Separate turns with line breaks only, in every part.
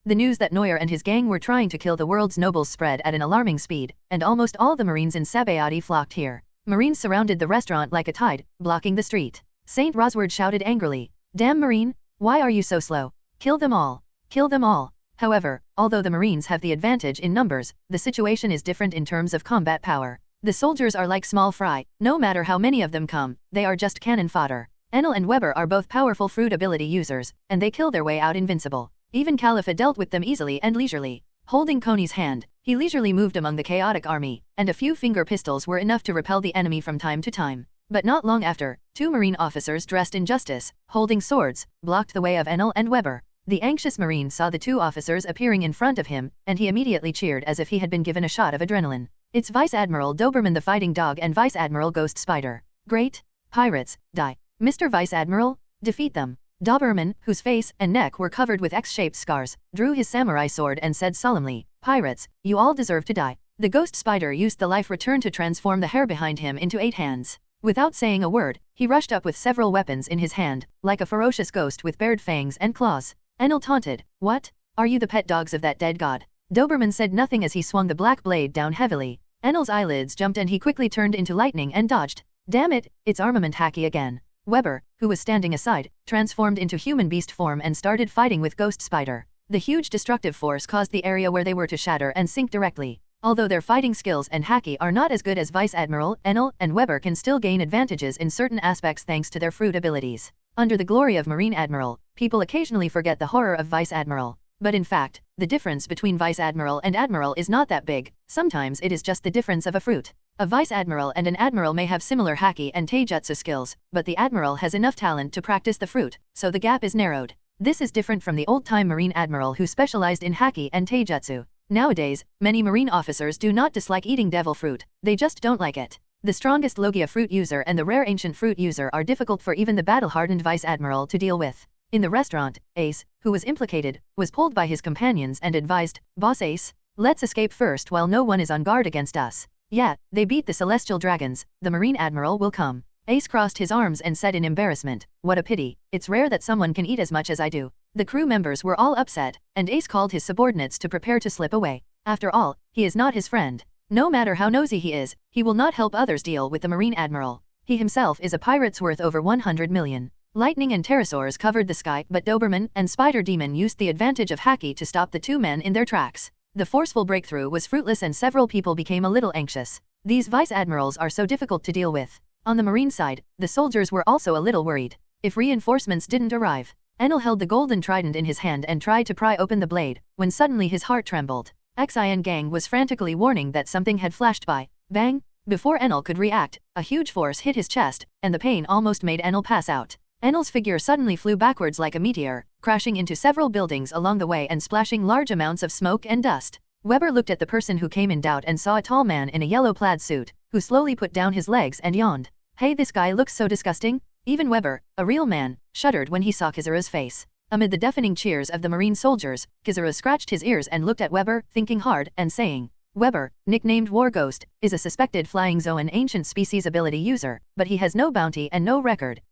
The news that Neuer and his gang were trying to kill the world's nobles spread at an alarming speed, and almost all the Marines in Sabayati flocked here. Marines surrounded the restaurant like a tide, blocking the street. Saint Rosward shouted angrily, "Damn Marine! Why are you so slow? Kill them all! Kill them all!" However, although the Marines have the advantage in numbers, the situation is different in terms of combat power. The soldiers are like small fry, no matter how many of them come, they are just cannon fodder. Enel and Weber are both powerful fruit ability users, and they kill their way out invincible. Even Khalifa dealt with them easily and leisurely. Holding Koni's hand, he leisurely moved among the chaotic army, and a few finger pistols were enough to repel the enemy from time to time. But not long after, 2 Marine officers dressed in justice, holding swords, blocked the way of Enel and Weber. The anxious Marine saw the 2 officers appearing in front of him, and he immediately cheered as if he had been given a shot of adrenaline. It's Vice Admiral Doberman the Fighting Dog and Vice Admiral Ghost Spider. Great! Pirates, die! Mr. Vice Admiral, defeat them! Doberman, whose face and neck were covered with X-shaped scars, drew his samurai sword and said solemnly, "Pirates, you all deserve to die." The Ghost Spider used the life return to transform the hair behind him into 8 hands. Without saying a word, he rushed up with several weapons in his hand, like a ferocious ghost with bared fangs and claws. Enel taunted, "What? Are you the pet dogs of that dead god?" Doberman said nothing as he swung the black blade down heavily. Enel's eyelids jumped and he quickly turned into lightning and dodged. Damn it, it's armament hacky again. Weber, who was standing aside, transformed into human beast form and started fighting with Ghost Spider. The huge destructive force caused the area where they were to shatter and sink directly. Although their fighting skills and haki are not as good as Vice Admiral, Enel and Weber can still gain advantages in certain aspects thanks to their fruit abilities. Under the glory of Marine Admiral, people occasionally forget the horror of Vice Admiral. But in fact, the difference between Vice Admiral and Admiral is not that big, sometimes it is just the difference of a fruit. A Vice Admiral and an Admiral may have similar haki and taijutsu skills, but the Admiral has enough talent to practice the fruit, so the gap is narrowed. This is different from the old-time Marine Admiral who specialized in haki and taijutsu. Nowadays, many Marine officers do not dislike eating devil fruit, they just don't like it. The strongest Logia fruit user and the rare ancient fruit user are difficult for even the battle-hardened Vice Admiral to deal with. In the restaurant, Ace, who was implicated, was pulled by his companions and advised, "Boss Ace, let's escape first while no one is on guard against us. Yeah, they beat the celestial dragons, the Marine Admiral will come." Ace crossed his arms and said in embarrassment, "What a pity, it's rare that someone can eat as much as I do." The crew members were all upset, and Ace called his subordinates to prepare to slip away. After all, he is not his friend. No matter how nosy he is, he will not help others deal with the Marine Admiral. He himself is a pirate's worth over 100 million. Lightning and pterosaurs covered the sky, but Doberman and Spider Demon used the advantage of haki to stop the 2 men in their tracks. The forceful breakthrough was fruitless and several people became a little anxious. These Vice Admirals are so difficult to deal with. On the Marine side, the soldiers were also a little worried. If reinforcements didn't arrive, Enel held the golden trident in his hand and tried to pry open the blade, when suddenly his heart trembled. Xian Gang was frantically warning that something had flashed by. Bang! Before Enel could react, a huge force hit his chest, and the pain almost made Enel pass out. Enel's figure suddenly flew backwards like a meteor, crashing into several buildings along the way and splashing large amounts of smoke and dust. Weber looked at the person who came in doubt and saw a tall man in a yellow plaid suit, who slowly put down his legs and yawned. "Hey, this guy looks so disgusting." Even Weber, a real man, shuddered when he saw Kizaru's face. Amid the deafening cheers of the Marine soldiers, Kizaru scratched his ears and looked at Weber, thinking hard and saying, "Weber, nicknamed War Ghost, is a suspected Flying Zoan ancient species ability user, but he has no bounty and no record."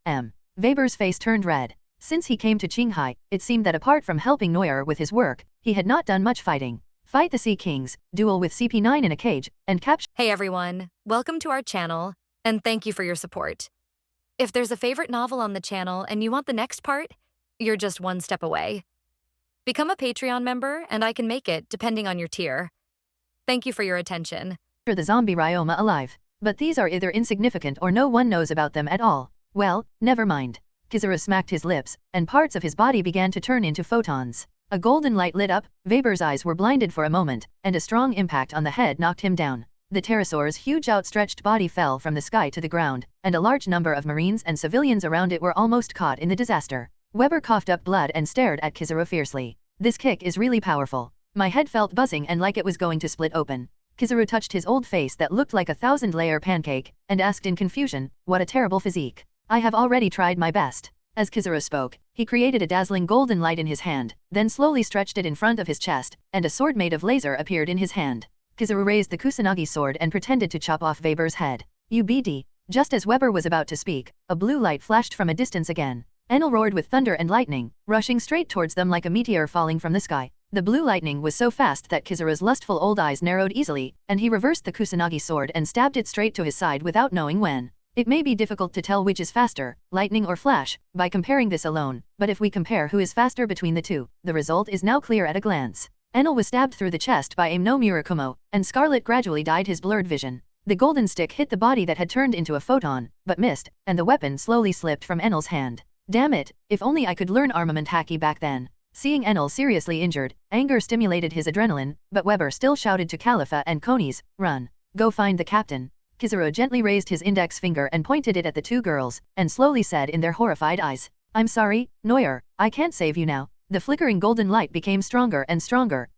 Weber's face turned red. Since he came to Qinghai, it seemed that apart from helping Neuer with his work, he had not done much fighting. Fight the Sea Kings, duel with CP9 in a cage, and capture—
Hey everyone, welcome to our channel, and thank you for your support. If there's a favorite novel on the channel and you want the next part, you're just one step away. Become a Patreon member and I can make it depending on your tier. Thank you for your attention.
The zombie Ryoma alive. But these are either insignificant or no one knows about them at all. Well, never mind. Kizaru smacked his lips, and parts of his body began to turn into photons. A golden light lit up, Weber's eyes were blinded for a moment, and a strong impact on the head knocked him down. The pterosaur's huge outstretched body fell from the sky to the ground, and a large number of Marines and civilians around it were almost caught in the disaster. Weber coughed up blood and stared at Kizaru fiercely. "This kick is really powerful. My head felt buzzing and like it was going to split open." Kizaru touched his old face that looked like a 1,000-layer pancake, and asked in confusion, "What a terrible physique. I have already tried my best." As Kizaru spoke, he created a dazzling golden light in his hand, then slowly stretched it in front of his chest, and a sword made of laser appeared in his hand. Kizaru raised the Kusanagi sword and pretended to chop off Weber's head. "UBD." Just as Weber was about to speak, a blue light flashed from a distance again. Enel roared with thunder and lightning, rushing straight towards them like a meteor falling from the sky. The blue lightning was so fast that Kizaru's lustful old eyes narrowed easily, and he reversed the Kusanagi sword and stabbed it straight to his side without knowing when. It may be difficult to tell which is faster, lightning or flash, by comparing this alone, but if we compare who is faster between the two, the result is now clear at a glance. Enel was stabbed through the chest by Aim no Murakumo, and Scarlet gradually dyed his blurred vision. The golden stick hit the body that had turned into a photon, but missed, and the weapon slowly slipped from Enel's hand. Damn it, if only I could learn armament haki back then. Seeing Enel seriously injured, anger stimulated his adrenaline, but Weber still shouted to Khalifa and Konis, "Run. Go find the captain." Kizaru gently raised his index finger and pointed it at the two girls, and slowly said in their horrified eyes, "I'm sorry, Neuer, I can't save you now." The flickering golden light became stronger,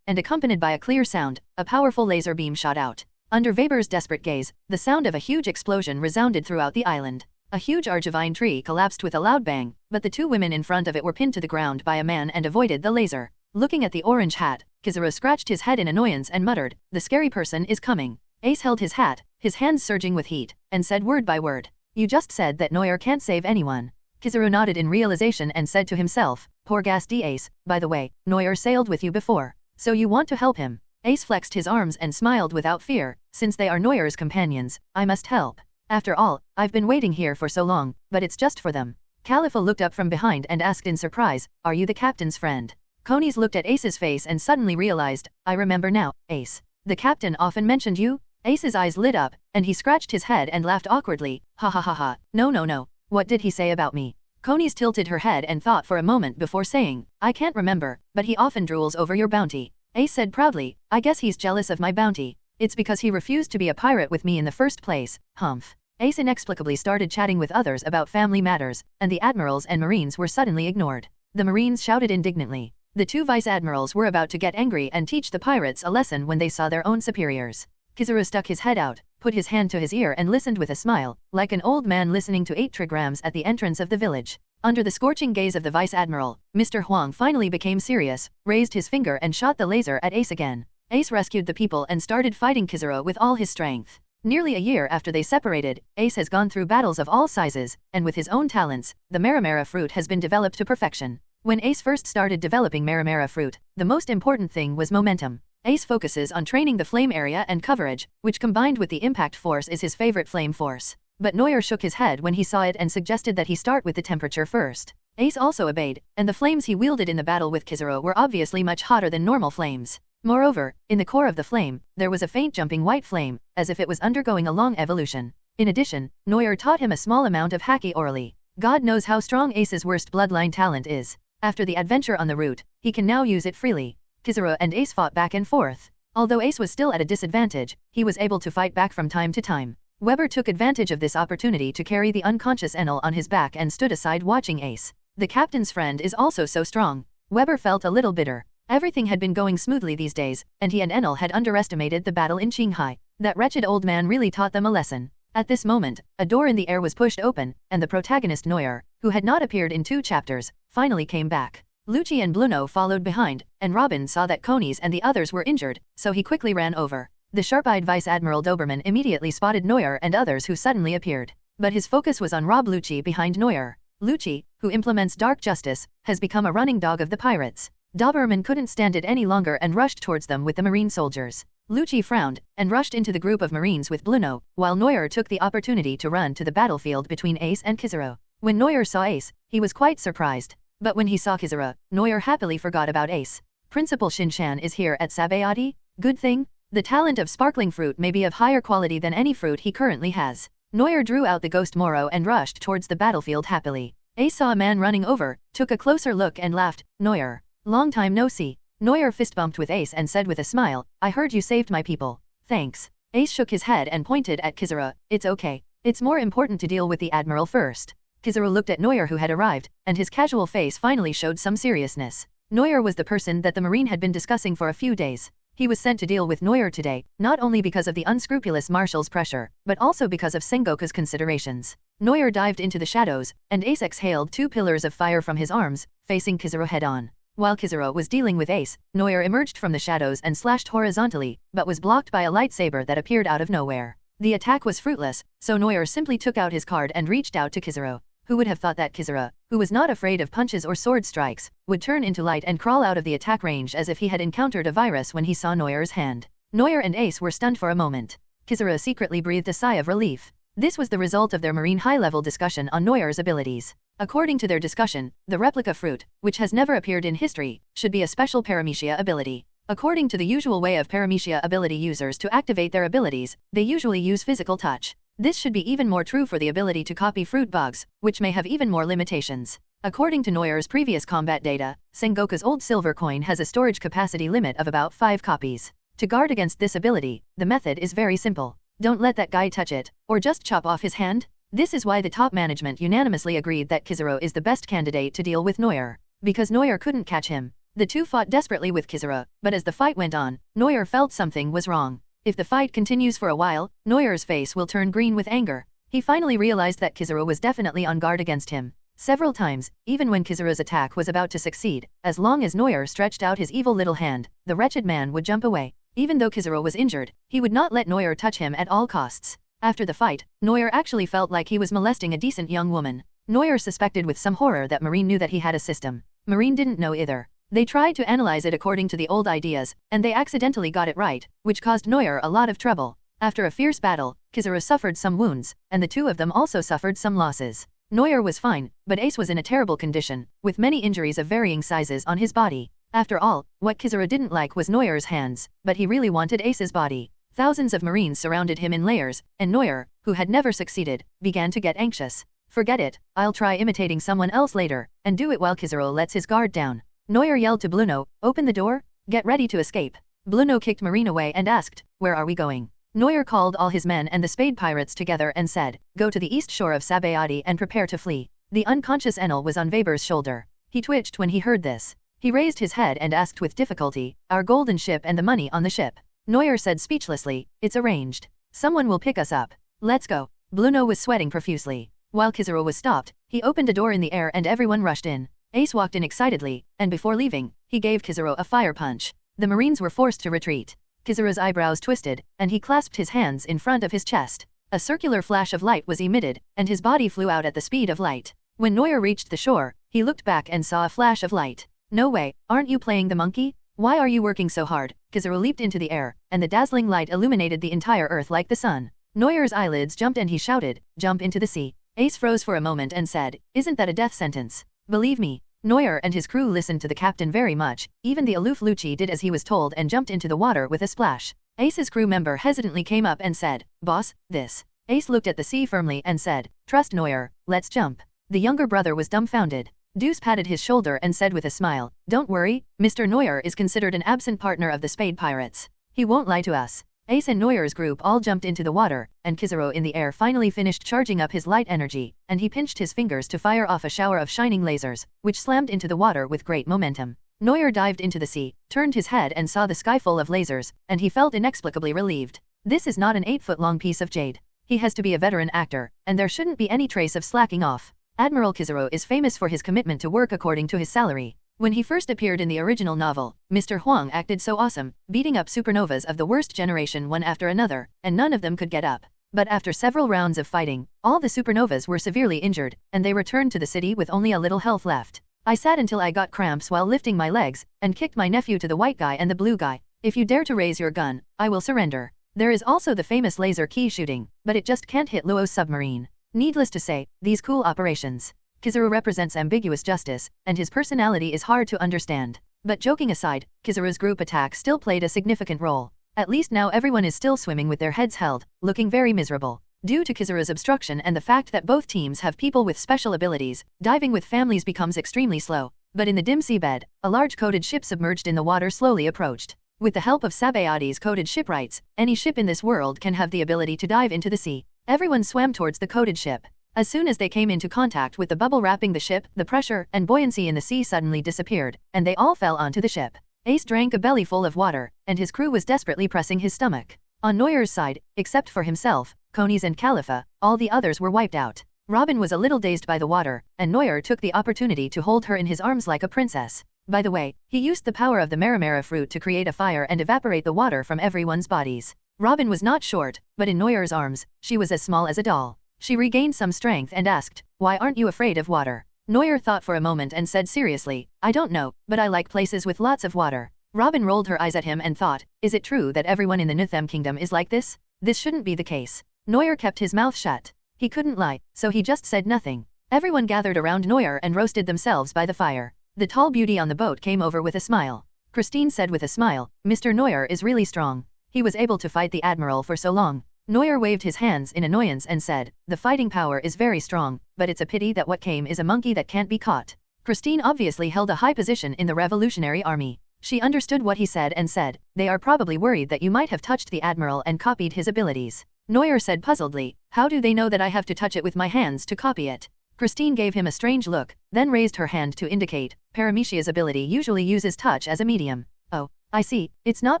and accompanied by a clear sound, a powerful laser beam shot out. Under Weber's desperate gaze, the sound of a huge explosion resounded throughout the island. A huge argivine tree collapsed with a loud bang, but the two women in front of it were pinned to the ground by a man and avoided the laser. Looking at the orange hat, Kizaru scratched his head in annoyance and muttered, "The scary person is coming." Ace held his hat, his hands surging with heat, and said word by word, "You just said that Neuer can't save anyone." Kizaru nodded in realization and said to himself, "Poor Gasti Ace, by the way, Neuer sailed with you before. So you want to help him?" Ace flexed his arms and smiled without fear, "Since they are Neuer's companions, I must help. After all, I've been waiting here for so long, but it's just for them." Khalifa looked up from behind and asked in surprise, "Are you the captain's friend?" Konis looked at Ace's face and suddenly realized, "I remember now, Ace. The captain often mentioned you?" Ace's eyes lit up, and he scratched his head and laughed awkwardly, "Ha ha ha ha, no. What did he say about me?" Konis tilted her head and thought for a moment before saying, "I can't remember, but he often drools over your bounty." Ace said proudly, "I guess he's jealous of my bounty. It's because he refused to be a pirate with me in the first place, humph." Ace inexplicably started chatting with others about family matters, and the admirals and marines were suddenly ignored. The marines shouted indignantly. The two vice-admirals were about to get angry and teach the pirates a lesson when they saw their own superiors. Kizaru stuck his head out, put his hand to his ear and listened with a smile, like an old man listening to 8 trigrams at the entrance of the village. Under the scorching gaze of the vice-admiral, Mr. Huang finally became serious, raised his finger and shot the laser at Ace again. Ace rescued the people and started fighting Kizaru with all his strength. Nearly a year after they separated, Ace has gone through battles of all sizes, and with his own talents, the Maramara fruit has been developed to perfection. When Ace first started developing Maramara fruit, the most important thing was momentum. Ace focuses on training the flame area and coverage, which combined with the impact force is his favorite flame force. But Neuer shook his head when he saw it and suggested that he start with the temperature first. Ace also obeyed, and the flames he wielded in the battle with Kizaru were obviously much hotter than normal flames. Moreover, in the core of the flame, there was a faint jumping white flame, as if it was undergoing a long evolution. In addition, Neuer taught him a small amount of haki orally. God knows how strong Ace's worst bloodline talent is. After the adventure on the route, he can now use it freely. Kizaru and Ace fought back and forth. Although Ace was still at a disadvantage, he was able to fight back from time to time. Weber took advantage of this opportunity to carry the unconscious Enel on his back and stood aside watching Ace. The captain's friend is also so strong. Weber felt a little bitter. Everything had been going smoothly these days, and he and Enel had underestimated the battle in Qinghai. That wretched old man really taught them a lesson. At this moment, a door in the air was pushed open, and the protagonist Neuer, who had not appeared in 2 chapters, finally came back. Lucci and Bluno followed behind, and Robin saw that Konis and the others were injured, so he quickly ran over. The sharp-eyed Vice-Admiral Doberman immediately spotted Neuer and others who suddenly appeared. But his focus was on Rob Lucci behind Neuer. Lucci, who implements dark justice, has become a running dog of the pirates. Doberman couldn't stand it any longer and rushed towards them with the marine soldiers. Lucci frowned, and rushed into the group of marines with Bluno, while Neuer took the opportunity to run to the battlefield between Ace and Kizaru. When Neuer saw Ace, he was quite surprised. But when he saw Kizaru, Neuer happily forgot about Ace. Principal Shinshan is here at Sabayati? Good thing? The talent of sparkling fruit may be of higher quality than any fruit he currently has. Neuer drew out the ghost Moro and rushed towards the battlefield happily. Ace saw a man running over, took a closer look and laughed, "Neuer. Long time no see." Neuer fist-bumped with Ace and said with a smile, "I heard you saved my people. Thanks." Ace shook his head and pointed at Kizaru, "It's okay. It's more important to deal with the Admiral first." Kizaru looked at Neuer who had arrived, and his casual face finally showed some seriousness. Neuer was the person that the Marine had been discussing for a few days. He was sent to deal with Neuer today, not only because of the unscrupulous Marshal's pressure, but also because of Sengoku's considerations. Neuer dived into the shadows, and Ace exhaled 2 pillars of fire from his arms, facing Kizaru head-on. While Kizaru was dealing with Ace, Neuer emerged from the shadows and slashed horizontally, but was blocked by a lightsaber that appeared out of nowhere. The attack was fruitless, so Neuer simply took out his card and reached out to Kizaru. Who would have thought that Kizura, who was not afraid of punches or sword strikes, would turn into light and crawl out of the attack range as if he had encountered a virus when he saw Neuer's hand. Neuer and Ace were stunned for a moment. Kizura secretly breathed a sigh of relief. This was the result of their marine high-level discussion on Neuer's abilities. According to their discussion, the replica fruit, which has never appeared in history, should be a special paramecia ability. According to the usual way of paramecia ability users to activate their abilities, they usually use physical touch. This should be even more true for the ability to copy fruit bugs, which may have even more limitations. According to Neuer's previous combat data, Sengoku's old silver coin has a storage capacity limit of about 5 copies. To guard against this ability, the method is very simple. Don't let that guy touch it, or just chop off his hand. This is why the top management unanimously agreed that Kizura is the best candidate to deal with Neuer. Because Neuer couldn't catch him. The two fought desperately with Kizura, but as the fight went on, Neuer felt something was wrong. If the fight continues for a while, Neuer's face will turn green with anger. He finally realized that Kizura was definitely on guard against him. Several times, even when Kizura's attack was about to succeed, as long as Neuer stretched out his evil little hand, the wretched man would jump away. Even though Kizura was injured, he would not let Neuer touch him at all costs. After the fight, Neuer actually felt like he was molesting a decent young woman. Neuer suspected with some horror that Marine knew that he had a system. Marine didn't know either. They tried to analyze it according to the old ideas, and they accidentally got it right, which caused Neuer a lot of trouble. After a fierce battle, Kizura suffered some wounds, and the two of them also suffered some losses. Neuer was fine, but Ace was in a terrible condition, with many injuries of varying sizes on his body. After all, what Kizura didn't like was Neuer's hands, but he really wanted Ace's body. Thousands of Marines surrounded him in layers, and Neuer, who had never succeeded, began to get anxious. Forget it, I'll try imitating someone else later, and do it while Kizura lets his guard down. Neuer yelled to Bluno, open the door, get ready to escape. Bluno kicked Marine away and asked, where are we going? Neuer called all his men and the Spade pirates together and said, go to the east shore of Sabayati and prepare to flee. The unconscious Enel was on Weber's shoulder. He twitched when he heard this. He raised his head and asked with difficulty, our golden ship and the money on the ship. Neuer said speechlessly, it's arranged. Someone will pick us up. Let's go. Bluno was sweating profusely. While Kizura was stopped, he opened a door in the air and everyone rushed in. Ace walked in excitedly, and before leaving, he gave Kizura a fire punch. The Marines were forced to retreat. Kizura's eyebrows twisted, and he clasped his hands in front of his chest. A circular flash of light was emitted, and his body flew out at the speed of light. When Neuer reached the shore, he looked back and saw a flash of light. No way, aren't you playing the monkey? Why are you working so hard? Kizura leaped into the air, and the dazzling light illuminated the entire earth like the sun. Neuer's eyelids jumped and he shouted, jump into the sea. Ace froze for a moment and said, isn't that a death sentence? Believe me. Neuer and his crew listened to the captain very much, even the aloof Lucci did as he was told and jumped into the water with a splash. Ace's crew member hesitantly came up and said, boss, this. Ace looked at the sea firmly and said, trust Neuer, let's jump. The younger brother was dumbfounded. Deuce patted his shoulder and said with a smile, don't worry, Mr. Neuer is considered an absent partner of the Spade pirates. He won't lie to us. Ace and Neuer's group all jumped into the water, and Kizura in the air finally finished charging up his light energy, and he pinched his fingers to fire off a shower of shining lasers, which slammed into the water with great momentum. Neuer dived into the sea, turned his head and saw the sky full of lasers, and he felt inexplicably relieved. This is not an 8-foot-long piece of jade. He has to be a veteran actor, and there shouldn't be any trace of slacking off. Admiral Kizura is famous for his commitment to work according to his salary. When he first appeared in the original novel, Mr. Huang acted so awesome, beating up supernovas of the worst generation one after another, and none of them could get up. But after several rounds of fighting, all the supernovas were severely injured, and they returned to the city with only a little health left. I sat until I got cramps while lifting my legs, and kicked my nephew to the white guy and the blue guy. If you dare to raise your gun, I will surrender. There is also the famous laser key shooting, but it just can't hit Luo's submarine. Needless to say, these cool operations. Kizura represents ambiguous justice, and his personality is hard to understand. But joking aside, Kizura's group attack still played a significant role. At least now everyone is still swimming with their heads held, looking very miserable. Due to Kizura's obstruction and the fact that both teams have people with special abilities, diving with families becomes extremely slow. But in the dim seabed, a large coated ship submerged in the water slowly approached. With the help of Sabayati's coated shipwrights, any ship in this world can have the ability to dive into the sea. Everyone swam towards the coated ship. As soon as they came into contact with the bubble wrapping the ship, the pressure and buoyancy in the sea suddenly disappeared, and they all fell onto the ship. Ace drank a belly full of water, and his crew was desperately pressing his stomach. On Neuer's side, except for himself, Konis and Khalifa, all the others were wiped out. Robin was a little dazed by the water, and Neuer took the opportunity to hold her in his arms like a princess. By the way, he used the power of the Maramara fruit to create a fire and evaporate the water from everyone's bodies. Robin was not short, but in Neuer's arms, she was as small as a doll. She regained some strength and asked, "Why aren't you afraid of water?" Neuer thought for a moment and said seriously, "I don't know, but I like places with lots of water." Robin rolled her eyes at him and thought, "Is it true that everyone in the Nitham kingdom is like this? This shouldn't be the case." Neuer kept his mouth shut. He couldn't lie, so he just said nothing. Everyone gathered around Neuer and roasted themselves by the fire. The tall beauty on the boat came over with a smile. Christine said with a smile, "Mr. Neuer is really strong. He was able to fight the admiral for so long." Neuer waved his hands in annoyance and said, "The fighting power is very strong, but it's a pity that what came is a monkey that can't be caught." Christine obviously held a high position in the Revolutionary Army. She understood what he said and said, "They are probably worried that you might have touched the admiral and copied his abilities." Neuer said puzzledly, "How do they know that I have to touch it with my hands to copy it?" Christine gave him a strange look, then raised her hand to indicate, Paramecia's ability usually uses touch as a medium. "Oh, I see, it's not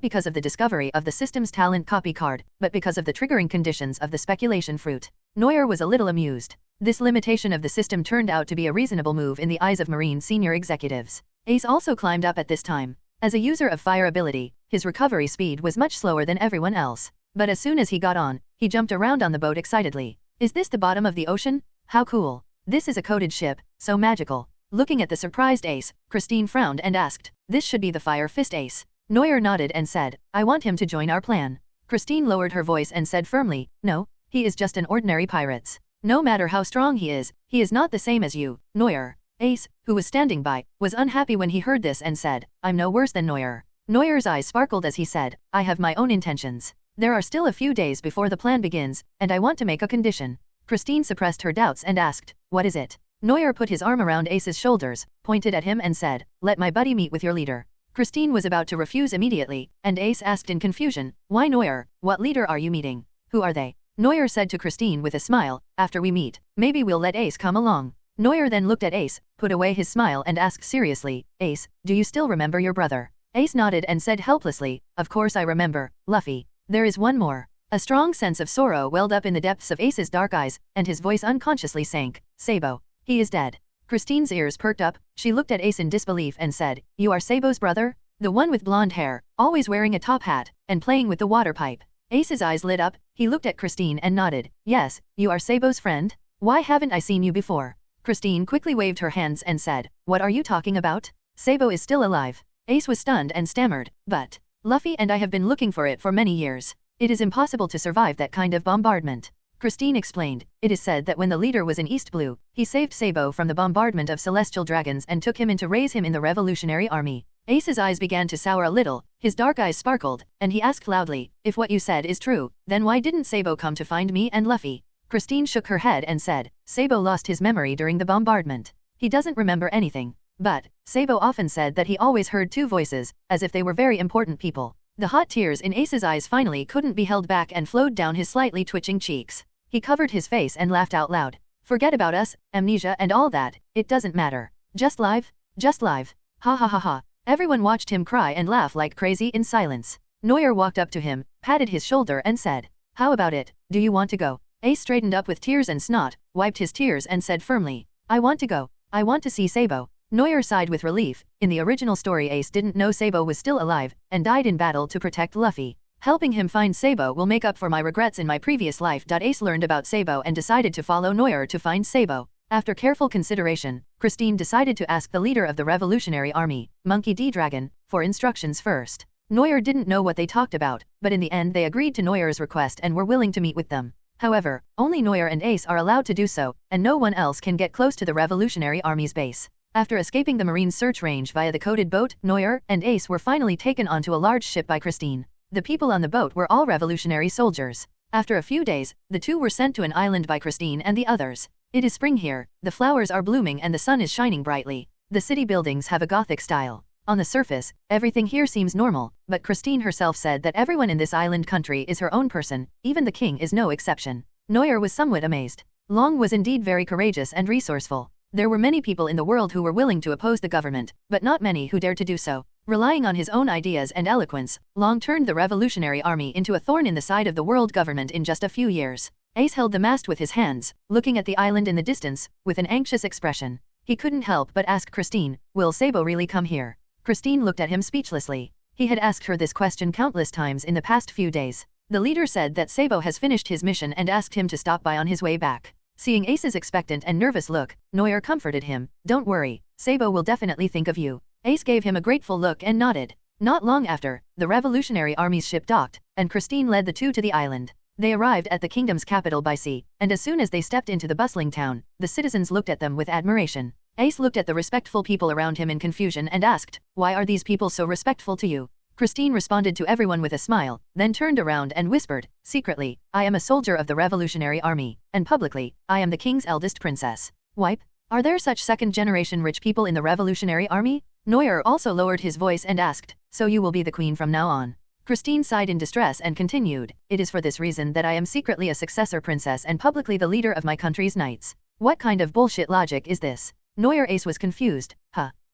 because of the discovery of the system's talent copy card, but because of the triggering conditions of the speculation fruit." Neuer was a little amused. This limitation of the system turned out to be a reasonable move in the eyes of Marine senior executives. Ace also climbed up at this time. As a user of fire ability, his recovery speed was much slower than everyone else. But as soon as he got on, he jumped around on the boat excitedly. "Is this the bottom of the ocean? How cool. This is a coded ship, so magical." Looking at the surprised Ace, Christine frowned and asked, "This should be the Fire Fist Ace." Neuer nodded and said, "I want him to join our plan." Christine lowered her voice and said firmly, "No, he is just an ordinary pirate. No matter how strong he is not the same as you, Neuer." Ace, who was standing by, was unhappy when he heard this and said, "I'm no worse than Neuer." Neuer's eyes sparkled as he said, "I have my own intentions. There are still a few days before the plan begins, and I want to make a condition." Christine suppressed her doubts and asked, "What is it?" Neuer put his arm around Ace's shoulders, pointed at him and said, "Let my buddy meet with your leader." Christine was about to refuse immediately, and Ace asked in confusion, "Why Neuer? What leader are you meeting? Who are they?" Neuer said to Christine with a smile, "After we meet, maybe we'll let Ace come along." Neuer then looked at Ace, put away his smile and asked seriously, "Ace, do you still remember your brother?" Ace nodded and said helplessly, "Of course I remember, Luffy. There is one more." A strong sense of sorrow welled up in the depths of Ace's dark eyes, and his voice unconsciously sank, "Sabo. He is dead." Christine's ears perked up, she looked at Ace in disbelief and said, "You are Sabo's brother? The one with blonde hair, always wearing a top hat, and playing with the water pipe?" Ace's eyes lit up, he looked at Christine and nodded, "Yes, you are Sabo's friend? Why haven't I seen you before?" Christine quickly waved her hands and said, "What are you talking about? Sabo is still alive." Ace was stunned and stammered, "But, Luffy and I have been looking for it for many years. It is impossible to survive that kind of bombardment." Christine explained, "It is said that when the leader was in East Blue, he saved Sabo from the bombardment of celestial dragons and took him in to raise him in the Revolutionary Army." Ace's eyes began to sour a little, his dark eyes sparkled, and he asked loudly, "If what you said is true, then why didn't Sabo come to find me and Luffy?" Christine shook her head and said, "Sabo lost his memory during the bombardment. He doesn't remember anything. But, Sabo often said that he always heard two voices, as if they were very important people." The hot tears in Ace's eyes finally couldn't be held back and flowed down his slightly twitching cheeks. He covered his face and laughed out loud. "Forget about us, amnesia and all that, it doesn't matter. Just live? Just live. Ha ha ha ha." Everyone watched him cry and laugh like crazy in silence. Neuer walked up to him, patted his shoulder and said, "How about it, do you want to go?" Ace straightened up with tears and snot, wiped his tears and said firmly, "I want to go. I want to see Sabo." Neuer sighed with relief. In the original story Ace didn't know Sabo was still alive, and died in battle to protect Luffy. Helping him find Sabo will make up for my regrets in my previous life. Ace learned about Sabo and decided to follow Neuer to find Sabo. After careful consideration, Christine decided to ask the leader of the Revolutionary Army, Monkey D. Dragon, for instructions first. Neuer didn't know what they talked about, but in the end they agreed to Neuer's request and were willing to meet with them. However, only Neuer and Ace are allowed to do so, and no one else can get close to the Revolutionary Army's base. After escaping the Marine search range via the coded boat, Neuer and Ace were finally taken onto a large ship by Christine. The people on the boat were all revolutionary soldiers. After a few days, the two were sent to an island by Christine and the others. It is spring here, the flowers are blooming and the sun is shining brightly. The city buildings have a Gothic style. On the surface, everything here seems normal, but Christine herself said that everyone in this island country is her own person, even the king is no exception. Neuer was somewhat amazed. Long was indeed very courageous and resourceful. There were many people in the world who were willing to oppose the government, but not many who dared to do so. Relying on his own ideas and eloquence, Long turned the Revolutionary Army into a thorn in the side of the world government in just a few years. Ace held the mast with his hands, looking at the island in the distance, with an anxious expression. He couldn't help but ask Christine, "Will Sabo really come here?" Christine looked at him speechlessly. He had asked her this question countless times in the past few days. The leader said that Sabo has finished his mission and asked him to stop by on his way back. Seeing Ace's expectant and nervous look, Neuer comforted him. Don't worry, Sabo will definitely think of you. Ace gave him a grateful look and nodded. Not long after, the Revolutionary Army's ship docked, and Christine led the two to the island. They arrived at the kingdom's capital by sea, and as soon as they stepped into the bustling town, the citizens looked at them with admiration. Ace looked at the respectful people around him in confusion and asked, "Why are these people so respectful to you?" Christine responded to everyone with a smile, then turned around and whispered, "Secretly, I am a soldier of the Revolutionary Army, and publicly, I am the king's eldest princess." Wipe? Are there such second-generation rich people in the Revolutionary Army? Neuer also lowered his voice and asked, "So you will be the queen from now on?" Christine sighed in distress and continued, "It is for this reason that I am secretly a successor princess and publicly the leader of my country's knights." What kind of bullshit logic is this? Neuer Ace was confused.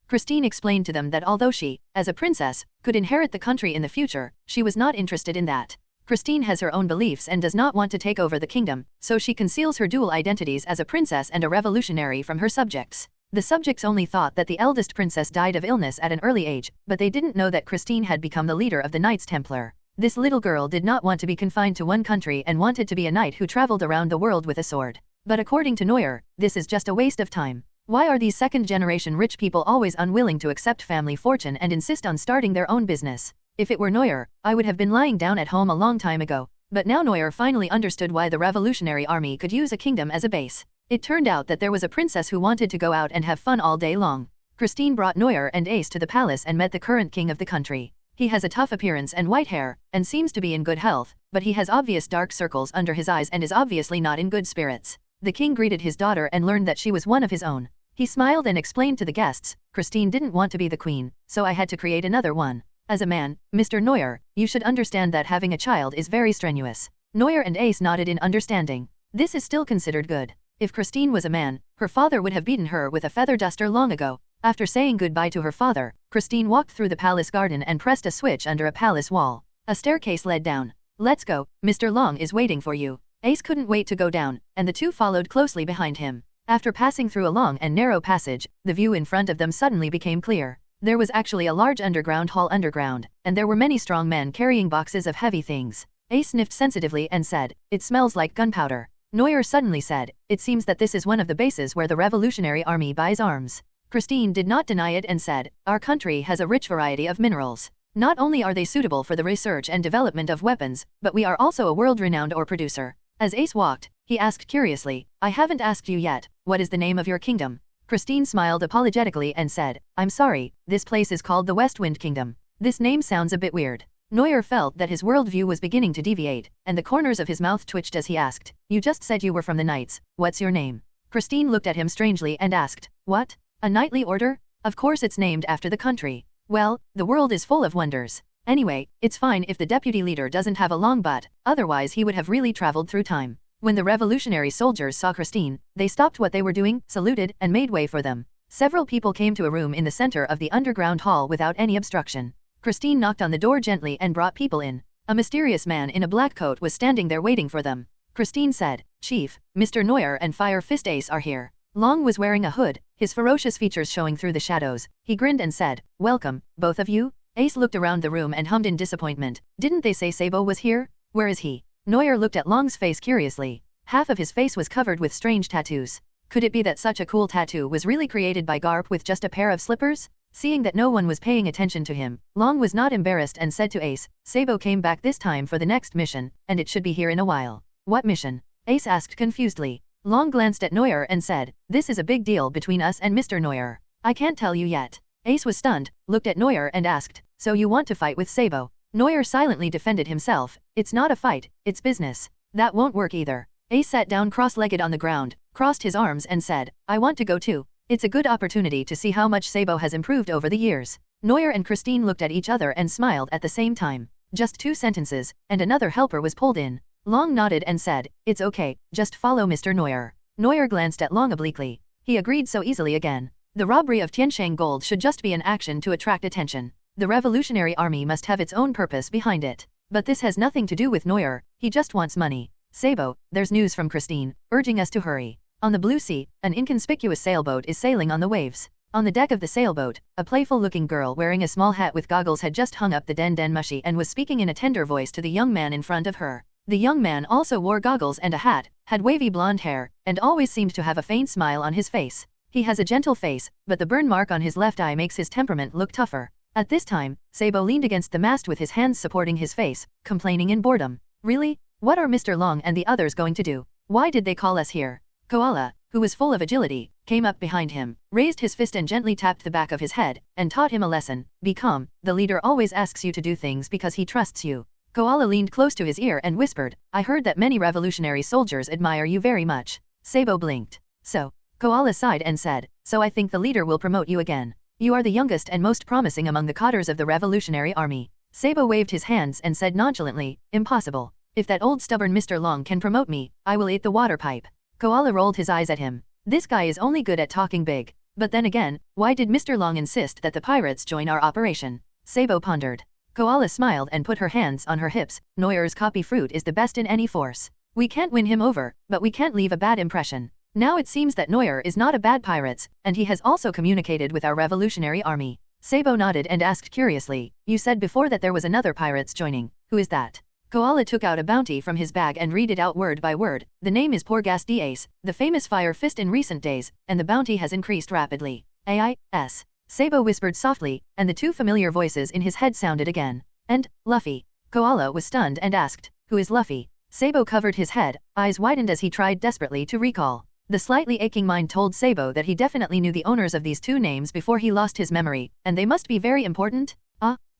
Christine explained to them that although she, as a princess, could inherit the country in the future, she was not interested in that. Christine has her own beliefs and does not want to take over the kingdom, so she conceals her dual identities as a princess and a revolutionary from her subjects. The subjects only thought that the eldest princess died of illness at an early age, but they didn't know that Christine had become the leader of the Knights Templar. This little girl did not want to be confined to one country and wanted to be a knight who traveled around the world with a sword. But according to Neuer, this is just a waste of time. Why are these second-generation rich people always unwilling to accept family fortune and insist on starting their own business? If it were Neuer, I would have been lying down at home a long time ago. But now Neuer finally understood why the Revolutionary Army could use a kingdom as a base. It turned out that there was a princess who wanted to go out and have fun all day long. Christine brought Neuer and Ace to the palace and met the current king of the country. He has a tough appearance and white hair, and seems to be in good health, but he has obvious dark circles under his eyes and is obviously not in good spirits. The king greeted his daughter and learned that she was one of his own. He smiled and explained to the guests, "Christine didn't want to be the queen, so I had to create another one. As a man, Mr. Neuer, you should understand that having a child is very strenuous." Neuer and Ace nodded in understanding. This is still considered good. If Christine was a man, her father would have beaten her with a feather duster long ago. After saying goodbye to her father, Christine walked through the palace garden and pressed a switch under a palace wall. A staircase led down. "Let's go, Mr. Long is waiting for you." Ace couldn't wait to go down, and the two followed closely behind him. After passing through a long and narrow passage, the view in front of them suddenly became clear. There was actually a large underground hall underground, and there were many strong men carrying boxes of heavy things. Ace sniffed sensitively and said, "It smells like gunpowder." Neuer suddenly said, "It seems that this is one of the bases where the Revolutionary Army buys arms." Christine did not deny it and said, "Our country has a rich variety of minerals. Not only are they suitable for the research and development of weapons, but we are also a world-renowned ore producer." As Ace walked, he asked curiously, "I haven't asked you yet, what is the name of your kingdom?" Christine smiled apologetically and said, "I'm sorry, this place is called the West Wind Kingdom. This name sounds a bit weird." Neuer felt that his worldview was beginning to deviate, and the corners of his mouth twitched as he asked, "You just said you were from the Knights, what's your name?" Christine looked at him strangely and asked, "What? A knightly order? Of course it's named after the country. Well, the world is full of wonders. Anyway, it's fine if the deputy leader doesn't have a long butt, otherwise he would have really traveled through time." When the revolutionary soldiers saw Christine, they stopped what they were doing, saluted, and made way for them. Several people came to a room in the center of the underground hall without any obstruction. Christine knocked on the door gently and brought people in. A mysterious man in a black coat was standing there waiting for them. Christine said, "Chief, Mr. Neuer and Fire Fist Ace are here." Long was wearing a hood, his ferocious features showing through the shadows. He grinned and said, "Welcome, both of you." Ace looked around the room and hummed in disappointment. Didn't they say Sabo was here? Where is he? Neuer looked at Long's face curiously. Half of his face was covered with strange tattoos. Could it be that such a cool tattoo was really created by Garp with just a pair of slippers? Seeing that no one was paying attention to him, Long was not embarrassed and said to Ace, "Sabo came back this time for the next mission, and it should be here in a while." "What mission?" Ace asked confusedly. Long glanced at Neuer and said, "This is a big deal between us and Mr. Neuer. I can't tell you yet." Ace was stunned, looked at Neuer and asked, "So you want to fight with Sabo?" Neuer silently defended himself, "It's not a fight, it's business." "That won't work either." Ace sat down cross-legged on the ground, crossed his arms and said, "I want to go too. It's a good opportunity to see how much Sabo has improved over the years." Neuer and Christine looked at each other and smiled at the same time. Just 2 sentences, and another helper was pulled in. Long nodded and said, "It's okay, just follow Mr. Neuer." Neuer glanced at Long obliquely. He agreed so easily again. The robbery of Tianshang gold should just be an action to attract attention. The Revolutionary Army must have its own purpose behind it. But this has nothing to do with Neuer, he just wants money. "Sabo, there's news from Christine, urging us to hurry. On the Blue Sea, an inconspicuous sailboat is sailing on the waves. On the deck of the sailboat, a playful-looking girl wearing a small hat with goggles had just hung up the den mushy and was speaking in a tender voice to the young man in front of her. The young man also wore goggles and a hat, had wavy blonde hair, and always seemed to have a faint smile on his face. He has a gentle face, but the burn mark on his left eye makes his temperament look tougher. At this time, Sabo leaned against the mast with his hands supporting his face, complaining in boredom. Really? What are Mr. Long and the others going to do? Why did they call us here? Koala, who was full of agility, came up behind him, raised his fist and gently tapped the back of his head, and taught him a lesson. Be calm, the leader always asks you to do things because he trusts you. Koala leaned close to his ear and whispered, I heard that many revolutionary soldiers admire you very much. Sabo blinked. So? Koala sighed and said, so I think the leader will promote you again. You are the youngest and most promising among the cadres of the Revolutionary Army. Sabo waved his hands and said nonchalantly, impossible. If that old stubborn Mr. Long can promote me, I will eat the water pipe. Koala rolled his eyes at him. This guy is only good at talking big. But then again, why did Mr. Long insist that the pirates join our operation? Sabo pondered. Koala smiled and put her hands on her hips. Neuer's copy fruit is the best in any force. We can't win him over, but we can't leave a bad impression. Now it seems that Neuer is not a bad pirate, and he has also communicated with our Revolutionary Army. Sabo nodded and asked curiously, you said before that there was another pirates joining. Who is that? Koala took out a bounty from his bag and read it out word by word. The name is Porgas the Ace, the famous fire fist in recent days, and the bounty has increased rapidly. AIS. Sabo whispered softly, and the two familiar voices in his head sounded again. And, Luffy. Koala was stunned and asked, who is Luffy? Sabo covered his head, eyes widened as he tried desperately to recall. The slightly aching mind told Sabo that he definitely knew the owners of these two names before he lost his memory, and they must be very important?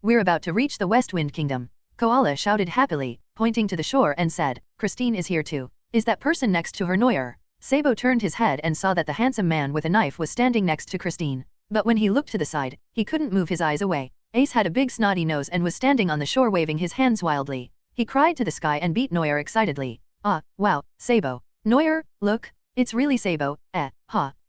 We're about to reach the West Wind Kingdom. Koala shouted happily, pointing to the shore and said, Christine is here too. Is that person next to her Neuer? Sabo turned his head and saw that the handsome man with a knife was standing next to Christine. But when he looked to the side, he couldn't move his eyes away. Ace had a big snotty nose and was standing on the shore waving his hands wildly. He cried to the sky and beat Neuer excitedly. Wow, Sabo. Neuer, look. It's really Sabo,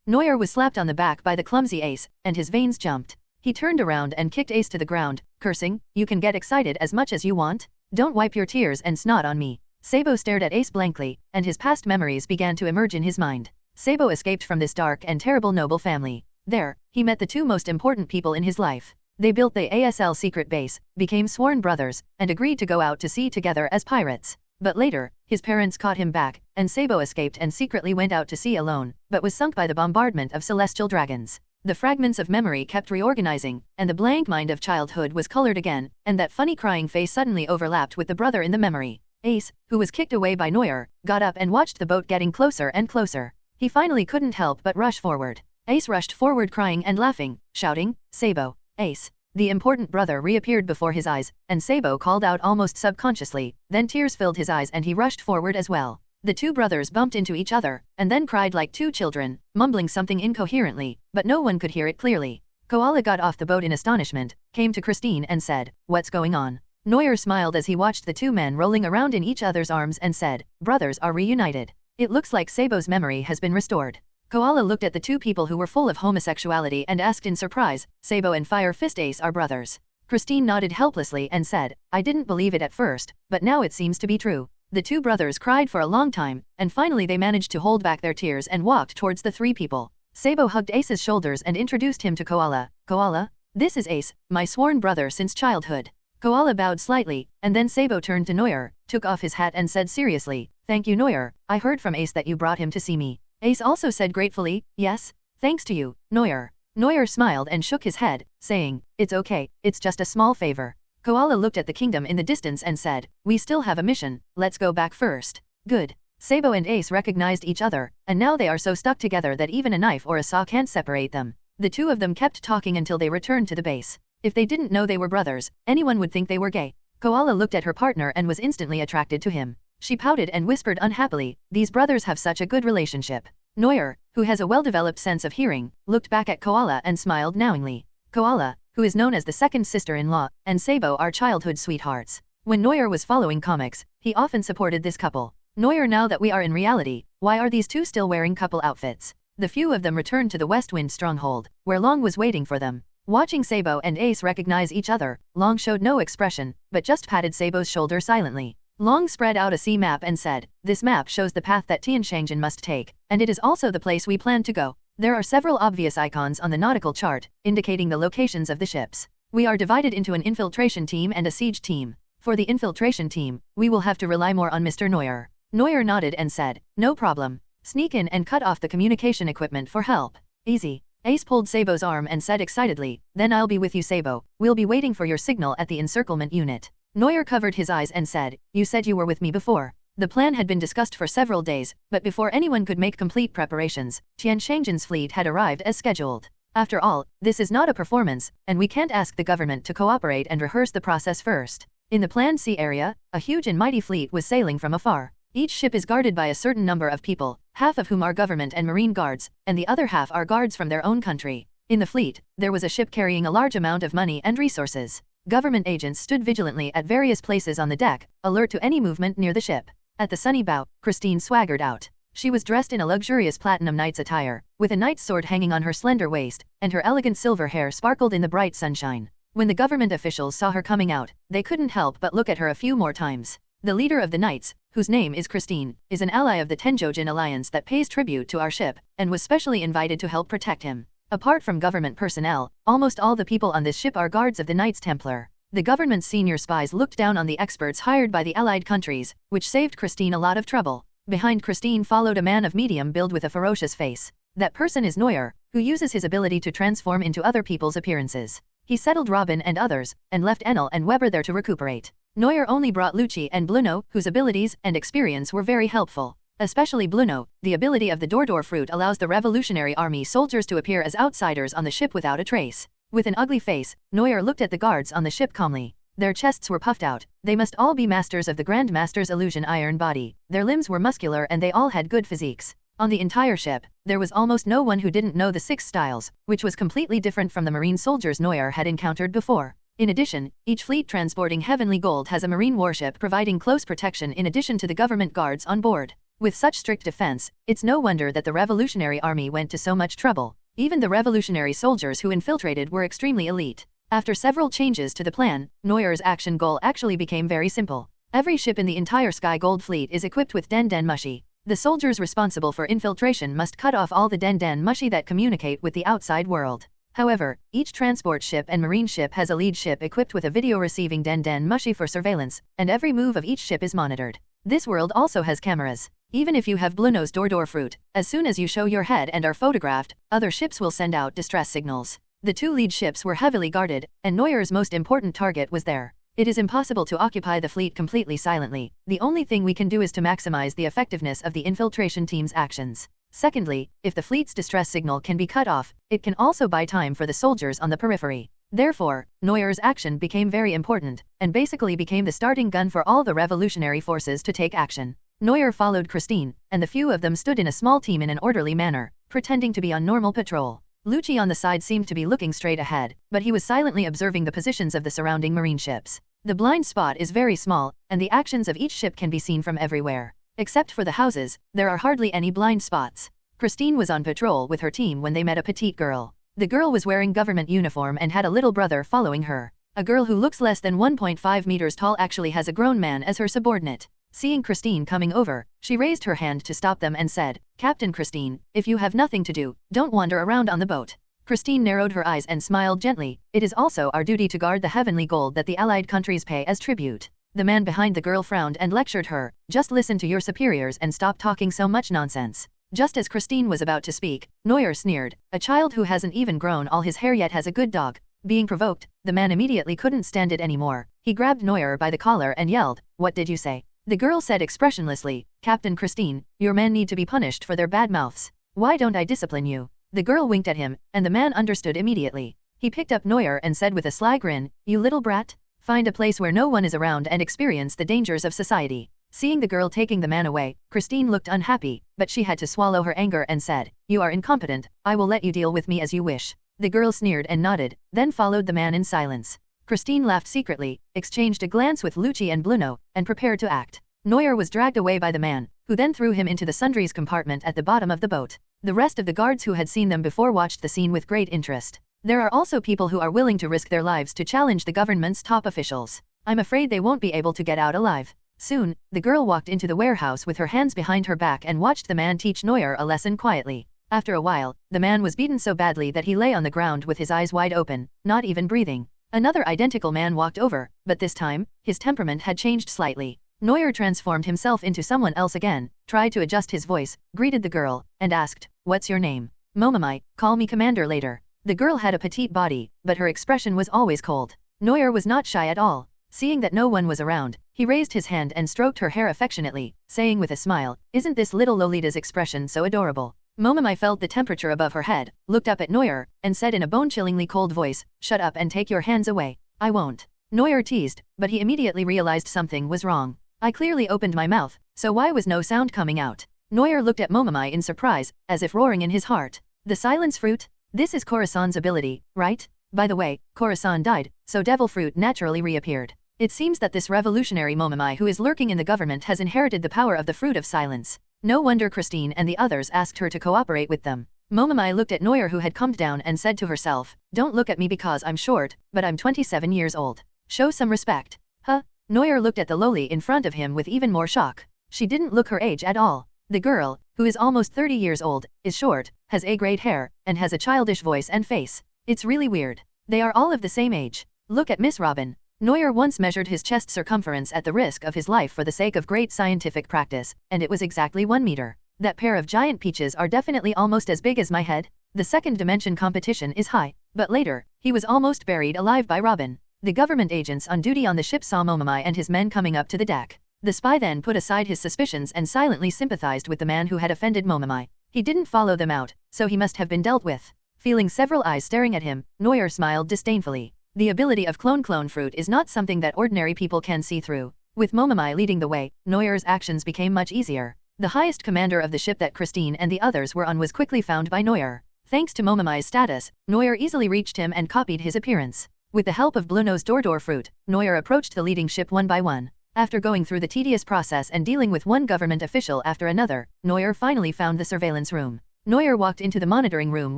Neuer was slapped on the back by the clumsy Ace, and his veins jumped. He turned around and kicked Ace to the ground, cursing, you can get excited as much as you want. Don't wipe your tears and snot on me. Sabo stared at Ace blankly, and his past memories began to emerge in his mind. Sabo escaped from this dark and terrible noble family. There, he met the two most important people in his life. They built the ASL secret base, became sworn brothers, and agreed to go out to sea together as pirates. But later, his parents caught him back, and Sabo escaped and secretly went out to sea alone, but was sunk by the bombardment of celestial dragons. The fragments of memory kept reorganizing, and the blank mind of childhood was colored again, and that funny crying face suddenly overlapped with the brother in the memory. Ace, who was kicked away by Neuer, got up and watched the boat getting closer and closer. He finally couldn't help but rush forward. Ace rushed forward crying and laughing, shouting, Sabo, Ace. The important brother reappeared before his eyes, and Sabo called out almost subconsciously, then tears filled his eyes and he rushed forward as well. The two brothers bumped into each other, and then cried like two children, mumbling something incoherently, but no one could hear it clearly. Koala got off the boat in astonishment, came to Christine and said, what's going on? Neuer smiled as he watched the two men rolling around in each other's arms and said, brothers are reunited. It looks like Sabo's memory has been restored. Koala looked at the two people who were full of homosexuality and asked in surprise, Sabo and Fire Fist Ace are brothers. Christine nodded helplessly and said, I didn't believe it at first, but now it seems to be true. The two brothers cried for a long time, and finally they managed to hold back their tears and walked towards the three people. Sabo hugged Ace's shoulders and introduced him to Koala. Koala? This is Ace, my sworn brother since childhood. Koala bowed slightly, and then Sabo turned to Neuer, took off his hat and said seriously, thank you Neuer, I heard from Ace that you brought him to see me. Ace also said gratefully, yes, thanks to you, Neuer. Neuer smiled and shook his head, saying, it's okay, it's just a small favor. Koala looked at the kingdom in the distance and said, we still have a mission, let's go back first. Good. Sabo and Ace recognized each other, and now they are so stuck together that even a knife or a saw can't separate them. The two of them kept talking until they returned to the base. If they didn't know they were brothers, anyone would think they were gay. Koala looked at her partner and was instantly attracted to him. She pouted and whispered unhappily, these brothers have such a good relationship. Neuer, who has a well-developed sense of hearing, looked back at Koala and smiled knowingly. Koala, who is known as the second sister-in-law, and Sabo are childhood sweethearts. When Neuer was following comics, he often supported this couple. Neuer, now that we are in reality, why are these two still wearing couple outfits? The few of them returned to the West Wind stronghold, where Long was waiting for them. Watching Sabo and Ace recognize each other, Long showed no expression, but just patted Sabo's shoulder silently. Long spread out a sea map and said, this map shows the path that Tianshangjian must take, and it is also the place we plan to go. There are several obvious icons on the nautical chart, indicating the locations of the ships. We are divided into an infiltration team and a siege team. For the infiltration team, we will have to rely more on Mr. Neuer. Neuer nodded and said, no problem. Sneak in and cut off the communication equipment for help. Easy. Ace pulled Sabo's arm and said excitedly, then I'll be with you, Sabo. We'll be waiting for your signal at the encirclement unit. Neuer covered his eyes and said, you said you were with me before. The plan had been discussed for several days, but before anyone could make complete preparations, Tian Shangjian's fleet had arrived as scheduled. After all, this is not a performance, and we can't ask the government to cooperate and rehearse the process first. In the planned sea area, a huge and mighty fleet was sailing from afar. Each ship is guarded by a certain number of people, half of whom are government and marine guards, and the other half are guards from their own country. In the fleet, there was a ship carrying a large amount of money and resources. Government agents stood vigilantly at various places on the deck, alert to any movement near the ship. At the sunny bow, Christine swaggered out. She was dressed in a luxurious platinum knight's attire, with a knight's sword hanging on her slender waist, and her elegant silver hair sparkled in the bright sunshine. When the government officials saw her coming out, they couldn't help but look at her a few more times. The leader of the knights, whose name is Christine, is an ally of the Tenjojin alliance that pays tribute to our ship, and was specially invited to help protect him. Apart from government personnel, almost all the people on this ship are guards of the Knights Templar. The government's senior spies looked down on the experts hired by the allied countries, which saved Christine a lot of trouble. Behind Christine followed a man of medium build with a ferocious face. That person is Neuer, who uses his ability to transform into other people's appearances. He settled Robin and others, and left Enel and Weber there to recuperate. Neuer only brought Lucci and Bluno, whose abilities and experience were very helpful. Especially Bluno, the ability of the Dordor fruit allows the Revolutionary Army soldiers to appear as outsiders on the ship without a trace. With an ugly face, Neuer looked at the guards on the ship calmly. Their chests were puffed out. They must all be masters of the Grand Master's illusion iron body. Their limbs were muscular and they all had good physiques. On the entire ship, there was almost no one who didn't know the 6 styles, which was completely different from the marine soldiers Neuer had encountered before. In addition, each fleet transporting heavenly gold has a marine warship providing close protection in addition to the government guards on board. With such strict defense, it's no wonder that the Revolutionary Army went to so much trouble. Even the revolutionary soldiers who infiltrated were extremely elite. After several changes to the plan, Neuer's action goal actually became very simple. Every ship in the entire Sky Gold fleet is equipped with Den Den Mushi. The soldiers responsible for infiltration must cut off all the Den Den Mushi that communicate with the outside world. However, each transport ship and marine ship has a lead ship equipped with a video receiving Den Den Mushi for surveillance, and every move of each ship is monitored. This world also has cameras. Even if you have Bluno's Dordor fruit, as soon as you show your head and are photographed, other ships will send out distress signals. The 2 lead ships were heavily guarded, and Neuer's most important target was there. It is impossible to occupy the fleet completely silently. The only thing we can do is to maximize the effectiveness of the infiltration team's actions. Secondly, if the fleet's distress signal can be cut off, it can also buy time for the soldiers on the periphery. Therefore, Neuer's action became very important, and basically became the starting gun for all the revolutionary forces to take action. Neuer followed Christine, and the few of them stood in a small team in an orderly manner, pretending to be on normal patrol. Lucci on the side seemed to be looking straight ahead, but he was silently observing the positions of the surrounding marine ships. The blind spot is very small, and the actions of each ship can be seen from everywhere. Except for the houses, there are hardly any blind spots. Christine was on patrol with her team when they met a petite girl. The girl was wearing government uniform and had a little brother following her. A girl who looks less than 1.5 meters tall actually has a grown man as her subordinate. Seeing Christine coming over, she raised her hand to stop them and said, Captain Christine, if you have nothing to do, don't wander around on the boat. Christine narrowed her eyes and smiled gently. It is also our duty to guard the heavenly gold that the allied countries pay as tribute. The man behind the girl frowned and lectured her, just listen to your superiors and stop talking so much nonsense. Just as Christine was about to speak, Neuer sneered, a child who hasn't even grown all his hair yet has a good dog. Being provoked, the man immediately couldn't stand it anymore. He grabbed Neuer by the collar and yelled, what did you say? The girl said expressionlessly, Captain Christine, your men need to be punished for their bad mouths. Why don't I discipline you? The girl winked at him, and the man understood immediately. He picked up Neuer and said with a sly grin, you little brat. Find a place where no one is around and experience the dangers of society. Seeing the girl taking the man away, Christine looked unhappy, but she had to swallow her anger and said, you are incompetent, I will let you deal with me as you wish. The girl sneered and nodded, then followed the man in silence. Christine laughed secretly, exchanged a glance with Lucci and Bluno, and prepared to act. Neuer was dragged away by the man, who then threw him into the sundries compartment at the bottom of the boat. The rest of the guards who had seen them before watched the scene with great interest. There are also people who are willing to risk their lives to challenge the government's top officials. I'm afraid they won't be able to get out alive. Soon, the girl walked into the warehouse with her hands behind her back and watched the man teach Neuer a lesson quietly. After a while, the man was beaten so badly that he lay on the ground with his eyes wide open, not even breathing. Another identical man walked over, but this time, his temperament had changed slightly. Neuer transformed himself into someone else again, tried to adjust his voice, greeted the girl, and asked, "What's your name?" "Momomai, call me Commander later." The girl had a petite body, but her expression was always cold. Neuer was not shy at all. Seeing that no one was around, he raised his hand and stroked her hair affectionately, saying with a smile, "Isn't this little Lolita's expression so adorable?" Momomai felt the temperature above her head, looked up at Neuer, and said in a bone-chillingly cold voice, "Shut up and take your hands away." "I won't." Neuer teased, but he immediately realized something was wrong. "I clearly opened my mouth, so why was no sound coming out?" Neuer looked at Momomai in surprise, as if roaring in his heart. "The silence fruit? This is Corazon's ability, right? By the way, Corazon died, so devil fruit naturally reappeared. It seems that this revolutionary Momomai who is lurking in the government has inherited the power of the fruit of silence. No wonder Christine and the others asked her to cooperate with them." Momomai looked at Neuer who had calmed down and said to herself, "Don't look at me because I'm short, but I'm 27 years old. Show some respect." "Huh?" Neuer looked at the loli in front of him with even more shock. She didn't look her age at all. The girl, who is almost 30 years old, is short, has A-grade hair, and has a childish voice and face. It's really weird. They are all of the same age. Look at Miss Robin. Neuer once measured his chest circumference at the risk of his life for the sake of great scientific practice, and it was exactly 1 meter. That pair of giant peaches are definitely almost as big as my head. The second dimension competition is high, but later, he was almost buried alive by Robin. The government agents on duty on the ship saw Momomai and his men coming up to the deck. The spy then put aside his suspicions and silently sympathized with the man who had offended Momomai. He didn't follow them out, so he must have been dealt with. Feeling several eyes staring at him, Neuer smiled disdainfully. The ability of clone fruit is not something that ordinary people can see through. With Momomai leading the way, Neuer's actions became much easier. The highest commander of the ship that Christine and the others were on was quickly found by Neuer. Thanks to Momomai's status, Neuer easily reached him and copied his appearance. With the help of Bluno's door fruit, Neuer approached the leading ship one by one. After going through the tedious process and dealing with one government official after another, Neuer finally found the surveillance room. Neuer walked into the monitoring room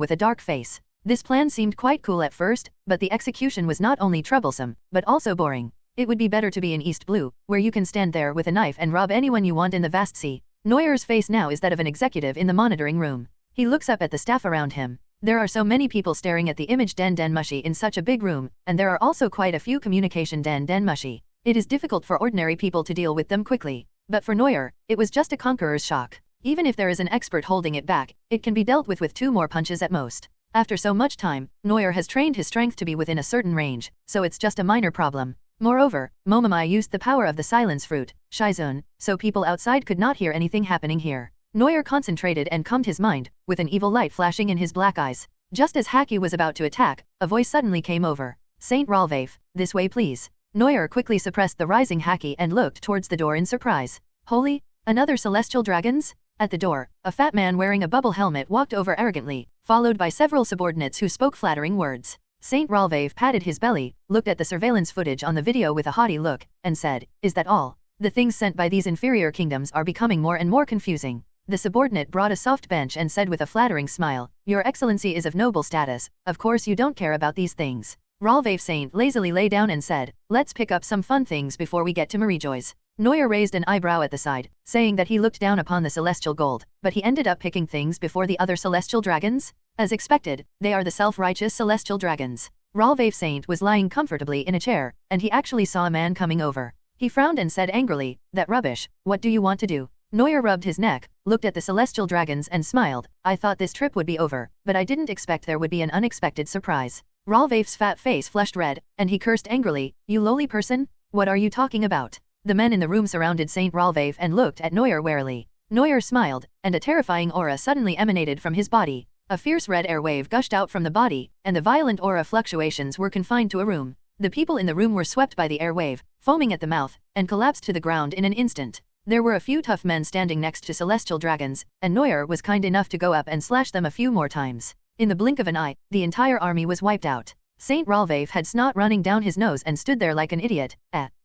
with a dark face. This plan seemed quite cool at first, but the execution was not only troublesome, but also boring. It would be better to be in East Blue, where you can stand there with a knife and rob anyone you want in the vast sea. Neuer's face now is that of an executive in the monitoring room. He looks up at the staff around him. There are so many people staring at the image den mushy in such a big room, and there are also quite a few communication den mushy. It is difficult for ordinary people to deal with them quickly. But for Neuer, it was just a conqueror's shock. Even if there is an expert holding it back, it can be dealt with 2 more punches at most. After so much time, Neuer has trained his strength to be within a certain range, so it's just a minor problem. Moreover, Momomai used the power of the silence fruit, Shizun, so people outside could not hear anything happening here. Neuer concentrated and calmed his mind, with an evil light flashing in his black eyes. Just as Haki was about to attack, a voice suddenly came over. "Saint Ralvaif, this way please." Neuer quickly suppressed the rising Haki and looked towards the door in surprise. "Holy, another celestial dragons?" At the door, a fat man wearing a bubble helmet walked over arrogantly, followed by several subordinates who spoke flattering words. Saint Ralvaif patted his belly, looked at the surveillance footage on the video with a haughty look, and said, "Is that all? The things sent by these inferior kingdoms are becoming more and more confusing." The subordinate brought a soft bench and said with a flattering smile, "Your Excellency is of noble status, of course you don't care about these things." Ralvaif Saint lazily lay down and said, "Let's pick up some fun things before we get to Mariejoy's." Neuer raised an eyebrow at the side, saying that he looked down upon the celestial gold, but he ended up picking things before the other celestial dragons? As expected, they are the self-righteous celestial dragons. Ralvaif Saint was lying comfortably in a chair, and he actually saw a man coming over. He frowned and said angrily, "That rubbish, what do you want to do?" Neuer rubbed his neck, looked at the celestial dragons and smiled, "I thought this trip would be over, but I didn't expect there would be an unexpected surprise." Ralvaif's fat face flushed red, and he cursed angrily, "You lowly person? What are you talking about?" The men in the room surrounded Saint Ralvaif and looked at Neuer warily. Neuer smiled, and a terrifying aura suddenly emanated from his body. A fierce red air wave gushed out from the body, and the violent aura fluctuations were confined to a room. The people in the room were swept by the air wave, foaming at the mouth, and collapsed to the ground in an instant. There were a few tough men standing next to celestial dragons, and Neuer was kind enough to go up and slash them a few more times. In the blink of an eye, the entire army was wiped out. Saint Ralvaif had snot running down his nose and stood there like an idiot.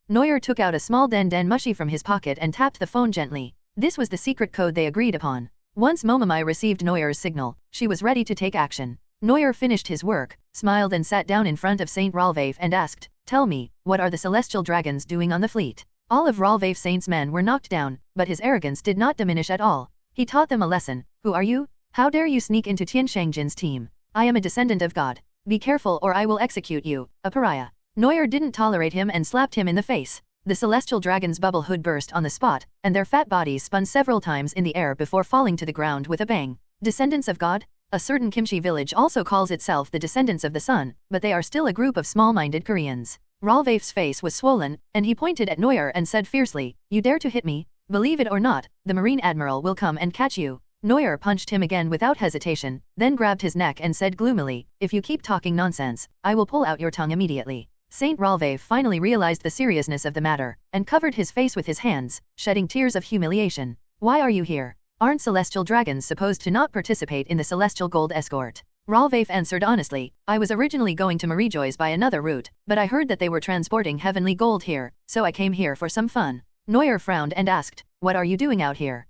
Neuer took out a small den mushy from his pocket and tapped the phone gently. This was the secret code they agreed upon. Once Momomai received Neuer's signal, she was ready to take action. Neuer finished his work, smiled and sat down in front of Saint Ralvaif and asked, "Tell me, what are the celestial dragons doing on the fleet?" All of Ralvaif Saint's men were knocked down, but his arrogance did not diminish at all. He taught them a lesson. "Who are you? How dare you sneak into Tianshangjian's team? I am a descendant of God. Be careful or I will execute you, a pariah. Neuer didn't tolerate him and slapped him in the face. The celestial dragon's bubble hood burst on the spot, and their fat bodies spun several times in the air before falling to the ground with a bang. Descendants of God? A certain Kimchi village also calls itself the descendants of the sun, but they are still a group of small-minded Koreans. Ralvaif's face was swollen, and he pointed at Neuer and said fiercely, "You dare to hit me? Believe it or not, the Marine Admiral will come and catch you." Neuer punched him again without hesitation, then grabbed his neck and said gloomily, "If you keep talking nonsense, I will pull out your tongue immediately." Saint Ralvaif finally realized the seriousness of the matter, and covered his face with his hands, shedding tears of humiliation. "Why are you here? Aren't celestial dragons supposed to not participate in the celestial gold escort?" Ralvaif answered honestly, "I was originally going to Marijoy's by another route, but I heard that they were transporting heavenly gold here, so I came here for some fun." Neuer frowned and asked, "What are you doing out here?"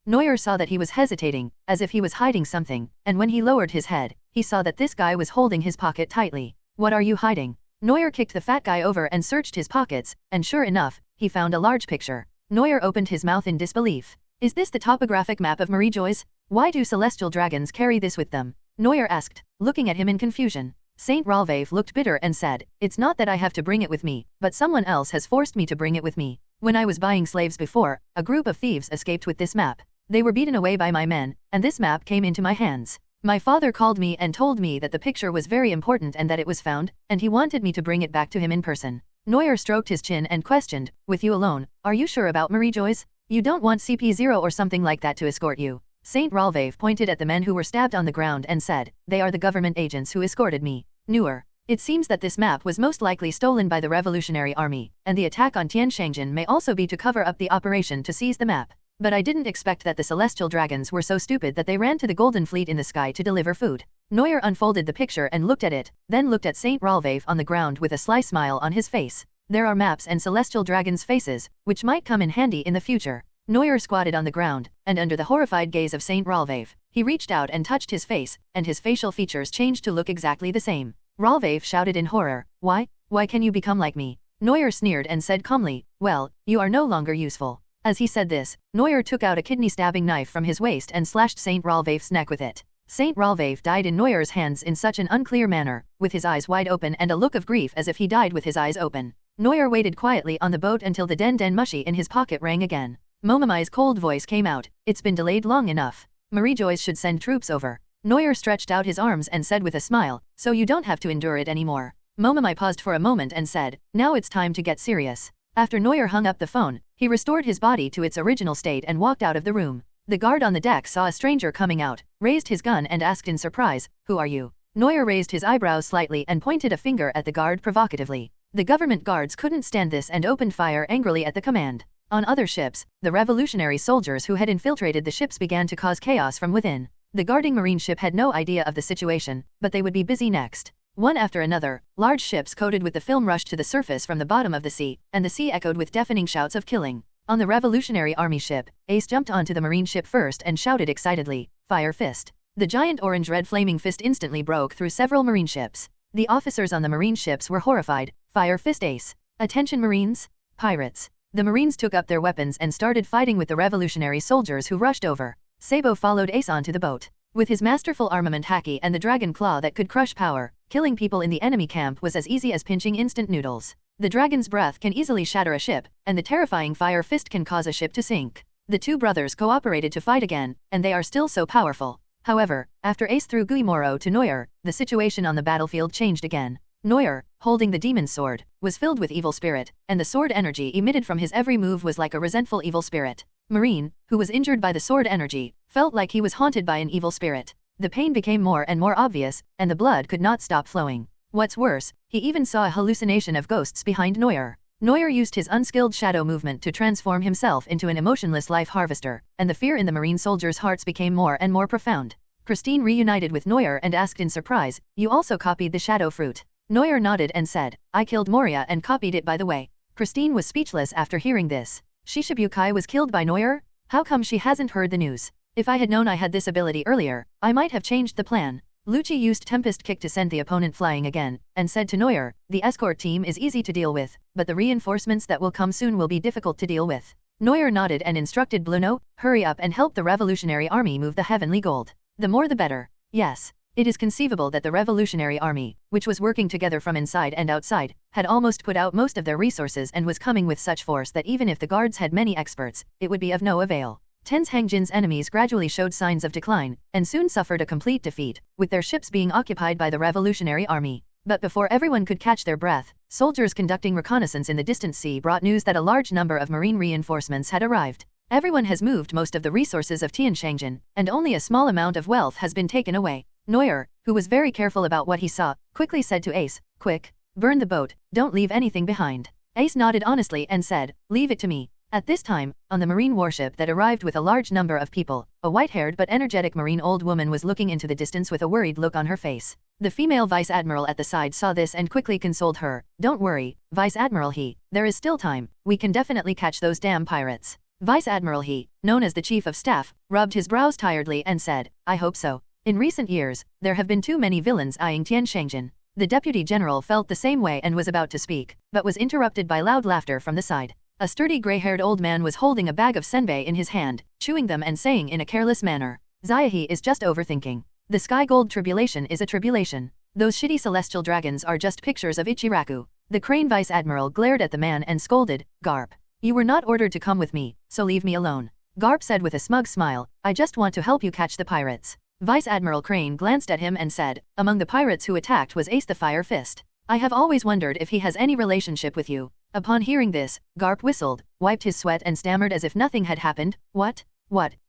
Neuer saw that he was hesitating, as if he was hiding something, and when he lowered his head, he saw that this guy was holding his pocket tightly. "What are you hiding?" Neuer kicked the fat guy over and searched his pockets, and sure enough, he found a large picture. Neuer opened his mouth in disbelief. "Is this the topographic map of Marijoy's? Why do celestial dragons carry this with them?" Neuer asked, looking at him in confusion. Saint Ralvaif looked bitter and said, "It's not that I have to bring it with me, but someone else has forced me to bring it with me. When I was buying slaves before, a group of thieves escaped with this map. They were beaten away by my men, and this map came into my hands. My father called me and told me that the picture was very important and that it was found, and he wanted me to bring it back to him in person." Neuer stroked his chin and questioned, "With you alone, are you sure about Marijoy's? You don't want CP0 or something like that to escort you?" Saint Ralvaif pointed at the men who were stabbed on the ground and said, "They are the government agents who escorted me." Neuer, it seems that this map was most likely stolen by the Revolutionary Army, and the attack on Tianshangjian may also be to cover up the operation to seize the map. But I didn't expect that the celestial dragons were so stupid that they ran to the golden fleet in the sky to deliver food. Neuer unfolded the picture and looked at it, then looked at Saint Ralvaif on the ground with a sly smile on his face. There are maps and celestial dragons' faces, which might come in handy in the future. Neuer squatted on the ground, and under the horrified gaze of Saint Ralvaif, he reached out and touched his face, and his facial features changed to look exactly the same. Ralvaif shouted in horror, "Why? Why can you become like me?" Neuer sneered and said calmly, "Well, you are no longer useful." As he said this, Neuer took out a kidney-stabbing knife from his waist and slashed Saint Ralvaif's neck with it. Saint Ralvaif died in Neuer's hands in such an unclear manner, with his eyes wide open and a look of grief as if he died with his eyes open. Neuer waited quietly on the boat until the den mushy in his pocket rang again. Momomai's cold voice came out, "It's been delayed long enough. Marijoy's should send troops over." Neuer stretched out his arms and said with a smile, "So you don't have to endure it anymore." Momomai paused for a moment and said, "Now it's time to get serious." After Neuer hung up the phone, he restored his body to its original state and walked out of the room. The guard on the deck saw a stranger coming out, raised his gun and asked in surprise, "Who are you?" Neuer raised his eyebrows slightly and pointed a finger at the guard provocatively. The government guards couldn't stand this and opened fire angrily at the command. On other ships, the revolutionary soldiers who had infiltrated the ships began to cause chaos from within. The guarding marine ship had no idea of the situation, but they would be busy next. One after another, large ships coated with the film rushed to the surface from the bottom of the sea, and the sea echoed with deafening shouts of killing. On the Revolutionary Army ship, Ace jumped onto the marine ship first and shouted excitedly, "Fire Fist!" The giant orange-red flaming fist instantly broke through several marine ships. The officers on the marine ships were horrified. "Fire Fist Ace! Attention Marines! Pirates!" The Marines took up their weapons and started fighting with the revolutionary soldiers who rushed over. Sabo followed Ace onto the boat. With his masterful armament haki and the dragon claw that could crush power, killing people in the enemy camp was as easy as pinching instant noodles. The dragon's breath can easily shatter a ship, and the terrifying fire fist can cause a ship to sink. The two brothers cooperated to fight again, and they are still so powerful. However, after Ace threw Guimoro to Neuer, the situation on the battlefield changed again. Neuer, holding the demon's sword, was filled with evil spirit, and the sword energy emitted from his every move was like a resentful evil spirit. Marine, who was injured by the sword energy, felt like he was haunted by an evil spirit. The pain became more and more obvious, and the blood could not stop flowing. What's worse, he even saw a hallucination of ghosts behind Neuer. Neuer used his unskilled shadow movement to transform himself into an emotionless life harvester, and the fear in the marine soldiers' hearts became more and more profound. Christine reunited with Neuer and asked in surprise, "You also copied the shadow fruit?" Neuer nodded and said, "I killed Moria and copied it by the way." Christine was speechless after hearing this. Shishibukai was killed by Neuer? How come she hasn't heard the news? If I had known I had this ability earlier, I might have changed the plan. Lucci used Tempest Kick to send the opponent flying again, and said to Neuer, "The escort team is easy to deal with, but the reinforcements that will come soon will be difficult to deal with." Neuer nodded and instructed Bluno, "Hurry up and help the Revolutionary Army move the heavenly gold." The more the better. Yes. It is conceivable that the Revolutionary Army, which was working together from inside and outside, had almost put out most of their resources and was coming with such force that even if the guards had many experts, it would be of no avail. Ten's Hangjin's enemies gradually showed signs of decline, and soon suffered a complete defeat, with their ships being occupied by the Revolutionary Army. But before everyone could catch their breath, soldiers conducting reconnaissance in the distant sea brought news that a large number of marine reinforcements had arrived. Everyone has moved most of the resources of Tianshangjian, and only a small amount of wealth has been taken away. Neuer, who was very careful about what he saw, quickly said to Ace, "Quick, burn the boat, don't leave anything behind." Ace nodded honestly and said, "Leave it to me." At this time, on the marine warship that arrived with a large number of people, a white-haired but energetic marine old woman was looking into the distance with a worried look on her face. The female vice admiral at the side saw this and quickly consoled her, "Don't worry, Vice Admiral He, there is still time, we can definitely catch those damn pirates." Vice Admiral He, known as the Chief of Staff, rubbed his brows tiredly and said, "I hope so. In recent years, there have been too many villains eyeing Tianshangjian." The Deputy General felt the same way and was about to speak, but was interrupted by loud laughter from the side. A sturdy gray-haired old man was holding a bag of senbei in his hand, chewing them and saying in a careless manner, "Zayahi is just overthinking. The sky gold tribulation is a tribulation. Those shitty celestial dragons are just pictures of Ichiraku." The Crane Vice Admiral glared at the man and scolded, "Garp. You were not ordered to come with me, so leave me alone." Garp said with a smug smile, "I just want to help you catch the pirates." Vice Admiral Crane glanced at him and said, "Among the pirates who attacked was Ace the Fire Fist. I have always wondered if he has any relationship with you." Upon hearing this, Garp whistled, wiped his sweat and stammered as if nothing had happened. What?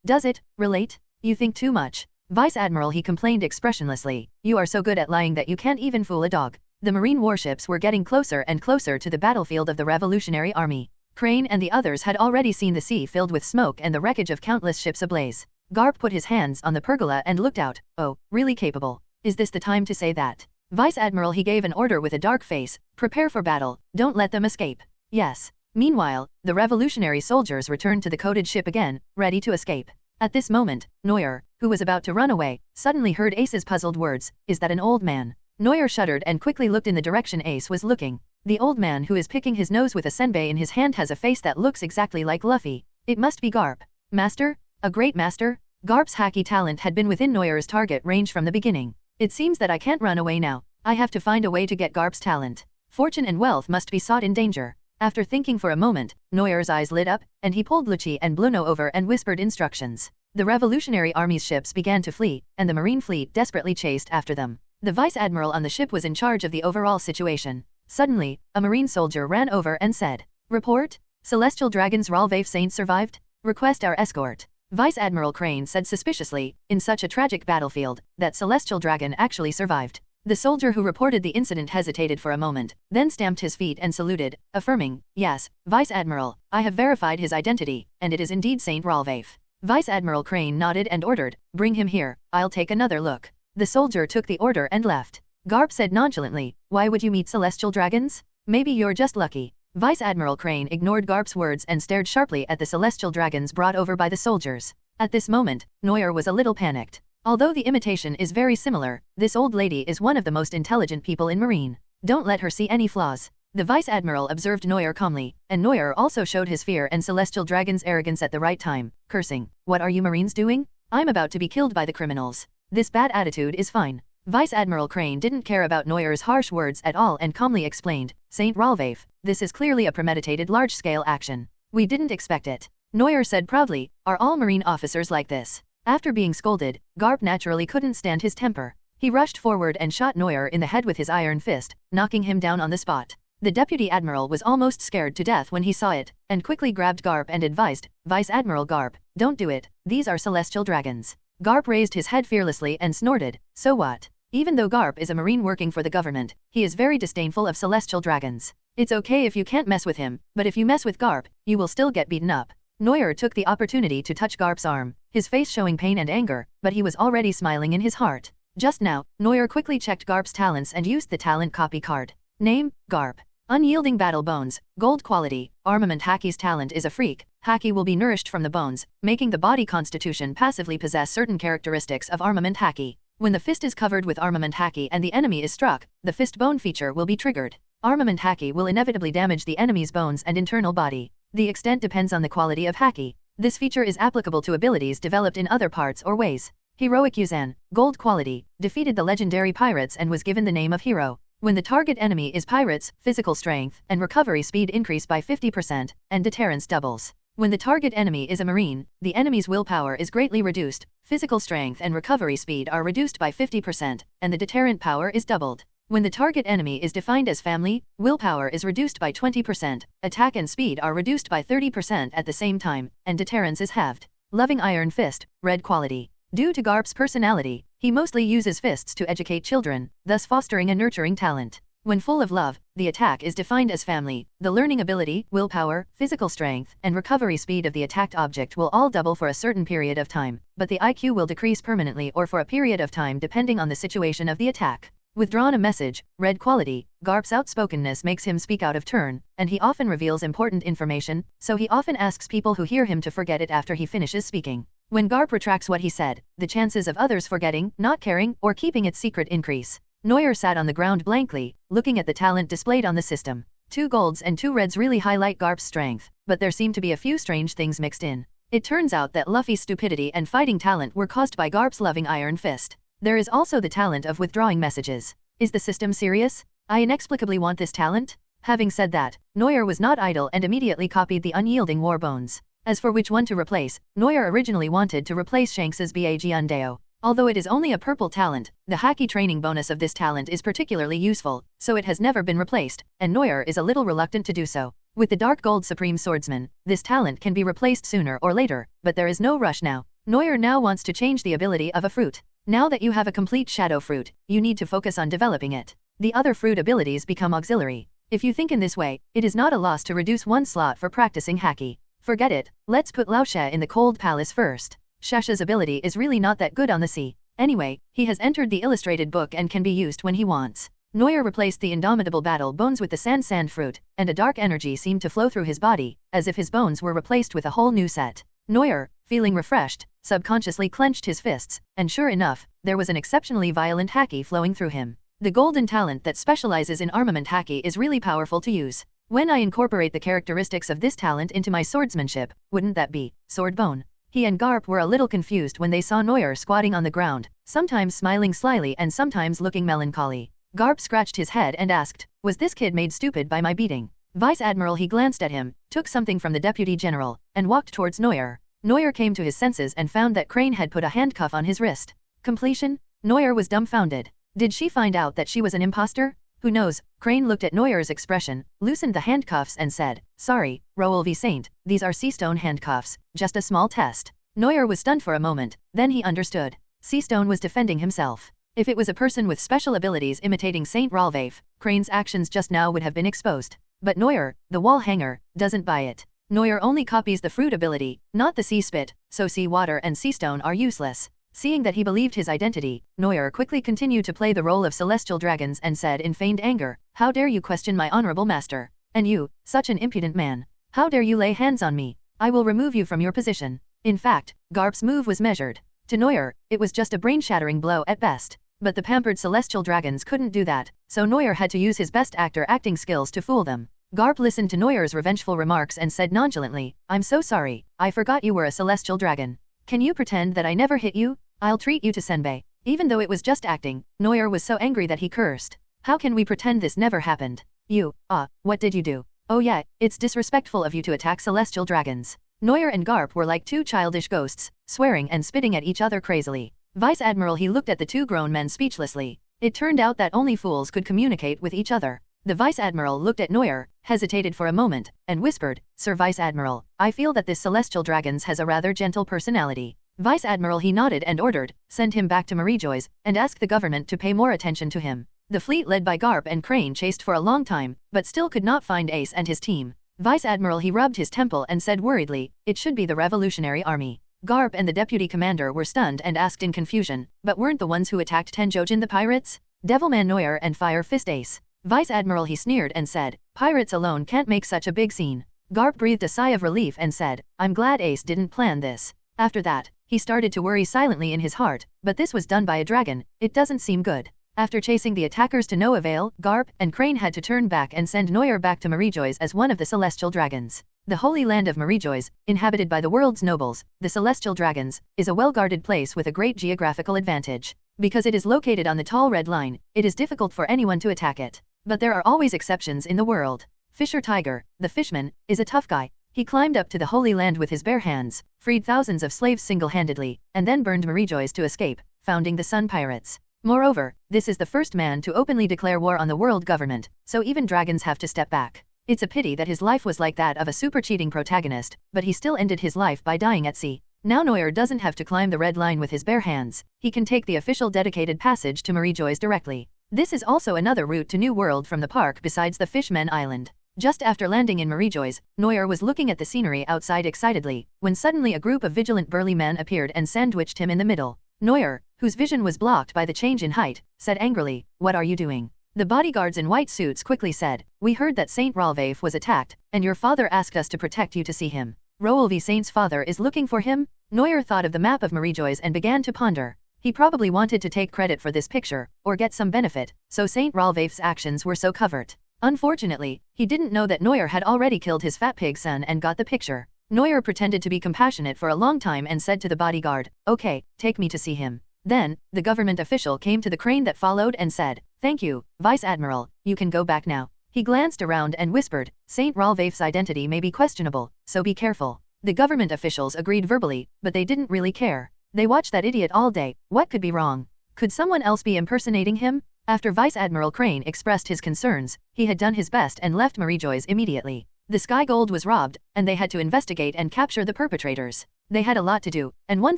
Does it relate? You think too much." Vice Admiral He complained expressionlessly, "You are so good at lying that you can't even fool a dog." The marine warships were getting closer and closer to the battlefield of the Revolutionary Army. Crane and the others had already seen the sea filled with smoke and the wreckage of countless ships ablaze. Garp put his hands on the pergola and looked out. "Oh, really capable. Is this the time to say that?" Vice Admiral He gave an order with a dark face, "Prepare for battle, don't let them escape." "Yes." Meanwhile, the revolutionary soldiers returned to the coated ship again, ready to escape. At this moment, Neuer, who was about to run away, suddenly heard Ace's puzzled words, "Is that an old man?" Neuer shuddered and quickly looked in the direction Ace was looking. The old man who is picking his nose with a senbei in his hand has a face that looks exactly like Luffy. It must be Garp. Master? A great master? Garp's hacky talent had been within Neuer's target range from the beginning. "It seems that I can't run away now. I have to find a way to get Garp's talent. Fortune and wealth must be sought in danger." After thinking for a moment, Neuer's eyes lit up, and he pulled Lucci and Bluno over and whispered instructions. The Revolutionary Army's ships began to flee, and the Marine fleet desperately chased after them. The Vice Admiral on the ship was in charge of the overall situation. Suddenly, a Marine soldier ran over and said, "Report? Celestial Dragon's Ralvafe Saint survived? Request our escort." Vice Admiral Crane said suspiciously, "In such a tragic battlefield, that Celestial Dragon actually survived." The soldier who reported the incident hesitated for a moment, then stamped his feet and saluted, affirming, "Yes, Vice Admiral, I have verified his identity, and it is indeed Saint Ralvafe." Vice Admiral Crane nodded and ordered, "Bring him here, I'll take another look." The soldier took the order and left. Garp said nonchalantly, "Why would you meet celestial dragons? Maybe you're just lucky." Vice Admiral Crane ignored Garp's words and stared sharply at the celestial dragons brought over by the soldiers. At this moment, Neuer was a little panicked. Although the imitation is very similar, this old lady is one of the most intelligent people in Marine. Don't let her see any flaws. The Vice Admiral observed Neuer calmly, and Neuer also showed his fear and celestial dragon's arrogance at the right time, cursing, "What are you Marines doing? I'm about to be killed by the criminals. This bad attitude is fine." Vice Admiral Crane didn't care about Neuer's harsh words at all and calmly explained, "Saint Ralvafe, this is clearly a premeditated large-scale action. We didn't expect it." Neuer said proudly, "Are all Marine officers like this?" After being scolded, Garp naturally couldn't stand his temper. He rushed forward and shot Neuer in the head with his iron fist, knocking him down on the spot. The Deputy Admiral was almost scared to death when he saw it, and quickly grabbed Garp and advised, "Vice Admiral Garp, don't do it, these are celestial dragons." Garp raised his head fearlessly and snorted, "So what?" Even though Garp is a Marine working for the government, he is very disdainful of celestial dragons. "It's okay if you can't mess with him, but if you mess with Garp, you will still get beaten up." Neuer took the opportunity to touch Garp's arm, his face showing pain and anger, but he was already smiling in his heart. Just now, Neuer quickly checked Garp's talents and used the talent copy card. Name, Garp. Unyielding battle bones, gold quality, armament Haki's talent is a freak. Haki will be nourished from the bones, making the body constitution passively possess certain characteristics of armament Haki. When the fist is covered with armament Haki and the enemy is struck, the fist bone feature will be triggered. Armament Haki will inevitably damage the enemy's bones and internal body. The extent depends on the quality of Haki. This feature is applicable to abilities developed in other parts or ways. Heroic Yuzan, gold quality, defeated the legendary pirates and was given the name of hero. When the target enemy is pirates, physical strength and recovery speed increase by 50%, and deterrence doubles. When the target enemy is a marine, the enemy's willpower is greatly reduced, physical strength and recovery speed are reduced by 50%, and the deterrent power is doubled. When the target enemy is defined as family, willpower is reduced by 20%, attack and speed are reduced by 30% at the same time, and deterrence is halved. Loving Iron Fist, red quality. Due to Garp's personality, he mostly uses fists to educate children, thus fostering a nurturing talent. When full of love, the attack is defined as family, the learning ability, willpower, physical strength, and recovery speed of the attacked object will all double for a certain period of time, but the IQ will decrease permanently or for a period of time depending on the situation of the attack. Withdrawn a message, red quality. Garp's outspokenness makes him speak out of turn, and he often reveals important information, so he often asks people who hear him to forget it after he finishes speaking. When Garp retracts what he said, the chances of others forgetting, not caring, or keeping it secret increase. Neuer sat on the ground blankly, looking at the talent displayed on the system. 2 golds and 2 reds really highlight Garp's strength, but there seem to be a few strange things mixed in. It turns out that Luffy's stupidity and fighting talent were caused by Garp's loving Iron Fist. There is also the talent of withdrawing messages. Is the system serious? I inexplicably want this talent? Having said that, Neuer was not idle and immediately copied the unyielding war bones. As for which one to replace, Neuer originally wanted to replace Shanks's Bag Undeo. Although it is only a purple talent, the Haki training bonus of this talent is particularly useful, so it has never been replaced, and Neuer is a little reluctant to do so. With the Dark Gold Supreme Swordsman, this talent can be replaced sooner or later, but there is no rush now. Neuer now wants to change the ability of a fruit. Now that you have a complete shadow fruit, you need to focus on developing it. The other fruit abilities become auxiliary. If you think in this way, it is not a loss to reduce 1 slot for practicing Haki. Forget it, let's put Lao She in the Cold Palace first. Shasha's ability is really not that good on the sea. Anyway, he has entered the illustrated book and can be used when he wants. Neuer replaced the indomitable battle bones with the sand fruit, and a dark energy seemed to flow through his body, as if his bones were replaced with a whole new set. Neuer, feeling refreshed, subconsciously clenched his fists, and sure enough, there was an exceptionally violent Haki flowing through him. The golden talent that specializes in armament Haki is really powerful to use. When I incorporate the characteristics of this talent into my swordsmanship, wouldn't that be sword bone? He and Garp were a little confused when they saw Neuer squatting on the ground, sometimes smiling slyly and sometimes looking melancholy. Garp scratched his head and asked, was this kid made stupid by my beating? Vice Admiral he glanced at him, took something from the Deputy General, and walked towards Neuer. Neuer came to his senses and found that Crane had put a handcuff on his wrist. Completion? Neuer was dumbfounded. Did she find out that she was an imposter? Who knows? Crane looked at Neuer's expression, loosened the handcuffs and said, sorry, Raoul V. Saint, these are Seastone handcuffs, just a small test. Neuer was stunned for a moment, then he understood. Seastone was defending himself. If it was a person with special abilities imitating Saint Ralvaif, Crane's actions just now would have been exposed. But Neuer, the wall hanger, doesn't buy it. Neuer only copies the fruit ability, not the sea spit, so sea water and Seastone are useless. Seeing that he believed his identity, Neuer quickly continued to play the role of celestial dragons and said in feigned anger, how dare you question my honorable master? And you, such an impudent man. How dare you lay hands on me? I will remove you from your position. In fact, Garp's move was measured. To Neuer, it was just a brain-shattering blow at best. But the pampered celestial dragons couldn't do that, so Neuer had to use his best acting skills to fool them. Garp listened to Neuer's revengeful remarks and said nonchalantly, I'm so sorry, I forgot you were a celestial dragon. Can you pretend that I never hit you? I'll treat you to senbei. Even though it was just acting, Neuer was so angry that he cursed. How can we pretend this never happened? You, what did you do? Oh yeah, it's disrespectful of you to attack celestial dragons. Neuer and Garp were like 2 childish ghosts, swearing and spitting at each other crazily. Vice Admiral he looked at the 2 grown men speechlessly. It turned out that only fools could communicate with each other. The Vice Admiral looked at Neuer, hesitated for a moment, and whispered, Sir Vice Admiral, I feel that this celestial dragons has a rather gentle personality. Vice Admiral he nodded and ordered, send him back to Marijois, and ask the government to pay more attention to him. The fleet led by Garp and Crane chased for a long time, but still could not find Ace and his team. Vice Admiral he rubbed his temple and said worriedly, it should be the Revolutionary Army. Garp and the deputy commander were stunned and asked in confusion, but weren't the ones who attacked Tenjojin the pirates? Devilman Neuer and Fire Fist Ace. Vice Admiral he sneered and said, pirates alone can't make such a big scene. Garp breathed a sigh of relief and said, I'm glad Ace didn't plan this. After that, he started to worry silently in his heart, but this was done by a dragon, it doesn't seem good. After chasing the attackers to no avail, Garp and Crane had to turn back and send Neuer back to Marijois as one of the celestial dragons. The Holy Land of Marejois, inhabited by the world's nobles, the celestial dragons, is a well-guarded place with a great geographical advantage. Because it is located on the tall red line, it is difficult for anyone to attack it. But there are always exceptions in the world. Fisher Tiger, the fishman, is a tough guy. He climbed up to the Holy Land with his bare hands, freed thousands of slaves single-handedly, and then burned Marejois to escape, founding the Sun Pirates. Moreover, this is the first man to openly declare war on the world government, so even dragons have to step back. It's a pity that his life was like that of a super-cheating protagonist, but he still ended his life by dying at sea. Now Neuer doesn't have to climb the red line with his bare hands, he can take the official dedicated passage to Marejois directly. This is also another route to New World from the park besides the Fishmen Island. Just after landing in Marejois, Neuer was looking at the scenery outside excitedly, when suddenly a group of vigilant burly men appeared and sandwiched him in the middle. Neuer, whose vision was blocked by the change in height, said angrily, "What are you doing?" The bodyguards in white suits quickly said, "We heard that Saint Ralvaif was attacked, and your father asked us to protect you to see him. Roelvi Saint's father is looking for him?" Neuer thought of the map of Marejois and began to ponder. He probably wanted to take credit for this picture, or get some benefit, so Saint Ralvaif's actions were so covert. Unfortunately, he didn't know that Neuer had already killed his fat pig son and got the picture. Neuer pretended to be compassionate for a long time and said to the bodyguard, "Okay, take me to see him." Then, the government official came to the crane that followed and said, "Thank you, Vice Admiral, you can go back now." He glanced around and whispered, "Saint Ralvaif's identity may be questionable, so be careful." The government officials agreed verbally, but they didn't really care. They watched that idiot all day. What could be wrong? Could someone else be impersonating him? After Vice Admiral Crane expressed his concerns, he had done his best and left Marejois immediately. The Sky Gold was robbed, and they had to investigate and capture the perpetrators. They had a lot to do, and one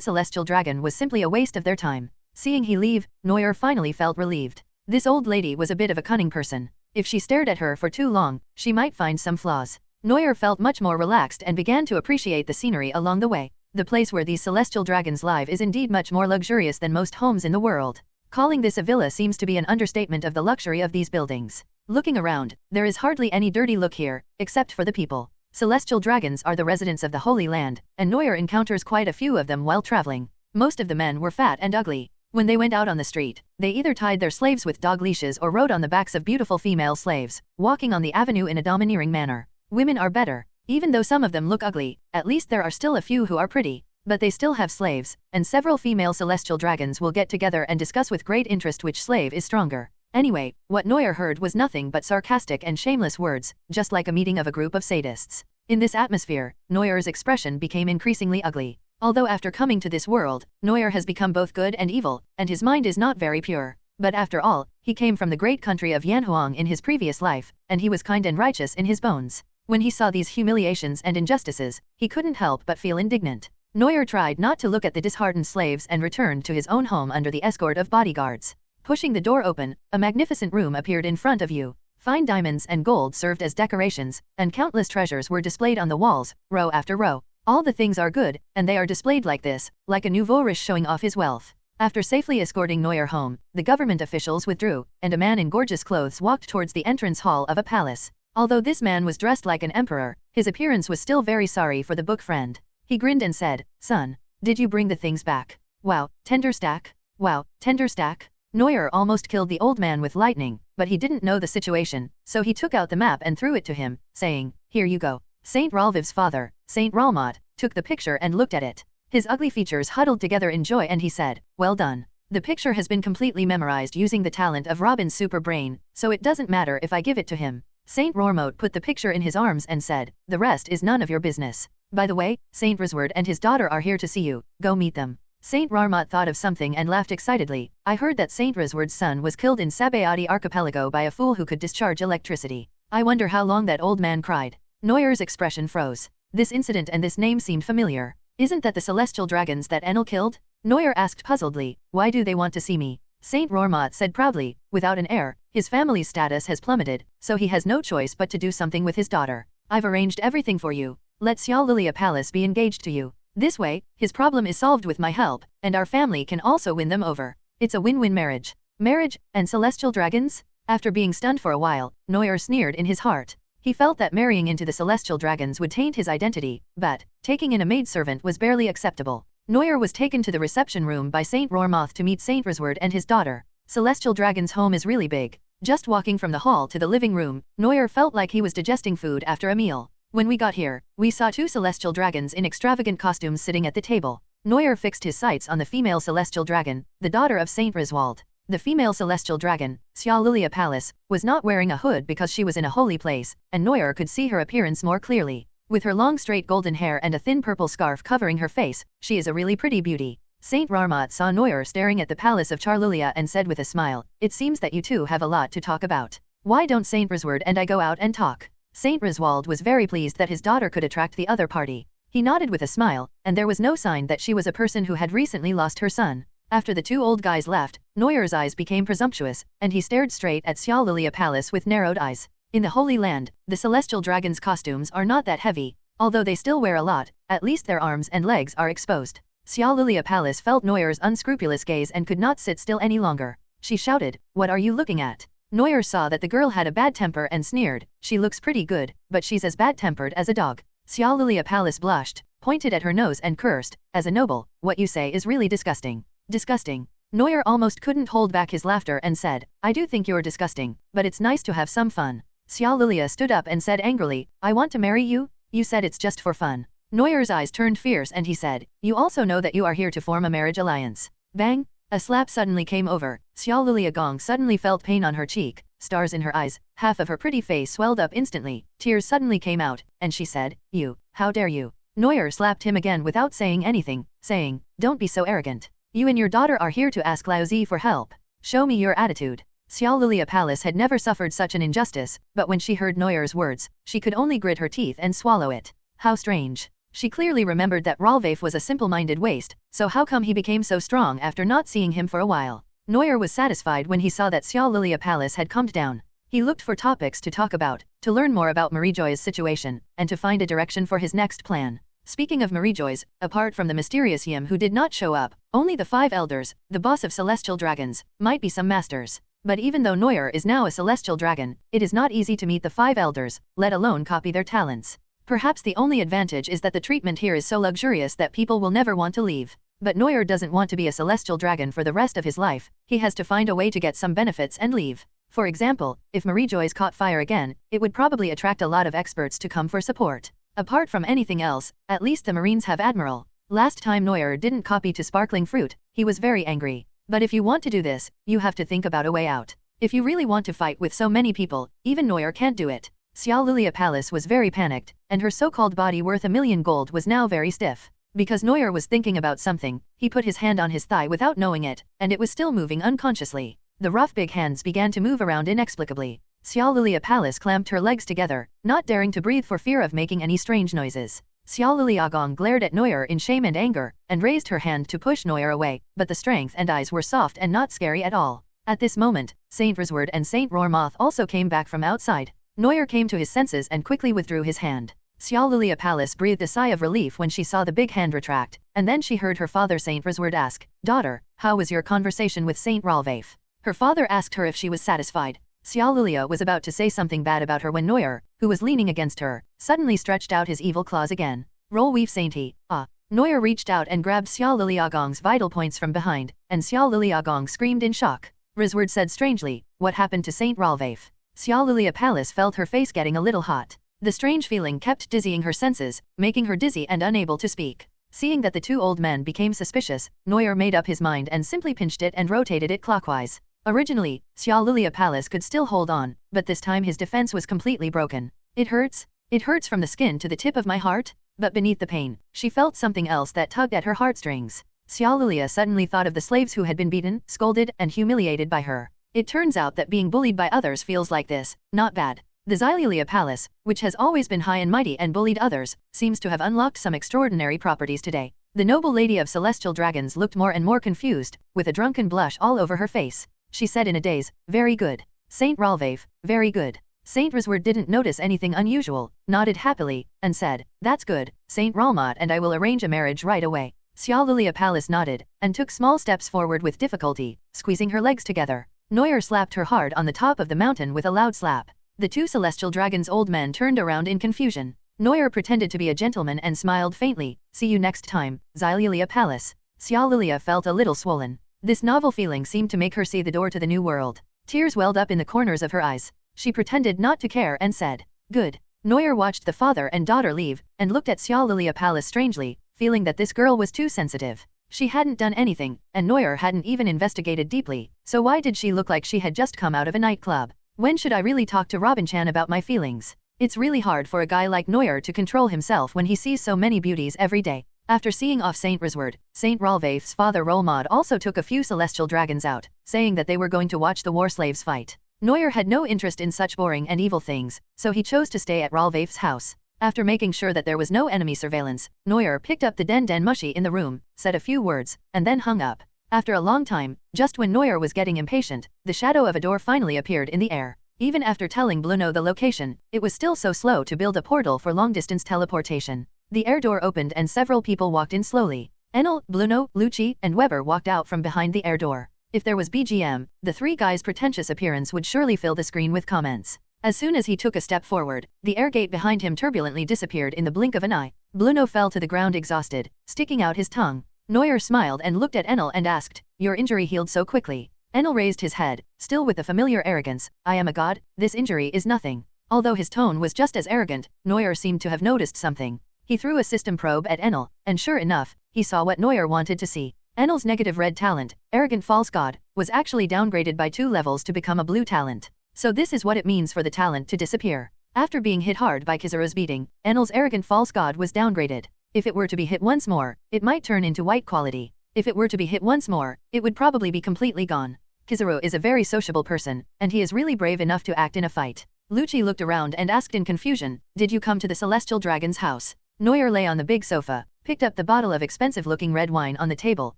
celestial dragon was simply a waste of their time. Seeing he leave, Neuer finally felt relieved. This old lady was a bit of a cunning person. If she stared at her for too long, she might find some flaws. Neuer felt much more relaxed and began to appreciate the scenery along the way. The place where these celestial dragons live is indeed much more luxurious than most homes in the world. Calling this a villa seems to be an understatement of the luxury of these buildings. Looking around, there is hardly any dirty look here, except for the people. Celestial dragons are the residents of the Holy Land, and Neuer encounters quite a few of them while traveling. Most of the men were fat and ugly. When they went out on the street, they either tied their slaves with dog leashes or rode on the backs of beautiful female slaves, walking on the avenue in a domineering manner. Women are better. Even though some of them look ugly, at least there are still a few who are pretty. But they still have slaves, and several female celestial dragons will get together and discuss with great interest which slave is stronger. Anyway, what Neuer heard was nothing but sarcastic and shameless words, just like a meeting of a group of sadists. In this atmosphere, Neuer's expression became increasingly ugly. Although after coming to this world, Neuer has become both good and evil, and his mind is not very pure. But after all, he came from the great country of Yanhuang in his previous life, and he was kind and righteous in his bones. When he saw these humiliations and injustices, he couldn't help but feel indignant. Neuer tried not to look at the disheartened slaves and returned to his own home under the escort of bodyguards. Pushing the door open, a magnificent room appeared in front of you. Fine diamonds and gold served as decorations, and countless treasures were displayed on the walls, row after row. All the things are good, and they are displayed like this, like a nouveau riche showing off his wealth. After safely escorting Neuer home, the government officials withdrew, and a man in gorgeous clothes walked towards the entrance hall of a palace. Although this man was dressed like an emperor, his appearance was still very sorry for the book friend. He grinned and said, "Son, did you bring the things back? Wow, tender stack. Wow, tender stack." Neuer almost killed the old man with lightning, but he didn't know the situation, so he took out the map and threw it to him, saying, "Here you go." Saint Ralviv's father, Saint Ralmat, took the picture and looked at it. His ugly features huddled together in joy and he said, "Well done. The picture has been completely memorized using the talent of Robin's super brain, so it doesn't matter if I give it to him." Saint Rormote put the picture in his arms and said, "The rest is none of your business. By the way, Saint Risward and his daughter are here to see you, go meet them." Saint Rarmot thought of something and laughed excitedly. "I heard that Saint Risward's son was killed in Sabayati archipelago by a fool who could discharge electricity. I wonder how long that old man cried." Neuer's expression froze. This incident and this name seemed familiar. "Isn't that the celestial dragons that Enel killed?" Neuer asked puzzledly, "Why do they want to see me?" Saint Rormot said proudly, without an air, "His family's status has plummeted, so he has no choice but to do something with his daughter. I've arranged everything for you. Let Xiao Lilia Palace be engaged to you. This way, his problem is solved with my help, and our family can also win them over. It's a win-win marriage." Marriage, and celestial dragons? After being stunned for a while, Neuer sneered in his heart. He felt that marrying into the celestial dragons would taint his identity, but taking in a maidservant was barely acceptable. Neuer was taken to the reception room by Saint Rormoth to meet Saint Risward and his daughter. Celestial Dragon's home is really big. Just walking from the hall to the living room, Neuer felt like he was digesting food after a meal. When we got here, we saw two celestial dragons in extravagant costumes sitting at the table. Neuer fixed his sights on the female celestial dragon, the daughter of Saint Riswald. The female celestial dragon, Xia Lilia Palace, was not wearing a hood because she was in a holy place, and Neuer could see her appearance more clearly. With her long straight golden hair and a thin purple scarf covering her face, she is a really pretty beauty. Saint Rarmat saw Neuer staring at the palace of Charlilia and said with a smile, "It seems that you two have a lot to talk about. Why don't Saint Risward and I go out and talk?" Saint Riswald was very pleased that his daughter could attract the other party. He nodded with a smile, and there was no sign that she was a person who had recently lost her son. After the two old guys left, Neuer's eyes became presumptuous, and he stared straight at Xia Lilia Palace with narrowed eyes. In the Holy Land, the celestial dragons' costumes are not that heavy, although they still wear a lot, at least their arms and legs are exposed. Xia Lilia Palace felt Neuer's unscrupulous gaze and could not sit still any longer. She shouted, "What are you looking at?" Neuer saw that the girl had a bad temper and sneered, "She looks pretty good, but she's as bad-tempered as a dog." Xia Lilia Palace blushed, pointed at her nose and cursed, "As a noble, what you say is really disgusting." Disgusting. Neuer almost couldn't hold back his laughter and said, "I do think you're disgusting, but it's nice to have some fun." Xia Lilia stood up and said angrily, "I want to marry you? You said it's just for fun." Neuer's eyes turned fierce and he said, "You also know that you are here to form a marriage alliance." Bang! A slap suddenly came over. Xia Lilia Gong suddenly felt pain on her cheek, stars in her eyes, half of her pretty face swelled up instantly, tears suddenly came out, and she said, "You, how dare you?" Neuer slapped him again without saying anything, saying, "Don't be so arrogant. You and your daughter are here to ask Lao Zi for help. Show me your attitude." Xia Lilia Palace had never suffered such an injustice, but when she heard Neuer's words, she could only grit her teeth and swallow it. How strange. She clearly remembered that Ralvaif was a simple-minded waste, so how come he became so strong after not seeing him for a while? Neuer was satisfied when he saw that Xia Lilia Palace had calmed down. He looked for topics to talk about, to learn more about Marie-Joy's situation, and to find a direction for his next plan. Speaking of Marie-Joy's, apart from the mysterious Yim who did not show up, only the 5 elders, the boss of celestial dragons, might be some masters. But even though Neuer is now a celestial dragon, it is not easy to meet the 5 elders, let alone copy their talents. Perhaps the only advantage is that the treatment here is so luxurious that people will never want to leave. But Neuer doesn't want to be a celestial dragon for the rest of his life, he has to find a way to get some benefits and leave. For example, if Marie-Joy's caught fire again, it would probably attract a lot of experts to come for support. Apart from anything else, at least the Marines have Admiral. Last time Neuer didn't copy to Sparkling Fruit, he was very angry. But if you want to do this, you have to think about a way out. If you really want to fight with so many people, even Neuer can't do it. Xia Lilia Palace was very panicked, and her so-called body worth 1,000,000 gold was now very stiff. Because Neuer was thinking about something, he put his hand on his thigh without knowing it, and it was still moving unconsciously. The rough big hands began to move around inexplicably. Xia Lilia Palace clamped her legs together, not daring to breathe for fear of making any strange noises. Xia Lilia Gong glared at Neuer in shame and anger, and raised her hand to push Neuer away, but the strength and eyes were soft and not scary at all. At this moment, Saint Risward and Saint Rormoth also came back from outside. Neuer came to his senses and quickly withdrew his hand. Xia Lilia Palace breathed a sigh of relief when she saw the big hand retract, and then she heard her father Saint Risward ask, "Daughter, how was your conversation with Saint Ralvaif?" Her father asked her if she was satisfied. Xia Lilia was about to say something bad about her when Neuer, who was leaning against her, suddenly stretched out his evil claws again. "Roll weave Sainty, ah." Neuer reached out and grabbed Xia Lilia Gong's vital points from behind, and Xia Lilia Gong screamed in shock. Risward said strangely, "What happened to Saint Ralvaif?" Xia Lilia Palace felt her face getting a little hot. The strange feeling kept dizzying her senses, making her dizzy and unable to speak. Seeing that the two old men became suspicious, Neuer made up his mind and simply pinched it and rotated it clockwise. Originally, Xia Lilia Palace could still hold on, but this time his defense was completely broken. "It hurts? It hurts from the skin to the tip of my heart?" But beneath the pain, she felt something else that tugged at her heartstrings. Xia Lilia suddenly thought of the slaves who had been beaten, scolded, and humiliated by her. It turns out that being bullied by others feels like this, not bad. The Xylilia Palace, which has always been high and mighty and bullied others, seems to have unlocked some extraordinary properties today. The noble lady of celestial dragons looked more and more confused, with a drunken blush all over her face. She said in a daze, "Very good. Saint Ralvaif, very good." Saint Risward didn't notice anything unusual, nodded happily, and said, "That's good, Saint Ralmat and I will arrange a marriage right away." Xia Lilia Palace nodded, and took small steps forward with difficulty, squeezing her legs together. Neuer slapped her hard on the top of the mountain with a loud slap. The two celestial dragons' old men turned around in confusion. Neuer pretended to be a gentleman and smiled faintly. "See you next time, Xylilia Palace." Xia Lilia felt a little swollen. This novel feeling seemed to make her see the door to the new world. Tears welled up in the corners of her eyes. She pretended not to care and said, "Good. Neuer watched the father and daughter leave, and looked at Xiao Lilia Palace strangely, feeling that this girl was too sensitive. She hadn't done anything, and Neuer hadn't even investigated deeply, so why did she look like she had just come out of a nightclub? When should I really talk to Robin-chan about my feelings? It's really hard for a guy like Neuer to control himself when he sees so many beauties every day. After seeing off Saint Rosward, Saint Rolvaef's father Rolmod also took a few celestial dragons out, saying that they were going to watch the war slaves fight. Neuer had no interest in such boring and evil things, so he chose to stay at Rolvaef's house. After making sure that there was no enemy surveillance, Neuer picked up the Den Mushi in the room, said a few words, and then hung up. After a long time, just when Neuer was getting impatient, the shadow of a door finally appeared in the air. Even after telling Bluno the location, it was still so slow to build a portal for long-distance teleportation. The air door opened and several people walked in slowly. Enel, Bluno, Lucci, and Weber walked out from behind the air door. If there was BGM, the three guys' pretentious appearance would surely fill the screen with comments. As soon as he took a step forward, the air gate behind him turbulently disappeared in the blink of an eye. Bluno fell to the ground exhausted, sticking out his tongue. Neuer smiled and looked at Enel and asked, "Your injury healed so quickly?" Enel raised his head, still with the familiar arrogance, "I am a god, this injury is nothing." Although his tone was just as arrogant, Neuer seemed to have noticed something. He threw a system probe at Enel, and sure enough, he saw what Neuer wanted to see. Enel's negative red talent, arrogant false god, was actually downgraded by 2 levels to become a blue talent. So this is what it means for the talent to disappear. After being hit hard by Kizaru's beating, Enel's arrogant false god was downgraded. If it were to be hit once more, it might turn into white quality. If it were to be hit once more, it would probably be completely gone. Kizaru is a very sociable person, and he is really brave enough to act in a fight. Lucci looked around and asked in confusion, "Did you come to the Celestial Dragon's house?" Neuer lay on the big sofa, picked up the bottle of expensive-looking red wine on the table,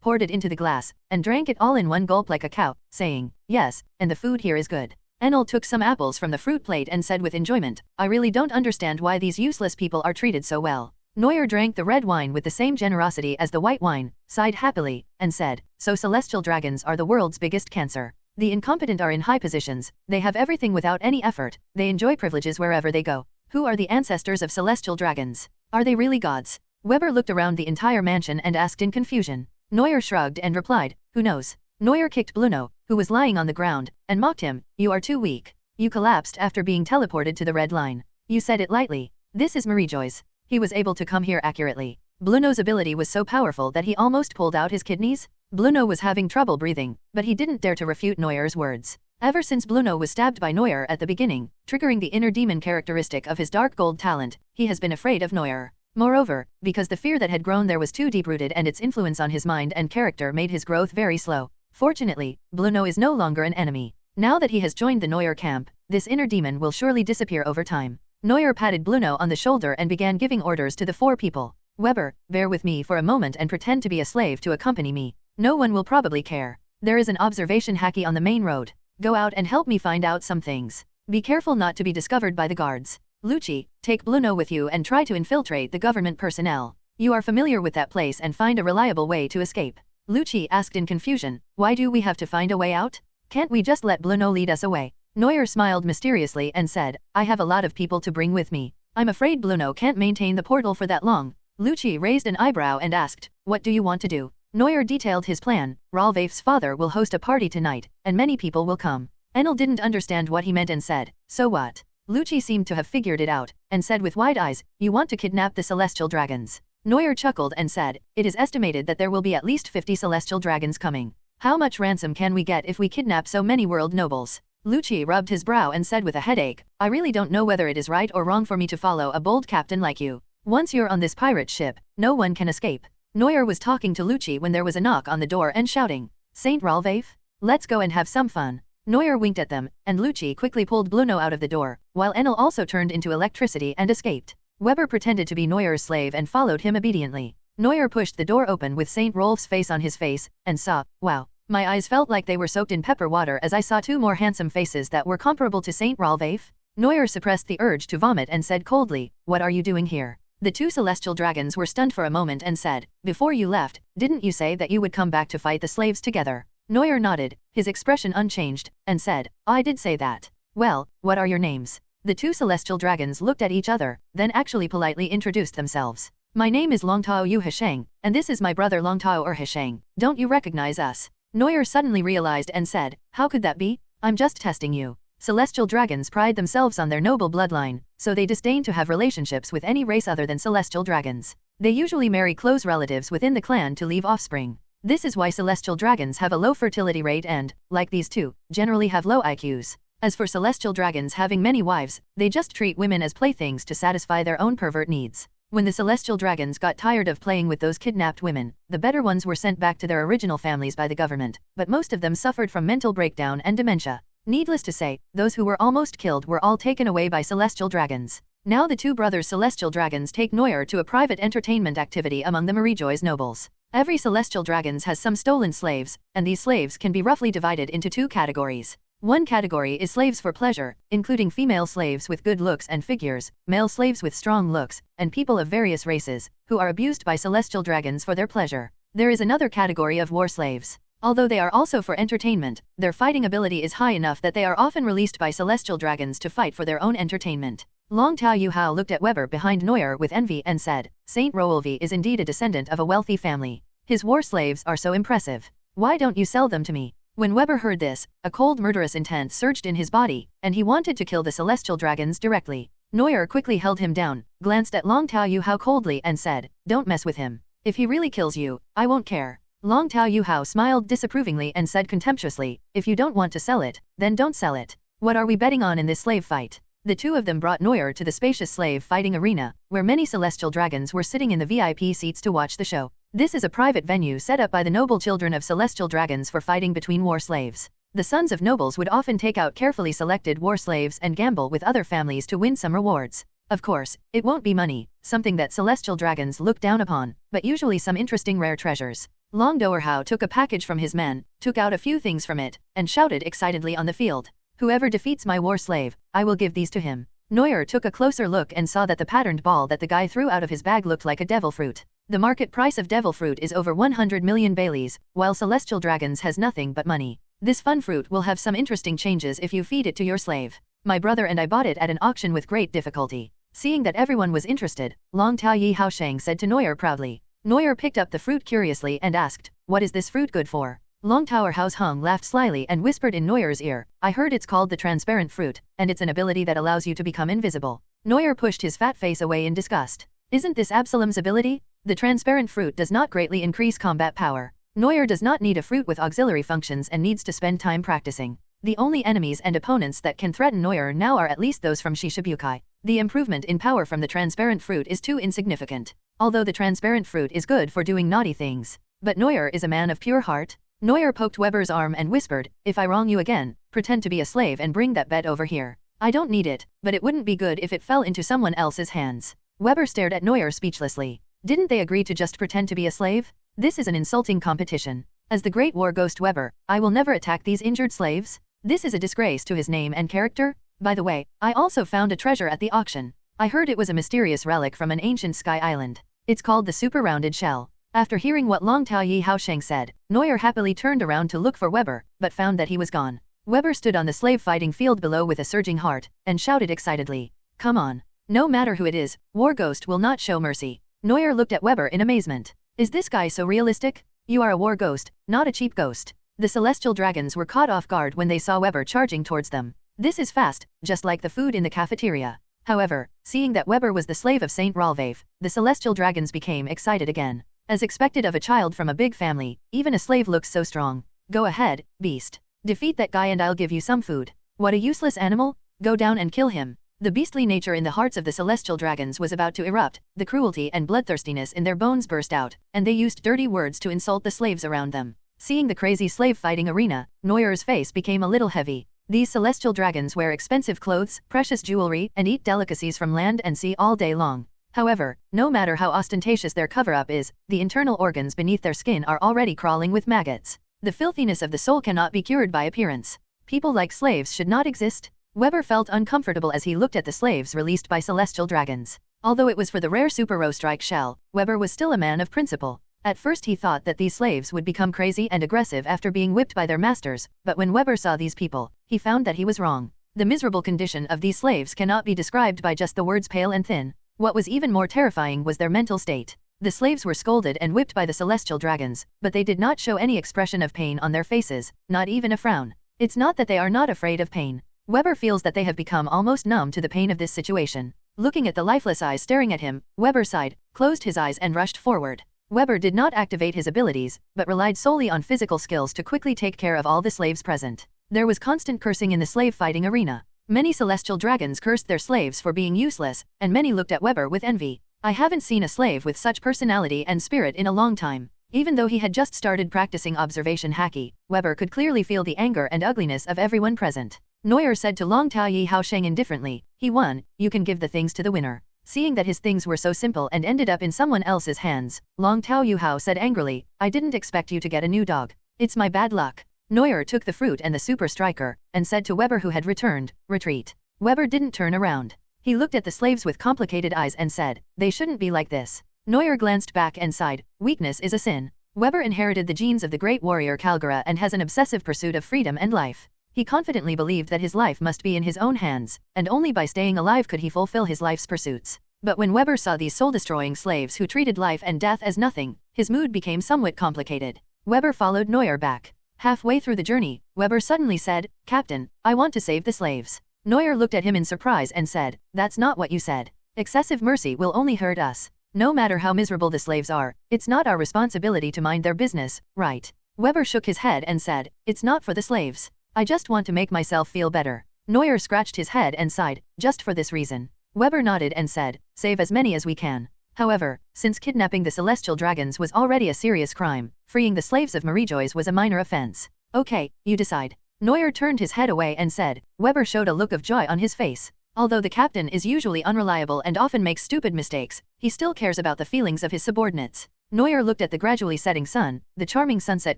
poured it into the glass, and drank it all in one gulp like a cow, saying, "Yes, and the food here is good." Enel took some apples from the fruit plate and said with enjoyment, "I really don't understand why these useless people are treated so well." Neuer drank the red wine with the same generosity as the white wine, sighed happily, and said, "So celestial dragons are the world's biggest cancer. The incompetent are in high positions, they have everything without any effort, they enjoy privileges wherever they go. Who are the ancestors of celestial dragons? Are they really gods?" Weber looked around the entire mansion and asked in confusion. Neuer shrugged and replied, "Who knows?" Neuer kicked Bluno, who was lying on the ground, and mocked him, "You are too weak. You collapsed after being teleported to the red line. You said it lightly. This is Marijoy's. He was able to come here accurately." Bluno's ability was so powerful that he almost pulled out his kidneys. Bluno was having trouble breathing, but he didn't dare to refute Neuer's words. Ever since Bluno was stabbed by Neuer at the beginning, triggering the inner demon characteristic of his dark gold talent, he has been afraid of Neuer. Moreover, because the fear that had grown there was too deep-rooted and its influence on his mind and character made his growth very slow. Fortunately, Bluno is no longer an enemy. Now that he has joined the Neuer camp, this inner demon will surely disappear over time. Neuer patted Bluno on the shoulder and began giving orders to the 4 people. "Weber, bear with me for a moment and pretend to be a slave to accompany me. No one will probably care. There is an observation hacky on the main road. Go out and help me find out some things. Be careful not to be discovered by the guards. Lucci, take Bluno with you and try to infiltrate the government personnel. You are familiar with that place and find a reliable way to escape." Lucci asked in confusion, "Why do we have to find a way out? Can't we just let Bluno lead us away?" Neuer smiled mysteriously and said, "I have a lot of people to bring with me. I'm afraid Bluno can't maintain the portal for that long." Lucci raised an eyebrow and asked, "What do you want to do?" Neuer detailed his plan. Rolvaef's father will host a party tonight, and many people will come. Enel didn't understand what he meant and said, "So what?" Lucci seemed to have figured it out, and said with wide eyes, "You want to kidnap the celestial dragons." Neuer chuckled and said, "It is estimated that there will be at least 50 celestial dragons coming. How much ransom can we get if we kidnap so many world nobles?" Lucci rubbed his brow and said with a headache, "I really don't know whether it is right or wrong for me to follow a bold captain like you. Once you're on this pirate ship, no one can escape." Neuer was talking to Lucci when there was a knock on the door and shouting, "Saint Rolvaef? Let's go and have some fun." Neuer winked at them, and Lucci quickly pulled Bluno out of the door, while Enel also turned into electricity and escaped. Weber pretended to be Neuer's slave and followed him obediently. Neuer pushed the door open with Saint Rolf's face on his face, and saw, wow. My eyes felt like they were soaked in pepper water as I saw 2 more handsome faces that were comparable to Saint Rolvaef. Neuer suppressed the urge to vomit and said coldly, "What are you doing here?" The 2 celestial dragons were stunned for a moment and said, "Before you left, didn't you say that you would come back to fight the slaves together?" Neuer nodded, his expression unchanged, and said, "I did say that. Well, what are your names?" The 2 celestial dragons looked at each other, then actually politely introduced themselves. "My name is Longtao Yu Heshang, and this is my brother Longtao Heshang. Don't you recognize us?" Neuer suddenly realized and said, "How could that be? I'm just testing you." Celestial dragons pride themselves on their noble bloodline, so they disdain to have relationships with any race other than celestial dragons. They usually marry close relatives within the clan to leave offspring. This is why celestial dragons have a low fertility rate and, like these two, generally have low IQs. As for celestial dragons having many wives, they just treat women as playthings to satisfy their own pervert needs. When the celestial dragons got tired of playing with those kidnapped women, the better ones were sent back to their original families by the government, but most of them suffered from mental breakdown and dementia. Needless to say, those who were almost killed were all taken away by celestial dragons. Now the two brothers celestial dragons take Neuer to a private entertainment activity among the Marijoy's nobles. Every celestial dragons has some stolen slaves, and these slaves can be roughly divided into two categories. One category is slaves for pleasure, including female slaves with good looks and figures, male slaves with strong looks, and people of various races, who are abused by celestial dragons for their pleasure. There is another category of war slaves. Although they are also for entertainment, their fighting ability is high enough that they are often released by celestial dragons to fight for their own entertainment. Long Tao Yuhao looked at Weber behind Neuer with envy and said, Saint Roelvi is indeed a descendant of a wealthy family. His war slaves are so impressive. Why don't you sell them to me? When Weber heard this, a cold murderous intent surged in his body, and he wanted to kill the celestial dragons directly. Neuer quickly held him down, glanced at Long Tao Yuhao coldly and said, Don't mess with him. If he really kills you, I won't care. Long Tao Yuhao smiled disapprovingly and said contemptuously, If you don't want to sell it, then don't sell it. What are we betting on in this slave fight? The two of them brought Neuer to the spacious slave fighting arena, where many celestial dragons were sitting in the VIP seats to watch the show. This is a private venue set up by the noble children of celestial dragons for fighting between war slaves. The sons of nobles would often take out carefully selected war slaves and gamble with other families to win some rewards. Of course, it won't be money, something that celestial dragons look down upon, but usually some interesting rare treasures. Long Doerhao took a package from his man, took out a few things from it, and shouted excitedly on the field. Whoever defeats my war slave, I will give these to him. Neuer took a closer look and saw that the patterned ball that the guy threw out of his bag looked like a devil fruit. The market price of devil fruit is over 100 million Baileys, while celestial dragons has nothing but money. This fun fruit will have some interesting changes if you feed it to your slave. My brother and I bought it at an auction with great difficulty. Seeing that everyone was interested, Long Tao Yi Haosheng said to Neuer proudly. Neuer picked up the fruit curiously and asked, What is this fruit good for? Long Tower House Hung laughed slyly and whispered in Neuer's ear, I heard it's called the transparent fruit, and it's an ability that allows you to become invisible. Neuer pushed his fat face away in disgust. Isn't this Absalom's ability? The transparent fruit does not greatly increase combat power. Neuer does not need a fruit with auxiliary functions and needs to spend time practicing. The only enemies and opponents that can threaten Neuer now are at least those from Shishibukai. The improvement in power from the transparent fruit is too insignificant. Although the transparent fruit is good for doing naughty things. But Neuer is a man of pure heart. Neuer poked Weber's arm and whispered, If I wrong you again, pretend to be a slave and bring that bed over here. I don't need it, but it wouldn't be good if it fell into someone else's hands. Weber stared at Neuer speechlessly. Didn't they agree to just pretend to be a slave? This is an insulting competition. As the great war ghost Weber, I will never attack these injured slaves. This is a disgrace to his name and character. By the way, I also found a treasure at the auction. I heard it was a mysterious relic from an ancient sky island. It's called the super rounded shell. After hearing what Long Tao Yi Haosheng said, Neuer happily turned around to look for Weber, but found that he was gone. Weber stood on the slave fighting field below with a surging heart, and shouted excitedly, Come on. No matter who it is, War Ghost will not show mercy. Neuer looked at Weber in amazement. Is this guy so realistic? You are a war ghost, not a cheap ghost. The celestial dragons were caught off guard when they saw Weber charging towards them. This is fast, just like the food in the cafeteria. However, seeing that Weber was the slave of Saint Ralvaif, the celestial dragons became excited again. As expected of a child from a big family, even a slave looks so strong. Go ahead, beast. Defeat that guy and I'll give you some food. What a useless animal. Go down and kill him. The beastly nature in the hearts of the celestial dragons was about to erupt, the cruelty and bloodthirstiness in their bones burst out, and they used dirty words to insult the slaves around them. Seeing the crazy slave fighting arena, Neuer's face became a little heavy. These celestial dragons wear expensive clothes, precious jewelry, and eat delicacies from land and sea all day long. However, no matter how ostentatious their cover-up is, the internal organs beneath their skin are already crawling with maggots. The filthiness of the soul cannot be cured by appearance. People like slaves should not exist. Weber felt uncomfortable as he looked at the slaves released by celestial dragons. Although it was for the rare Super Rostrike shell, Weber was still a man of principle. At first he thought that these slaves would become crazy and aggressive after being whipped by their masters, but when Weber saw these people, he found that he was wrong. The miserable condition of these slaves cannot be described by just the words pale and thin. What was even more terrifying was their mental state. The slaves were scolded and whipped by the celestial dragons, but they did not show any expression of pain on their faces, not even a frown. It's not that they are not afraid of pain. Weber feels that they have become almost numb to the pain of this situation. Looking at the lifeless eyes staring at him, Weber sighed, closed his eyes and rushed forward. Weber did not activate his abilities, but relied solely on physical skills to quickly take care of all the slaves present. There was constant cursing in the slave fighting arena. Many celestial dragons cursed their slaves for being useless, and many looked at Weber with envy. I haven't seen a slave with such personality and spirit in a long time. Even though he had just started practicing observation haki, Weber could clearly feel the anger and ugliness of everyone present. Neuer said to Long Taoyi Haosheng indifferently, "He won, you can give the things to the winner." Seeing that his things were so simple and ended up in someone else's hands, Long Taoyu Hao said angrily, "I didn't expect you to get a new dog. It's my bad luck." Neuer took the fruit and the super striker, and said to Weber who had returned, "Retreat." Weber didn't turn around. He looked at the slaves with complicated eyes and said, "They shouldn't be like this." Neuer glanced back and sighed, "Weakness is a sin." Weber inherited the genes of the great warrior Kalgara and has an obsessive pursuit of freedom and life. He confidently believed that his life must be in his own hands, and only by staying alive could he fulfill his life's pursuits. But when Weber saw these soul-destroying slaves who treated life and death as nothing, his mood became somewhat complicated. Weber followed Neuer back. Halfway through the journey, Weber suddenly said, "Captain, I want to save the slaves." Neuer looked at him in surprise and said, "That's not what you said. Excessive mercy will only hurt us. No matter how miserable the slaves are, it's not our responsibility to mind their business, right?" Weber shook his head and said, "It's not for the slaves. I just want to make myself feel better." Neuer scratched his head and sighed, "Just for this reason." Weber nodded and said, "Save as many as we can." However, since kidnapping the celestial dragons was already a serious crime, freeing the slaves of Marie-Joy's was a minor offense. "Okay, you decide." Neuer turned his head away and said. Weber showed a look of joy on his face. Although the captain is usually unreliable and often makes stupid mistakes, he still cares about the feelings of his subordinates. Neuer looked at the gradually setting sun, the charming sunset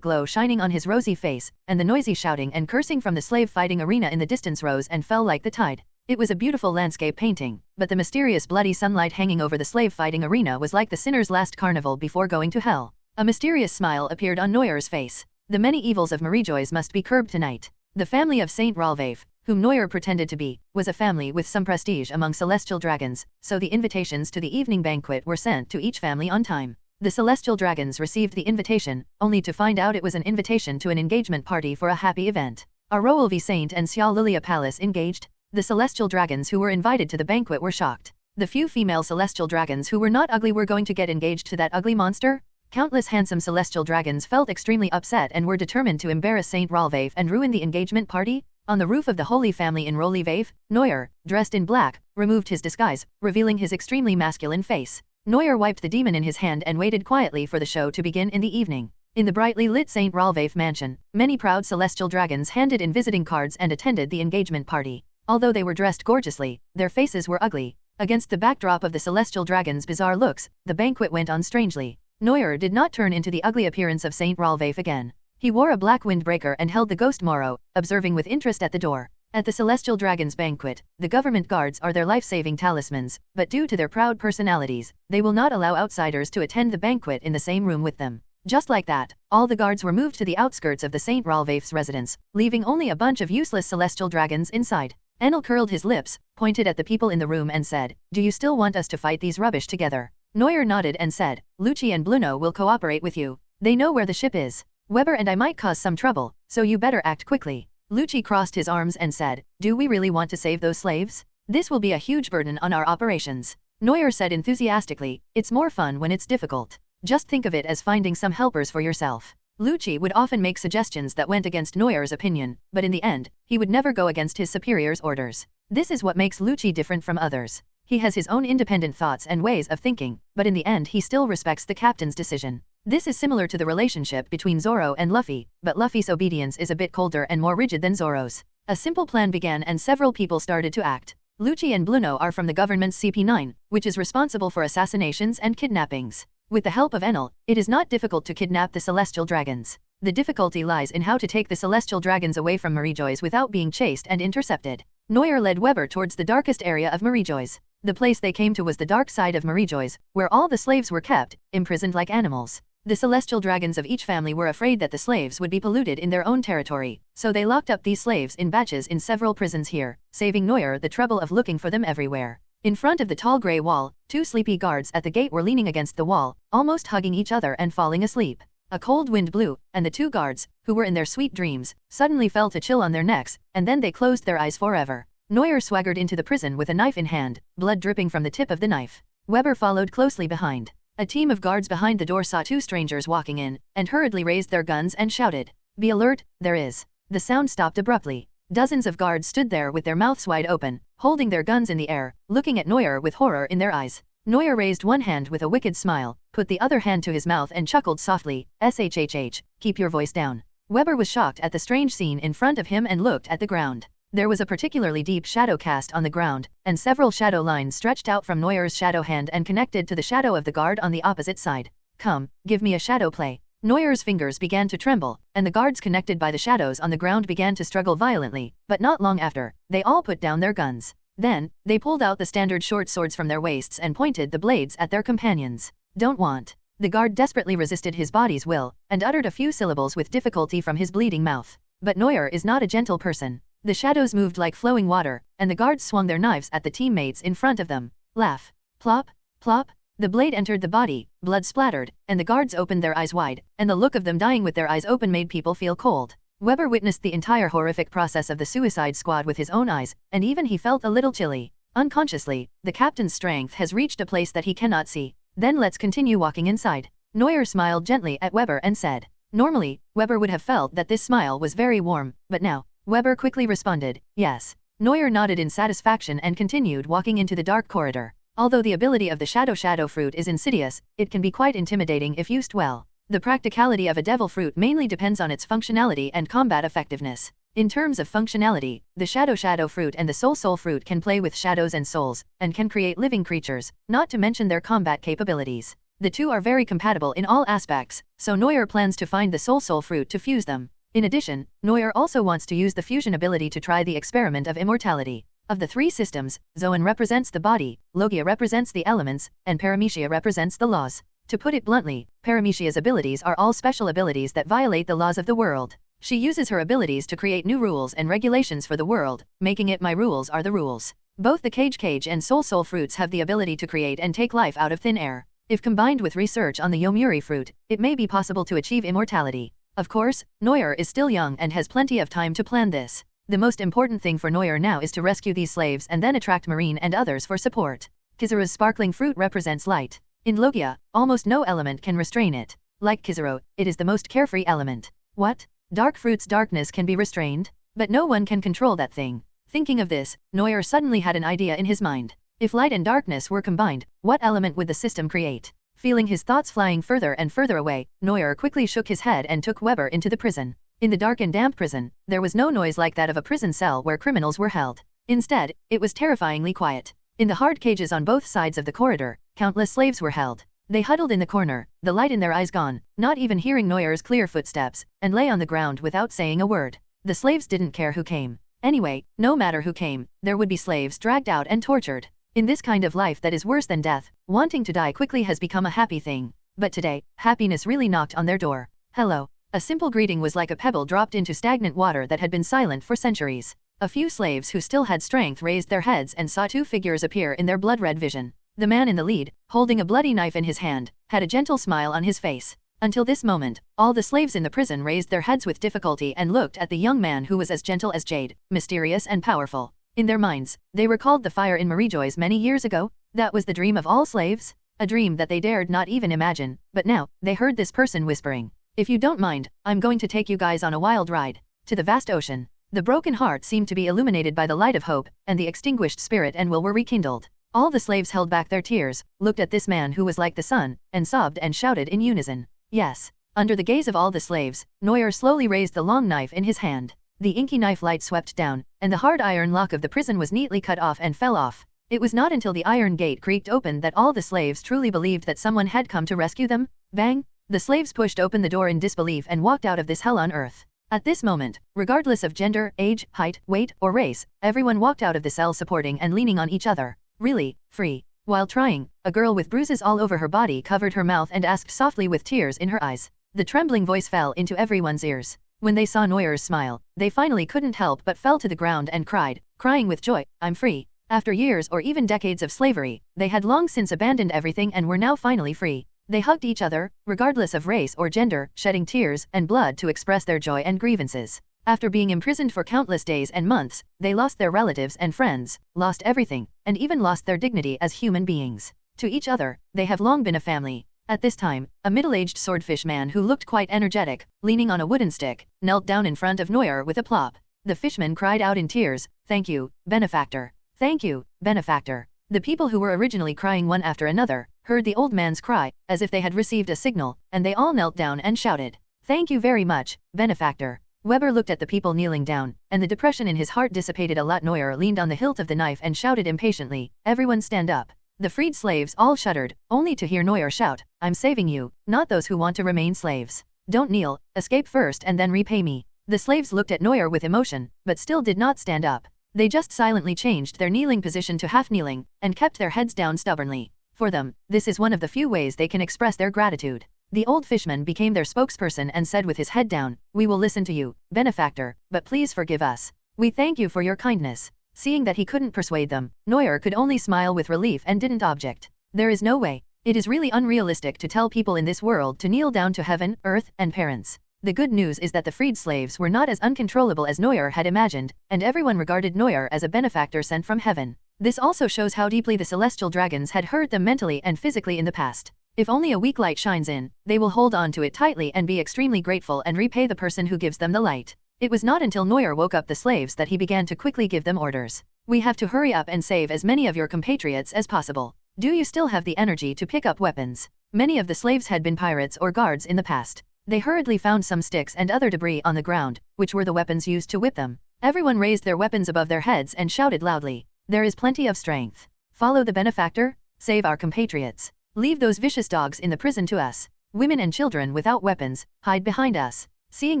glow shining on his rosy face, and the noisy shouting and cursing from the slave fighting arena in the distance rose and fell like the tide. It was a beautiful landscape painting, but the mysterious bloody sunlight hanging over the slave fighting arena was like the sinner's last carnival before going to hell. A mysterious smile appeared on Neuer's face. The many evils of Marie-Joy's must be curbed tonight. The family of Saint Ralvaif, whom Neuer pretended to be, was a family with some prestige among celestial dragons, so the invitations to the evening banquet were sent to each family on time. The celestial dragons received the invitation, only to find out it was an invitation to an engagement party for a happy event. Are Roelvi Saint and Xiao Lilia Palace engaged? The celestial dragons who were invited to the banquet were shocked. The few female celestial dragons who were not ugly were going to get engaged to that ugly monster? Countless handsome celestial dragons felt extremely upset and were determined to embarrass Saint Ralvaif and ruin the engagement party. On the roof of the Holy Family in Rolivaif, Neuer, dressed in black, removed his disguise, revealing his extremely masculine face. Neuer wiped the demon in his hand and waited quietly for the show to begin in the evening. In the brightly lit Saint Ralvaif mansion, many proud celestial dragons handed in visiting cards and attended the engagement party. Although they were dressed gorgeously, their faces were ugly. Against the backdrop of the celestial dragons' bizarre looks, the banquet went on strangely. Neuer did not turn into the ugly appearance of Saint Ralvaif again. He wore a black windbreaker and held the ghost Moro, observing with interest at the door. At the celestial dragons' banquet, the government guards are their life-saving talismans, but due to their proud personalities, they will not allow outsiders to attend the banquet in the same room with them. Just like that, all the guards were moved to the outskirts of the Saint Ralvaif's residence, leaving only a bunch of useless celestial dragons inside. Enel curled his lips, pointed at the people in the room and said, "Do you still want us to fight these rubbish together?" Neuer nodded and said, "Lucci and Bluno will cooperate with you. They know where the ship is. Weber and I might cause some trouble, so you better act quickly." Lucci crossed his arms and said, "Do we really want to save those slaves? This will be a huge burden on our operations." Neuer said enthusiastically, "It's more fun when it's difficult. Just think of it as finding some helpers for yourself." Lucci would often make suggestions that went against Neuer's opinion, but in the end, he would never go against his superior's orders. This is what makes Lucci different from others. He has his own independent thoughts and ways of thinking, but in the end he still respects the captain's decision. This is similar to the relationship between Zoro and Luffy, but Luffy's obedience is a bit colder and more rigid than Zoro's. A simple plan began and several people started to act. Lucci and Bluno are from the government's CP9, which is responsible for assassinations and kidnappings. With the help of Enel, it is not difficult to kidnap the celestial dragons. The difficulty lies in how to take the celestial dragons away from Marie-Joy's without being chased and intercepted. Neuer led Weber towards the darkest area of Marie-Joy's. The place they came to was the dark side of Marie-Joy's, where all the slaves were kept, imprisoned like animals. The celestial dragons of each family were afraid that the slaves would be polluted in their own territory, so they locked up these slaves in batches in several prisons here, saving Neuer the trouble of looking for them everywhere. In front of the tall grey wall, two sleepy guards at the gate were leaning against the wall, almost hugging each other and falling asleep. A cold wind blew, and the two guards, who were in their sweet dreams, suddenly felt a chill on their necks, and then they closed their eyes forever. Neuer swaggered into the prison with a knife in hand, blood dripping from the tip of the knife. Weber followed closely behind. A team of guards behind the door saw two strangers walking in, and hurriedly raised their guns and shouted, "Be alert, there is." The sound stopped abruptly. Dozens of guards stood there with their mouths wide open, holding their guns in the air, looking at Neuer with horror in their eyes. Neuer raised one hand with a wicked smile, put the other hand to his mouth and chuckled softly, "Shhh, keep your voice down." Weber was shocked at the strange scene in front of him and looked at the ground. There was a particularly deep shadow cast on the ground, and several shadow lines stretched out from Neuer's shadow hand and connected to the shadow of the guard on the opposite side. "Come, give me a shadow play." Neuer's fingers began to tremble, and the guards connected by the shadows on the ground began to struggle violently, but not long after, they all put down their guns. Then, they pulled out the standard short swords from their waists and pointed the blades at their companions. "Don't want." The guard desperately resisted his body's will, and uttered a few syllables with difficulty from his bleeding mouth. But Neuer is not a gentle person. The shadows moved like flowing water, and the guards swung their knives at the teammates in front of them. Laugh. Plop, plop. The blade entered the body, blood splattered, and the guards opened their eyes wide, and the look of them dying with their eyes open made people feel cold. Weber witnessed the entire horrific process of the suicide squad with his own eyes, and even he felt a little chilly. Unconsciously, the captain's strength has reached a place that he cannot see. Then let's continue walking inside. Neuer smiled gently at Weber and said. Normally, Weber would have felt that this smile was very warm, but now, Weber quickly responded, yes. Neuer nodded in satisfaction and continued walking into the dark corridor. Although the ability of the shadow fruit is insidious, it can be quite intimidating if used well. The practicality of a devil fruit mainly depends on its functionality and combat effectiveness. In terms of functionality, the shadow fruit and the soul fruit can play with shadows and souls, and can create living creatures, not to mention their combat capabilities. The two are very compatible in all aspects, so Neuer plans to find the soul fruit to fuse them. In addition, Neuer also wants to use the fusion ability to try the experiment of immortality. Of the three systems, Zoan represents the body, Logia represents the elements, and Paramecia represents the laws. To put it bluntly, Paramecia's abilities are all special abilities that violate the laws of the world. She uses her abilities to create new rules and regulations for the world, making it my rules are the rules. Both the cage and soul fruits have the ability to create and take life out of thin air. If combined with research on the Yomiuri fruit, it may be possible to achieve immortality. Of course, Neuer is still young and has plenty of time to plan this. The most important thing for Neuer now is to rescue these slaves and then attract Marine and others for support. Kizaru's sparkling fruit represents light. In Logia, almost no element can restrain it. Like Kizaru, it is the most carefree element. What? Dark fruit's darkness can be restrained? But no one can control that thing. Thinking of this, Neuer suddenly had an idea in his mind. If light and darkness were combined, what element would the system create? Feeling his thoughts flying further and further away, Neuer quickly shook his head and took Weber into the prison. In the dark and damp prison, there was no noise like that of a prison cell where criminals were held. Instead, it was terrifyingly quiet. In the hard cages on both sides of the corridor, countless slaves were held. They huddled in the corner, the light in their eyes gone, not even hearing Neuer's clear footsteps, and lay on the ground without saying a word. The slaves didn't care who came. Anyway, no matter who came, there would be slaves dragged out and tortured. In this kind of life that is worse than death, wanting to die quickly has become a happy thing. But today, happiness really knocked on their door. Hello. A simple greeting was like a pebble dropped into stagnant water that had been silent for centuries. A few slaves who still had strength raised their heads and saw two figures appear in their blood-red vision. The man in the lead, holding a bloody knife in his hand, had a gentle smile on his face. Until this moment, all the slaves in the prison raised their heads with difficulty and looked at the young man who was as gentle as jade, mysterious and powerful. In their minds, they recalled the fire in Marijoy's many years ago. That was the dream of all slaves? A dream that they dared not even imagine, but now, they heard this person whispering. If you don't mind, I'm going to take you guys on a wild ride. To the vast ocean. The broken heart seemed to be illuminated by the light of hope, and the extinguished spirit and will were rekindled. All the slaves held back their tears, looked at this man who was like the sun, and sobbed and shouted in unison. Yes. Under the gaze of all the slaves, Neuer slowly raised the long knife in his hand. The inky knife light swept down, and the hard iron lock of the prison was neatly cut off and fell off. It was not until the iron gate creaked open that all the slaves truly believed that someone had come to rescue them. Bang! The slaves pushed open the door in disbelief and walked out of this hell on earth. At this moment, regardless of gender, age, height, weight, or race, everyone walked out of the cell supporting and leaning on each other. Really, free. While trying, a girl with bruises all over her body covered her mouth and asked softly with tears in her eyes. The trembling voice fell into everyone's ears. When they saw Neuer's smile, they finally couldn't help but fell to the ground and cried, crying with joy, I'm free. After years or even decades of slavery, they had long since abandoned everything and were now finally free. They hugged each other, regardless of race or gender, shedding tears and blood to express their joy and grievances. After being imprisoned for countless days and months, they lost their relatives and friends, lost everything, and even lost their dignity as human beings. To each other, they have long been a family. At this time, a middle-aged swordfish man who looked quite energetic, leaning on a wooden stick, knelt down in front of Neuer with a plop. The fishman cried out in tears, "Thank you, benefactor. Thank you, benefactor." The people who were originally crying one after another, heard the old man's cry, as if they had received a signal, and they all knelt down and shouted, "Thank you very much, benefactor." Weber looked at the people kneeling down, and the depression in his heart dissipated a lot. Neuer leaned on the hilt of the knife and shouted impatiently, "Everyone stand up." The freed slaves all shuddered, only to hear Neuer shout, "I'm saving you, not those who want to remain slaves. Don't kneel, escape first and then repay me." The slaves looked at Neuer with emotion, but still did not stand up. They just silently changed their kneeling position to half-kneeling, and kept their heads down stubbornly. For them, this is one of the few ways they can express their gratitude. The old fishman became their spokesperson and said with his head down, "We will listen to you, benefactor, but please forgive us. We thank you for your kindness." Seeing that he couldn't persuade them, Neuer could only smile with relief and didn't object. There is no way. It is really unrealistic to tell people in this world to kneel down to heaven, earth, and parents. The good news is that the freed slaves were not as uncontrollable as Neuer had imagined, and everyone regarded Neuer as a benefactor sent from heaven. This also shows how deeply the celestial dragons had hurt them mentally and physically in the past. If only a weak light shines in, they will hold on to it tightly and be extremely grateful and repay the person who gives them the light. It was not until Neuer woke up the slaves that he began to quickly give them orders. "We have to hurry up and save as many of your compatriots as possible. Do you still have the energy to pick up weapons?" Many of the slaves had been pirates or guards in the past. They hurriedly found some sticks and other debris on the ground, which were the weapons used to whip them. Everyone raised their weapons above their heads and shouted loudly, "There is plenty of strength. Follow the benefactor, save our compatriots. Leave those vicious dogs in the prison to us. Women and children without weapons, hide behind us." Seeing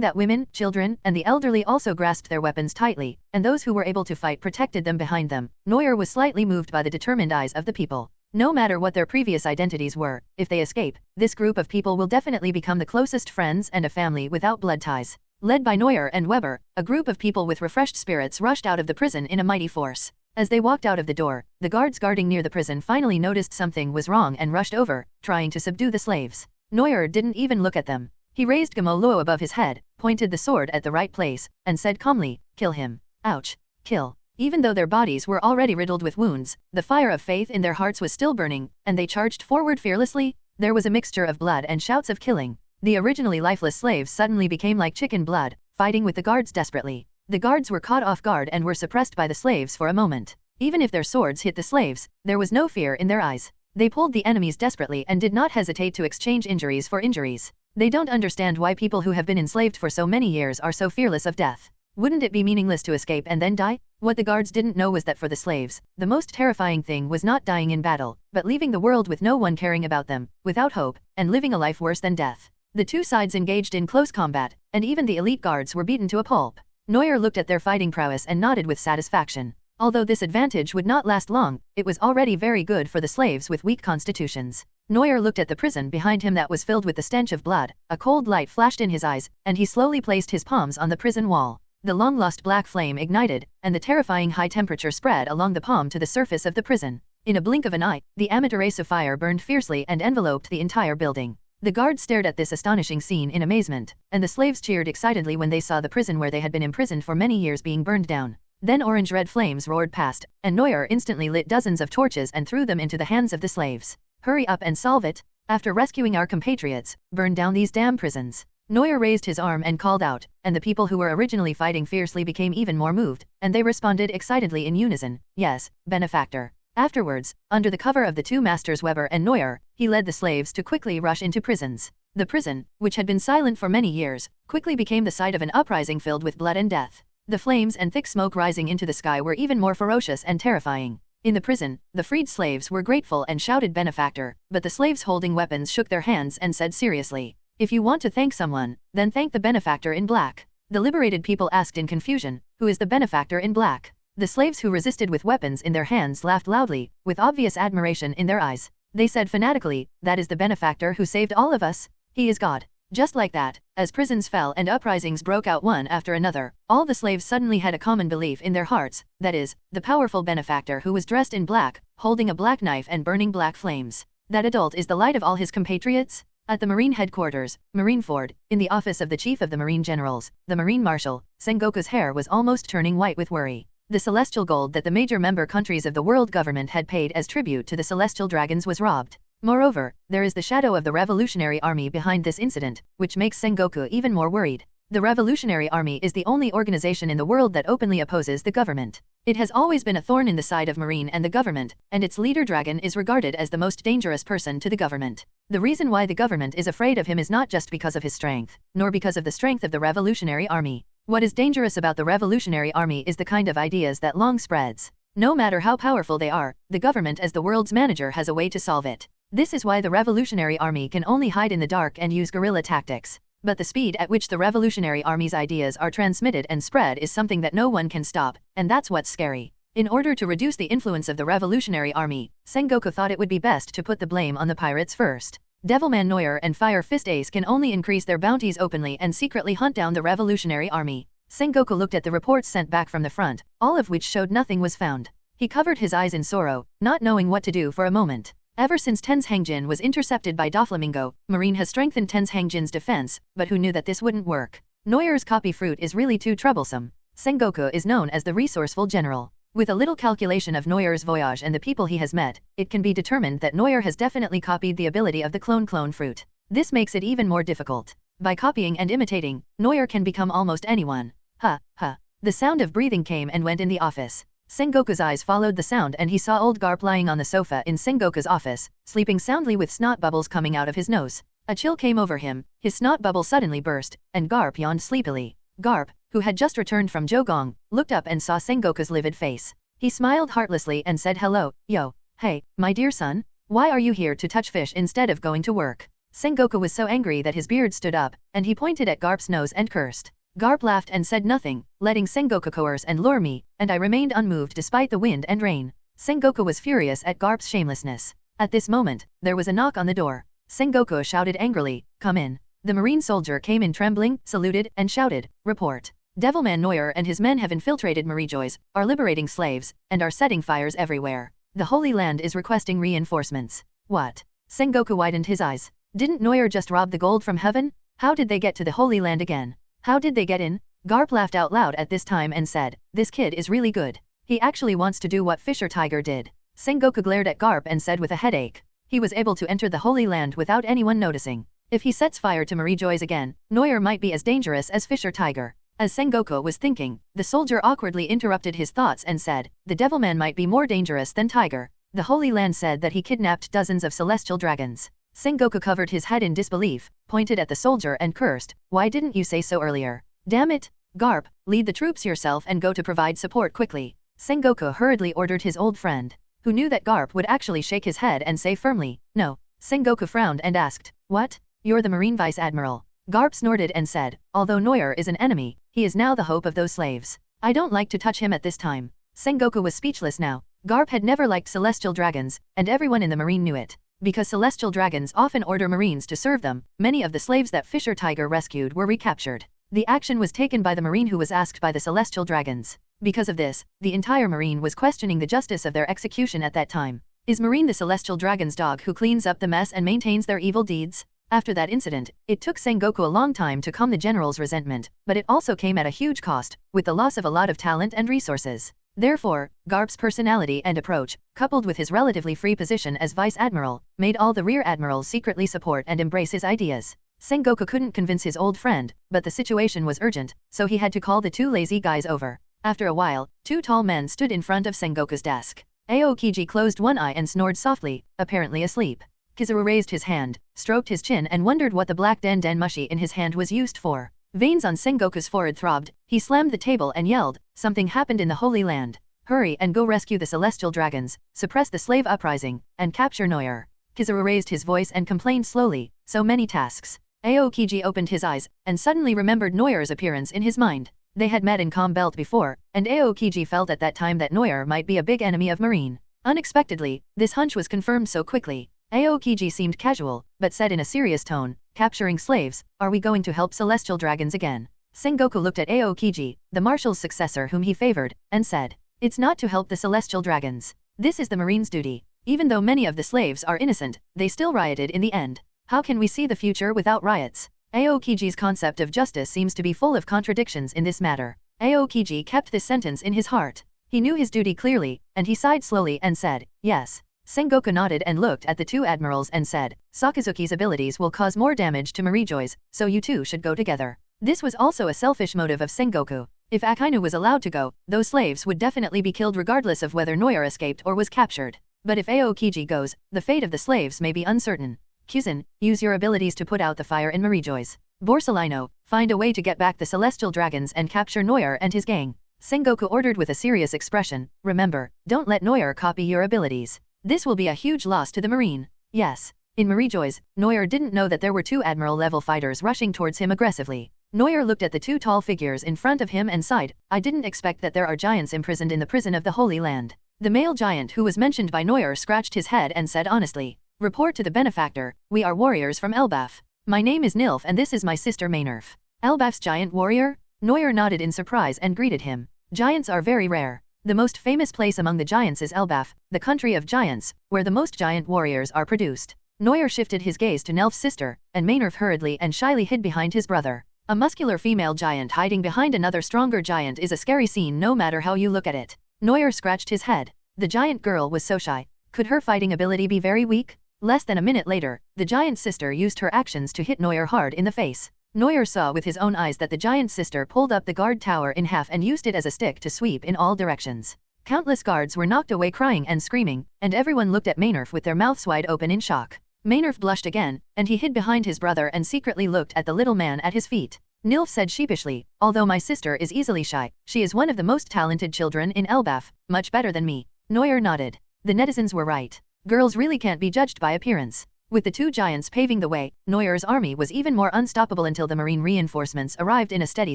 that women, children, and the elderly also grasped their weapons tightly, and those who were able to fight protected them behind them, Neuer was slightly moved by the determined eyes of the people. No matter what their previous identities were, if they escape, this group of people will definitely become the closest friends and a family without blood ties. Led by Neuer and Weber, a group of people with refreshed spirits rushed out of the prison in a mighty force. As they walked out of the door, the guards guarding near the prison finally noticed something was wrong and rushed over, trying to subdue the slaves. Neuer didn't even look at them. He raised Gamoluo above his head, pointed the sword at the right place, and said calmly, "Kill him." Ouch. Kill. Even though their bodies were already riddled with wounds, the fire of faith in their hearts was still burning, and they charged forward fearlessly. There was a mixture of blood and shouts of killing. The originally lifeless slaves suddenly became like chicken blood, fighting with the guards desperately. The guards were caught off guard and were suppressed by the slaves for a moment. Even if their swords hit the slaves, there was no fear in their eyes. They pulled the enemies desperately and did not hesitate to exchange injuries for injuries. They don't understand why people who have been enslaved for so many years are so fearless of death. Wouldn't it be meaningless to escape and then die? What the guards didn't know was that for the slaves, the most terrifying thing was not dying in battle, but leaving the world with no one caring about them, without hope, and living a life worse than death. The two sides engaged in close combat, and even the elite guards were beaten to a pulp. Neuer looked at their fighting prowess and nodded with satisfaction. Although this advantage would not last long, it was already very good for the slaves with weak constitutions. Neuer looked at the prison behind him that was filled with the stench of blood, a cold light flashed in his eyes, and he slowly placed his palms on the prison wall. The long-lost black flame ignited, and the terrifying high temperature spread along the palm to the surface of the prison. In a blink of an eye, the amaterace of fire burned fiercely and enveloped the entire building. The guards stared at this astonishing scene in amazement, and the slaves cheered excitedly when they saw the prison where they had been imprisoned for many years being burned down. Then orange-red flames roared past, and Neuer instantly lit dozens of torches and threw them into the hands of the slaves. "Hurry up and solve it. After rescuing our compatriots, burn down these damn prisons." Neuer raised his arm and called out, and the people who were originally fighting fiercely became even more moved, and they responded excitedly in unison, "Yes, benefactor." Afterwards, under the cover of the two masters Weber and Neuer, he led the slaves to quickly rush into prisons. The prison, which had been silent for many years, quickly became the site of an uprising filled with blood and death. The flames and thick smoke rising into the sky were even more ferocious and terrifying. In the prison, the freed slaves were grateful and shouted benefactor, but the slaves holding weapons shook their hands and said seriously, "If you want to thank someone, then thank the benefactor in black." The liberated people asked in confusion, "Who is the benefactor in black?" The slaves who resisted with weapons in their hands laughed loudly, with obvious admiration in their eyes. They said fanatically, "That is the benefactor who saved all of us. He is God." Just like that, as prisons fell and uprisings broke out one after another, all the slaves suddenly had a common belief in their hearts, that is, the powerful benefactor who was dressed in black, holding a black knife and burning black flames. That adult is the light of all his compatriots? At the Marine headquarters, Marineford, in the office of the Chief of the Marine Generals, the Marine Marshal, Sengoku's hair was almost turning white with worry. The celestial gold that the major member countries of the world government had paid as tribute to the celestial dragons was robbed. Moreover, there is the shadow of the Revolutionary Army behind this incident, which makes Sengoku even more worried. The Revolutionary Army is the only organization in the world that openly opposes the government. It has always been a thorn in the side of Marine and the government, and its leader Dragon is regarded as the most dangerous person to the government. The reason why the government is afraid of him is not just because of his strength, nor because of the strength of the Revolutionary Army. What is dangerous about the Revolutionary Army is the kind of ideas that long spreads. No matter how powerful they are, the government as the world's manager has a way to solve it. This is why the Revolutionary Army can only hide in the dark and use guerrilla tactics. But the speed at which the Revolutionary Army's ideas are transmitted and spread is something that no one can stop, and that's what's scary. In order to reduce the influence of the Revolutionary Army, Sengoku thought it would be best to put the blame on the pirates first. Devilman Neuer and Fire Fist Ace can only increase their bounties openly and secretly hunt down the Revolutionary Army. Sengoku looked at the reports sent back from the front, all of which showed nothing was found. He covered his eyes in sorrow, not knowing what to do for a moment. Ever since Ten's Hangjin was intercepted by Doflamingo, Marine has strengthened Ten's Hangjin's defense, but who knew that this wouldn't work? Neuer's copy fruit is really too troublesome. Sengoku is known as the resourceful general. With a little calculation of Neuer's voyage and the people he has met, it can be determined that Neuer has definitely copied the ability of the clone fruit. This makes it even more difficult. By copying and imitating, Neuer can become almost anyone. The sound of breathing came and went in the office. Sengoku's eyes followed the sound and he saw old Garp lying on the sofa in Sengoku's office, sleeping soundly with snot bubbles coming out of his nose. A chill came over him, his snot bubble suddenly burst, and Garp yawned sleepily. Garp, who had just returned from Jogong, looked up and saw Sengoku's livid face. He smiled heartlessly and said hello, yo, hey, my dear son, why are you here to touch fish instead of going to work? Sengoku was so angry that his beard stood up, and he pointed at Garp's nose and cursed. Garp laughed and said nothing, letting Sengoku coerce and lure me, and I remained unmoved despite the wind and rain. Sengoku was furious at Garp's shamelessness. At this moment, there was a knock on the door. Sengoku shouted angrily, come in. The marine soldier came in trembling, saluted, and shouted, report. Devilman Neuer and his men have infiltrated Marijois, are liberating slaves, and are setting fires everywhere. The Holy Land is requesting reinforcements. What? Sengoku widened his eyes. Didn't Neuer just rob the gold from heaven? How did they get to the Holy Land again? How did they get in? Garp laughed out loud at this time and said, this kid is really good. He actually wants to do what Fisher Tiger did. Sengoku glared at Garp and said with a headache. He was able to enter the Holy Land without anyone noticing. If he sets fire to Marijois again, Neuer might be as dangerous as Fisher Tiger. As Sengoku was thinking, the soldier awkwardly interrupted his thoughts and said, the Devilman might be more dangerous than Tiger. The Holy Land said that he kidnapped dozens of celestial dragons. Sengoku covered his head in disbelief, pointed at the soldier and cursed, why didn't you say so earlier? Damn it! Garp, lead the troops yourself and go to provide support quickly. Sengoku hurriedly ordered his old friend, who knew that Garp would actually shake his head and say firmly, no. Sengoku frowned and asked, what? You're the Marine Vice Admiral. Garp snorted and said, although Neuer is an enemy, he is now the hope of those slaves. I don't like to touch him at this time. Sengoku was speechless now. Garp had never liked celestial dragons, and everyone in the Marine knew it. Because celestial dragons often order Marines to serve them, many of the slaves that Fisher Tiger rescued were recaptured. The action was taken by the Marine who was asked by the celestial dragons. Because of this, the entire Marine was questioning the justice of their execution at that time. Is Marine the celestial dragon's dog who cleans up the mess and maintains their evil deeds? After that incident, it took Sengoku a long time to calm the general's resentment, but it also came at a huge cost, with the loss of a lot of talent and resources. Therefore, Garp's personality and approach, coupled with his relatively free position as Vice Admiral, made all the Rear Admirals secretly support and embrace his ideas. Sengoku couldn't convince his old friend, but the situation was urgent, so he had to call the two lazy guys over. After a while, two tall men stood in front of Sengoku's desk. Aokiji closed one eye and snored softly, apparently asleep. Kizaru raised his hand, stroked his chin and wondered what the black den mushi in his hand was used for. Veins on Sengoku's forehead throbbed, he slammed the table and yelled, something happened in the Holy Land. Hurry and go rescue the celestial dragons, suppress the slave uprising, and capture Neuer. Kizaru raised his voice and complained slowly, so many tasks. Aokiji opened his eyes, and suddenly remembered Neuer's appearance in his mind. They had met in Calm Belt before, and Aokiji felt at that time that Neuer might be a big enemy of Marine. Unexpectedly, this hunch was confirmed so quickly. Aokiji seemed casual, but said in a serious tone, capturing slaves, are we going to help celestial dragons again? Sengoku looked at Aokiji, the marshal's successor whom he favored, and said, it's not to help the celestial dragons. This is the Marine's duty. Even though many of the slaves are innocent, they still rioted in the end. How can we see the future without riots? Aokiji's concept of justice seems to be full of contradictions in this matter. Aokiji kept this sentence in his heart. He knew his duty clearly, and he sighed slowly and said, yes. Sengoku nodded and looked at the two admirals and said, Sakazuki's abilities will cause more damage to Marijoi's, so you two should go together. This was also a selfish motive of Sengoku. If Akainu was allowed to go, those slaves would definitely be killed regardless of whether Noyer escaped or was captured. But if Aokiji goes, the fate of the slaves may be uncertain. Kuzan, use your abilities to put out the fire in Marijoi's. Borsalino, find a way to get back the celestial dragons and capture Noyer and his gang. Sengoku ordered with a serious expression, remember, don't let Noyer copy your abilities. This will be a huge loss to the marine. Yes. In Marijoi's, Noyer didn't know that there were two admiral-level fighters rushing towards him aggressively. Noyer looked at the two tall figures in front of him and sighed, I didn't expect that there are giants imprisoned in the prison of the Holy Land. The male giant who was mentioned by Noyer scratched his head and said honestly, report to the benefactor, we are warriors from Elbaf. My name is Nilf and this is my sister Maynarf. Elbaf's giant warrior? Noyer nodded in surprise and greeted him. Giants are very rare. The most famous place among the giants is Elbaf, the country of giants, where the most giant warriors are produced. Noyer shifted his gaze to Nelf's sister, and Maynarf hurriedly and shyly hid behind his brother. A muscular female giant hiding behind another stronger giant is a scary scene no matter how you look at it. Noyer scratched his head. The giant girl was so shy. Could her fighting ability be very weak? Less than a minute later, the giant sister used her actions to hit Noyer hard in the face. Noyer saw with his own eyes that the giant sister pulled up the guard tower in half and used it as a stick to sweep in all directions. Countless guards were knocked away crying and screaming, and everyone looked at Maynarf with their mouths wide open in shock. Maynarf blushed again, and he hid behind his brother and secretly looked at the little man at his feet. Nilf said sheepishly, although my sister is easily shy, she is one of the most talented children in Elbaf, much better than me. Noyer nodded. The netizens were right. Girls really can't be judged by appearance. With the two giants paving the way, Noyer's army was even more unstoppable until the marine reinforcements arrived in a steady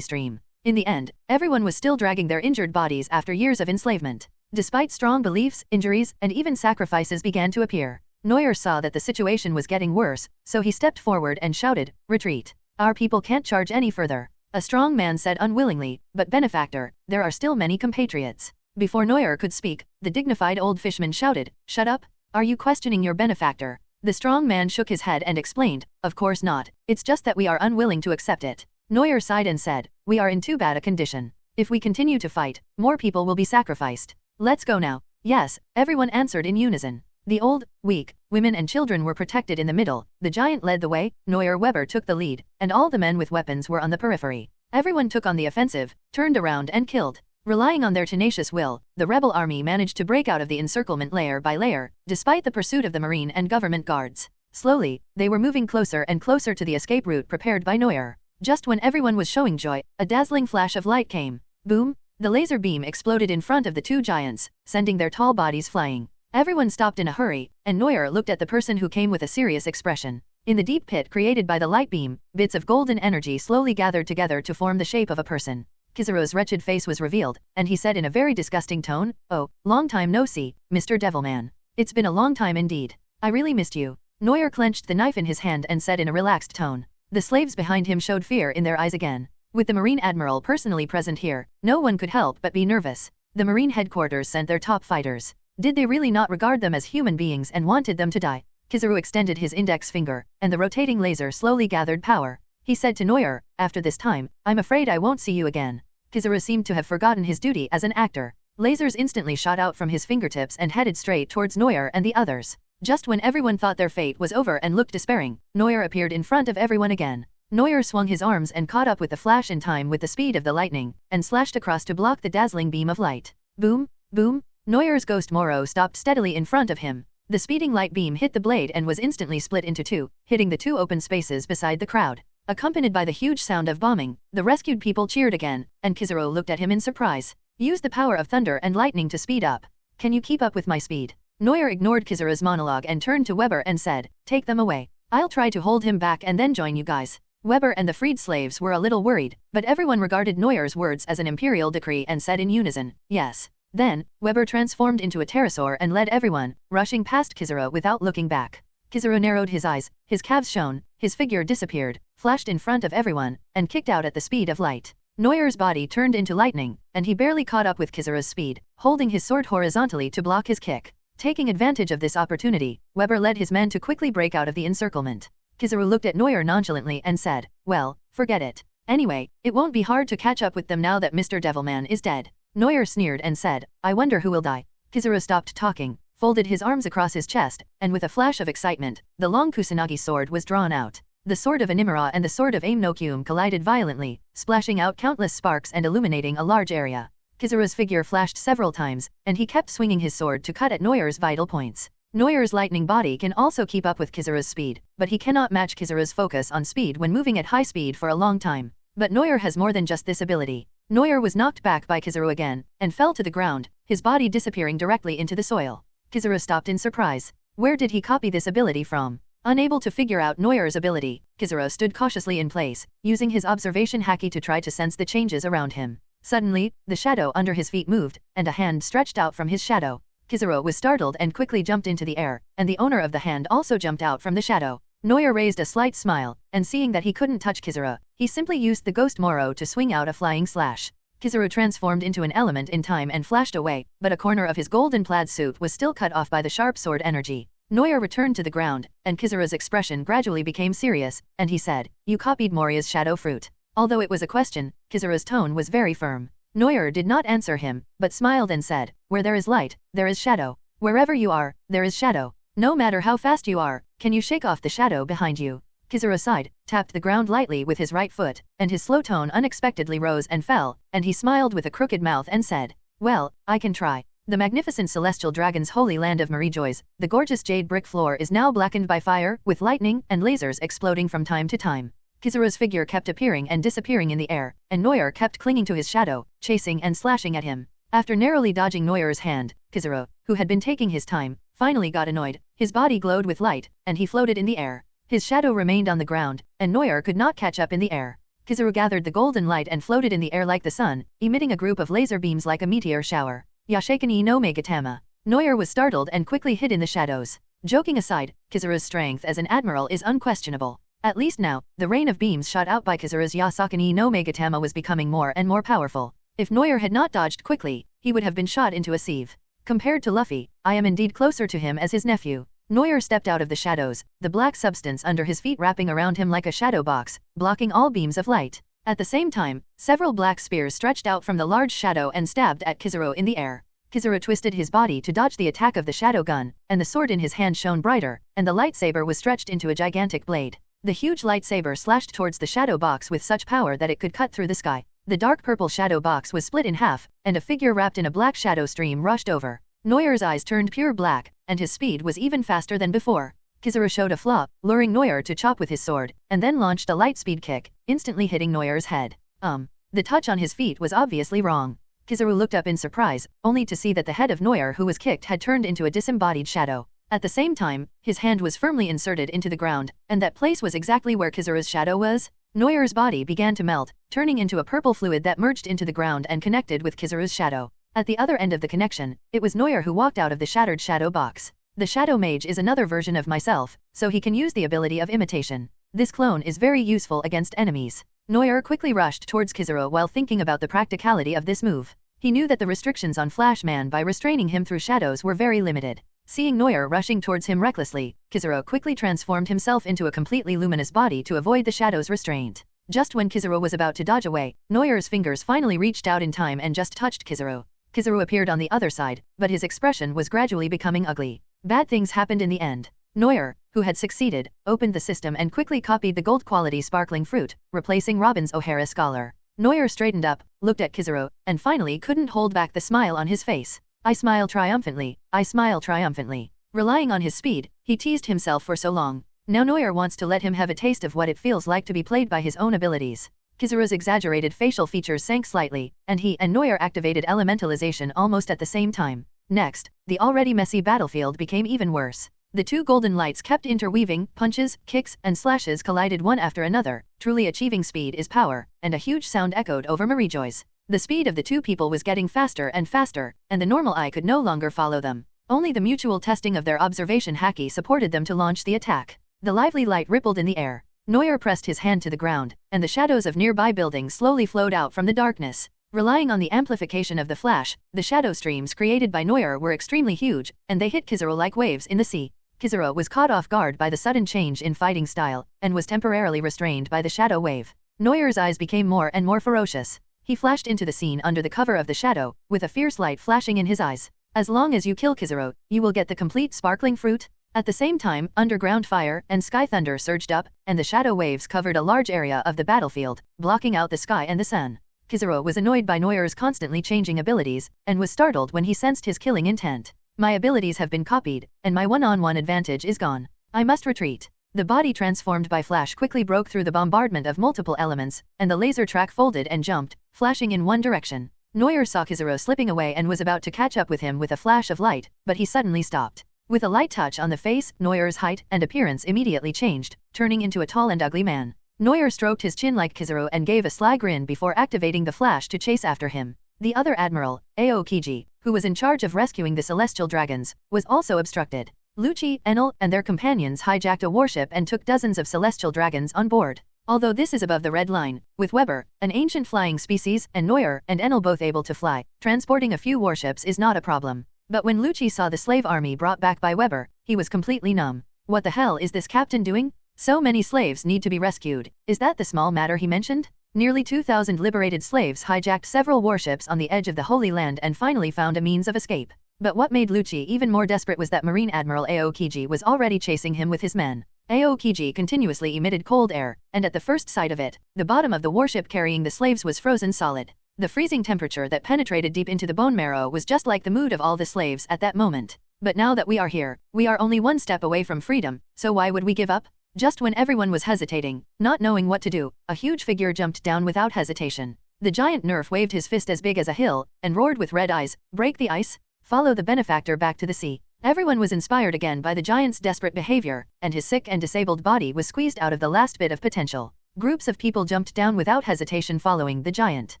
stream. In the end, everyone was still dragging their injured bodies after years of enslavement. Despite strong beliefs, injuries, and even sacrifices began to appear. Noyer saw that the situation was getting worse, so he stepped forward and shouted, retreat. Our people can't charge any further. A strong man said unwillingly, but benefactor, there are still many compatriots. Before Noyer could speak, the dignified old fishman shouted, shut up, are you questioning your benefactor? The strong man shook his head and explained, of course not, it's just that we are unwilling to accept it. Noyer sighed and said, we are in too bad a condition. If we continue to fight, more people will be sacrificed. Let's go now. Yes, everyone answered in unison. The old, weak, women and children were protected in the middle, the giant led the way, Noyer Weber took the lead, and all the men with weapons were on the periphery. Everyone took on the offensive, turned around and killed. Relying on their tenacious will, the rebel army managed to break out of the encirclement layer by layer, despite the pursuit of the marine and government guards. Slowly, they were moving closer and closer to the escape route prepared by Noyer. Just when everyone was showing joy, a dazzling flash of light came. Boom! The laser beam exploded in front of the two giants, sending their tall bodies flying. Everyone stopped in a hurry, and Noyer looked at the person who came with a serious expression. In the deep pit created by the light beam, bits of golden energy slowly gathered together to form the shape of a person. Kizaru's wretched face was revealed, and he said in a very disgusting tone, oh, long time no see, Mr. Devilman. It's been a long time indeed. I really missed you. Noyer clenched the knife in his hand and said in a relaxed tone. The slaves behind him showed fear in their eyes again. With the Marine Admiral personally present here, no one could help but be nervous. The Marine headquarters sent their top fighters. Did they really not regard them as human beings and wanted them to die? Kizaru extended his index finger, and the rotating laser slowly gathered power. He said to Noyer, after this time, I'm afraid I won't see you again. Kizaru seemed to have forgotten his duty as an actor. Lasers instantly shot out from his fingertips and headed straight towards Noyer and the others. Just when everyone thought their fate was over and looked despairing, Noyer appeared in front of everyone again. Noyer swung his arms and caught up with the flash in time with the speed of the lightning, and slashed across to block the dazzling beam of light. Boom! Boom! Noyer's ghost Moro stopped steadily in front of him. The speeding light beam hit the blade and was instantly split into two, hitting the two open spaces beside the crowd. Accompanied by the huge sound of bombing, the rescued people cheered again, and Kizaru looked at him in surprise. Use the power of thunder and lightning to speed up. Can you keep up with my speed? Noyer ignored Kizaru's monologue and turned to Weber and said, take them away. I'll try to hold him back and then join you guys. Weber and the freed slaves were a little worried, but everyone regarded Noyer's words as an imperial decree and said in unison, yes. Then, Weber transformed into a pterosaur and led everyone, rushing past Kizaru without looking back. Kizaru narrowed his eyes, his calves shone, his figure disappeared, flashed in front of everyone, and kicked out at the speed of light. Noyer's body turned into lightning, and he barely caught up with Kizaru's speed, holding his sword horizontally to block his kick. Taking advantage of this opportunity, Weber led his men to quickly break out of the encirclement. Kizaru looked at Neuer nonchalantly and said, "Well, forget it. Anyway, it won't be hard to catch up with them now that Mr. Devilman is dead." Neuer sneered and said, "I wonder who will die." Kizaru stopped talking, folded his arms across his chest, and with a flash of excitement, the long Kusanagi sword was drawn out. The sword of Animura and the sword of Aim no Kyume collided violently, splashing out countless sparks and illuminating a large area. Kizaru's figure flashed several times, and he kept swinging his sword to cut at Neuer's vital points. Neuer's lightning body can also keep up with Kizaru's speed, but he cannot match Kizaru's focus on speed when moving at high speed for a long time. But Neuer has more than just this ability. Neuer was knocked back by Kizaru again, and fell to the ground, his body disappearing directly into the soil. Kizaru stopped in surprise. Where did he copy this ability from? Unable to figure out Neuer's ability, Kizaru stood cautiously in place, using his observation haki to try to sense the changes around him. Suddenly, the shadow under his feet moved, and a hand stretched out from his shadow. Kizaru was startled and quickly jumped into the air, and the owner of the hand also jumped out from the shadow. Neuer raised a slight smile, and seeing that he couldn't touch Kizaru, he simply used the Ghost Moro to swing out a flying slash. Kizaru transformed into an element in time and flashed away, but a corner of his golden plaid suit was still cut off by the sharp sword energy. Neuer returned to the ground, and Kizaru's expression gradually became serious, and he said, "You copied Moria's shadow fruit." Although it was a question, Kizaru's tone was very firm. Neuer did not answer him, but smiled and said, "Where there is light, there is shadow. Wherever you are, there is shadow. No matter how fast you are, can you shake off the shadow behind you?" Kizaru sighed, tapped the ground lightly with his right foot, and his slow tone unexpectedly rose and fell, and he smiled with a crooked mouth and said, "Well, I can try." The magnificent celestial dragon's holy land of Marijois, the gorgeous jade brick floor is now blackened by fire, with lightning and lasers exploding from time to time. Kizaru's figure kept appearing and disappearing in the air, and Neuer kept clinging to his shadow, chasing and slashing at him. After narrowly dodging Neuer's hand, Kizaru, who had been taking his time, finally got annoyed. His body glowed with light, and he floated in the air. His shadow remained on the ground, and Neuer could not catch up in the air. Kizaru gathered the golden light and floated in the air like the sun, emitting a group of laser beams like a meteor shower. Yashikani no Megatama. Neuer was startled and quickly hid in the shadows. Joking aside, Kizaru's strength as an admiral is unquestionable. At least now, the rain of beams shot out by Kizaru's Yasakani no Megatama was becoming more and more powerful. If Neuer had not dodged quickly, he would have been shot into a sieve. Compared to Luffy, I am indeed closer to him as his nephew. Neuer stepped out of the shadows, the black substance under his feet wrapping around him like a shadow box, blocking all beams of light. At the same time, several black spears stretched out from the large shadow and stabbed at Kizaru in the air. Kizaru twisted his body to dodge the attack of the shadow gun, and the sword in his hand shone brighter, and the lightsaber was stretched into a gigantic blade. The huge lightsaber slashed towards the shadow box with such power that it could cut through the sky. The dark purple shadow box was split in half, and a figure wrapped in a black shadow stream rushed over. Neuer's eyes turned pure black, and his speed was even faster than before. Kizaru showed a flaw, luring Neuer to chop with his sword, and then launched a light speed kick, instantly hitting Neuer's head. The touch on his feet was obviously wrong. Kizaru looked up in surprise, only to see that the head of Neuer who was kicked had turned into a disembodied shadow. At the same time, his hand was firmly inserted into the ground, and that place was exactly where Kizaru's shadow was. Neuer's body began to melt, turning into a purple fluid that merged into the ground and connected with Kizaru's shadow. At the other end of the connection, it was Neuer who walked out of the shattered shadow box. The Shadow Mage is another version of myself, so he can use the ability of imitation. This clone is very useful against enemies. Neuer quickly rushed towards Kizaru while thinking about the practicality of this move. He knew that the restrictions on Flash Man by restraining him through shadows were very limited. Seeing Neuer rushing towards him recklessly, Kizaru quickly transformed himself into a completely luminous body to avoid the shadow's restraint. Just when Kizaru was about to dodge away, Neuer's fingers finally reached out in time and just touched Kizaru. Kizaru appeared on the other side, but his expression was gradually becoming ugly. Bad things happened in the end. Neuer, who had succeeded, opened the system and quickly copied the gold-quality sparkling fruit, replacing Robin's O'Hara Scholar. Neuer straightened up, looked at Kizaru, and finally couldn't hold back the smile on his face. I smile triumphantly, I smile triumphantly. Relying on his speed, he teased himself for so long. Now Neuer wants to let him have a taste of what it feels like to be played by his own abilities. Kizaru's exaggerated facial features sank slightly, and he and Neuer activated elementalization almost at the same time. Next, the already messy battlefield became even worse. The two golden lights kept interweaving, punches, kicks, and slashes collided one after another. Truly achieving speed is power, and a huge sound echoed over Marijois. The speed of the two people was getting faster and faster, and the normal eye could no longer follow them. Only the mutual testing of their observation haki supported them to launch the attack. The lively light rippled in the air. Neuer pressed his hand to the ground, and the shadows of nearby buildings slowly flowed out from the darkness. Relying on the amplification of the flash, the shadow streams created by Neuer were extremely huge, and they hit Kizaru like waves in the sea. Kizaru was caught off guard by the sudden change in fighting style, and was temporarily restrained by the shadow wave. Neuer's eyes became more and more ferocious. He flashed into the scene under the cover of the shadow, with a fierce light flashing in his eyes. As long as you kill Kizaru, you will get the complete sparkling fruit. At the same time, underground fire and sky thunder surged up, and the shadow waves covered a large area of the battlefield, blocking out the sky and the sun. Kizaru was annoyed by Neuer's constantly changing abilities, and was startled when he sensed his killing intent. My abilities have been copied, and my one-on-one advantage is gone. I must retreat. The body transformed by flash quickly broke through the bombardment of multiple elements, and the laser track folded and jumped, flashing in one direction. Neuer saw Kizaru slipping away and was about to catch up with him with a flash of light, but he suddenly stopped. With a light touch on the face, Neuer's height and appearance immediately changed, turning into a tall and ugly man. Neuer stroked his chin like Kizaru and gave a sly grin before activating the flash to chase after him. The other admiral, Aokiji, who was in charge of rescuing the celestial dragons, was also obstructed. Lucci, Enel, and their companions hijacked a warship and took dozens of celestial dragons on board. Although this is above the red line, with Weber, an ancient flying species, and Neuer and Enel both able to fly, transporting a few warships is not a problem. But when Lucci saw the slave army brought back by Weber, he was completely numb. What the hell is this captain doing? So many slaves need to be rescued. Is that the small matter he mentioned? Nearly 2,000 liberated slaves hijacked several warships on the edge of the Holy Land and finally found a means of escape. But what made Lucci even more desperate was that Marine Admiral Aokiji was already chasing him with his men. Aokiji continuously emitted cold air, and at the first sight of it, the bottom of the warship carrying the slaves was frozen solid. The freezing temperature that penetrated deep into the bone marrow was just like the mood of all the slaves at that moment. But now that we are here, we are only one step away from freedom, so why would we give up? Just when everyone was hesitating, not knowing what to do, a huge figure jumped down without hesitation. The giant nerf waved his fist as big as a hill, and roared with red eyes, "Break the ice! Follow the benefactor back to the sea." Everyone was inspired again by the giant's desperate behavior, and his sick and disabled body was squeezed out of the last bit of potential. Groups of people jumped down without hesitation following the giant.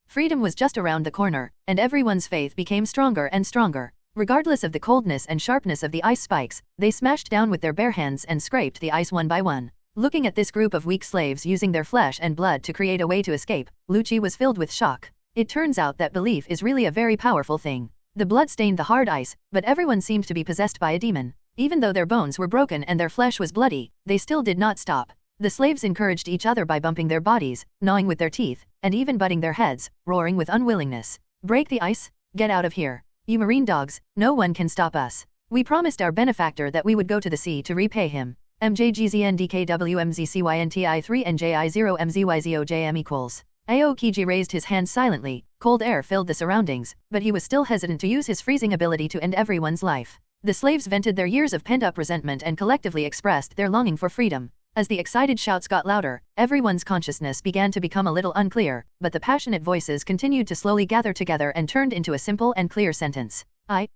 Freedom was just around the corner, and everyone's faith became stronger and stronger. Regardless of the coldness and sharpness of the ice spikes, they smashed down with their bare hands and scraped the ice one by one. Looking at this group of weak slaves using their flesh and blood to create a way to escape, Lucci was filled with shock. It turns out that belief is really a very powerful thing. The blood stained the hard ice, but everyone seemed to be possessed by a demon. Even though their bones were broken and their flesh was bloody, they still did not stop. The slaves encouraged each other by bumping their bodies, gnawing with their teeth, and even butting their heads, roaring with unwillingness. "Break the ice! Get out of here! You marine dogs, no one can stop us. We promised our benefactor that we would go to the sea to repay him. MJGZNDKWMZCYNTI3NJI0MZYZOJM equals." Aokiji raised his hand silently. Cold air filled the surroundings, but he was still hesitant to use his freezing ability to end everyone's life. The slaves vented their years of pent-up resentment and collectively expressed their longing for freedom. As the excited shouts got louder, everyone's consciousness began to become a little unclear, but the passionate voices continued to slowly gather together and turned into a simple and clear sentence.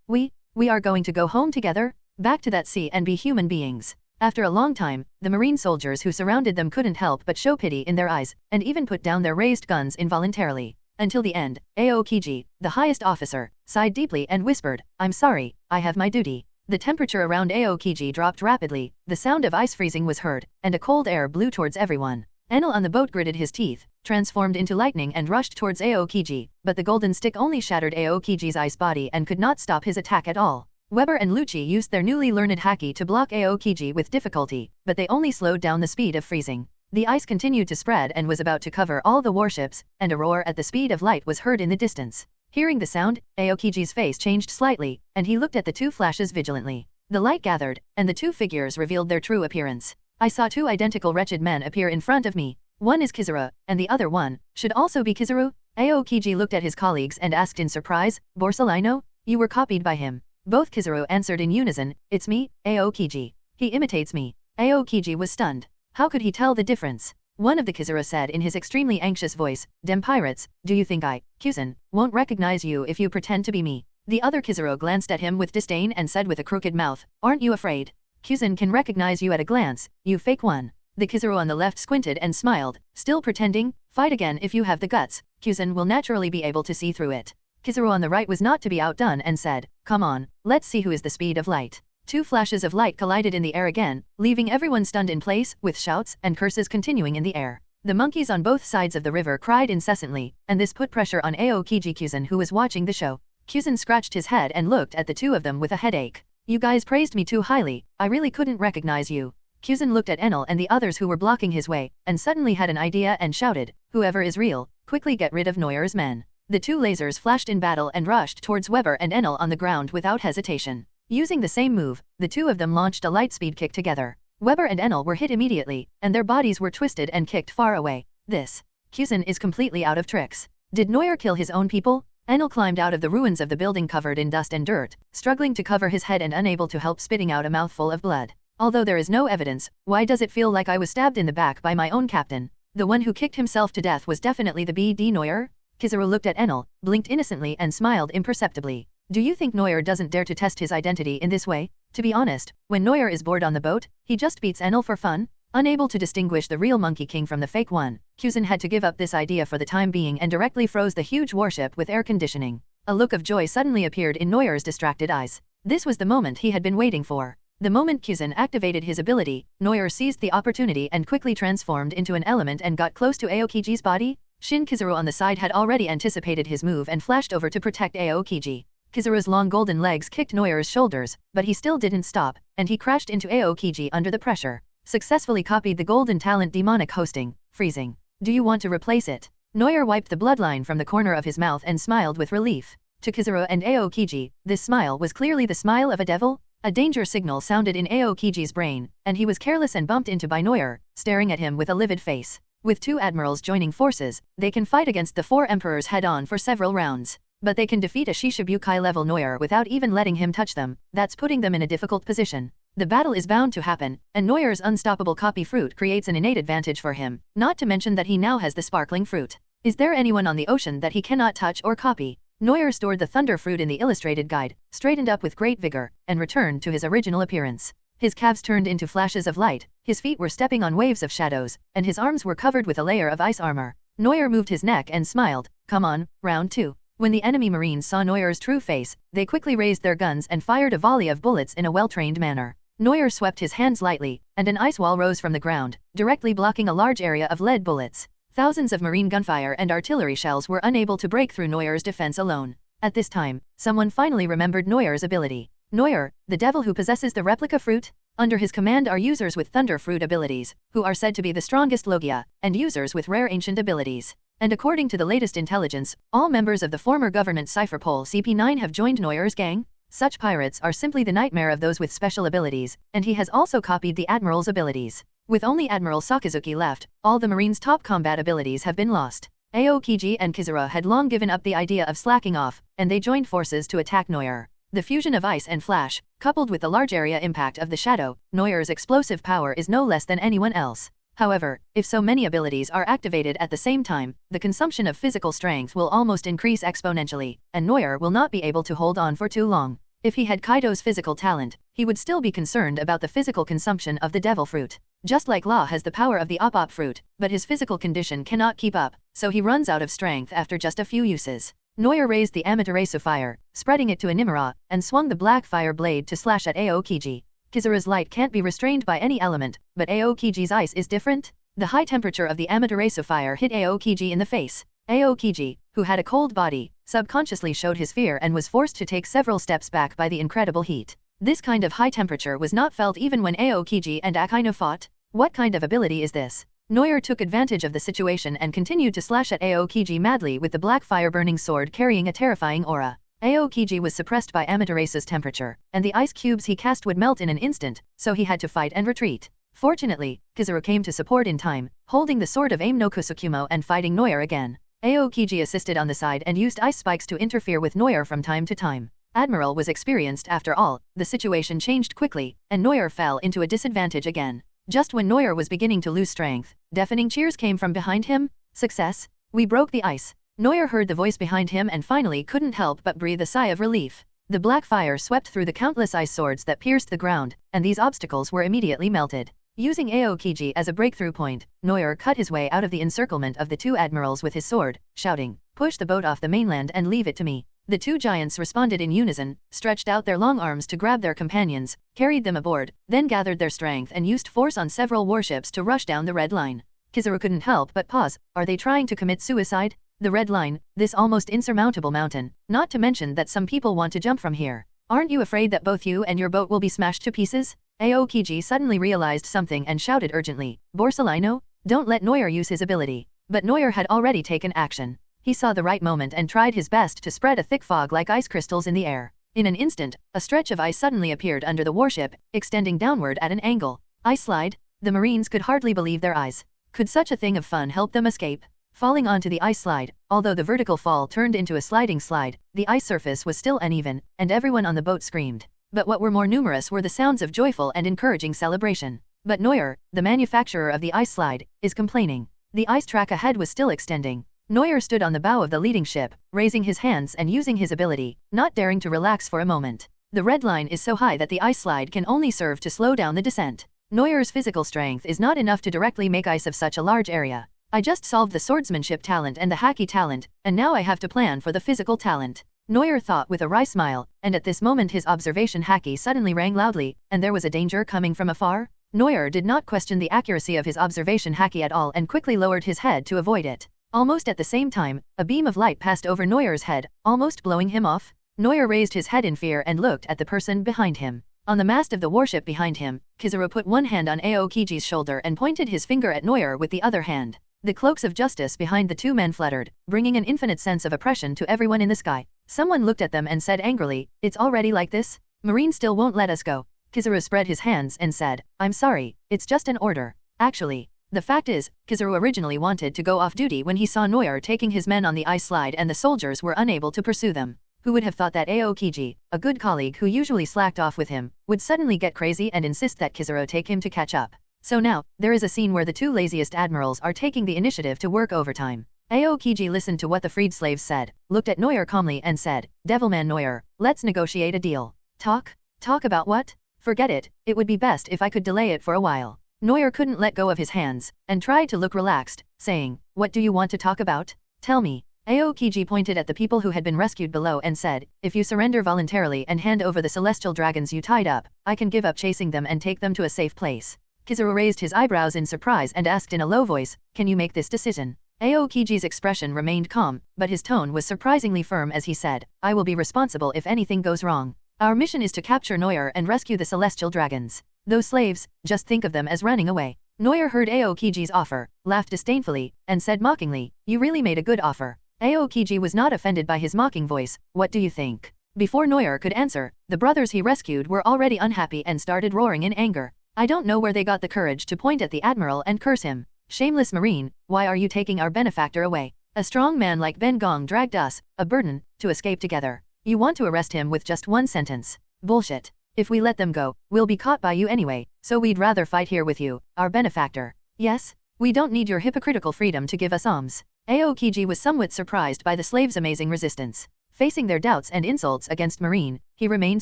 We are going to go home together, back to that sea and be human beings. After a long time, the marine soldiers who surrounded them couldn't help but show pity in their eyes, and even put down their raised guns involuntarily. Until the end, Aokiji, the highest officer, sighed deeply and whispered, "I'm sorry, I have my duty." The temperature around Aokiji dropped rapidly, the sound of ice freezing was heard, and a cold air blew towards everyone. Enel on the boat gritted his teeth, transformed into lightning and rushed towards Aokiji, but the golden stick only shattered Aokiji's ice body and could not stop his attack at all. Weber and Lucci used their newly learned haki to block Aokiji with difficulty, but they only slowed down the speed of freezing. The ice continued to spread and was about to cover all the warships, and a roar at the speed of light was heard in the distance. Hearing the sound, Aokiji's face changed slightly, and he looked at the two flashes vigilantly. The light gathered, and the two figures revealed their true appearance. I saw two identical wretched men appear in front of me. One is Kizaru, and the other one should also be Kizaru. Aokiji looked at his colleagues and asked in surprise, "Borsellino? You were copied by him." Both Kizaru answered in unison, "It's me, Aokiji. He imitates me." Aokiji was stunned. How could he tell the difference? One of the Kizaru said in his extremely anxious voice, "Dem pirates, do you think I, Kuzen, won't recognize you if you pretend to be me?" The other Kizaru glanced at him with disdain and said with a crooked mouth, "Aren't you afraid? Kuzen can recognize you at a glance, you fake one." The Kizaru on the left squinted and smiled, still pretending, "Fight again if you have the guts, Kuzen will naturally be able to see through it." Kizaru on the right was not to be outdone and said, "Come on, let's see who is the speed of light." Two flashes of light collided in the air again, leaving everyone stunned in place, with shouts and curses continuing in the air. The monkeys on both sides of the river cried incessantly, and this put pressure on Aokiji Kyuzen, who was watching the show. Kyuzen scratched his head and looked at the two of them with a headache. You guys praised me too highly, I really couldn't recognize you. Kyuzen looked at Enel and the others who were blocking his way, and suddenly had an idea and shouted, whoever is real, quickly get rid of Neuer's men. The two lasers flashed in battle and rushed towards Weber and Enel on the ground without hesitation. Using the same move, the two of them launched a light speed kick together. Weber and Enel were hit immediately, and their bodies were twisted and kicked far away. This Kyuzen is completely out of tricks. Did Neuer kill his own people? Enel climbed out of the ruins of the building covered in dust and dirt, struggling to cover his head and unable to help spitting out a mouthful of blood. Although there is no evidence, why does it feel like I was stabbed in the back by my own captain? The one who kicked himself to death was definitely the BD Neuer? Kizaru looked at Enel, blinked innocently and smiled imperceptibly. Do you think Neuer doesn't dare to test his identity in this way? To be honest, when Neuer is bored on the boat, he just beats Enel for fun. Unable to distinguish the real Monkey King from the fake one, Kyuzen had to give up this idea for the time being and directly froze the huge warship with air conditioning. A look of joy suddenly appeared in Neuer's distracted eyes. This was the moment he had been waiting for. The moment Kyuzen activated his ability, Neuer seized the opportunity and quickly transformed into an element and got close to Aokiji's body. Shin Kizaru on the side had already anticipated his move and flashed over to protect Aokiji. Kizaru's long golden legs kicked Neuer's shoulders, but he still didn't stop, and he crashed into Aokiji under the pressure. Successfully copied the golden talent demonic hosting, freezing. Do you want to replace it? Neuer wiped the bloodline from the corner of his mouth and smiled with relief. To Kizaru and Aokiji, this smile was clearly the smile of a devil. A danger signal sounded in Aokiji's brain, and he was careless and bumped into by Neuer, staring at him with a livid face. With two admirals joining forces, they can fight against the four emperors head-on for several rounds. But they can defeat a Shishibukai-level Neuer without even letting him touch them. That's putting them in a difficult position. The battle is bound to happen, and Neuer's unstoppable copy fruit creates an innate advantage for him, not to mention that he now has the sparkling fruit. Is there anyone on the ocean that he cannot touch or copy? Neuer stored the thunder fruit in the illustrated guide, straightened up with great vigor, and returned to his original appearance. His calves turned into flashes of light, his feet were stepping on waves of shadows, and his arms were covered with a layer of ice armor. Neuer moved his neck and smiled. Come on, round 2. When the enemy marines saw Neuer's true face, they quickly raised their guns and fired a volley of bullets in a well-trained manner. Neuer swept his hands lightly, and an ice wall rose from the ground, directly blocking a large area of lead bullets. Thousands of marine gunfire and artillery shells were unable to break through Neuer's defense alone. At this time, someone finally remembered Neuer's ability. Neuer, the devil who possesses the replica fruit? Under his command are users with thunder fruit abilities, who are said to be the strongest Logia, and users with rare ancient abilities. And according to the latest intelligence, all members of the former government Cypherpole CP9 have joined Neuer's gang. Such pirates are simply the nightmare of those with special abilities, and he has also copied the Admiral's abilities. With only Admiral Sakazuki left, all the Marines' top combat abilities have been lost. Aokiji and Kizaru had long given up the idea of slacking off, and they joined forces to attack Neuer. The fusion of ice and flash, coupled with the large area impact of the shadow, Neuer's explosive power is no less than anyone else. However, if so many abilities are activated at the same time, the consumption of physical strength will almost increase exponentially, and Neuer will not be able to hold on for too long. If he had Kaido's physical talent, he would still be concerned about the physical consumption of the devil fruit. Just like Law has the power of the Op fruit, but his physical condition cannot keep up, so he runs out of strength after just a few uses. Neuer raised the Amaterasu fire, spreading it to a Nimura, and swung the black fire blade to slash at Aokiji. Kizaru's light can't be restrained by any element, but Aokiji's ice is different. The high temperature of the Amaterasu fire hit Aokiji in the face. Aokiji, who had a cold body, subconsciously showed his fear and was forced to take several steps back by the incredible heat. This kind of high temperature was not felt even when Aokiji and Akainu fought. What kind of ability is this? Neuer took advantage of the situation and continued to slash at Aokiji madly with the black fire-burning sword carrying a terrifying aura. Aokiji was suppressed by Amaterasu's temperature, and the ice cubes he cast would melt in an instant, so he had to fight and retreat. Fortunately, Kizaru came to support in time, holding the sword of Aim no Kusukumo and fighting Neuer again. Aokiji assisted on the side and used ice spikes to interfere with Neuer from time to time. Admiral was experienced after all, the situation changed quickly, and Neuer fell into a disadvantage again. Just when Neuer was beginning to lose strength, deafening cheers came from behind him. Success! We broke the ice. Neuer heard the voice behind him and finally couldn't help but breathe a sigh of relief. The black fire swept through the countless ice swords that pierced the ground, and these obstacles were immediately melted. Using Aokiji as a breakthrough point, Neuer cut his way out of the encirclement of the two admirals with his sword, shouting, "Push the boat off the mainland and leave it to me." The two giants responded in unison, stretched out their long arms to grab their companions, carried them aboard, then gathered their strength and used force on several warships to rush down the red line. Kizaru couldn't help but pause. Are they trying to commit suicide? The red line, this almost insurmountable mountain, not to mention that some people want to jump from here. Aren't you afraid that both you and your boat will be smashed to pieces? Aokiji suddenly realized something and shouted urgently, Borsalino, don't let Neuer use his ability. But Neuer had already taken action. He saw the right moment and tried his best to spread a thick fog like ice crystals in the air. In an instant, a stretch of ice suddenly appeared under the warship, extending downward at an angle. Ice slide? The Marines could hardly believe their eyes. Could such a thing of fun help them escape? Falling onto the ice slide, although the vertical fall turned into a sliding slide, the ice surface was still uneven, and everyone on the boat screamed. But what were more numerous were the sounds of joyful and encouraging celebration. But Neuer, the manufacturer of the ice slide, is complaining. The ice track ahead was still extending. Neuer stood on the bow of the leading ship, raising his hands and using his ability, not daring to relax for a moment. The red line is so high that the ice slide can only serve to slow down the descent. Neuer's physical strength is not enough to directly make ice of such a large area. I just solved the swordsmanship talent and the haki talent, and now I have to plan for the physical talent. Neuer thought with a wry smile, and at this moment his observation haki suddenly rang loudly, and there was a danger coming from afar. Neuer did not question the accuracy of his observation haki at all and quickly lowered his head to avoid it. Almost at the same time, a beam of light passed over Neuer's head, almost blowing him off. Neuer raised his head in fear and looked at the person behind him. On the mast of the warship behind him, Kizaru put one hand on Aokiji's shoulder and pointed his finger at Neuer with the other hand. The cloaks of justice behind the two men fluttered, bringing an infinite sense of oppression to everyone in the sky. Someone looked at them and said angrily, "It's already like this? Marine still won't let us go." Kizaru spread his hands and said, "I'm sorry, it's just an order." Actually, the fact is, Kizaru originally wanted to go off duty when he saw Neuer taking his men on the ice slide and the soldiers were unable to pursue them. Who would have thought that Aokiji, a good colleague who usually slacked off with him, would suddenly get crazy and insist that Kizaru take him to catch up? So now, there is a scene where the two laziest admirals are taking the initiative to work overtime. Aokiji listened to what the freed slaves said, looked at Neuer calmly and said, "Devilman Neuer, let's negotiate a deal." Talk? Talk about what? Forget it, it would be best if I could delay it for a while. Neuer couldn't let go of his hands, and tried to look relaxed, saying, "What do you want to talk about? Tell me." Aokiji pointed at the people who had been rescued below and said, "If you surrender voluntarily and hand over the celestial dragons you tied up, I can give up chasing them and take them to a safe place." Kizaru raised his eyebrows in surprise and asked in a low voice, "Can you make this decision?" Aokiji's expression remained calm, but his tone was surprisingly firm as he said, "I will be responsible if anything goes wrong. Our mission is to capture Neuer and rescue the celestial dragons. Those slaves, just think of them as running away." Neuer heard Aokiji's offer, laughed disdainfully, and said mockingly, "You really made a good offer." Aokiji was not offended by his mocking voice. "What do you think?" Before Neuer could answer, the brothers he rescued were already unhappy and started roaring in anger. I don't know where they got the courage to point at the admiral and curse him. "Shameless Marine, why are you taking our benefactor away? A strong man like Ben Gong dragged us, a burden, to escape together. You want to arrest him with just one sentence. Bullshit. If we let them go, we'll be caught by you anyway, so we'd rather fight here with you, our benefactor. Yes? We don't need your hypocritical freedom to give us alms." Aokiji was somewhat surprised by the slaves' amazing resistance. Facing their doubts and insults against Marine, he remained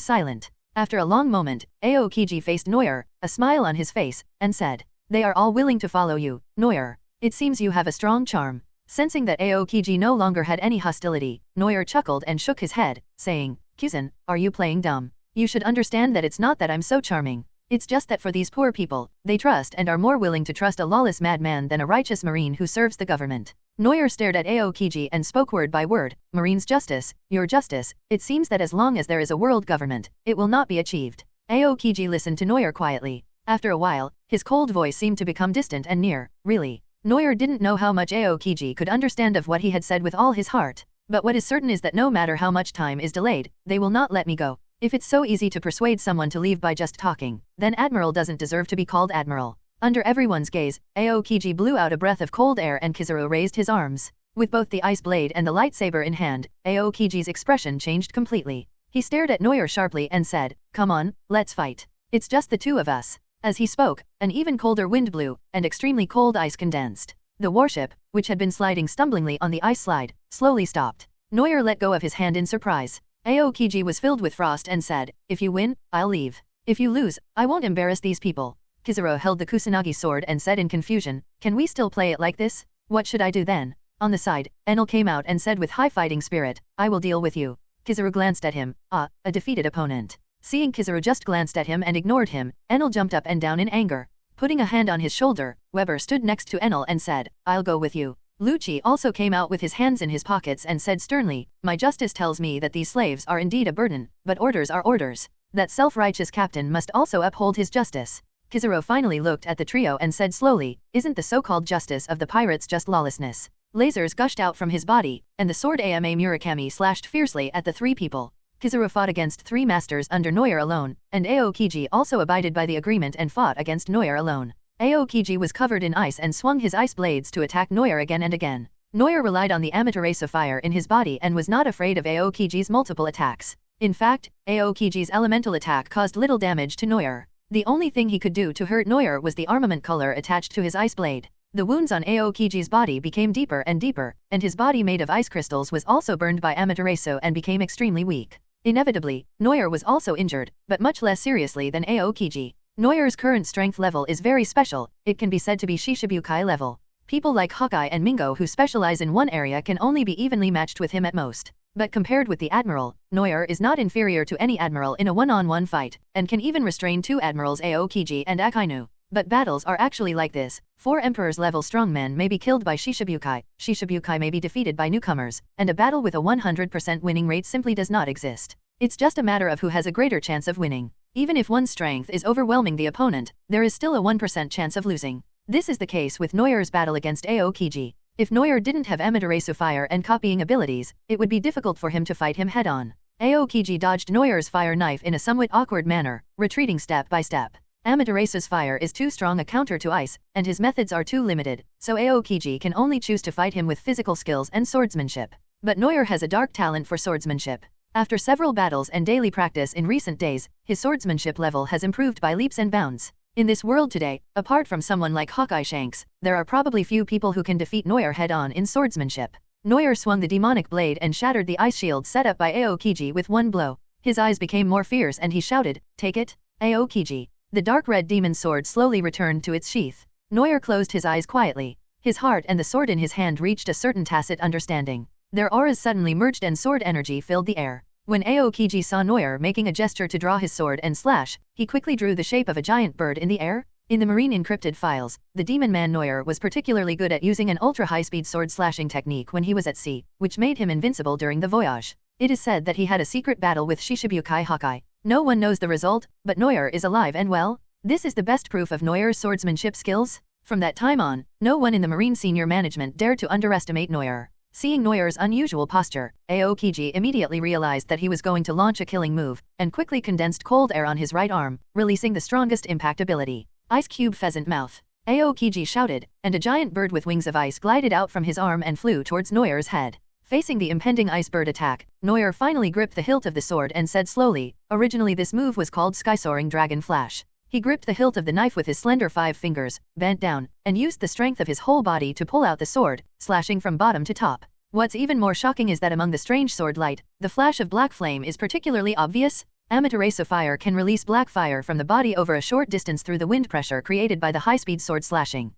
silent. After a long moment, Aokiji faced Neuer, a smile on his face, and said, "They are all willing to follow you, Neuer. It seems you have a strong charm." Sensing that Aokiji no longer had any hostility, Neuer chuckled and shook his head, saying, "Kuzan, are you playing dumb? You should understand that it's not that I'm so charming. It's just that for these poor people, they trust and are more willing to trust a lawless madman than a righteous Marine who serves the government." Neuer stared at Aokiji and spoke word by word, "Marine's justice, your justice, it seems that as long as there is a world government, it will not be achieved." Aokiji listened to Neuer quietly. After a while, his cold voice seemed to become distant and near. Really? Neuer didn't know how much Aokiji could understand of what he had said with all his heart. But what is certain is that no matter how much time is delayed, they will not let me go. If it's so easy to persuade someone to leave by just talking, then Admiral doesn't deserve to be called Admiral. Under everyone's gaze, Aokiji blew out a breath of cold air and Kizaru raised his arms. With both the ice blade and the lightsaber in hand, Aokiji's expression changed completely. He stared at Neuer sharply and said, "Come on, let's fight. It's just the two of us." As he spoke, an even colder wind blew, and extremely cold ice condensed. The warship, which had been sliding stumblingly on the ice slide, slowly stopped. Neuer let go of his hand in surprise. Aokiji was filled with frost and said, "If you win, I'll leave. If you lose, I won't embarrass these people." Kizaru held the Kusanagi sword and said in confusion, "Can we still play it like this? What should I do then?" On the side, Enel came out and said with high fighting spirit, "I will deal with you." Kizaru glanced at him. Ah, a defeated opponent. Seeing Kizaru just glanced at him and ignored him, Enel jumped up and down in anger. Putting a hand on his shoulder, Weber stood next to Enel and said, "I'll go with you." Lucci also came out with his hands in his pockets and said sternly, "My justice tells me that these slaves are indeed a burden, but orders are orders. That self-righteous captain must also uphold his justice." Kizaru finally looked at the trio and said slowly, "Isn't the so-called justice of the pirates just lawlessness?" Lasers gushed out from his body, and the sword Ama Murakami slashed fiercely at the three people. Kizaru fought against three masters under Noyer alone, and Aokiji also abided by the agreement and fought against Noyer alone. Aokiji was covered in ice and swung his ice blades to attack Noyer again and again. Noyer relied on the Amaterasu fire in his body and was not afraid of Aokiji's multiple attacks. In fact, Aokiji's elemental attack caused little damage to Noyer. The only thing he could do to hurt Noyer was the armament color attached to his ice blade. The wounds on Aokiji's body became deeper and deeper, and his body made of ice crystals was also burned by Amaterasu and became extremely weak. Inevitably, Noyer was also injured, but much less seriously than Aokiji. Noyer's current strength level is very special, it can be said to be Shishibukai level. People like Hawkeye and Mingo who specialize in one area can only be evenly matched with him at most. But compared with the Admiral, Noyer is not inferior to any Admiral in a one-on-one fight, and can even restrain two Admirals Aokiji and Akainu. But battles are actually like this. 4 Emperor's level strongmen may be killed by Shishibukai, Shishibukai may be defeated by newcomers, and a battle with a 100% winning rate simply does not exist. It's just a matter of who has a greater chance of winning. Even if one's strength is overwhelming the opponent, there is still a 1% chance of losing. This is the case with Noyer's battle against Aokiji. If Noyer didn't have Amaterasu fire and copying abilities, it would be difficult for him to fight him head-on. Aokiji dodged Noyer's fire knife in a somewhat awkward manner, retreating step by step. Amaterasu's fire is too strong a counter to ice, and his methods are too limited, so Aokiji can only choose to fight him with physical skills and swordsmanship. But Noyer has a dark talent for swordsmanship. After several battles and daily practice in recent days, his swordsmanship level has improved by leaps and bounds. In this world today, apart from someone like Hawkeye Shanks, there are probably few people who can defeat Noyer head-on in swordsmanship. Noyer swung the demonic blade and shattered the ice shield set up by Aokiji with one blow. His eyes became more fierce and he shouted, "Take it, Aokiji." The dark red demon sword slowly returned to its sheath. Noyer closed his eyes quietly. His heart and the sword in his hand reached a certain tacit understanding. Their auras suddenly merged and sword energy filled the air. When Aokiji saw Noyer making a gesture to draw his sword and slash, he quickly drew the shape of a giant bird in the air. In the marine encrypted files, the demon man Noyer was particularly good at using an ultra-high-speed sword slashing technique when he was at sea, which made him invincible during the voyage. It is said that he had a secret battle with Shishibukai Hawkeye. No one knows the result, but Noyer is alive and well. This is the best proof of Noyer's swordsmanship skills. From that time on, no one in the marine senior management dared to underestimate Noyer. Seeing Noyer's unusual posture, Aokiji immediately realized that he was going to launch a killing move, and quickly condensed cold air on his right arm, releasing the strongest impact ability. Ice Cube Pheasant Mouth. Aokiji shouted, and a giant bird with wings of ice glided out from his arm and flew towards Noyer's head. Facing the impending ice bird attack, Noyer finally gripped the hilt of the sword and said slowly, originally this move was called Sky-Soaring Dragon Flash. He gripped the hilt of the knife with his slender 5 fingers, bent down, and used the strength of his whole body to pull out the sword, slashing from bottom to top. What's even more shocking is that among the strange sword light, the flash of black flame is particularly obvious. Amaterasu fire can release black fire from the body over a short distance through the wind pressure created by the high-speed sword slashing.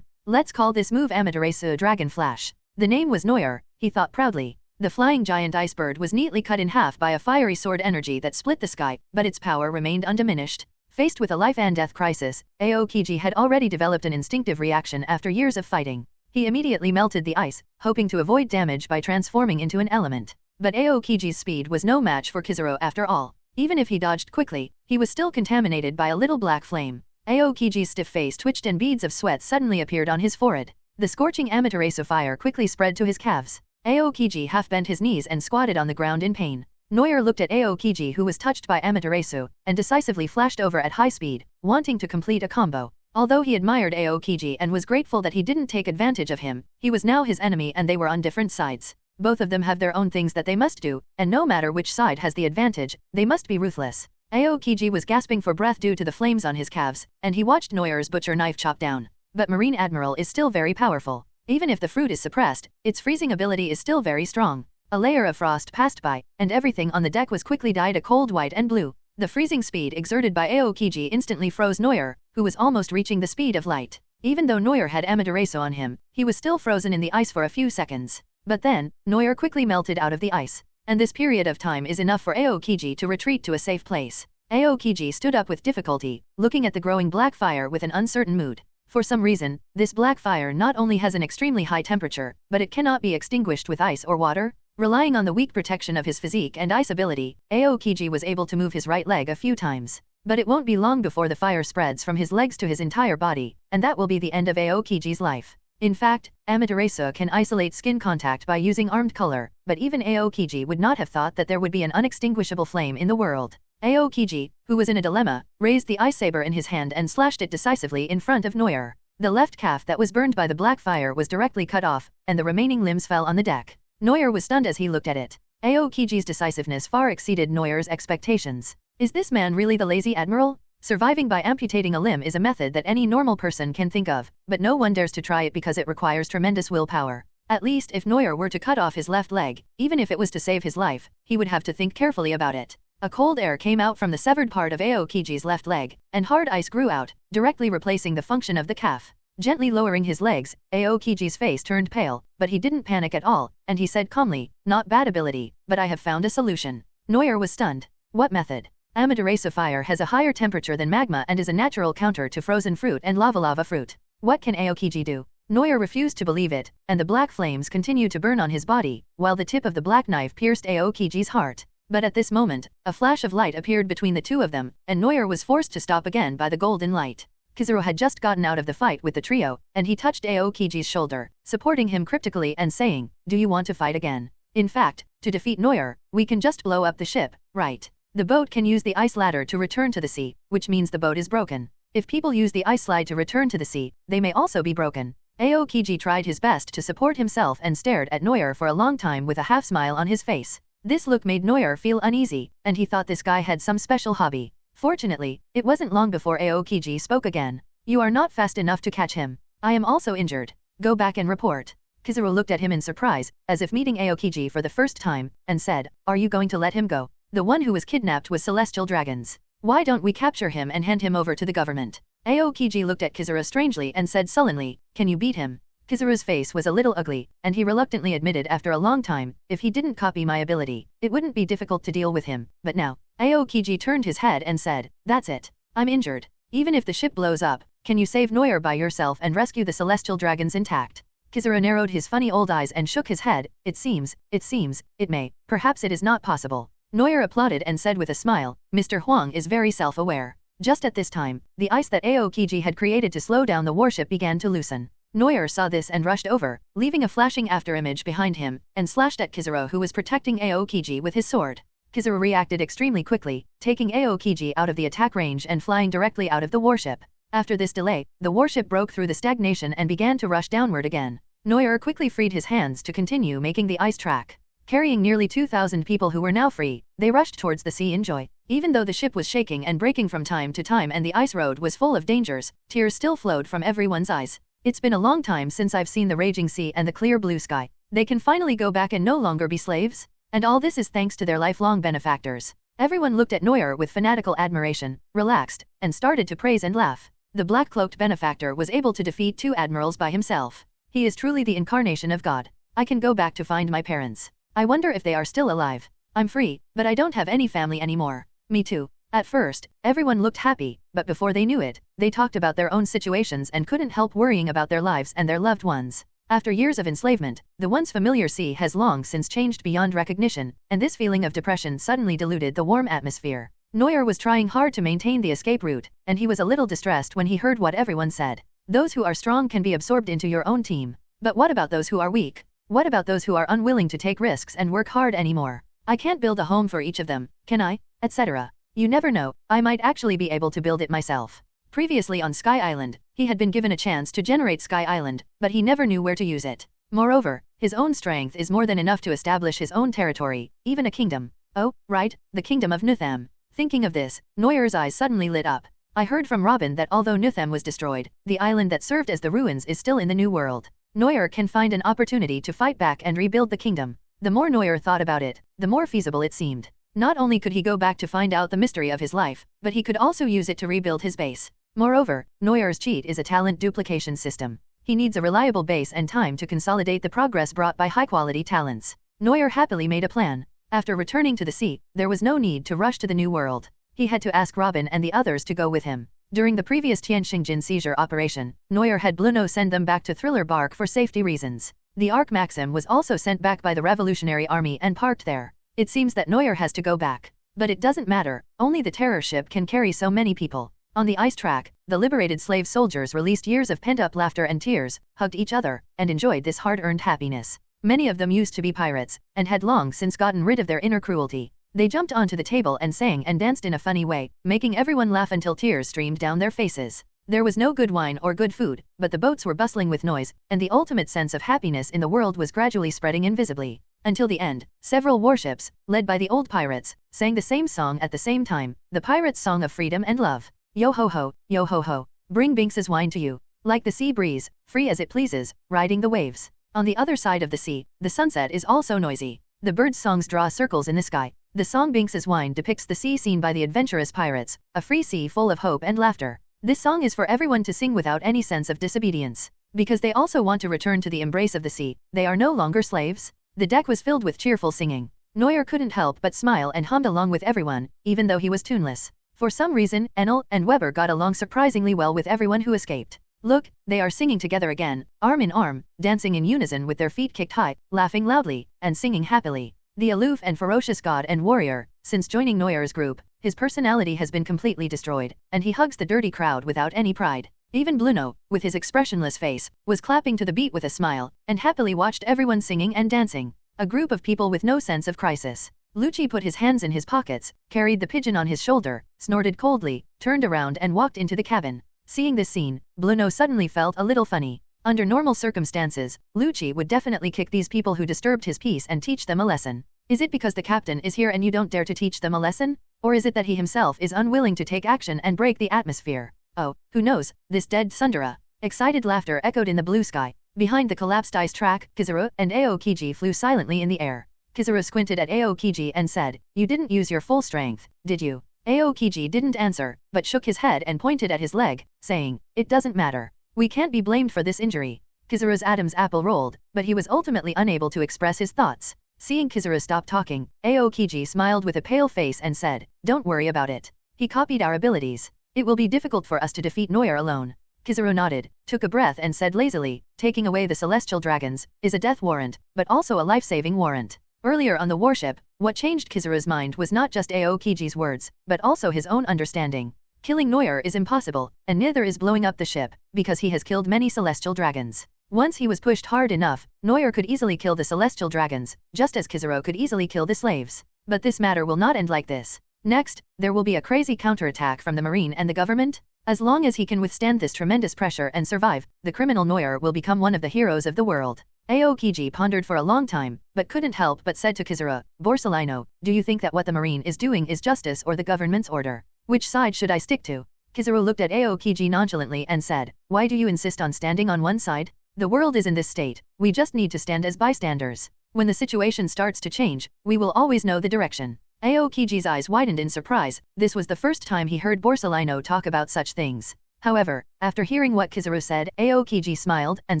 Let's call this move Amaterasu Dragon Flash. The name was Noyer, he thought proudly. The flying giant ice bird was neatly cut in half by a fiery sword energy that split the sky, but its power remained undiminished. Faced with a life-and-death crisis, Aokiji had already developed an instinctive reaction after years of fighting. He immediately melted the ice, hoping to avoid damage by transforming into an element. But Aokiji's speed was no match for Kizaru after all. Even if he dodged quickly, he was still contaminated by a little black flame. Aokiji's stiff face twitched and beads of sweat suddenly appeared on his forehead. The scorching Amaterasu fire quickly spread to his calves. Aokiji half bent his knees and squatted on the ground in pain. Noyer looked at Aokiji who was touched by Amaterasu, and decisively flashed over at high speed, wanting to complete a combo. Although he admired Aokiji and was grateful that he didn't take advantage of him, he was now his enemy and they were on different sides. Both of them have their own things that they must do, and no matter which side has the advantage, they must be ruthless. Aokiji was gasping for breath due to the flames on his calves, and he watched Noyer's butcher knife chop down. But Marine Admiral is still very powerful. Even if the fruit is suppressed, its freezing ability is still very strong. A layer of frost passed by, and everything on the deck was quickly dyed a cold white and blue. The freezing speed exerted by Aokiji instantly froze Noyer, who was almost reaching the speed of light. Even though Noyer had Amaterasu on him, he was still frozen in the ice for a few seconds. But then, Noyer quickly melted out of the ice. And this period of time is enough for Aokiji to retreat to a safe place. Aokiji stood up with difficulty, looking at the growing black fire with an uncertain mood. For some reason, this black fire not only has an extremely high temperature, but it cannot be extinguished with ice or water. Relying on the weak protection of his physique and ice ability, Aokiji was able to move his right leg a few times. But it won't be long before the fire spreads from his legs to his entire body, and that will be the end of Aokiji's life. In fact, Amaterasu can isolate skin contact by using armed color, but even Aokiji would not have thought that there would be an unextinguishable flame in the world. Aokiji, who was in a dilemma, raised the ice saber in his hand and slashed it decisively in front of Neuer. The left calf that was burned by the black fire was directly cut off, and the remaining limbs fell on the deck. Neuer was stunned as he looked at it. Aokiji's decisiveness far exceeded Neuer's expectations. Is this man really the lazy admiral? Surviving by amputating a limb is a method that any normal person can think of, but no one dares to try it because it requires tremendous willpower. At least if Neuer were to cut off his left leg, even if it was to save his life, he would have to think carefully about it. A cold air came out from the severed part of Aokiji's left leg, and hard ice grew out, directly replacing the function of the calf. Gently lowering his legs, Aokiji's face turned pale, but he didn't panic at all, and he said calmly, "Not bad ability, but I have found a solution." Neuer was stunned. What method? Amaterasu fire has a higher temperature than magma and is a natural counter to frozen fruit and lava fruit. What can Aokiji do? Neuer refused to believe it, and the black flames continued to burn on his body, while the tip of the black knife pierced Aokiji's heart. But at this moment, a flash of light appeared between the two of them, and Neuer was forced to stop again by the golden light. Kizuru had just gotten out of the fight with the trio, and he touched Aokiji's shoulder, supporting him cryptically and saying, "Do you want to fight again? In fact, to defeat Neuer, we can just blow up the ship, right? The boat can use the ice ladder to return to the sea, which means the boat is broken. If people use the ice slide to return to the sea, they may also be broken." Aokiji tried his best to support himself and stared at Neuer for a long time with a half smile on his face. This look made Neuer feel uneasy, and he thought this guy had some special hobby. Fortunately, it wasn't long before Aokiji spoke again. "You are not fast enough to catch him. I am also injured. Go back and report." Kizuru looked at him in surprise, as if meeting Aokiji for the first time, and said, "Are you going to let him go? The one who was kidnapped was Celestial Dragons. Why don't we capture him and hand him over to the government?" Aokiji looked at Kizuru strangely and said sullenly, "Can you beat him?" Kizuru's face was a little ugly, and he reluctantly admitted after a long time, "If he didn't copy my ability, it wouldn't be difficult to deal with him, but now." Aokiji turned his head and said, "That's it. I'm injured. Even if the ship blows up, can you save Neuer by yourself and rescue the Celestial Dragons intact?" Kizuru narrowed his funny old eyes and shook his head. It seems, it may, perhaps it is not possible." Neuer applauded and said with a smile, "Mr. Huang is very self-aware." Just at this time, the ice that Aokiji had created to slow down the warship began to loosen. Neuer saw this and rushed over, leaving a flashing afterimage behind him, and slashed at Kizuru who was protecting Aokiji with his sword. Kizuru reacted extremely quickly, taking Aokiji out of the attack range and flying directly out of the warship. After this delay, the warship broke through the stagnation and began to rush downward again. Neuer quickly freed his hands to continue making the ice track. Carrying nearly 2,000 people who were now free, they rushed towards the sea in joy. Even though the ship was shaking and breaking from time to time and the ice road was full of dangers, tears still flowed from everyone's eyes. "It's been a long time since I've seen the raging sea and the clear blue sky. They can finally go back and no longer be slaves? And all this is thanks to their lifelong benefactors." Everyone looked at Neuer with fanatical admiration, relaxed, and started to praise and laugh. The black-cloaked benefactor was able to defeat 2 admirals by himself. He is truly the incarnation of God. I can go back to find my parents. I wonder if they are still alive. I'm free, but I don't have any family anymore. Me too. At first, everyone looked happy, but before they knew it, they talked about their own situations and couldn't help worrying about their lives and their loved ones. After years of enslavement, the once familiar sea has long since changed beyond recognition, and this feeling of depression suddenly diluted the warm atmosphere. Neuer was trying hard to maintain the escape route, and he was a little distressed when he heard what everyone said. Those who are strong can be absorbed into your own team. But what about those who are weak? What about those who are unwilling to take risks and work hard anymore? I can't build a home for each of them, can I? Etc. You never know, I might actually be able to build it myself. Previously on Sky Island, he had been given a chance to generate Sky Island, but he never knew where to use it. Moreover, his own strength is more than enough to establish his own territory, even a kingdom. Oh, right, the kingdom of Nutham. Thinking of this, Neuer's eyes suddenly lit up. I heard from Robin that although Nutham was destroyed, the island that served as the ruins is still in the New World. Neuer can find an opportunity to fight back and rebuild the kingdom. The more Neuer thought about it, the more feasible it seemed. Not only could he go back to find out the mystery of his life, but he could also use it to rebuild his base. Moreover, Neuer's cheat is a talent duplication system. He needs a reliable base and time to consolidate the progress brought by high-quality talents. Neuer happily made a plan. After returning to the sea, there was no need to rush to the New World. He had to ask Robin and the others to go with him. During the previous Tianxingjin seizure operation, Neuer had Bluno send them back to Thriller Bark for safety reasons. The Ark Maxim was also sent back by the Revolutionary Army and parked there. It seems that Neuer has to go back. But it doesn't matter, only the terror ship can carry so many people. On the ice track, the liberated slave soldiers released years of pent-up laughter and tears, hugged each other, and enjoyed this hard-earned happiness. Many of them used to be pirates, and had long since gotten rid of their inner cruelty. They jumped onto the table and sang and danced in a funny way, making everyone laugh until tears streamed down their faces. There was no good wine or good food, but the boats were bustling with noise, and the ultimate sense of happiness in the world was gradually spreading invisibly. Until the end, several warships, led by the old pirates, sang the same song at the same time, the pirates' song of freedom and love. Yo ho ho, yo ho ho, bring Binks's wine to you. Like the sea breeze, free as it pleases, riding the waves. On the other side of the sea, the sunset is also noisy. The birds' songs draw circles in the sky. The song Binks's Wine depicts the sea seen by the adventurous pirates, a free sea full of hope and laughter. This song is for everyone to sing without any sense of disobedience. Because they also want to return to the embrace of the sea, they are no longer slaves. The deck was filled with cheerful singing. Neuer couldn't help but smile and hummed along with everyone, even though he was tuneless. For some reason, Enel and Weber got along surprisingly well with everyone who escaped. Look, they are singing together again, arm in arm, dancing in unison with their feet kicked high, laughing loudly, and singing happily. The aloof and ferocious god and warrior, since joining Neuer's group, his personality has been completely destroyed, and he hugs the dirty crowd without any pride. Even Bluno, with his expressionless face, was clapping to the beat with a smile, and happily watched everyone singing and dancing. A group of people with no sense of crisis. Lucci put his hands in his pockets, carried the pigeon on his shoulder, snorted coldly, turned around and walked into the cabin. Seeing this scene, Bluno suddenly felt a little funny. Under normal circumstances, Lucci would definitely kick these people who disturbed his peace and teach them a lesson. Is it because the captain is here and you don't dare to teach them a lesson? Or is it that he himself is unwilling to take action and break the atmosphere? Oh, who knows, this dead Sundara. Excited laughter echoed in the blue sky. Behind the collapsed ice track, Kizaru and Aokiji flew silently in the air. Kizaru squinted at Aokiji and said, "You didn't use your full strength, did you?" Aokiji didn't answer, but shook his head and pointed at his leg, saying, "It doesn't matter. We can't be blamed for this injury." Kizaru's Adam's apple rolled, but he was ultimately unable to express his thoughts. Seeing Kizaru stop talking, Aokiji smiled with a pale face and said, "Don't worry about it. He copied our abilities. It will be difficult for us to defeat Neuer alone." Kizaru nodded, took a breath and said lazily, "Taking away the celestial dragons is a death warrant, but also a life-saving warrant." Earlier on the warship, what changed Kizaru's mind was not just Aokiji's words, but also his own understanding. Killing Neuer is impossible, and neither is blowing up the ship, because he has killed many celestial dragons. Once he was pushed hard enough, Neuer could easily kill the celestial dragons, just as Kizaru could easily kill the slaves. But this matter will not end like this. Next, there will be a crazy counterattack from the Marine and the government. As long as he can withstand this tremendous pressure and survive, the criminal Neuer will become one of the heroes of the world. Aokiji pondered for a long time, but couldn't help but said to Kizaru, "Borsalino, do you think that what the Marine is doing is justice or the government's order? Which side should I stick to?" Kizaru looked at Aokiji nonchalantly and said, "Why do you insist on standing on one side? The world is in this state, we just need to stand as bystanders. When the situation starts to change, we will always know the direction." Aokiji's eyes widened in surprise. This was the first time he heard Borsalino talk about such things. However, after hearing what Kizaru said, Aokiji smiled and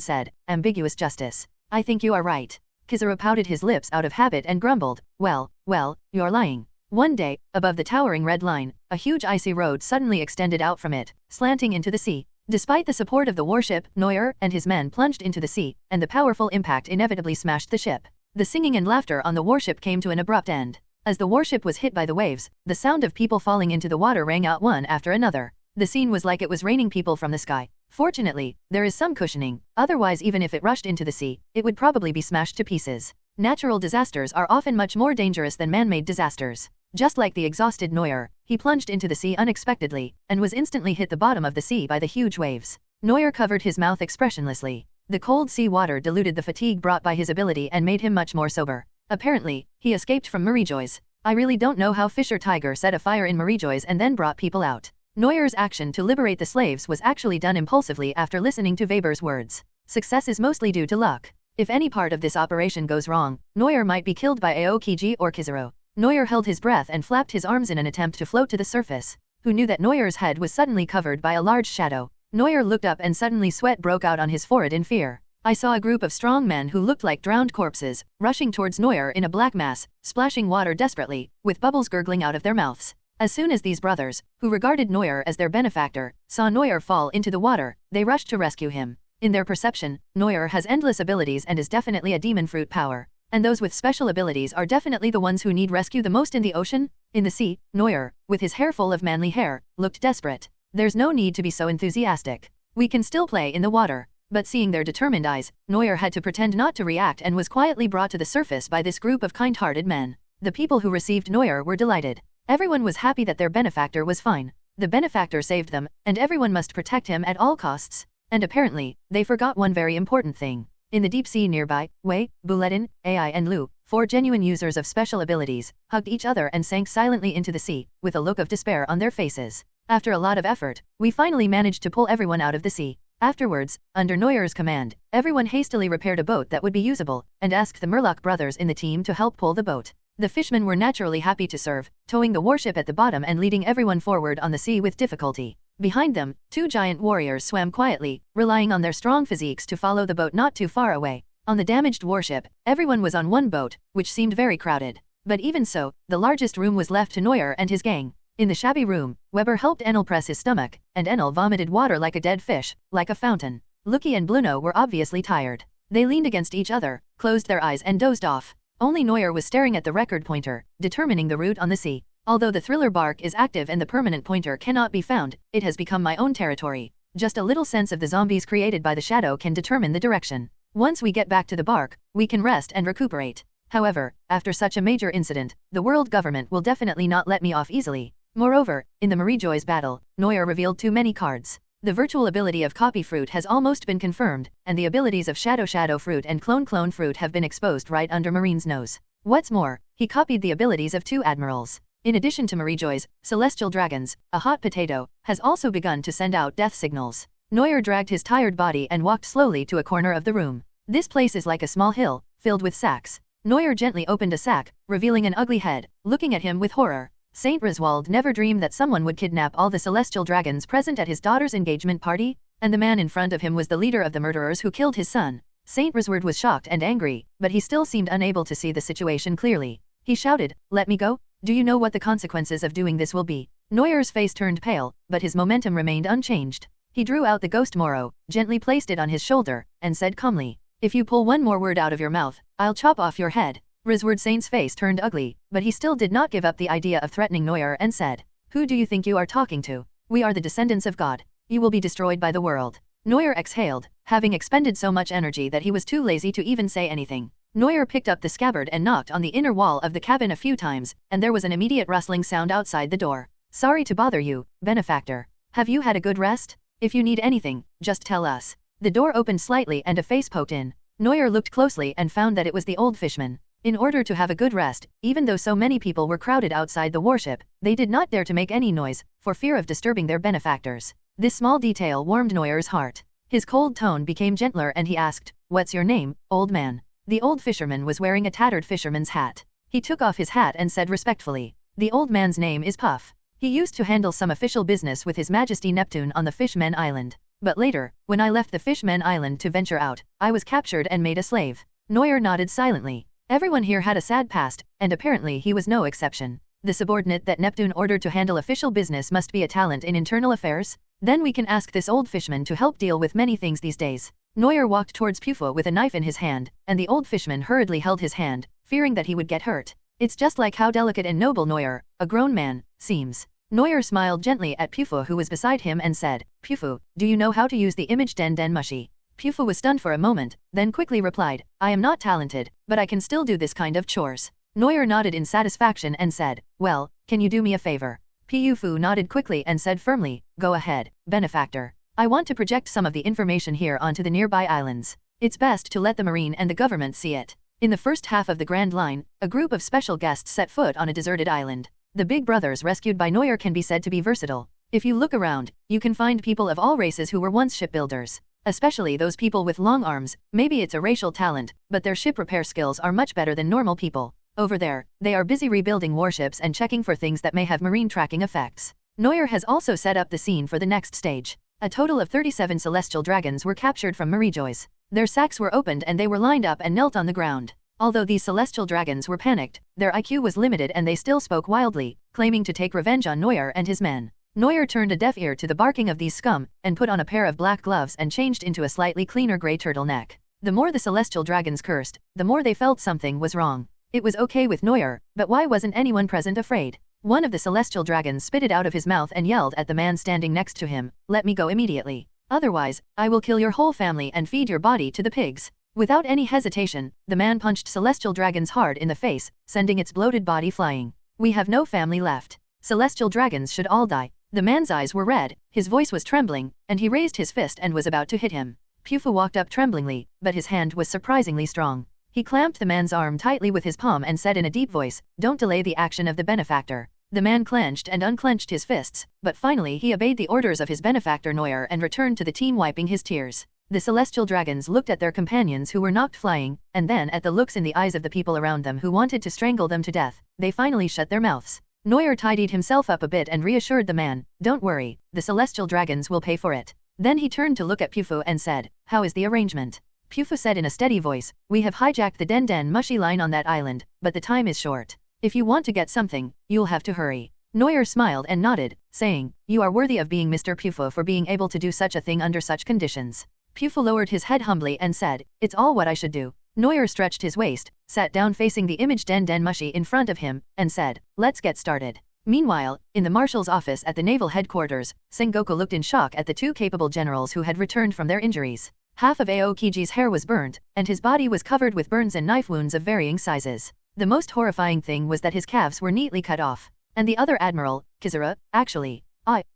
said, "Ambiguous justice. I think you are right." Kizaru pouted his lips out of habit and grumbled, well, you're lying." One day, above the towering red line, a huge icy road suddenly extended out from it, slanting into the sea. Despite the support of the warship, Neuer and his men plunged into the sea, and the powerful impact inevitably smashed the ship. The singing and laughter on the warship came to an abrupt end. As the warship was hit by the waves, the sound of people falling into the water rang out one after another. The scene was like it was raining people from the sky. Fortunately, there is some cushioning, otherwise even if it rushed into the sea, it would probably be smashed to pieces. Natural disasters are often much more dangerous than man-made disasters. Just like the exhausted Neuer, he plunged into the sea unexpectedly, and was instantly hit the bottom of the sea by the huge waves. Neuer covered his mouth expressionlessly. The cold sea water diluted the fatigue brought by his ability and made him much more sober. Apparently, he escaped from Marijoy's. I really don't know how Fisher Tiger set a fire in Marijoy's and then brought people out. Neuer's action to liberate the slaves was actually done impulsively after listening to Weber's words. Success is mostly due to luck. If any part of this operation goes wrong, Neuer might be killed by Aokiji or Kizaru. Neuer held his breath and flapped his arms in an attempt to float to the surface. Who knew that Neuer's head was suddenly covered by a large shadow? Neuer looked up and suddenly sweat broke out on his forehead in fear. I saw a group of strong men who looked like drowned corpses, rushing towards Neuer in a black mass, splashing water desperately, with bubbles gurgling out of their mouths. As soon as these brothers, who regarded Neuer as their benefactor, saw Neuer fall into the water, they rushed to rescue him. In their perception, Neuer has endless abilities and is definitely a demon fruit power. And those with special abilities are definitely the ones who need rescue the most in the ocean. In the sea, Neuer, with his hair full of manly hair, looked desperate. There's no need to be so enthusiastic. We can still play in the water. But seeing their determined eyes, Neuer had to pretend not to react and was quietly brought to the surface by this group of kind-hearted men. The people who received Neuer were delighted. Everyone was happy that their benefactor was fine. The benefactor saved them, and everyone must protect him at all costs. And apparently, they forgot one very important thing. In the deep sea nearby, Wei, Buledin, Ai and Lu, 4 genuine users of special abilities, hugged each other and sank silently into the sea, with a look of despair on their faces. After a lot of effort, we finally managed to pull everyone out of the sea. Afterwards, under Neuer's command, everyone hastily repaired a boat that would be usable, and asked the Murloc brothers in the team to help pull the boat. The fishermen were naturally happy to serve, towing the warship at the bottom and leading everyone forward on the sea with difficulty. Behind them, 2 giant warriors swam quietly, relying on their strong physiques to follow the boat not too far away. On the damaged warship, everyone was on one boat, which seemed very crowded. But even so, the largest room was left to Neuer and his gang. In the shabby room, Weber helped Enel press his stomach, and Enel vomited water like a dead fish, like a fountain. Lucky and Bluno were obviously tired. They leaned against each other, closed their eyes and dozed off. Only Neuer was staring at the record pointer, determining the route on the sea. Although the thriller bark is active and the permanent pointer cannot be found, it has become my own territory. Just a little sense of the zombies created by the shadow can determine the direction. Once we get back to the bark, we can rest and recuperate. However, after such a major incident, the world government will definitely not let me off easily. Moreover, in the Marie-Joy's battle, Neuer revealed too many cards. The virtual ability of Copy Fruit has almost been confirmed, and the abilities of Shadow Fruit and Clone Fruit have been exposed right under Marine's nose. What's more, he copied the abilities of 2 admirals. In addition to Marie-Joy's, Celestial Dragons, a hot potato, has also begun to send out death signals. Neuer dragged his tired body and walked slowly to a corner of the room. This place is like a small hill, filled with sacks. Neuer gently opened a sack, revealing an ugly head, looking at him with horror. Saint Riswald never dreamed that someone would kidnap all the celestial dragons present at his daughter's engagement party, and the man in front of him was the leader of the murderers who killed his son. Saint Risward was shocked and angry, but he still seemed unable to see the situation clearly. He shouted, "Let me go? Do you know what the consequences of doing this will be?" Neuer's face turned pale, but his momentum remained unchanged. He drew out the ghost Moro, gently placed it on his shoulder, and said calmly, "If you pull one more word out of your mouth, I'll chop off your head." Risward Saint's face turned ugly, but he still did not give up the idea of threatening Neuer and said, "Who do you think you are talking to? We are the descendants of God. You will be destroyed by the world." Neuer exhaled, having expended so much energy that he was too lazy to even say anything. Neuer picked up the scabbard and knocked on the inner wall of the cabin a few times, and there was an immediate rustling sound outside the door. "Sorry to bother you, benefactor. Have you had a good rest? If you need anything, just tell us." The door opened slightly and a face poked in. Neuer looked closely and found that it was the old fishman. In order to have a good rest, even though so many people were crowded outside the warship, they did not dare to make any noise, for fear of disturbing their benefactors. This small detail warmed Neuer's heart. His cold tone became gentler and he asked, "What's your name, old man?" The old fisherman was wearing a tattered fisherman's hat. He took off his hat and said respectfully, "The old man's name is Puff. He used to handle some official business with His Majesty Neptune on the Fishmen Island. But later, when I left the Fishmen Island to venture out, I was captured and made a slave." Neuer nodded silently. Everyone here had a sad past, and apparently he was no exception. The subordinate that Neptune ordered to handle official business must be a talent in internal affairs? Then we can ask this old fishman to help deal with many things these days. Neuer walked towards Pufo with a knife in his hand, and the old fishman hurriedly held his hand, fearing that he would get hurt. "It's just like how delicate and noble Neuer, a grown man, seems." Neuer smiled gently at Pufo who was beside him and said, "Pufo, do you know how to use the image den mushy?" Pufo was stunned for a moment, then quickly replied, "I am not talented, but I can still do this kind of chores." Neuer nodded in satisfaction and said, "Well, can you do me a favor?" Pufo nodded quickly and said firmly, "Go ahead, benefactor. I want to project some of the information here onto the nearby islands. It's best to let the Marine and the government see it." In the first half of the Grand Line, a group of special guests set foot on a deserted island. The big brothers rescued by Neuer can be said to be versatile. If you look around, you can find people of all races who were once shipbuilders. Especially those people with long arms, maybe it's a racial talent, but their ship repair skills are much better than normal people. Over there, they are busy rebuilding warships and checking for things that may have marine tracking effects. Neuer has also set up the scene for the next stage. A total of 37 celestial dragons were captured from Marie-Joy's. Their sacks were opened and they were lined up and knelt on the ground. Although these celestial dragons were panicked, their IQ was limited and they still spoke wildly, claiming to take revenge on Neuer and his men. Neuer turned a deaf ear to the barking of these scum, and put on a pair of black gloves and changed into a slightly cleaner grey turtleneck. The more the celestial dragons cursed, the more they felt something was wrong. It was okay with Neuer, but why wasn't anyone present afraid? One of the celestial dragons spit it out of his mouth and yelled at the man standing next to him, "Let me go immediately. Otherwise, I will kill your whole family and feed your body to the pigs." Without any hesitation, the man punched celestial dragons hard in the face, sending its bloated body flying. "We have no family left. Celestial dragons should all die." The man's eyes were red, his voice was trembling, and he raised his fist and was about to hit him. Pufu walked up tremblingly, but his hand was surprisingly strong. He clamped the man's arm tightly with his palm and said in a deep voice, "Don't delay the action of the benefactor." The man clenched and unclenched his fists, but finally he obeyed the orders of his benefactor Neuer and returned to the team wiping his tears. The celestial dragons looked at their companions who were knocked flying, and then at the looks in the eyes of the people around them who wanted to strangle them to death. They finally shut their mouths. Neuer tidied himself up a bit and reassured the man, "Don't worry, the celestial dragons will pay for it." Then he turned to look at Pufu and said, "How is the arrangement?" Pufu said in a steady voice, "We have hijacked the Den Den Mushy line on that island, but the time is short. If you want to get something, you'll have to hurry." Neuer smiled and nodded, saying, "You are worthy of being Mr. Pufu for being able to do such a thing under such conditions." Pufu lowered his head humbly and said, "It's all what I should do." Neuer stretched his waist, sat down facing the image Den Den Mushy in front of him, and said, "Let's get started." Meanwhile, in the marshal's office at the naval headquarters, Sengoku looked in shock at the two capable generals who had returned from their injuries. Half of Aokiji's hair was burnt, and his body was covered with burns and knife wounds of varying sizes. The most horrifying thing was that his calves were neatly cut off. And the other admiral, Kizura, actually.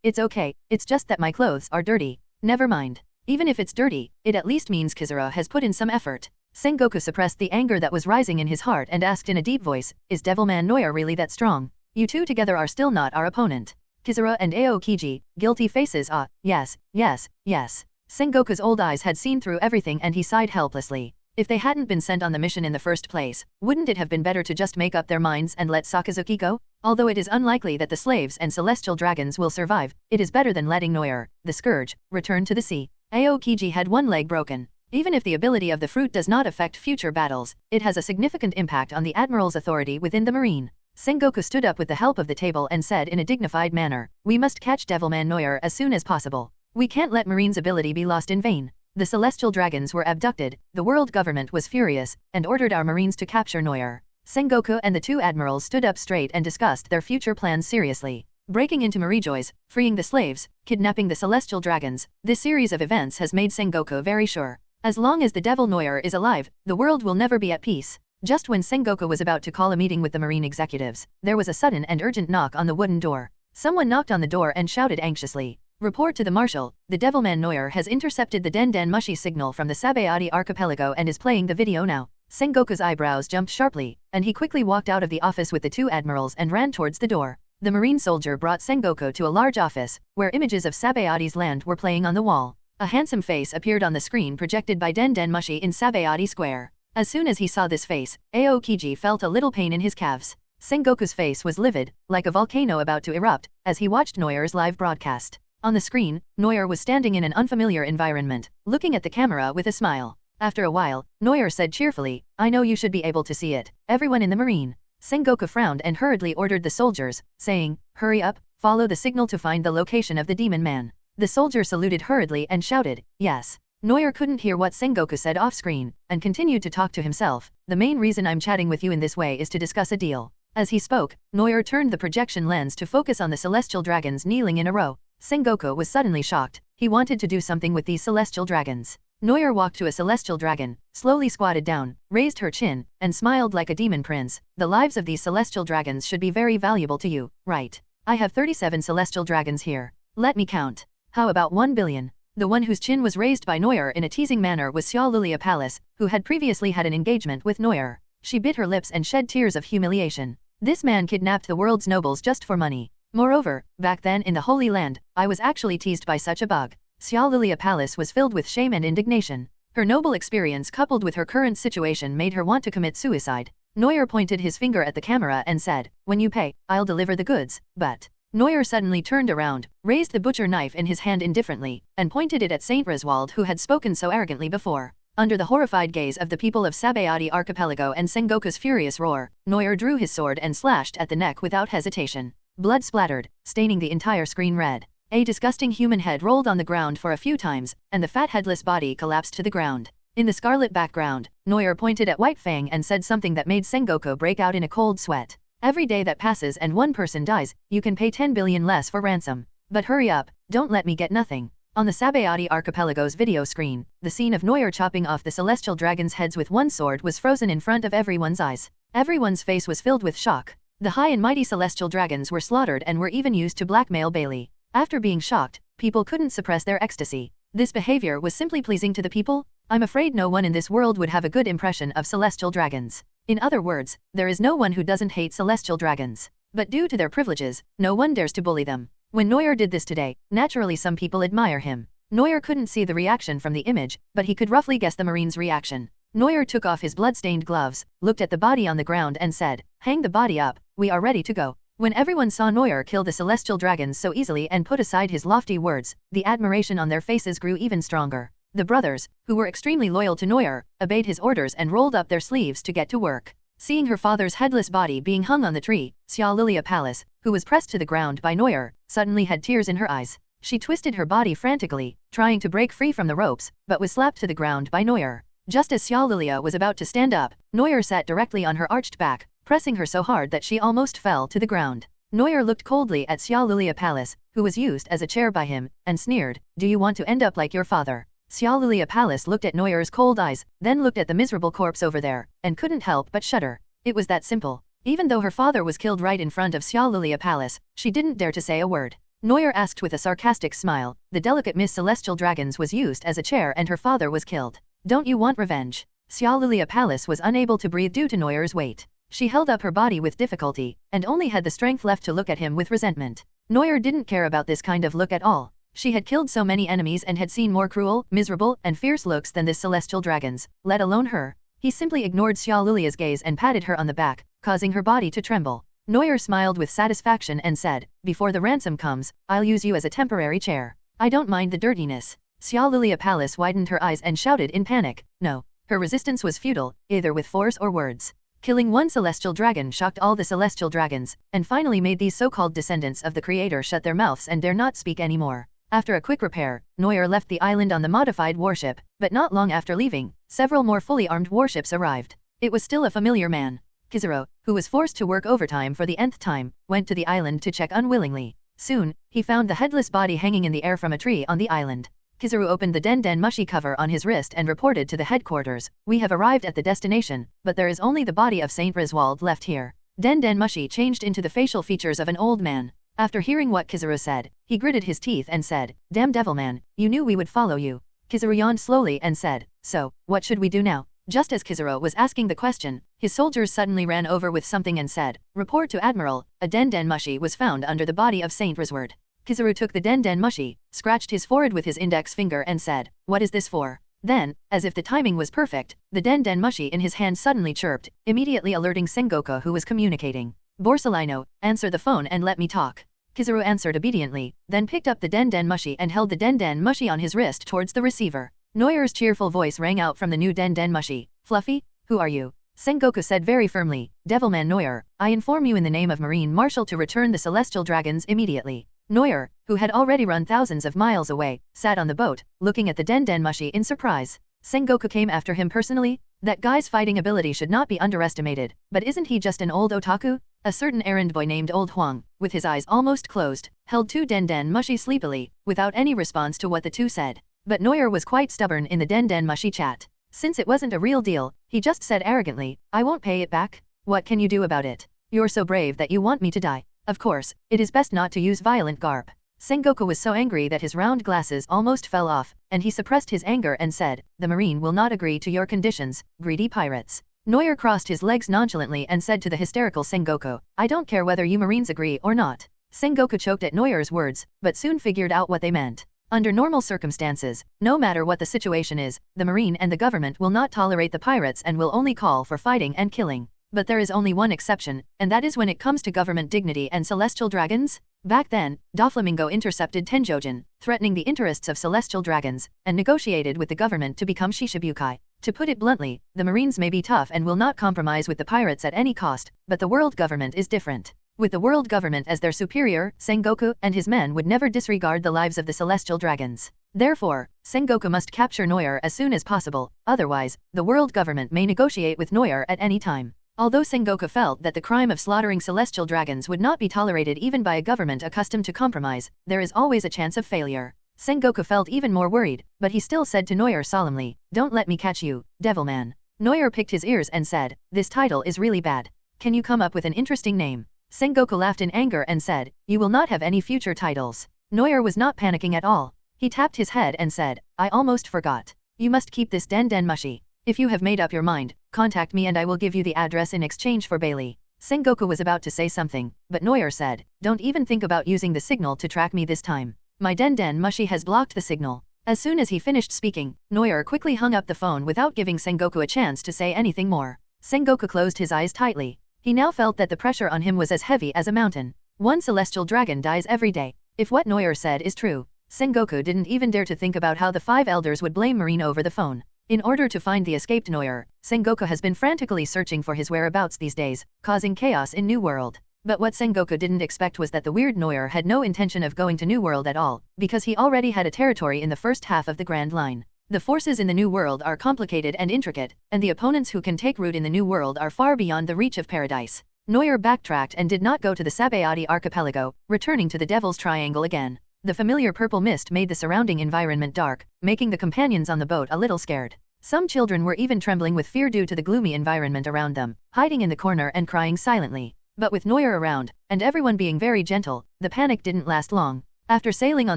It's okay, it's just that my clothes are dirty. Never mind. Even if it's dirty, it at least means Kizura has put in some effort. Sengoku suppressed the anger that was rising in his heart and asked in a deep voice, "Is Devilman Neuer really that strong? You two together are still not our opponent." Kizura and Aokiji, guilty faces. Yes, yes, yes. Sengoku's old eyes had seen through everything and he sighed helplessly. If they hadn't been sent on the mission in the first place, wouldn't it have been better to just make up their minds and let Sakazuki go? Although it is unlikely that the slaves and celestial dragons will survive, it is better than letting Neuer, the scourge, return to the sea. Aokiji had one leg broken. Even if the ability of the fruit does not affect future battles, it has a significant impact on the admiral's authority within the marine. Sengoku stood up with the help of the table and said in a dignified manner, "We must catch Devilman Neuer as soon as possible. We can't let Marine's ability be lost in vain." The celestial dragons were abducted, the world government was furious, and ordered our marines to capture Neuer. Sengoku and the two admirals stood up straight and discussed their future plans seriously. Breaking into Marijoy's, freeing the slaves, kidnapping the celestial dragons, this series of events has made Sengoku very sure. As long as the devil Neuer is alive, the world will never be at peace. Just when Sengoku was about to call a meeting with the marine executives, there was a sudden and urgent knock on the wooden door. Someone knocked on the door and shouted anxiously, "Report to the Marshal, the Devilman Neuer has intercepted the Den Den Mushy signal from the Sabayati archipelago and is playing the video now." Sengoku's eyebrows jumped sharply, and he quickly walked out of the office with the two admirals and ran towards the door. The marine soldier brought Sengoku to a large office, where images of Sabayati's land were playing on the wall. A handsome face appeared on the screen projected by Den Den Mushy in Sabayati Square. As soon as he saw this face, Aokiji felt a little pain in his calves. Sengoku's face was livid, like a volcano about to erupt, as he watched Neuer's live broadcast. On the screen, Neuer was standing in an unfamiliar environment, looking at the camera with a smile. After a while, Neuer said cheerfully, "I know you should be able to see it, everyone in the marine." Sengoku frowned and hurriedly ordered the soldiers, saying, "Hurry up, follow the signal to find the location of the demon man." The soldier saluted hurriedly and shouted, "Yes." Neuer couldn't hear what Sengoku said off-screen, and continued to talk to himself. "The main reason I'm chatting with you in this way is to discuss a deal." As he spoke, Neuer turned the projection lens to focus on the celestial dragons kneeling in a row. Sengoku was suddenly shocked. He wanted to do something with these celestial dragons. Neuer walked to a celestial dragon, slowly squatted down, raised her chin, and smiled like a demon prince. "The lives of these celestial dragons should be very valuable to you, right? I have 37 celestial dragons here. Let me count. How about 1 billion? The one whose chin was raised by Neuer in a teasing manner was Xiao Lilia Palace, who had previously had an engagement with Neuer. She bit her lips and shed tears of humiliation. This man kidnapped the world's nobles just for money. Moreover, back then in the Holy Land, I was actually teased by such a bug. Xiao Lilia Palace was filled with shame and indignation. Her noble experience coupled with her current situation made her want to commit suicide. Neuer pointed his finger at the camera and said, "When you pay, I'll deliver the goods." But Neuer suddenly turned around, raised the butcher knife in his hand indifferently, and pointed it at Saint Reswald who had spoken so arrogantly before. Under the horrified gaze of the people of Sabayati Archipelago and Sengoku's furious roar, Noir drew his sword and slashed at the neck without hesitation. Blood splattered, staining the entire screen red. A disgusting human head rolled on the ground for a few times, and the fat headless body collapsed to the ground. In the scarlet background, Noir pointed at White Fang and said something that made Sengoku break out in a cold sweat. Every day that passes and one person dies, you can pay 10 billion less for ransom. But hurry up, don't let me get nothing. On the Sabayati Archipelago's video screen, the scene of Noir chopping off the celestial dragons' heads with one sword was frozen in front of everyone's eyes. Everyone's face was filled with shock. The high and mighty celestial dragons were slaughtered and were even used to blackmail Bailey. After being shocked, people couldn't suppress their ecstasy. This behavior was simply pleasing to the people? I'm afraid no one in this world would have a good impression of celestial dragons. In other words, there is no one who doesn't hate celestial dragons. But due to their privileges, no one dares to bully them. When Noir did this today, naturally some people admire him. Noir couldn't see the reaction from the image, but he could roughly guess the Marine's reaction. Noir took off his blood-stained gloves, looked at the body on the ground and said, "Hang the body up, we are ready to go." When everyone saw Noir kill the celestial dragons so easily and put aside his lofty words, the admiration on their faces grew even stronger. The brothers, who were extremely loyal to Noir, obeyed his orders and rolled up their sleeves to get to work. Seeing her father's headless body being hung on the tree, Xia Lilia Palace, who was pressed to the ground by Noir, suddenly had tears in her eyes. She twisted her body frantically, trying to break free from the ropes, but was slapped to the ground by Noir. Just as Xia Lilia was about to stand up, Noir sat directly on her arched back, pressing her so hard that she almost fell to the ground. Noir looked coldly at Xia Lilia Palace, who was used as a chair by him, and sneered, "Do you want to end up like your father?" Xia Lilia Palace looked at Noir's cold eyes, then looked at the miserable corpse over there, and couldn't help but shudder. It was that simple. Even though her father was killed right in front of Xia Lilia Palace, she didn't dare to say a word. Noir asked with a sarcastic smile, "The delicate Miss Celestial Dragons was used as a chair and her father was killed. Don't you want revenge?" Xia Lilia Palace was unable to breathe due to Noir's weight. She held up her body with difficulty, and only had the strength left to look at him with resentment. Noir didn't care about this kind of look at all. She had killed so many enemies and had seen more cruel, miserable, and fierce looks than this celestial dragons, let alone her. He simply ignored Xia Lilia's gaze and patted her on the back, causing her body to tremble. Noir smiled with satisfaction and said, "Before the ransom comes, I'll use you as a temporary chair. I don't mind the dirtiness." Xia Lilia Palace widened her eyes and shouted in panic, "No." Her resistance was futile, either with force or words. Killing one celestial dragon shocked all the celestial dragons, and finally made these so-called descendants of the creator shut their mouths and dare not speak anymore. After a quick repair, Noir left the island on the modified warship, but not long after leaving, several more fully armed warships arrived. It was still a familiar man. Kizaru, who was forced to work overtime for the nth time, went to the island to check unwillingly. Soon, he found the headless body hanging in the air from a tree on the island. Kizaru opened the Den Mushi cover on his wrist and reported to the headquarters, "We have arrived at the destination, but there is only the body of Saint Griswold left here." Den Mushi changed into the facial features of an old man. After hearing what Kizaru said, he gritted his teeth and said, "Damn Devilman, you knew we would follow you." Kizaru yawned slowly and said, "So, what should we do now?" Just as Kizaru was asking the question, his soldiers suddenly ran over with something and said, "Report to Admiral, a Den Mushi was found under the body of Saint Griswold." Kizaru took the Den Mushi, scratched his forehead with his index finger and said, "What is this for?" Then, as if the timing was perfect, the Den Mushi in his hand suddenly chirped, immediately alerting Sengoku who was communicating. "Borsalino, answer the phone and let me talk." Kizaru answered obediently, then picked up the Den Mushi and held the Den Mushi on his wrist towards the receiver. Noir's cheerful voice rang out from the new Den Mushi. "Fluffy, who are you?" Sengoku said very firmly, "Devilman Noir, I inform you in the name of Marine Marshal to return the Celestial Dragons immediately." Noir, who had already run thousands of miles away, sat on the boat, looking at the Den Mushi in surprise. Sengoku came after him personally? That guy's fighting ability should not be underestimated, but isn't he just an old otaku? A certain errand boy named Old Huang, with his eyes almost closed, held two Den Mushi sleepily, without any response to what the two said. But Noir was quite stubborn in the Den Mushi chat. Since it wasn't a real deal, he just said arrogantly, "I won't pay it back." "What can you do about it? You're so brave that you want me to die. Of course, it is best not to use violent garb." Sengoku was so angry that his round glasses almost fell off, and he suppressed his anger and said, "The Marine will not agree to your conditions, greedy pirates." Noir crossed his legs nonchalantly and said to the hysterical Sengoku, "I don't care whether you Marines agree or not." Sengoku choked at Noir's words, but soon figured out what they meant. Under normal circumstances, no matter what the situation is, the Marine and the government will not tolerate the pirates and will only call for fighting and killing. But there is only one exception, and that is when it comes to government dignity and celestial dragons. Back then, Doflamingo intercepted Tenjojin, threatening the interests of celestial dragons, and negotiated with the government to become Shishibukai. To put it bluntly, the Marines may be tough and will not compromise with the pirates at any cost, but the world government is different. With the world government as their superior, Sengoku and his men would never disregard the lives of the celestial dragons. Therefore, Sengoku must capture Noir as soon as possible, otherwise, the world government may negotiate with Noir at any time. Although Sengoku felt that the crime of slaughtering celestial dragons would not be tolerated even by a government accustomed to compromise, there is always a chance of failure. Sengoku felt even more worried, but he still said to Noir solemnly, "Don't let me catch you, Devilman." Noir picked his ears and said, "This title is really bad. Can you come up with an interesting name?" Sengoku laughed in anger and said, "You will not have any future titles." Noir was not panicking at all. He tapped his head and said, "I almost forgot. You must keep this den mushy. If you have made up your mind, contact me and I will give you the address in exchange for Bailey." Sengoku was about to say something, but Noir said, "Don't even think about using the signal to track me this time. My den mushy has blocked the signal." As soon as he finished speaking, Noir quickly hung up the phone without giving Sengoku a chance to say anything more. Sengoku closed his eyes tightly. He now felt that the pressure on him was as heavy as a mountain. One celestial dragon dies every day. If what Noir said is true, Sengoku didn't even dare to think about how the 5 elders would blame Marine over the phone. In order to find the escaped Noir, Sengoku has been frantically searching for his whereabouts these days, causing chaos in New World. But what Sengoku didn't expect was that the weird Noir had no intention of going to New World at all, because he already had a territory in the first half of the Grand Line. The forces in the New World are complicated and intricate, and the opponents who can take root in the New World are far beyond the reach of paradise. Noir backtracked and did not go to the Sabayati archipelago, returning to the Devil's Triangle again. The familiar purple mist made the surrounding environment dark, making the companions on the boat a little scared. Some children were even trembling with fear due to the gloomy environment around them, hiding in the corner and crying silently. But with Noir around, and everyone being very gentle, the panic didn't last long. After sailing on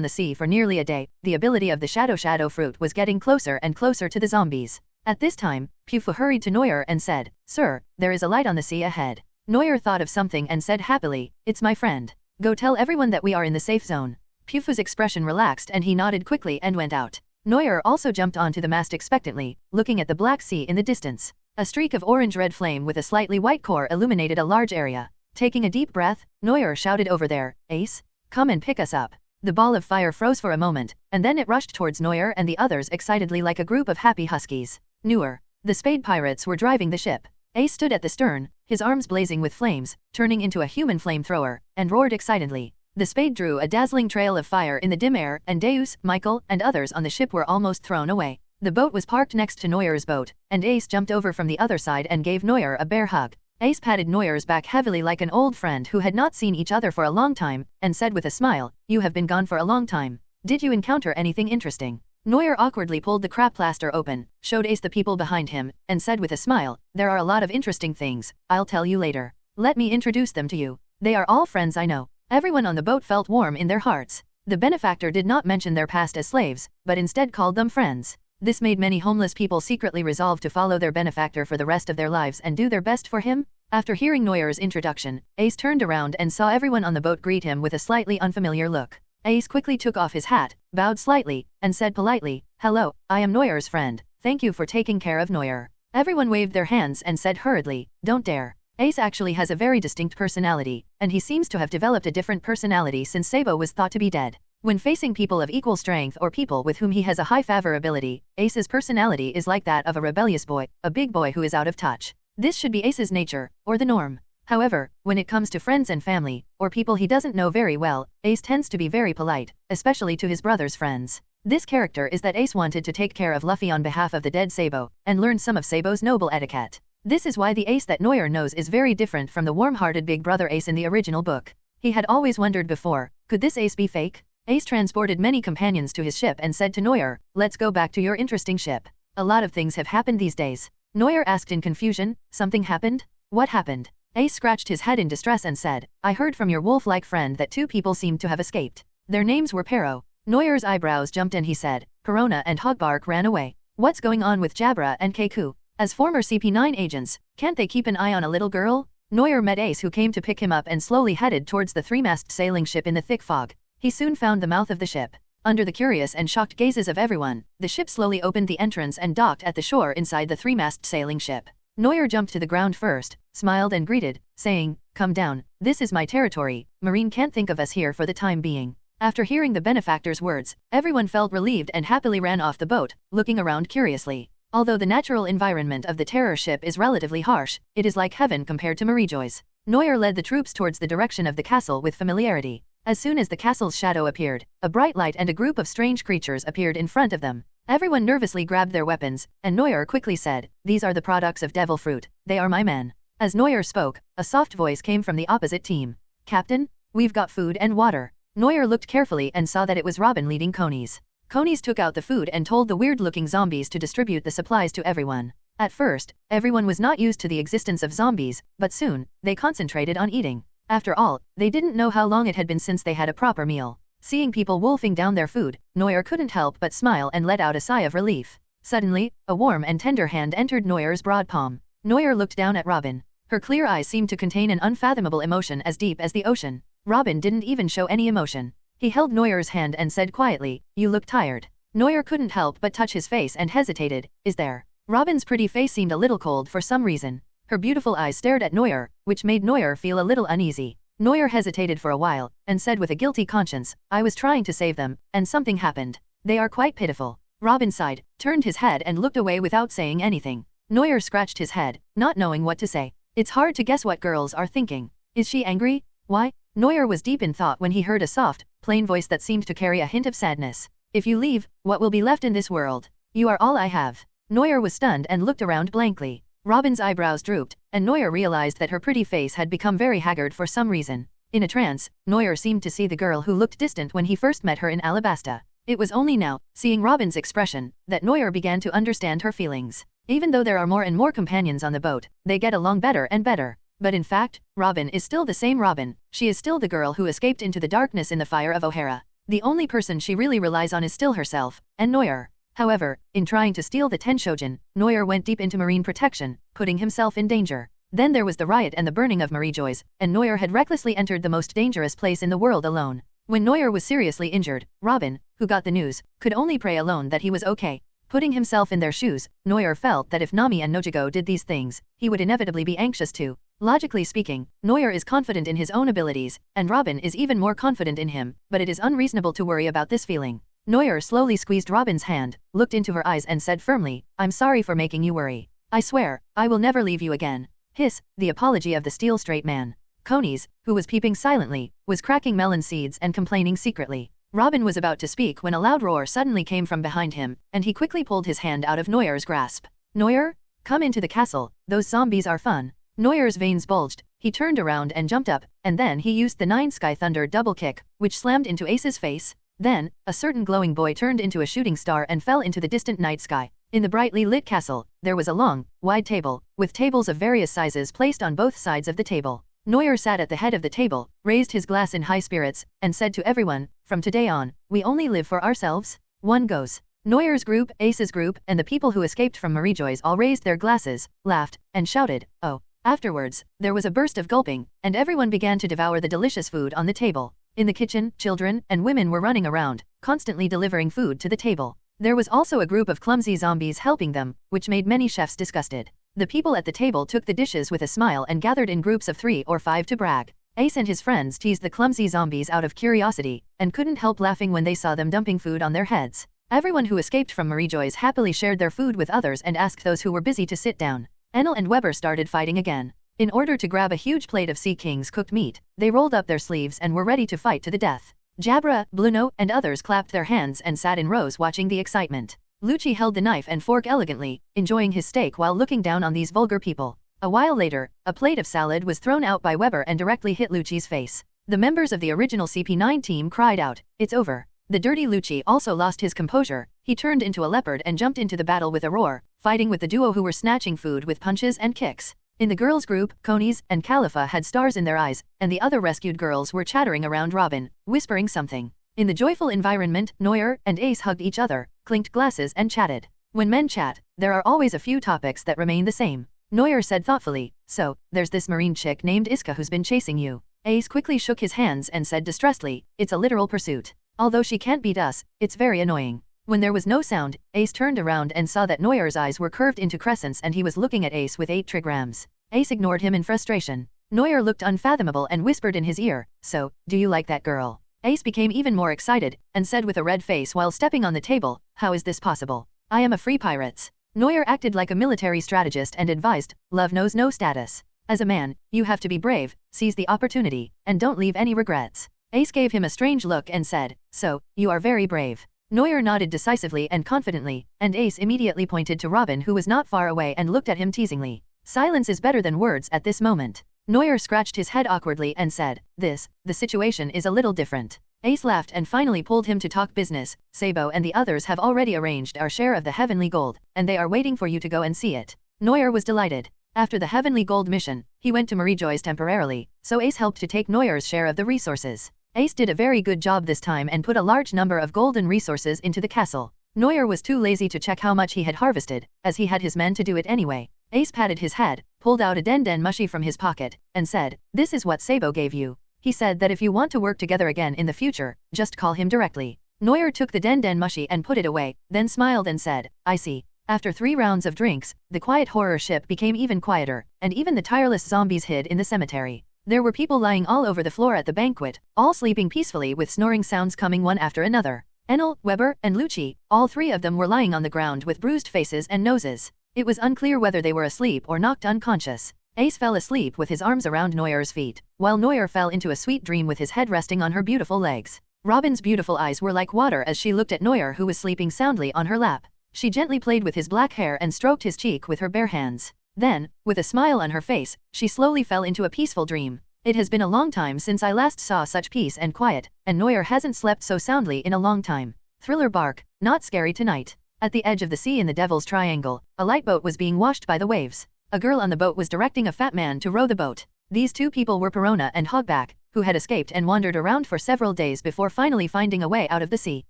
the sea for nearly a day, the ability of the Shadow Fruit was getting closer and closer to the zombies. At this time, Pufu hurried to Noir and said, "Sir, there is a light on the sea ahead." Noir thought of something and said happily, "It's my friend. Go tell everyone that we are in the safe zone." Pufu's expression relaxed and he nodded quickly and went out. Noir also jumped onto the mast expectantly, looking at the Black Sea in the distance. A streak of orange-red flame with a slightly white core illuminated a large area. Taking a deep breath, Noir shouted over there, "Ace, come and pick us up." The ball of fire froze for a moment, and then it rushed towards Noir and the others excitedly like a group of happy huskies. Newer. The Spade Pirates were driving the ship. Ace stood at the stern, his arms blazing with flames, turning into a human flamethrower, and roared excitedly. The Spade drew a dazzling trail of fire in the dim air, and Deus, Michael, and others on the ship were almost thrown away. The boat was parked next to Noir's boat, and Ace jumped over from the other side and gave Noir a bear hug. Ace patted Noir's back heavily like an old friend who had not seen each other for a long time, and said with a smile, "You have been gone for a long time. Did you encounter anything interesting?" Noir awkwardly pulled the crap plaster open, showed Ace the people behind him, and said with a smile, "There are a lot of interesting things, I'll tell you later. Let me introduce them to you. They are all friends I know." Everyone on the boat felt warm in their hearts. The benefactor did not mention their past as slaves, but instead called them friends. This made many homeless people secretly resolve to follow their benefactor for the rest of their lives and do their best for him. After hearing Noir's introduction, Ace turned around and saw everyone on the boat greet him with a slightly unfamiliar look. Ace quickly took off his hat, bowed slightly, and said politely, "Hello, I am Noir's friend. Thank you for taking care of Noir." Everyone waved their hands and said hurriedly, "Don't dare." Ace actually has a very distinct personality, and he seems to have developed a different personality since Sabo was thought to be dead. When facing people of equal strength or people with whom he has a high favor ability, Ace's personality is like that of a rebellious boy, a big boy who is out of touch. This should be Ace's nature, or the norm. However, when it comes to friends and family, or people he doesn't know very well, Ace tends to be very polite, especially to his brother's friends. This character is that Ace wanted to take care of Luffy on behalf of the dead Sabo, and learn some of Sabo's noble etiquette. This is why the Ace that Noir knows is very different from the warm-hearted big brother Ace in the original book. He had always wondered before, could this Ace be fake? Ace transported many companions to his ship and said to Noir, "Let's go back to your interesting ship. A lot of things have happened these days." Noir asked in confusion, "Something happened? What happened?" Ace scratched his head in distress and said, "I heard from your wolf-like friend that 2 people seemed to have escaped. Their names were Pero." Noir's eyebrows jumped and he said, "Perona and Hogbark ran away. What's going on with Jabra and Keiku? As former CP9 agents, can't they keep an eye on a little girl?" Noir met Ace who came to pick him up and slowly headed towards the 3-mast sailing ship in the thick fog. He soon found the mouth of the ship. Under the curious and shocked gazes of everyone, the ship slowly opened the entrance and docked at the shore inside the 3-mast sailing ship. Noir jumped to the ground first, smiled and greeted, saying, Come down, this is my territory, Marine can't think of us here for the time being. After hearing the benefactor's words, everyone felt relieved and happily ran off the boat, looking around curiously. Although the natural environment of the terror ship is relatively harsh, it is like heaven compared to Marie-Joy's. Neuer led the troops towards the direction of the castle with familiarity. As soon as the castle's shadow appeared, a bright light and a group of strange creatures appeared in front of them. Everyone nervously grabbed their weapons, and Neuer quickly said, "These are the products of devil fruit, they are my men." As Neuer spoke, a soft voice came from the opposite team. "Captain, we've got food and water." Neuer looked carefully and saw that it was Robin leading Conies. Conies took out the food and told the weird-looking zombies to distribute the supplies to everyone. At first, everyone was not used to the existence of zombies, but soon, they concentrated on eating. After all, they didn't know how long it had been since they had a proper meal. Seeing people wolfing down their food, Neuer couldn't help but smile and let out a sigh of relief. Suddenly, a warm and tender hand entered Neuer's broad palm. Neuer looked down at Robin. Her clear eyes seemed to contain an unfathomable emotion as deep as the ocean. Robin didn't even show any emotion. He held Neuer's hand and said quietly, "You look tired." Neuer couldn't help but touch his face and hesitated. "Is there?" Robin's pretty face seemed a little cold for some reason. Her beautiful eyes stared at Neuer, which made Neuer feel a little uneasy. Neuer hesitated for a while, and said with a guilty conscience, "I was trying to save them, and something happened. They are quite pitiful." Robin sighed, turned his head and looked away without saying anything. Neuer scratched his head, not knowing what to say. It's hard to guess what girls are thinking. Is she angry? Why? Neuer was deep in thought when he heard a soft, plain voice that seemed to carry a hint of sadness. "If you leave, what will be left in this world? You are all I have." Neuer was stunned and looked around blankly. Robin's eyebrows drooped, and Neuer realized that her pretty face had become very haggard for some reason. In a trance, Neuer seemed to see the girl who looked distant when he first met her in Alabasta. It was only now, seeing Robin's expression, that Neuer began to understand her feelings. Even though there are more and more companions on the boat, they get along better and better. But in fact, Robin is still the same Robin. She is still the girl who escaped into the darkness in the fire of O'Hara. The only person she really relies on is still herself, and Neuer. However, in trying to steal the Tenshojin, Neuer went deep into marine protection, putting himself in danger. Then there was the riot and the burning of Marie-Joy's, and Neuer had recklessly entered the most dangerous place in the world alone. When Neuer was seriously injured, Robin, who got the news, could only pray alone that he was okay. Putting himself in their shoes, Neuer felt that if Nami and Nojigo did these things, he would inevitably be anxious too. Logically speaking, Neuer is confident in his own abilities, and Robin is even more confident in him, but it is unreasonable to worry about this feeling. Neuer slowly squeezed Robin's hand, looked into her eyes and said firmly, "I'm sorry for making you worry. I swear, I will never leave you again." Hiss, the apology of the steel straight man. Conies, who was peeping silently, was cracking melon seeds and complaining secretly. Robin was about to speak when a loud roar suddenly came from behind him, and he quickly pulled his hand out of Neuer's grasp. "Neuer? Come into the castle, those zombies are fun." Neuer's veins bulged, he turned around and jumped up, and then he used the 9 Sky Thunder double kick, which slammed into Ace's face. Then, a certain glowing boy turned into a shooting star and fell into the distant night sky. In the brightly lit castle, there was a long, wide table, with tables of various sizes placed on both sides of the table. Neuer sat at the head of the table, raised his glass in high spirits, and said to everyone, "From today on, we only live for ourselves." One goes. Neuer's group, Ace's group, and the people who escaped from Marie-Joy's all raised their glasses, laughed, and shouted, "Oh." Afterwards, there was a burst of gulping, and everyone began to devour the delicious food on the table. In the kitchen, children and women were running around, constantly delivering food to the table. There was also a group of clumsy zombies helping them, which made many chefs disgusted. The people at the table took the dishes with a smile and gathered in groups of 3 or 5 to brag. Ace and his friends teased the clumsy zombies out of curiosity, and couldn't help laughing when they saw them dumping food on their heads. Everyone who escaped from Marie-Joy's happily shared their food with others and asked those who were busy to sit down. Enel and Weber started fighting again. In order to grab a huge plate of Sea King's cooked meat, they rolled up their sleeves and were ready to fight to the death. Jabra, Bluno, and others clapped their hands and sat in rows watching the excitement. Lucci held the knife and fork elegantly, enjoying his steak while looking down on these vulgar people. A while later, a plate of salad was thrown out by Weber and directly hit Lucci's face. The members of the original CP9 team cried out, "It's over." The dirty Lucci also lost his composure. He turned into a leopard and jumped into the battle with a roar, fighting with the duo who were snatching food with punches and kicks. In the girls' group, Conies and Khalifa had stars in their eyes, and the other rescued girls were chattering around Robin, whispering something. In the joyful environment, Neuer and Ace hugged each other, clinked glasses and chatted. When men chat, there are always a few topics that remain the same. Neuer said thoughtfully, "So, there's this marine chick named Iska who's been chasing you." Ace quickly shook his hands and said distressedly, "It's a literal pursuit. Although she can't beat us, it's very annoying." When there was no sound, Ace turned around and saw that Neuer's eyes were curved into crescents and he was looking at Ace with 8 trigrams. Ace ignored him in frustration. Neuer looked unfathomable and whispered in his ear, "So, do you like that girl?" Ace became even more excited, and said with a red face while stepping on the table, "How is this possible? I am a free pirates." Neuer acted like a military strategist and advised, "Love knows no status. As a man, you have to be brave, seize the opportunity, and don't leave any regrets." Ace gave him a strange look and said, "So, you are very brave." Neuer nodded decisively and confidently, and Ace immediately pointed to Robin who was not far away and looked at him teasingly. Silence is better than words at this moment. Neuer scratched his head awkwardly and said, the situation is a little different." Ace laughed and finally pulled him to talk business. "Sabo and the others have already arranged our share of the heavenly gold, and they are waiting for you to go and see it." Neuer was delighted. After the heavenly gold mission, he went to Marie Joy's temporarily, so Ace helped to take Neuer's share of the resources. Ace did a very good job this time and put a large number of golden resources into the castle. Neuer was too lazy to check how much he had harvested, as he had his men to do it anyway. Ace patted his head, pulled out a den mushi from his pocket, and said, "This is what Sabo gave you. He said that if you want to work together again in the future, just call him directly." Neuer took the den mushi and put it away, then smiled and said, "I see." After 3 rounds of drinks, the quiet horror ship became even quieter, and even the tireless zombies hid in the cemetery. There were people lying all over the floor at the banquet, all sleeping peacefully with snoring sounds coming one after another. Enel, Weber, and Lucci, all 3 of them were lying on the ground with bruised faces and noses. It was unclear whether they were asleep or knocked unconscious. Ace fell asleep with his arms around Neuer's feet, while Neuer fell into a sweet dream with his head resting on her beautiful legs. Robin's beautiful eyes were like water as she looked at Neuer who was sleeping soundly on her lap. She gently played with his black hair and stroked his cheek with her bare hands. Then, with a smile on her face, she slowly fell into a peaceful dream. "It has been a long time since I last saw such peace and quiet, and Neuer hasn't slept so soundly in a long time." Thriller bark, not scary tonight. At the edge of the sea in the Devil's Triangle, a light boat was being washed by the waves. A girl on the boat was directing a fat man to row the boat. These 2 people were Perona and Hogback, who had escaped and wandered around for several days before finally finding a way out of the sea.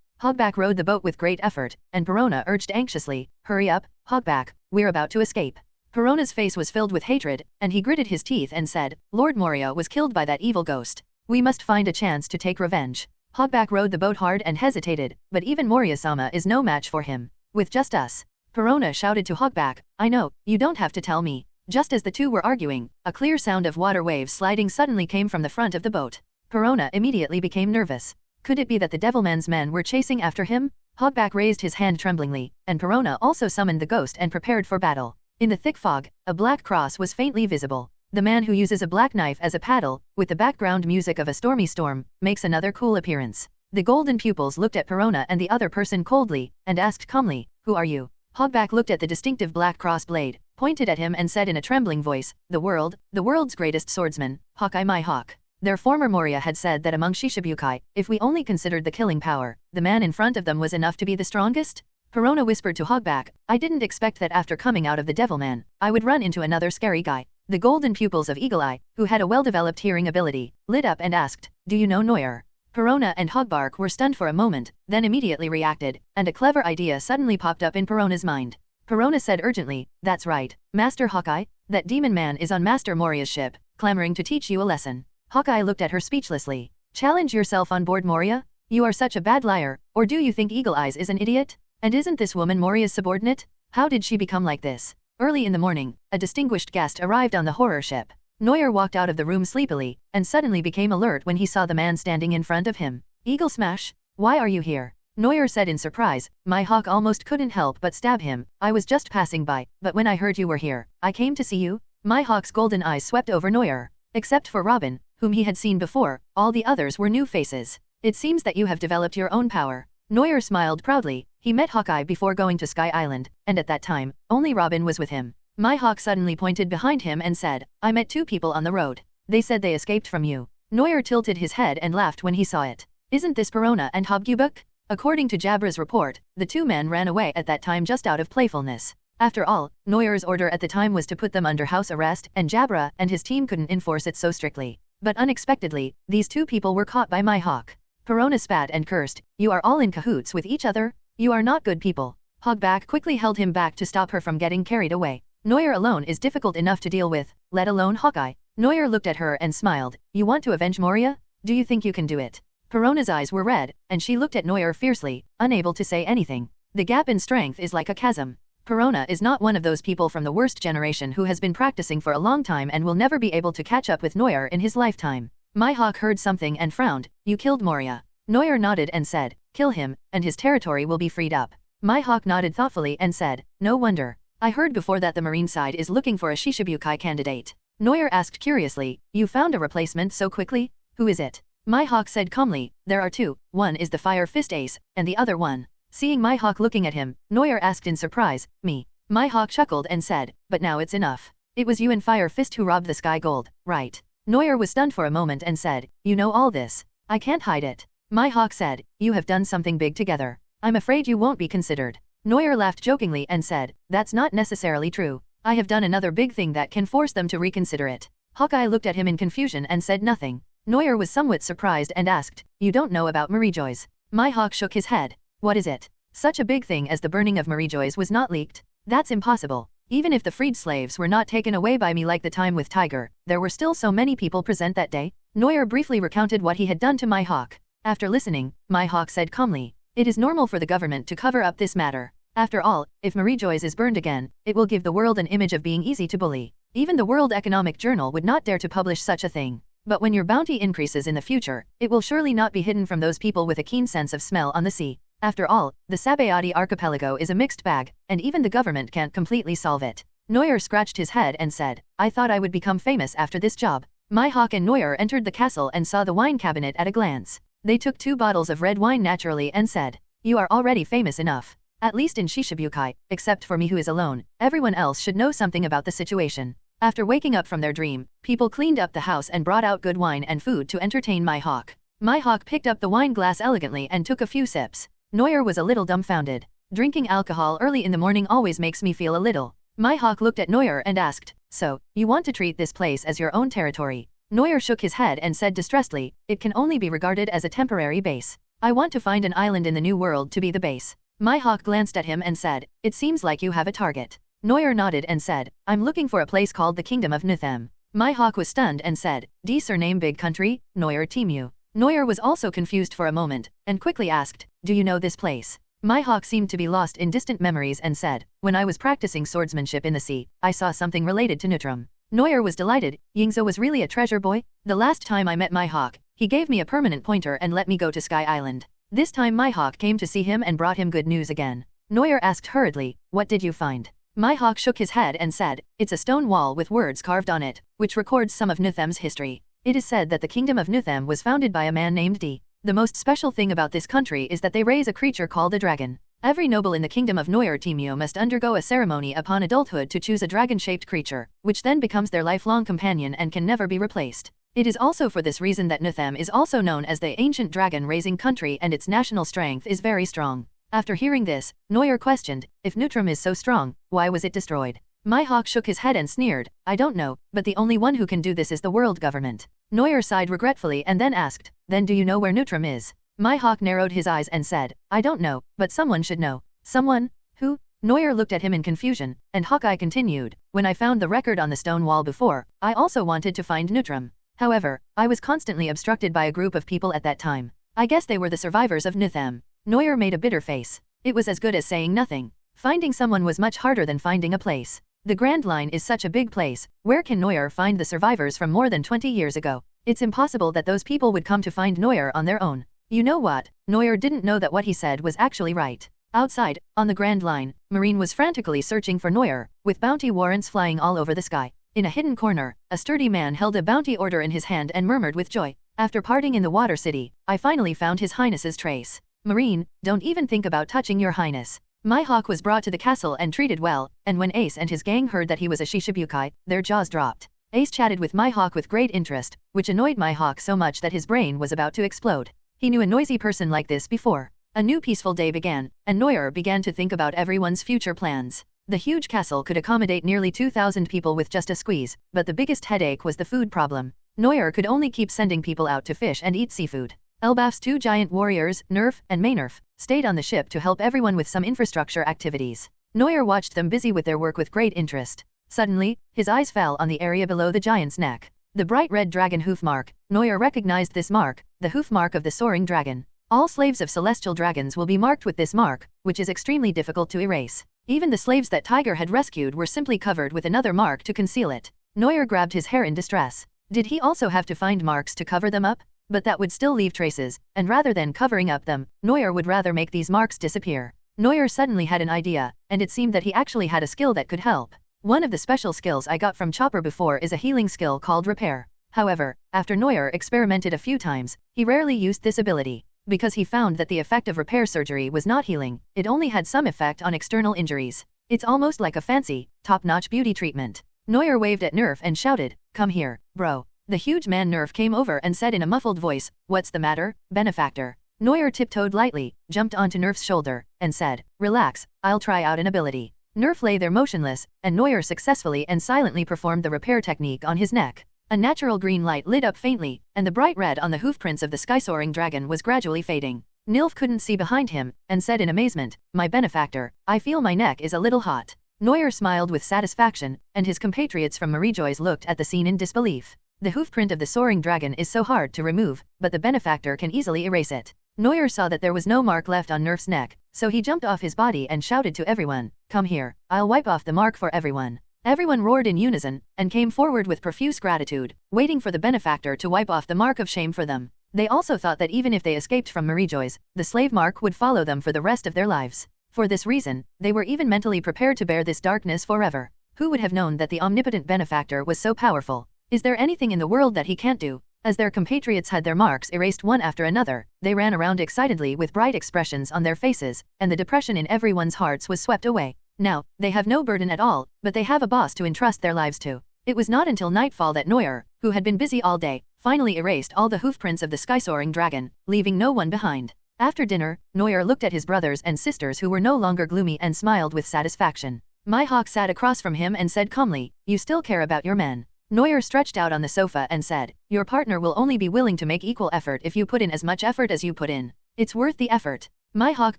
Hogback rowed the boat with great effort, and Perona urged anxiously, "Hurry up, Hogback, we're about to escape." Perona's face was filled with hatred, and he gritted his teeth and said, "Lord Moria was killed by that evil ghost. We must find a chance to take revenge." Hogback rowed the boat hard and hesitated, but even Moria-sama is no match for him. "With just us." Perona shouted to Hogback, "I know, you don't have to tell me." Just as the 2 were arguing, a clear sound of water waves sliding suddenly came from the front of the boat. Perona immediately became nervous. Could it be that the Devilman's men were chasing after him? Hogback raised his hand tremblingly, and Perona also summoned the ghost and prepared for battle. In the thick fog, a black cross was faintly visible. The man who uses a black knife as a paddle, with the background music of a stormy storm, makes another cool appearance. The golden pupils looked at Perona and the other person coldly, and asked calmly, "Who are you?" Hogback looked at the distinctive black cross blade, pointed at him and said in a trembling voice, the world's greatest swordsman, Hawkeye my hawk." Their former Moria had said that among Shishibukai, if we only considered the killing power, the man in front of them was enough to be the strongest? Perona whispered to Hogback, "I didn't expect that after coming out of the Devilman, I would run into another scary guy." The golden pupils of Eagle Eye, who had a well-developed hearing ability, lit up and asked, "Do you know Neuer?" Perona and Hogbark were stunned for a moment, then immediately reacted, and a clever idea suddenly popped up in Perona's mind. Perona said urgently, "That's right, Master Hawkeye, that demon man is on Master Moria's ship, clamoring to teach you a lesson." Hawkeye looked at her speechlessly. "Challenge yourself on board Moria? You are such a bad liar, or do you think Eagle Eyes is an idiot? And isn't this woman Moria's subordinate? How did she become like this?" Early in the morning, a distinguished guest arrived on the horror ship. Neuer walked out of the room sleepily, and suddenly became alert when he saw the man standing in front of him. "Eagle Smash, why are you here?" Neuer said in surprise. "My hawk almost couldn't help but stab him. I was just passing by, but when I heard you were here, I came to see you." My hawk's golden eyes swept over Neuer. Except for Robin, whom he had seen before, all the others were new faces. "It seems that you have developed your own power." Neuer smiled proudly. He met Hawkeye before going to Sky Island, and at that time, only Robin was with him. My hawk suddenly pointed behind him and said, "I met 2 people on the road. They said they escaped from you." Neuer tilted his head and laughed when he saw it. "Isn't this Perona and Hobgubuk?" According to Jabra's report, the 2 men ran away at that time just out of playfulness. After all, Neuer's order at the time was to put them under house arrest, and Jabra and his team couldn't enforce it so strictly. But unexpectedly, these 2 people were caught by my hawk. Perona spat and cursed, "You are all in cahoots with each other? You are not good people." Hogback quickly held him back to stop her from getting carried away. Neuer alone is difficult enough to deal with, let alone Hawkeye. Neuer looked at her and smiled. "You want to avenge Moria? Do you think you can do it?" Perona's eyes were red, and she looked at Neuer fiercely, unable to say anything. The gap in strength is like a chasm. Perona is not one of those people from the worst generation who has been practicing for a long time and will never be able to catch up with Neuer in his lifetime. Mihawk heard something and frowned. You killed Moria. Neuer nodded and said, kill him, and his territory will be freed up. Mihawk nodded thoughtfully and said, no wonder. I heard before that the Marine side is looking for a Shishibukai candidate. Neuer asked curiously, you found a replacement so quickly? Who is it? Mihawk said calmly, there are two, one is the Fire Fist Ace, and the other one. Seeing Mihawk looking at him, Neuer asked in surprise, me. Mihawk chuckled and said, but now it's enough. It was you and Fire Fist who robbed the Sky Gold, right? Neuer was stunned for a moment and said, you know all this. I can't hide it. Mihawk said, you have done something big together. I'm afraid you won't be considered. Neuer laughed jokingly and said, that's not necessarily true. I have done another big thing that can force them to reconsider it. Hawkeye looked at him in confusion and said nothing. Neuer was somewhat surprised and asked, you don't know about Marie-Joy's. Mihawk shook his head. What is it? Such a big thing as the burning of Marie-Joy's was not leaked. That's impossible. Even if the freed slaves were not taken away by me like the time with Tiger, there were still so many people present that day. Neuer briefly recounted what he had done to Mihawk. After listening, Mihawk said calmly, it is normal for the government to cover up this matter. After all, if Marie-Joy's is burned again, it will give the world an image of being easy to bully. Even the World Economic Journal would not dare to publish such a thing. But when your bounty increases in the future, it will surely not be hidden from those people with a keen sense of smell on the sea. After all, the Sabayati archipelago is a mixed bag, and even the government can't completely solve it. Neuer scratched his head and said, I thought I would become famous after this job. Mihawk and Neuer entered the castle and saw the wine cabinet at a glance. They took 2 bottles of red wine naturally and said, you are already famous enough. At least in Shishibukai, except for me who is alone, everyone else should know something about the situation. After waking up from their dream, people cleaned up the house and brought out good wine and food to entertain Mihawk. Mihawk picked up the wine glass elegantly and took a few sips. Neuer was a little dumbfounded. Drinking alcohol early in the morning always makes me feel a little. Mihawk looked at Neuer and asked, so, you want to treat this place as your own territory? Neuer shook his head and said distressedly, it can only be regarded as a temporary base. I want to find an island in the new world to be the base. Mihawk glanced at him and said, it seems like you have a target. Neuer nodded and said, I'm looking for a place called the Kingdom of Nuthem. Mihawk was stunned and said, D surname big country, Neuer Temu. Neuer was also confused for a moment, and quickly asked, do you know this place? Mihawk seemed to be lost in distant memories and said, when I was practicing swordsmanship in the sea, I saw something related to Nutrum. Neuer was delighted, Yingzo was really a treasure boy? The last time I met Mihawk, he gave me a permanent pointer and let me go to Sky Island. This time Mihawk came to see him and brought him good news again. Neuer asked hurriedly, what did you find? Mihawk shook his head and said, it's a stone wall with words carved on it, which records some of Nuthem's history. It is said that the kingdom of Nuthem was founded by a man named D. The most special thing about this country is that they raise a creature called a dragon. Every noble in the kingdom of Neuer Temio must undergo a ceremony upon adulthood to choose a dragon-shaped creature, which then becomes their lifelong companion and can never be replaced. It is also for this reason that Nuthem is also known as the ancient dragon-raising country and its national strength is very strong. After hearing this, Neuer questioned, if Nutrum is so strong, why was it destroyed? Mihawk shook his head and sneered, I don't know, but the only one who can do this is the world government. Neuer sighed regretfully and then asked, then do you know where Nutrum is? Mihawk narrowed his eyes and said, I don't know, but someone should know. Someone? Who? Neuer looked at him in confusion, and Hawkeye continued, when I found the record on the stone wall before, I also wanted to find Nutrum. However, I was constantly obstructed by a group of people at that time. I guess they were the survivors of Nuthem. Neuer made a bitter face. It was as good as saying nothing. Finding someone was much harder than finding a place. The Grand Line is such a big place, where can Neuer find the survivors from more than 20 years ago? It's impossible that those people would come to find Neuer on their own. You know what? Neuer didn't know that what he said was actually right. Outside, on the Grand Line, Marine was frantically searching for Neuer, with bounty warrants flying all over the sky. In a hidden corner, a sturdy man held a bounty order in his hand and murmured with joy, after parting in the Water City, I finally found His Highness's trace. Marine, don't even think about touching your highness. Mihawk was brought to the castle and treated well, and when Ace and his gang heard that he was a Shishibukai, their jaws dropped. Ace chatted with Mihawk with great interest, which annoyed Mihawk so much that his brain was about to explode. He knew a noisy person like this before. A new peaceful day began, and Neuer began to think about everyone's future plans. The huge castle could accommodate nearly 2,000 people with just a squeeze, but the biggest headache was the food problem. Neuer could only keep sending people out to fish and eat seafood. Elbaf's 2 giant warriors, Nerf and Maynerf, stayed on the ship to help everyone with some infrastructure activities. Neuer watched them busy with their work with great interest. Suddenly, his eyes fell on the area below the giant's neck. The bright red dragon hoof mark. Neuer recognized this mark, the hoof mark of the soaring dragon. All slaves of celestial dragons will be marked with this mark, which is extremely difficult to erase. Even the slaves that Tiger had rescued were simply covered with another mark to conceal it. Neuer grabbed his hair in distress. Did he also have to find marks to cover them up? But that would still leave traces, and rather than covering up them, Neuer would rather make these marks disappear. Neuer suddenly had an idea, and it seemed that he actually had a skill that could help. One of the special skills I got from Chopper before is a healing skill called Repair. However, after Neuer experimented a few times, he rarely used this ability. Because he found that the effect of repair surgery was not healing, it only had some effect on external injuries. It's almost like a fancy, top-notch beauty treatment. Neuer waved at Nerf and shouted, "Come here, bro." The huge man Nerf came over and said in a muffled voice, "What's the matter, benefactor?" Neuer tiptoed lightly, jumped onto Nerf's shoulder, and said, "Relax, I'll try out an ability." Nerf lay there motionless, and Neuer successfully and silently performed the repair technique on his neck. A natural green light lit up faintly, and the bright red on the hoofprints of the sky-soaring dragon was gradually fading. Nilf couldn't see behind him, and said in amazement, "My benefactor, I feel my neck is a little hot." Neuer smiled with satisfaction, and his compatriots from Marie-Joy's looked at the scene in disbelief. The hoofprint of the soaring dragon is so hard to remove, but the benefactor can easily erase it. Neuer saw that there was no mark left on Nerf's neck, so he jumped off his body and shouted to everyone, "Come here, I'll wipe off the mark for everyone." Everyone roared in unison, and came forward with profuse gratitude, waiting for the benefactor to wipe off the mark of shame for them. They also thought that even if they escaped from Marie-Joy's, the slave mark would follow them for the rest of their lives. For this reason, they were even mentally prepared to bear this darkness forever. Who would have known that the omnipotent benefactor was so powerful? Is there anything in the world that he can't do? As their compatriots had their marks erased one after another, they ran around excitedly with bright expressions on their faces, and the depression in everyone's hearts was swept away. Now, they have no burden at all, but they have a boss to entrust their lives to. It was not until nightfall that Neuer, who had been busy all day, finally erased all the hoofprints of the sky-soaring dragon, leaving no one behind. After dinner, Neuer looked at his brothers and sisters who were no longer gloomy and smiled with satisfaction. Mihawk sat across from him and said calmly, "You still care about your men." Neuer stretched out on the sofa and said, "Your partner will only be willing to make equal effort if you put in as much effort as you put in. It's worth the effort." Mihawk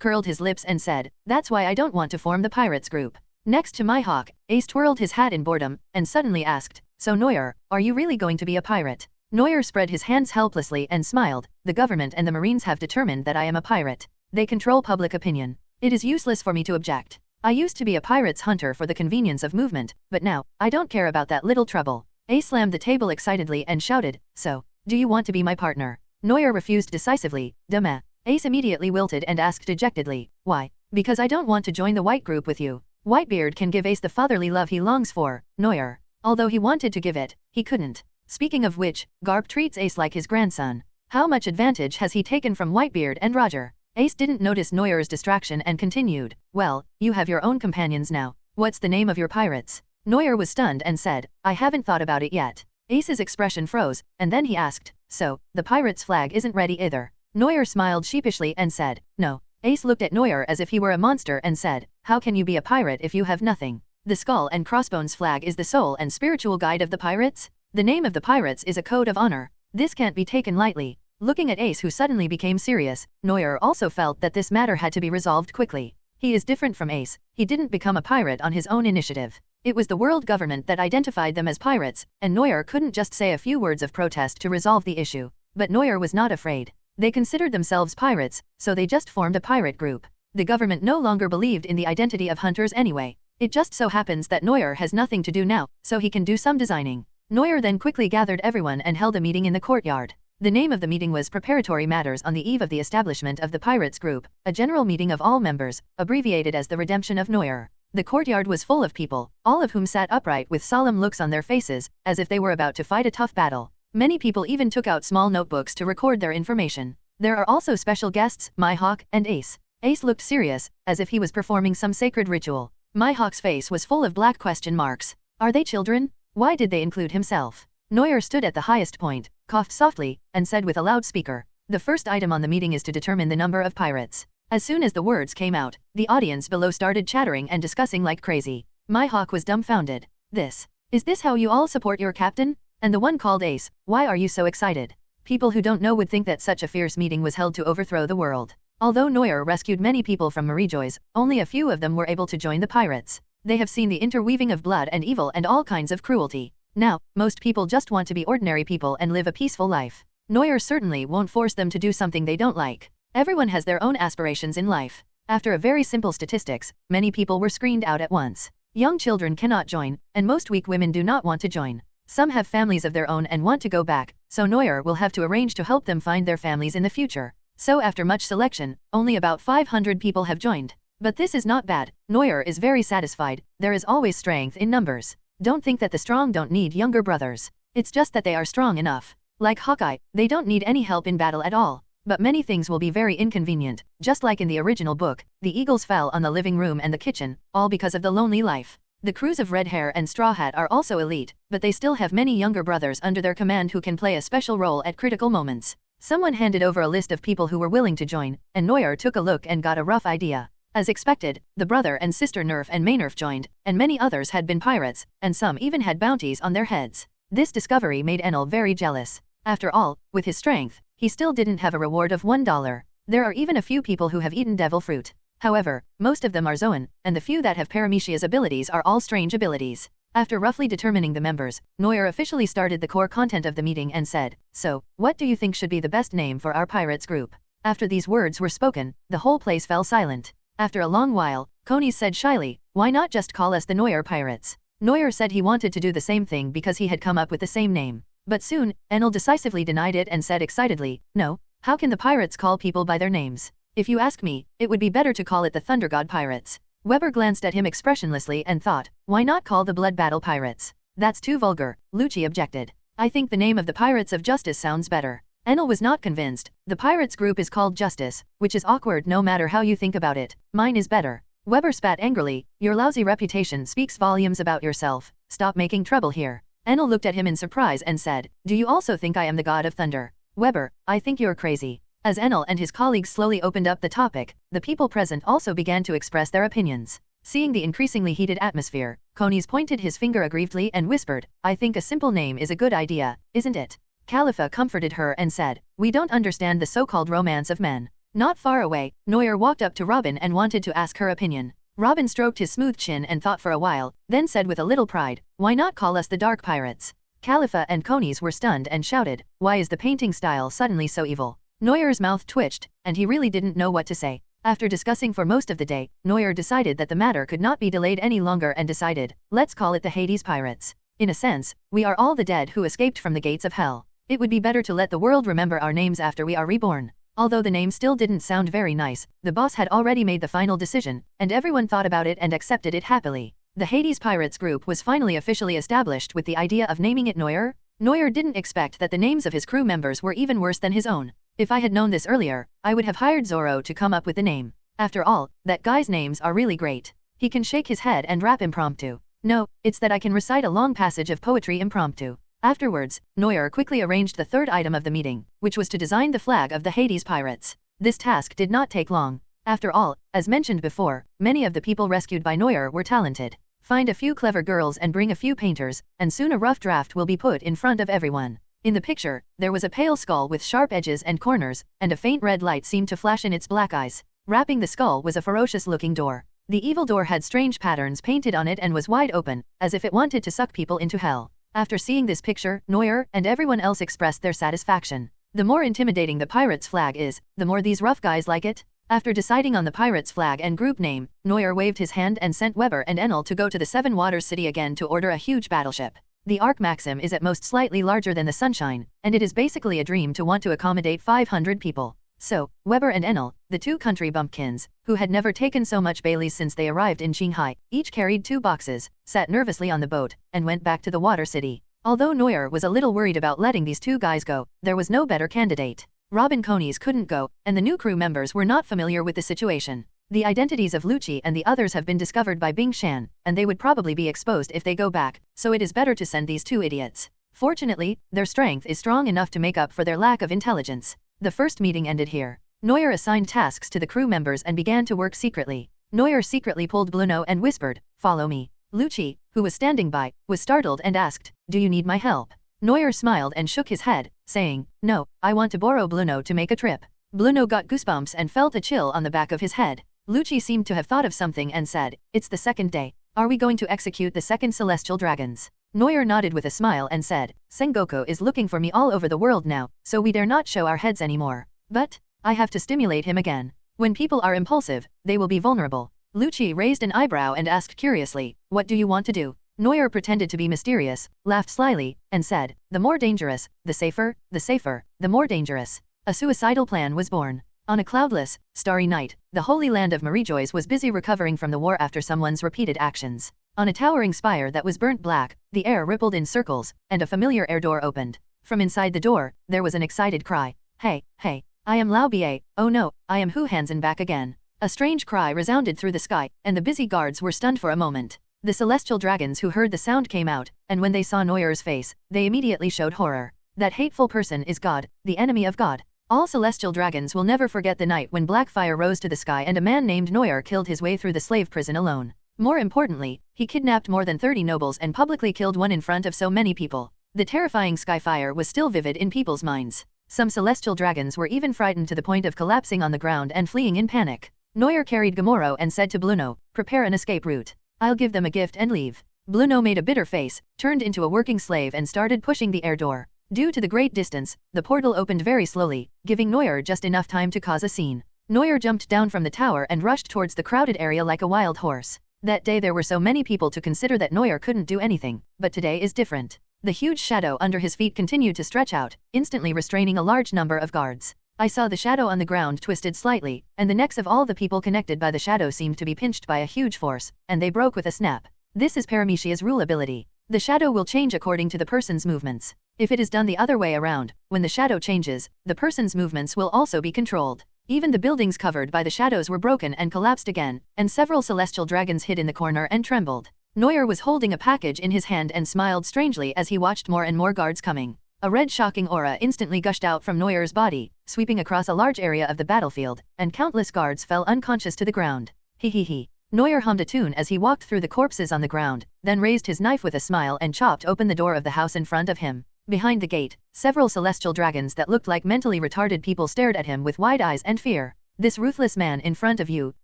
curled his lips and said, "That's why I don't want to form the pirates group." Next to Mihawk, Ace twirled his hat in boredom, and suddenly asked, "So Neuer, are you really going to be a pirate?" Neuer spread his hands helplessly and smiled, "The government and the Marines have determined that I am a pirate. They control public opinion. It is useless for me to object. I used to be a pirate's hunter for the convenience of movement, but now, I don't care about that little trouble." Ace slammed the table excitedly and shouted, "So, do you want to be my partner?" Neuer refused decisively, "Duh." Ace immediately wilted and asked dejectedly, "Why?" "Because I don't want to join the white group with you." Whitebeard can give Ace the fatherly love he longs for, Neuer. Although he wanted to give it, he couldn't. Speaking of which, Garp treats Ace like his grandson. How much advantage has he taken from Whitebeard and Roger? Ace didn't notice Neuer's distraction and continued, "Well, you have your own companions now. What's the name of your pirates?" Neuer was stunned and said, "I haven't thought about it yet." Ace's expression froze, and then he asked, "So, the pirate's flag isn't ready either?" Neuer smiled sheepishly and said, "No." Ace looked at Neuer as if he were a monster and said, "How can you be a pirate if you have nothing? The skull and crossbones flag is the soul and spiritual guide of the pirates? The name of the pirates is a code of honor. This can't be taken lightly." Looking at Ace, who suddenly became serious, Neuer also felt that this matter had to be resolved quickly. He is different from Ace. He didn't become a pirate on his own initiative. It was the world government that identified them as pirates, and Neuer couldn't just say a few words of protest to resolve the issue. But Neuer was not afraid. They considered themselves pirates, so they just formed a pirate group. The government no longer believed in the identity of hunters anyway. It just so happens that Neuer has nothing to do now, so he can do some designing. Neuer then quickly gathered everyone and held a meeting in the courtyard. The name of the meeting was Preparatory Matters on the eve of the establishment of the Pirates Group, a general meeting of all members, abbreviated as the Redemption of Neuer. The courtyard was full of people, all of whom sat upright with solemn looks on their faces, as if they were about to fight a tough battle. Many people even took out small notebooks to record their information. There are also special guests, Mihawk and Ace. Ace looked serious, as if he was performing some sacred ritual. Mihawk's face was full of black question marks. Are they children? Why did they include himself? Neuer stood at the highest point, coughed softly, and said with a loudspeaker, "The first item on the meeting is to determine the number of pirates." As soon as the words came out, the audience below started chattering and discussing like crazy. Mihawk was dumbfounded. Is this how you all support your captain? And the one called Ace, why are you so excited? People who don't know would think that such a fierce meeting was held to overthrow the world. Although Neuer rescued many people from Marie-Joy's, only a few of them were able to join the pirates. They have seen the interweaving of blood and evil and all kinds of cruelty. Now, most people just want to be ordinary people and live a peaceful life. Neuer certainly won't force them to do something they don't like. Everyone has their own aspirations in life. After a very simple statistics, many people were screened out at once. Young children cannot join, and most weak women do not want to join. Some have families of their own and want to go back, so Neuer will have to arrange to help them find their families in the future. So after much selection, only about 500 people have joined. But this is not bad. Neuer is very satisfied. There is always strength in numbers. Don't think that the strong don't need younger brothers. It's just that they are strong enough. Like Hawkeye, they don't need any help in battle at all. But many things will be very inconvenient, just like in the original book, the eagles fell on the living room and the kitchen, all because of the lonely life. The crews of Red Hair and Straw Hat are also elite, but they still have many younger brothers under their command who can play a special role at critical moments. Someone handed over a list of people who were willing to join, and Neuer took a look and got a rough idea. As expected, the brother and sister Nerf and Maynerf joined, and many others had been pirates, and some even had bounties on their heads. This discovery made Enel very jealous. After all, with his strength, he still didn't have a reward of $1. There are even a few people who have eaten devil fruit. However, most of them are Zoan, and the few that have Paramecia's abilities are all strange abilities. After roughly determining the members, Neuer officially started the core content of the meeting and said, "So, what do you think should be the best name for our pirates group?" After these words were spoken, the whole place fell silent. After a long while, Coney said shyly, "Why not just call us the Neuer Pirates?" Neuer said he wanted to do the same thing because he had come up with the same name. But soon, Enel decisively denied it and said excitedly, "No, how can the pirates call people by their names? If you ask me, it would be better to call it the Thunder God Pirates." Weber glanced at him expressionlessly and thought, "Why not call the Blood Battle Pirates?" "That's too vulgar," Lucci objected. "I think the name of the Pirates of Justice sounds better." Enel was not convinced. The pirates group is called Justice, which is awkward no matter how you think about it. Mine is better. Weber spat angrily, "Your lousy reputation speaks volumes about yourself. Stop making trouble here." Enel looked at him in surprise and said, "Do you also think I am the god of thunder?" "Weber, I think you're crazy." As Enel and his colleagues slowly opened up the topic, the people present also began to express their opinions. Seeing the increasingly heated atmosphere, Conies pointed his finger aggrievedly and whispered, "I think a simple name is a good idea, isn't it?" Khalifa comforted her and said, "We don't understand the so-called romance of men." Not far away, Neuer walked up to Robin and wanted to ask her opinion. Robin stroked his smooth chin and thought for a while, then said with a little pride, "Why not call us the Dark Pirates?" Khalifa and Conies were stunned and shouted, "Why is the painting style suddenly so evil?" Neuer's mouth twitched, and he really didn't know what to say. After discussing for most of the day, Neuer decided that the matter could not be delayed any longer and decided, "Let's call it the Hades Pirates. In a sense, we are all the dead who escaped from the gates of hell. It would be better to let the world remember our names after we are reborn." Although the name still didn't sound very nice, the boss had already made the final decision, and everyone thought about it and accepted it happily. The Hades Pirates group was finally officially established with the idea of naming it Neuer. Neuer didn't expect that the names of his crew members were even worse than his own. "If I had known this earlier, I would have hired Zorro to come up with the name. After all, that guy's names are really great. He can shake his head and rap impromptu. No, it's that I can recite a long passage of poetry impromptu." Afterwards, Neuer quickly arranged the third item of the meeting, which was to design the flag of the Hades Pirates. This task did not take long. After all, as mentioned before, many of the people rescued by Neuer were talented. Find a few clever girls and bring a few painters, and soon a rough draft will be put in front of everyone. In the picture, there was a pale skull with sharp edges and corners, and a faint red light seemed to flash in its black eyes. Wrapping the skull was a ferocious-looking door. The evil door had strange patterns painted on it and was wide open, as if it wanted to suck people into hell. After seeing this picture, Neuer and everyone else expressed their satisfaction. The more intimidating the pirate's flag is, the more these rough guys like it. After deciding on the pirate's flag and group name, Neuer waved his hand and sent Weber and Enel to go to the Seven Waters City again to order a huge battleship. The Ark Maxim is at most slightly larger than the Sunshine, and it is basically a dream to want to accommodate 500 people. So, Weber and Enel, the two country bumpkins, who had never taken so much Baileys since they arrived in Shanghai, each carried 2 boxes, sat nervously on the boat, and went back to the water city. Although Neuer was a little worried about letting these 2 guys go, there was no better candidate. Robin Conies couldn't go, and the new crew members were not familiar with the situation. The identities of Lucci and the others have been discovered by Bing Shan, and they would probably be exposed if they go back, so it is better to send these 2 idiots. Fortunately, their strength is strong enough to make up for their lack of intelligence. The first meeting ended here. Neuer assigned tasks to the crew members and began to work secretly. Neuer secretly pulled Bluno and whispered, "Follow me." Lucci, who was standing by, was startled and asked, "Do you need my help?" Neuer smiled and shook his head, saying, "No, I want to borrow Bluno to make a trip." Bluno got goosebumps and felt a chill on the back of his head. Lucci seemed to have thought of something and said, "It's the second day. Are we going to execute the second celestial dragons?" Neuer nodded with a smile and said, "Sengoku is looking for me all over the world now, so we dare not show our heads anymore. But I have to stimulate him again." When people are impulsive, they will be vulnerable. Lucci raised an eyebrow and asked curiously, what do you want to do? Neuer pretended to be mysterious, laughed slyly, and said, the more dangerous, the safer, the more dangerous. A suicidal plan was born. On a cloudless, starry night, the Holy Land of Marijois was busy recovering from the war after someone's repeated actions. On a towering spire that was burnt black, the air rippled in circles, and a familiar air door opened. From inside the door, there was an excited cry. Hey, hey, I am Lao Bie, oh no, I am Hu Hansen back again. A strange cry resounded through the sky, and the busy guards were stunned for a moment. The celestial dragons who heard the sound came out, and when they saw Neuer's face, they immediately showed horror. That hateful person is God, the enemy of God. All celestial dragons will never forget the night when black fire rose to the sky and a man named Neuer killed his way through the slave prison alone. More importantly, he kidnapped more than 30 nobles and publicly killed one in front of so many people. The terrifying sky fire was still vivid in people's minds. Some celestial dragons were even frightened to the point of collapsing on the ground and fleeing in panic. Neuer carried Gamoro and said to Bluno, prepare an escape route. I'll give them a gift and leave. Bluno made a bitter face, turned into a working slave and started pushing the air door. Due to the great distance, the portal opened very slowly, giving Neuer just enough time to cause a scene. Neuer jumped down from the tower and rushed towards the crowded area like a wild horse. That day there were so many people to consider that Neuer couldn't do anything, but today is different. The huge shadow under his feet continued to stretch out, instantly restraining a large number of guards. I saw the shadow on the ground twisted slightly, and the necks of all the people connected by the shadow seemed to be pinched by a huge force, and they broke with a snap. This is Paramecia's rule ability. The shadow will change according to the person's movements. If it is done the other way around, when the shadow changes, the person's movements will also be controlled. Even the buildings covered by the shadows were broken and collapsed again, and several celestial dragons hid in the corner and trembled. Neuer was holding a package in his hand and smiled strangely as he watched more and more guards coming. A red shocking aura instantly gushed out from Neuer's body, sweeping across a large area of the battlefield, and countless guards fell unconscious to the ground. He. Neuer hummed a tune as he walked through the corpses on the ground, then raised his knife with a smile and chopped open the door of the house in front of him. Behind the gate, several celestial dragons that looked like mentally retarded people stared at him with wide eyes and fear. This ruthless man in front of you,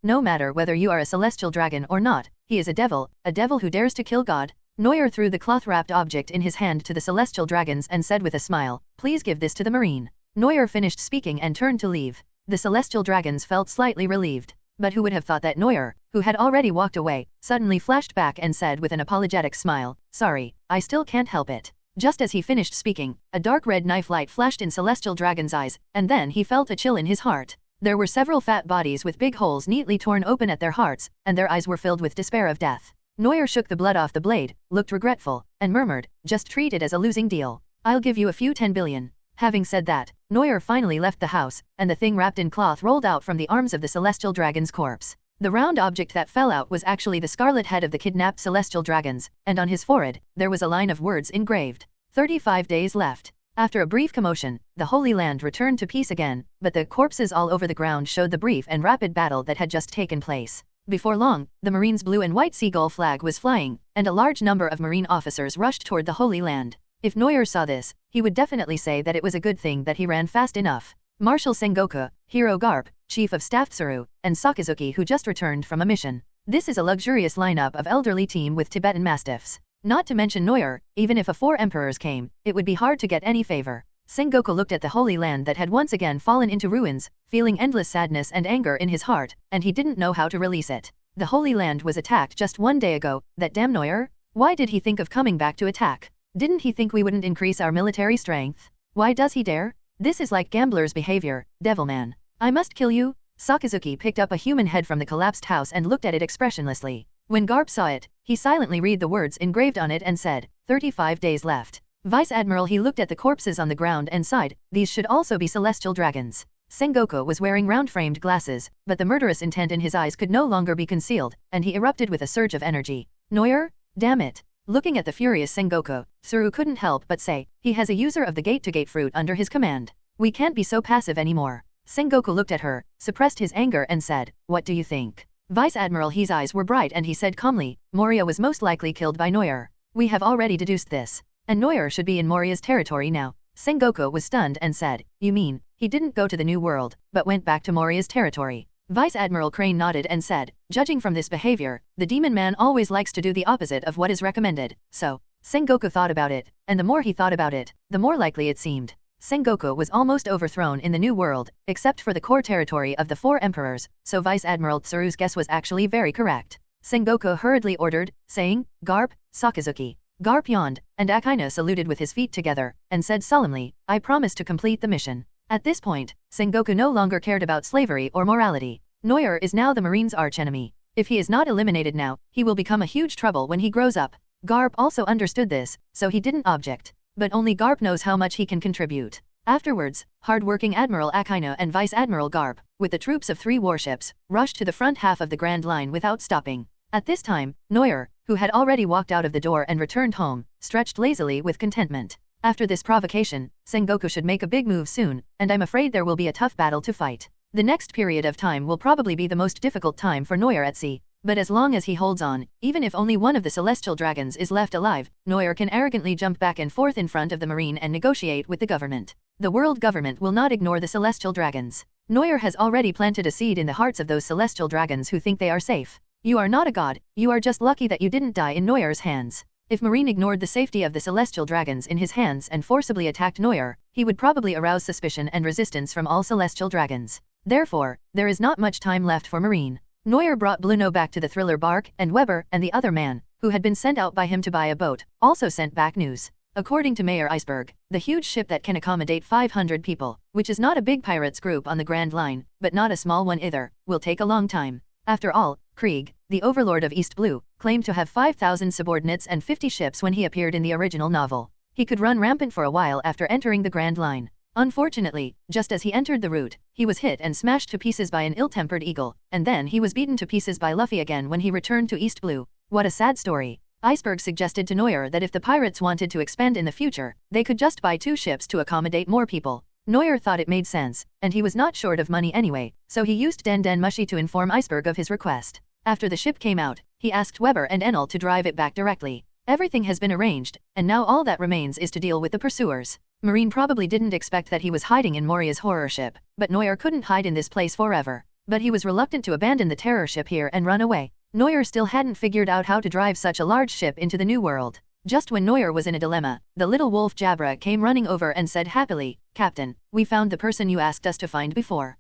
no matter whether you are a celestial dragon or not, he is a devil who dares to kill God. Neuer threw the cloth-wrapped object in his hand to the celestial dragons and said with a smile, please give this to the marine. Neuer finished speaking and turned to leave. The celestial dragons felt slightly relieved. But who would have thought that Neuer, who had already walked away, suddenly flashed back and said with an apologetic smile, sorry, I still can't help it. Just as he finished speaking, a dark red knife light flashed in Celestial Dragon's eyes, and then he felt a chill in his heart. There were several fat bodies with big holes neatly torn open at their hearts, and their eyes were filled with despair of death. Neuer shook the blood off the blade, looked regretful, and murmured, just treat it as a losing deal. I'll give you a few 10 billion. Having said that, Neuer finally left the house, and the thing wrapped in cloth rolled out from the arms of the Celestial Dragon's corpse. The round object that fell out was actually the scarlet head of the kidnapped Celestial Dragons, and on his forehead, there was a line of words engraved. 35 days left. After a brief commotion, the Holy Land returned to peace again, but the corpses all over the ground showed the brief and rapid battle that had just taken place. Before long, the Marine's blue and white seagull flag was flying, and a large number of Marine officers rushed toward the Holy Land. If Neuer saw this, he would definitely say that it was a good thing that he ran fast enough. Marshal Sengoku, Hero Garp, Chief of Staff Tsuru, and Sakazuki who just returned from a mission. This is a luxurious lineup of elderly team with Tibetan Mastiffs. Not to mention Neuer, even if 4 emperors came, it would be hard to get any favor. Sengoku looked at the Holy Land that had once again fallen into ruins, feeling endless sadness and anger in his heart, and he didn't know how to release it. The Holy Land was attacked just 1 day ago, that damn Neuer? Why did he think of coming back to attack? Didn't he think we wouldn't increase our military strength? Why does he dare? This is like gambler's behavior, Devilman. I must kill you? Sakazuki picked up a human head from the collapsed house and looked at it expressionlessly. When Garp saw it, he silently read the words engraved on it and said, 35 days left. Vice Admiral he looked at the corpses on the ground and sighed, these should also be celestial dragons. Sengoku was wearing round-framed glasses, but the murderous intent in his eyes could no longer be concealed, and he erupted with a surge of energy. Neuer? Damn it. Looking at the furious Sengoku, Tsuru couldn't help but say, he has a user of the gate-to-gate fruit under his command. We can't be so passive anymore. Sengoku looked at her, suppressed his anger and said, what do you think? Vice Admiral He's eyes were bright and he said calmly, Moria was most likely killed by Neuer. We have already deduced this. And Neuer should be in Moria's territory now. Sengoku was stunned and said, you mean, he didn't go to the New World, but went back to Moria's territory? Vice Admiral Crane nodded and said, judging from this behavior, the demon man always likes to do the opposite of what is recommended, so. Sengoku thought about it, and the more he thought about it, the more likely it seemed. Sengoku was almost overthrown in the New World, except for the core territory of the 4 emperors, so Vice Admiral Tsuru's guess was actually very correct. Sengoku hurriedly ordered, saying, "Garp, Sakazuki." Garp yawned, and Akainu saluted with his feet together, and said solemnly, "I promise to complete the mission." At this point, Sengoku no longer cared about slavery or morality. Noir is now the Marine's archenemy. If he is not eliminated now, he will become a huge trouble when he grows up. Garp also understood this, so he didn't object. But only Garp knows how much he can contribute. Afterwards, hard-working Admiral Akainu and Vice Admiral Garp, with the troops of 3 warships, rushed to the front half of the Grand Line without stopping. At this time, Noir, who had already walked out of the door and returned home, stretched lazily with contentment. After this provocation, Sengoku should make a big move soon, and I'm afraid there will be a tough battle to fight. The next period of time will probably be the most difficult time for Noir at sea. But as long as he holds on, even if only one of the celestial dragons is left alive, Noir can arrogantly jump back and forth in front of the Marine and negotiate with the government. The world government will not ignore the celestial dragons. Noir has already planted a seed in the hearts of those celestial dragons who think they are safe. You are not a god, you are just lucky that you didn't die in Noir's hands. If Marine ignored the safety of the celestial dragons in his hands and forcibly attacked Noir, he would probably arouse suspicion and resistance from all celestial dragons. Therefore, there is not much time left for Marine. Noir brought Bluno back to the thriller bark, and Weber and the other man, who had been sent out by him to buy a boat, also sent back news. According to Mayor Iceberg, the huge ship that can accommodate 500 people, which is not a big pirates group on the Grand Line, but not a small one either, will take a long time. After all, Krieg, the overlord of East Blue, claimed to have 5,000 subordinates and 50 ships when he appeared in the original novel. He could run rampant for a while after entering the Grand Line. Unfortunately, just as he entered the route, he was hit and smashed to pieces by an ill-tempered eagle, and then he was beaten to pieces by Luffy again when he returned to East Blue. What a sad story. Iceberg suggested to Noir that if the pirates wanted to expand in the future, they could just buy 2 ships to accommodate more people. Noir thought it made sense, and he was not short of money anyway, so he used Den Den Mushi to inform Iceberg of his request. After the ship came out, he asked Weber and Enel to drive it back directly. Everything has been arranged, and now all that remains is to deal with the pursuers. Marine probably didn't expect that he was hiding in Moria's horror ship, but Noir couldn't hide in this place forever. But he was reluctant to abandon the terror ship here and run away. Noir still hadn't figured out how to drive such a large ship into the new world. Just when Noir was in a dilemma, the little wolf Jabra came running over and said happily, "Captain, we found the person you asked us to find before."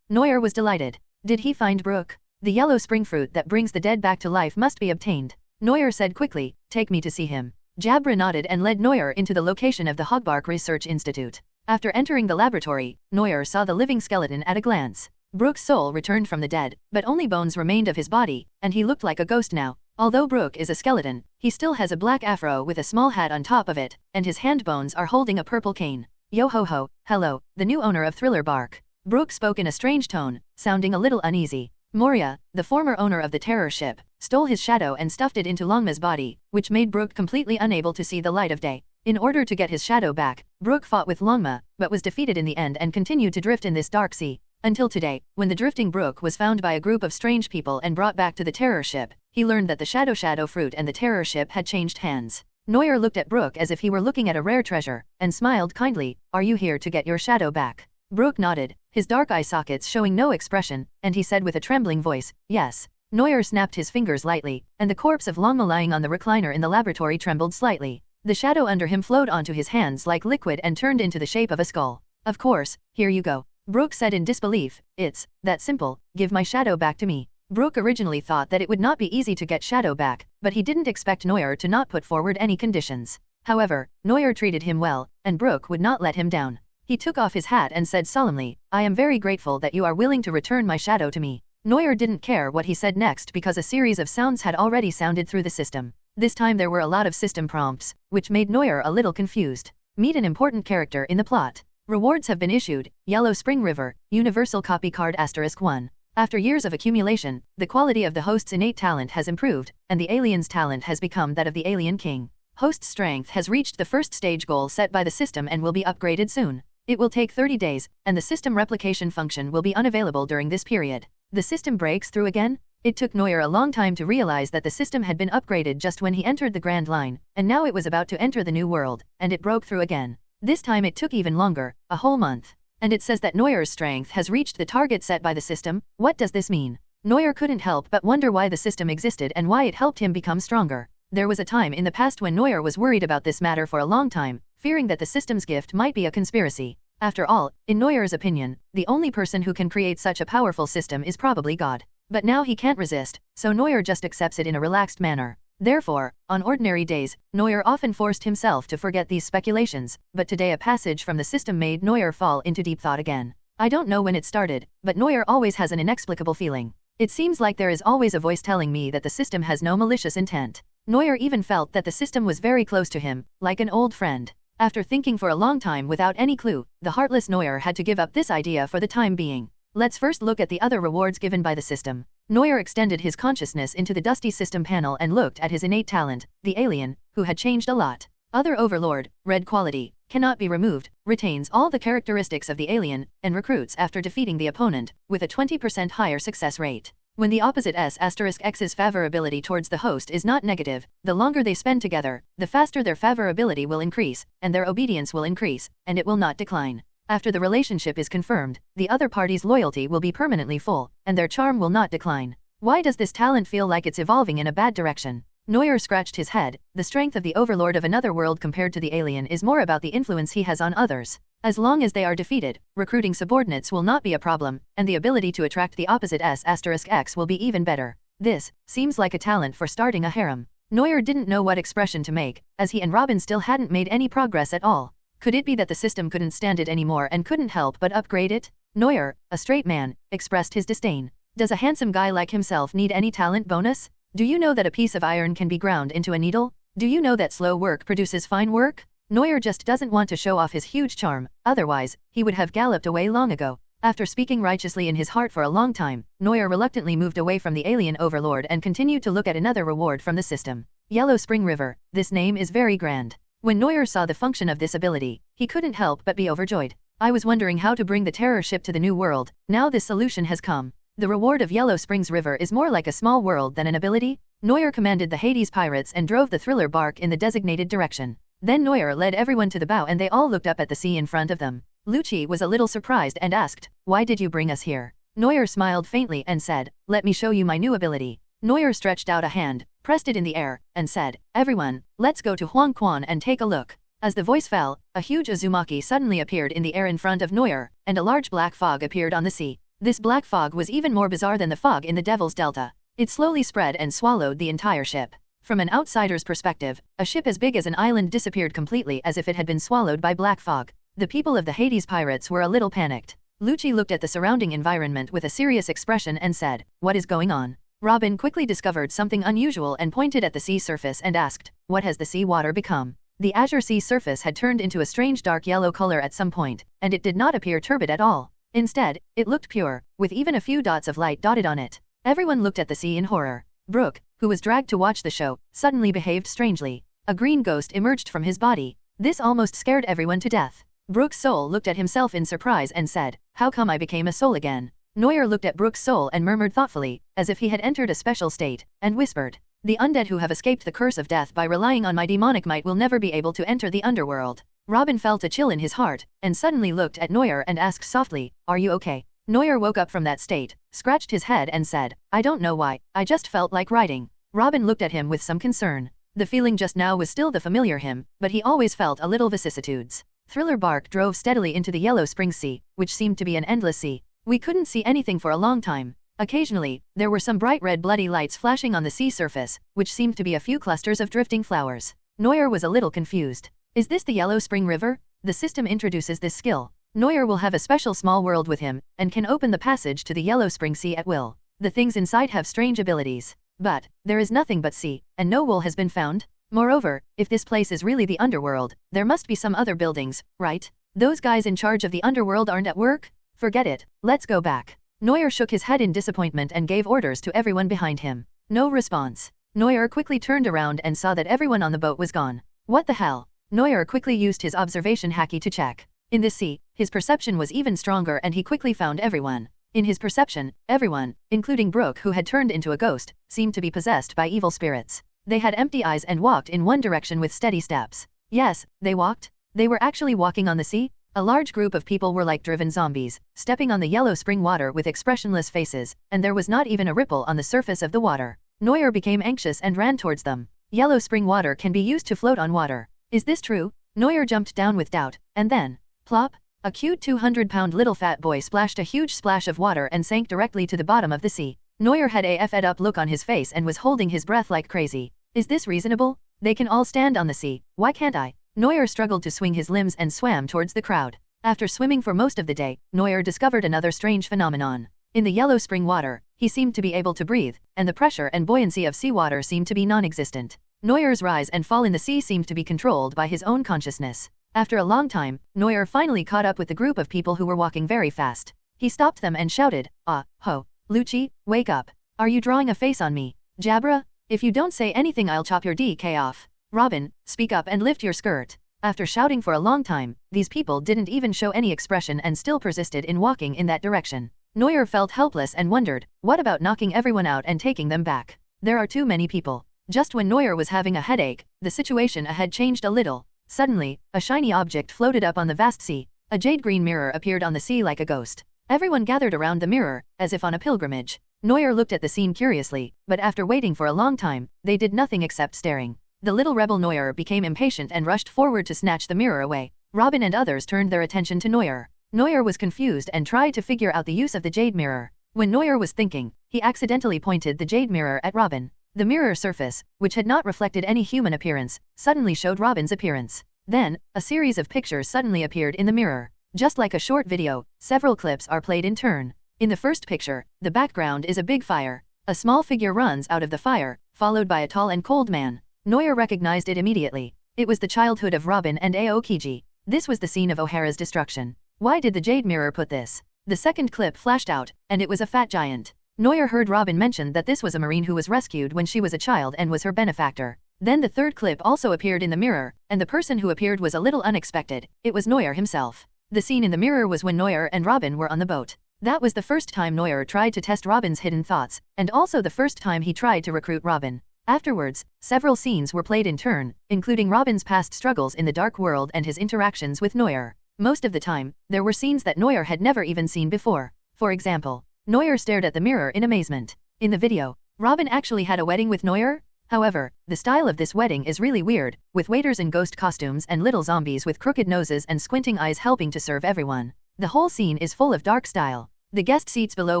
Noir was delighted. Did he find Brook? The yellow spring fruit that brings the dead back to life must be obtained. Noir said quickly, "Take me to see him." Jabra nodded and led Noir into the location of the Hogbark Research Institute. After entering the laboratory, Noir saw the living skeleton at a glance. Brook's soul returned from the dead, but only bones remained of his body, and he looked like a ghost now. Although Brook is a skeleton, he still has a black afro with a small hat on top of it, and his hand bones are holding a purple cane. "Yo ho ho, hello, the new owner of Thriller Bark." Brook spoke in a strange tone, sounding a little uneasy. Moria, the former owner of the terror ship, stole his shadow and stuffed it into Longma's body, which made Brook completely unable to see the light of day. In order to get his shadow back, Brook fought with Longma, but was defeated in the end and continued to drift in this dark sea. Until today, when the drifting Brook was found by a group of strange people and brought back to the terror ship, he learned that the shadow fruit and the terror ship had changed hands. Noir looked at Brook as if he were looking at a rare treasure, and smiled kindly, "Are you here to get your shadow back?" Brook nodded, his dark eye sockets showing no expression, and he said with a trembling voice, "Yes." Noir snapped his fingers lightly, and the corpse of Longma lying on the recliner in the laboratory trembled slightly. The shadow under him flowed onto his hands like liquid and turned into the shape of a skull. "Of course, here you go." Brook said in disbelief, "It's that simple, give my shadow back to me." Brook originally thought that it would not be easy to get shadow back, but he didn't expect Noir to not put forward any conditions. However, Noir treated him well, and Brook would not let him down. He took off his hat and said solemnly, "I am very grateful that you are willing to return my shadow to me." Noir didn't care what he said next because a series of sounds had already sounded through the system. This time there were a lot of system prompts, which made Noir a little confused. Meet an important character in the plot. Rewards have been issued, Yellow Spring River, Universal Copy Card *1. After years of accumulation, the quality of the host's innate talent has improved, and the alien's talent has become that of the alien king. Host's strength has reached the first stage goal set by the system and will be upgraded soon. It will take 30 days, and the system replication function will be unavailable during this period. The system breaks through again? It took Noir a long time to realize that the system had been upgraded just when he entered the Grand Line, and now it was about to enter the new world, and it broke through again. This time it took even longer, a whole month. And it says that Noir's strength has reached the target set by the system. What does this mean? Noir couldn't help but wonder why the system existed and why it helped him become stronger. There was a time in the past when Noir was worried about this matter for a long time, fearing that the system's gift might be a conspiracy. After all, in Neuer's opinion, the only person who can create such a powerful system is probably God. But now he can't resist, so Neuer just accepts it in a relaxed manner. Therefore, on ordinary days, Neuer often forced himself to forget these speculations, but today a passage from the system made Neuer fall into deep thought again. I don't know when it started, but Neuer always has an inexplicable feeling. It seems like there is always a voice telling me that the system has no malicious intent. Neuer even felt that the system was very close to him, like an old friend. After thinking for a long time without any clue, the heartless Neuer had to give up this idea for the time being. Let's first look at the other rewards given by the system. Neuer extended his consciousness into the dusty system panel and looked at his innate talent, the alien, who had changed a lot. Other overlord, red quality, cannot be removed, retains all the characteristics of the alien, and recruits after defeating the opponent, with a 20% higher success rate. When the opposite S**X's favorability towards the host is not negative, the longer they spend together, the faster their favorability will increase, and their obedience will increase, and it will not decline. After the relationship is confirmed, the other party's loyalty will be permanently full, and their charm will not decline. Why does this talent feel like it's evolving in a bad direction? Neuer scratched his head. The strength of the overlord of another world compared to the alien is more about the influence he has on others. As long as they are defeated, recruiting subordinates will not be a problem, and the ability to attract the opposite S**X will be even better. This seems like a talent for starting a harem. Neuer didn't know what expression to make, as he and Robin still hadn't made any progress at all. Could it be that the system couldn't stand it anymore and couldn't help but upgrade it? Neuer, a straight man, expressed his disdain. Does a handsome guy like himself need any talent bonus? Do you know that a piece of iron can be ground into a needle? Do you know that slow work produces fine work? Neuer just doesn't want to show off his huge charm, otherwise, he would have galloped away long ago. After speaking righteously in his heart for a long time, Neuer reluctantly moved away from the alien overlord and continued to look at another reward from the system. Yellow Spring River, this name is very grand. When Neuer saw the function of this ability, he couldn't help but be overjoyed. I was wondering how to bring the terror ship to the new world, now this solution has come. The reward of Yellow Springs River is more like a small world than an ability. Neuer commanded the Hades pirates and drove the thriller bark in the designated direction. Then Neuer led everyone to the bow and they all looked up at the sea in front of them. Lucci was a little surprised and asked, "Why did you bring us here?" Neuer smiled faintly and said, "Let me show you my new ability." Neuer stretched out a hand, pressed it in the air, and said, "Everyone, let's go to Huangquan and take a look." As the voice fell, a huge Uzumaki suddenly appeared in the air in front of Neuer, and a large black fog appeared on the sea. This black fog was even more bizarre than the fog in the Devil's Delta. It slowly spread and swallowed the entire ship. From an outsider's perspective, a ship as big as an island disappeared completely as if it had been swallowed by black fog. The people of the Hades pirates were a little panicked. Lucci looked at the surrounding environment with a serious expression and said, "What is going on?" Robin quickly discovered something unusual and pointed at the sea surface and asked, "What has the sea water become?" The azure sea surface had turned into a strange dark yellow color at some point, and it did not appear turbid at all. Instead, it looked pure, with even a few dots of light dotted on it. Everyone looked at the sea in horror. Brooke, who was dragged to watch the show, suddenly behaved strangely. A green ghost emerged from his body. This almost scared everyone to death. Brooke's soul looked at himself in surprise and said, "How come I became a soul again?" Neuer looked at Brooke's soul and murmured thoughtfully, as if he had entered a special state, and whispered, "The undead who have escaped the curse of death by relying on my demonic might will never be able to enter the underworld." Robin felt a chill in his heart, and suddenly looked at Neuer and asked softly, "Are you okay?" Neuer woke up from that state, scratched his head and said, "I don't know why, I just felt like writing." Robin looked at him with some concern. The feeling just now was still the familiar him, but he always felt a little vicissitudes. Thriller bark drove steadily into the Yellow Spring Sea, which seemed to be an endless sea. We couldn't see anything for a long time. Occasionally, there were some bright red bloody lights flashing on the sea surface, which seemed to be a few clusters of drifting flowers. Neuer was a little confused. Is this the Yellow Spring River? The system introduces this skill. Neuer will have a special small world with him, and can open the passage to the Yellow Spring Sea at will. The things inside have strange abilities. But, there is nothing but sea, and no wool has been found. Moreover, if this place is really the underworld, there must be some other buildings, right? Those guys in charge of the underworld aren't at work? Forget it, let's go back. Neuer shook his head in disappointment and gave orders to everyone behind him. No response. Neuer quickly turned around and saw that everyone on the boat was gone. What the hell? Neuer quickly used his observation haki to check. In this sea, his perception was even stronger and he quickly found everyone. In his perception, everyone, including Brooke who had turned into a ghost, seemed to be possessed by evil spirits. They had empty eyes and walked in one direction with steady steps. Yes, they walked. They were actually walking on the sea. A large group of people were like driven zombies, stepping on the Yellow Spring water with expressionless faces, and there was not even a ripple on the surface of the water. Neuer became anxious and ran towards them. Yellow Spring water can be used to float on water. Is this true? Neuer jumped down with doubt, and then, plop, a cute 200-pound little fat boy splashed a huge splash of water and sank directly to the bottom of the sea. Neuer had a fed up look on his face and was holding his breath like crazy. Is this reasonable? They can all stand on the sea, why can't I? Neuer struggled to swing his limbs and swam towards the crowd. After swimming for most of the day, Neuer discovered another strange phenomenon. In the yellow spring water, he seemed to be able to breathe, and the pressure and buoyancy of seawater seemed to be non-existent. Neuer's rise and fall in the sea seemed to be controlled by his own consciousness. After a long time, Neuer finally caught up with the group of people who were walking very fast. He stopped them and shouted, "Ah, ho, Lucci, wake up. Are you drawing a face on me? Jabra? If you don't say anything I'll chop your DK off. Robin, speak up and lift your skirt." After shouting for a long time, these people didn't even show any expression and still persisted in walking in that direction. Neuer felt helpless and wondered, what about knocking everyone out and taking them back? There are too many people. Just when Neuer was having a headache, the situation ahead changed a little. Suddenly, a shiny object floated up on the vast sea. A jade-green mirror appeared on the sea like a ghost. Everyone gathered around the mirror, as if on a pilgrimage. Neuer looked at the scene curiously, but after waiting for a long time, they did nothing except staring. The little rebel Neuer became impatient and rushed forward to snatch the mirror away. Robin and others turned their attention to Neuer. Neuer was confused and tried to figure out the use of the jade mirror. When Neuer was thinking, he accidentally pointed the jade mirror at Robin. The mirror surface, which had not reflected any human appearance, suddenly showed Robin's appearance. Then, a series of pictures suddenly appeared in the mirror. Just like a short video, several clips are played in turn. In the first picture, the background is a big fire. A small figure runs out of the fire, followed by a tall and cold man. Neuer recognized it immediately. It was the childhood of Robin and Aokiji. This was the scene of O'Hara's destruction. Why did the jade mirror put this? The second clip flashed out, and it was a fat giant. Neuer heard Robin mention that this was a marine who was rescued when she was a child and was her benefactor. Then the third clip also appeared in the mirror, and the person who appeared was a little unexpected. It was Neuer himself. The scene in the mirror was when Neuer and Robin were on the boat. That was the first time Neuer tried to test Robin's hidden thoughts, and also the first time he tried to recruit Robin. Afterwards, several scenes were played in turn, including Robin's past struggles in the dark world and his interactions with Neuer. Most of the time, there were scenes that Neuer had never even seen before. For example, Neuer stared at the mirror in amazement. In the video, Robin actually had a wedding with Neuer? However, the style of this wedding is really weird, with waiters in ghost costumes and little zombies with crooked noses and squinting eyes helping to serve everyone. The whole scene is full of dark style. The guest seats below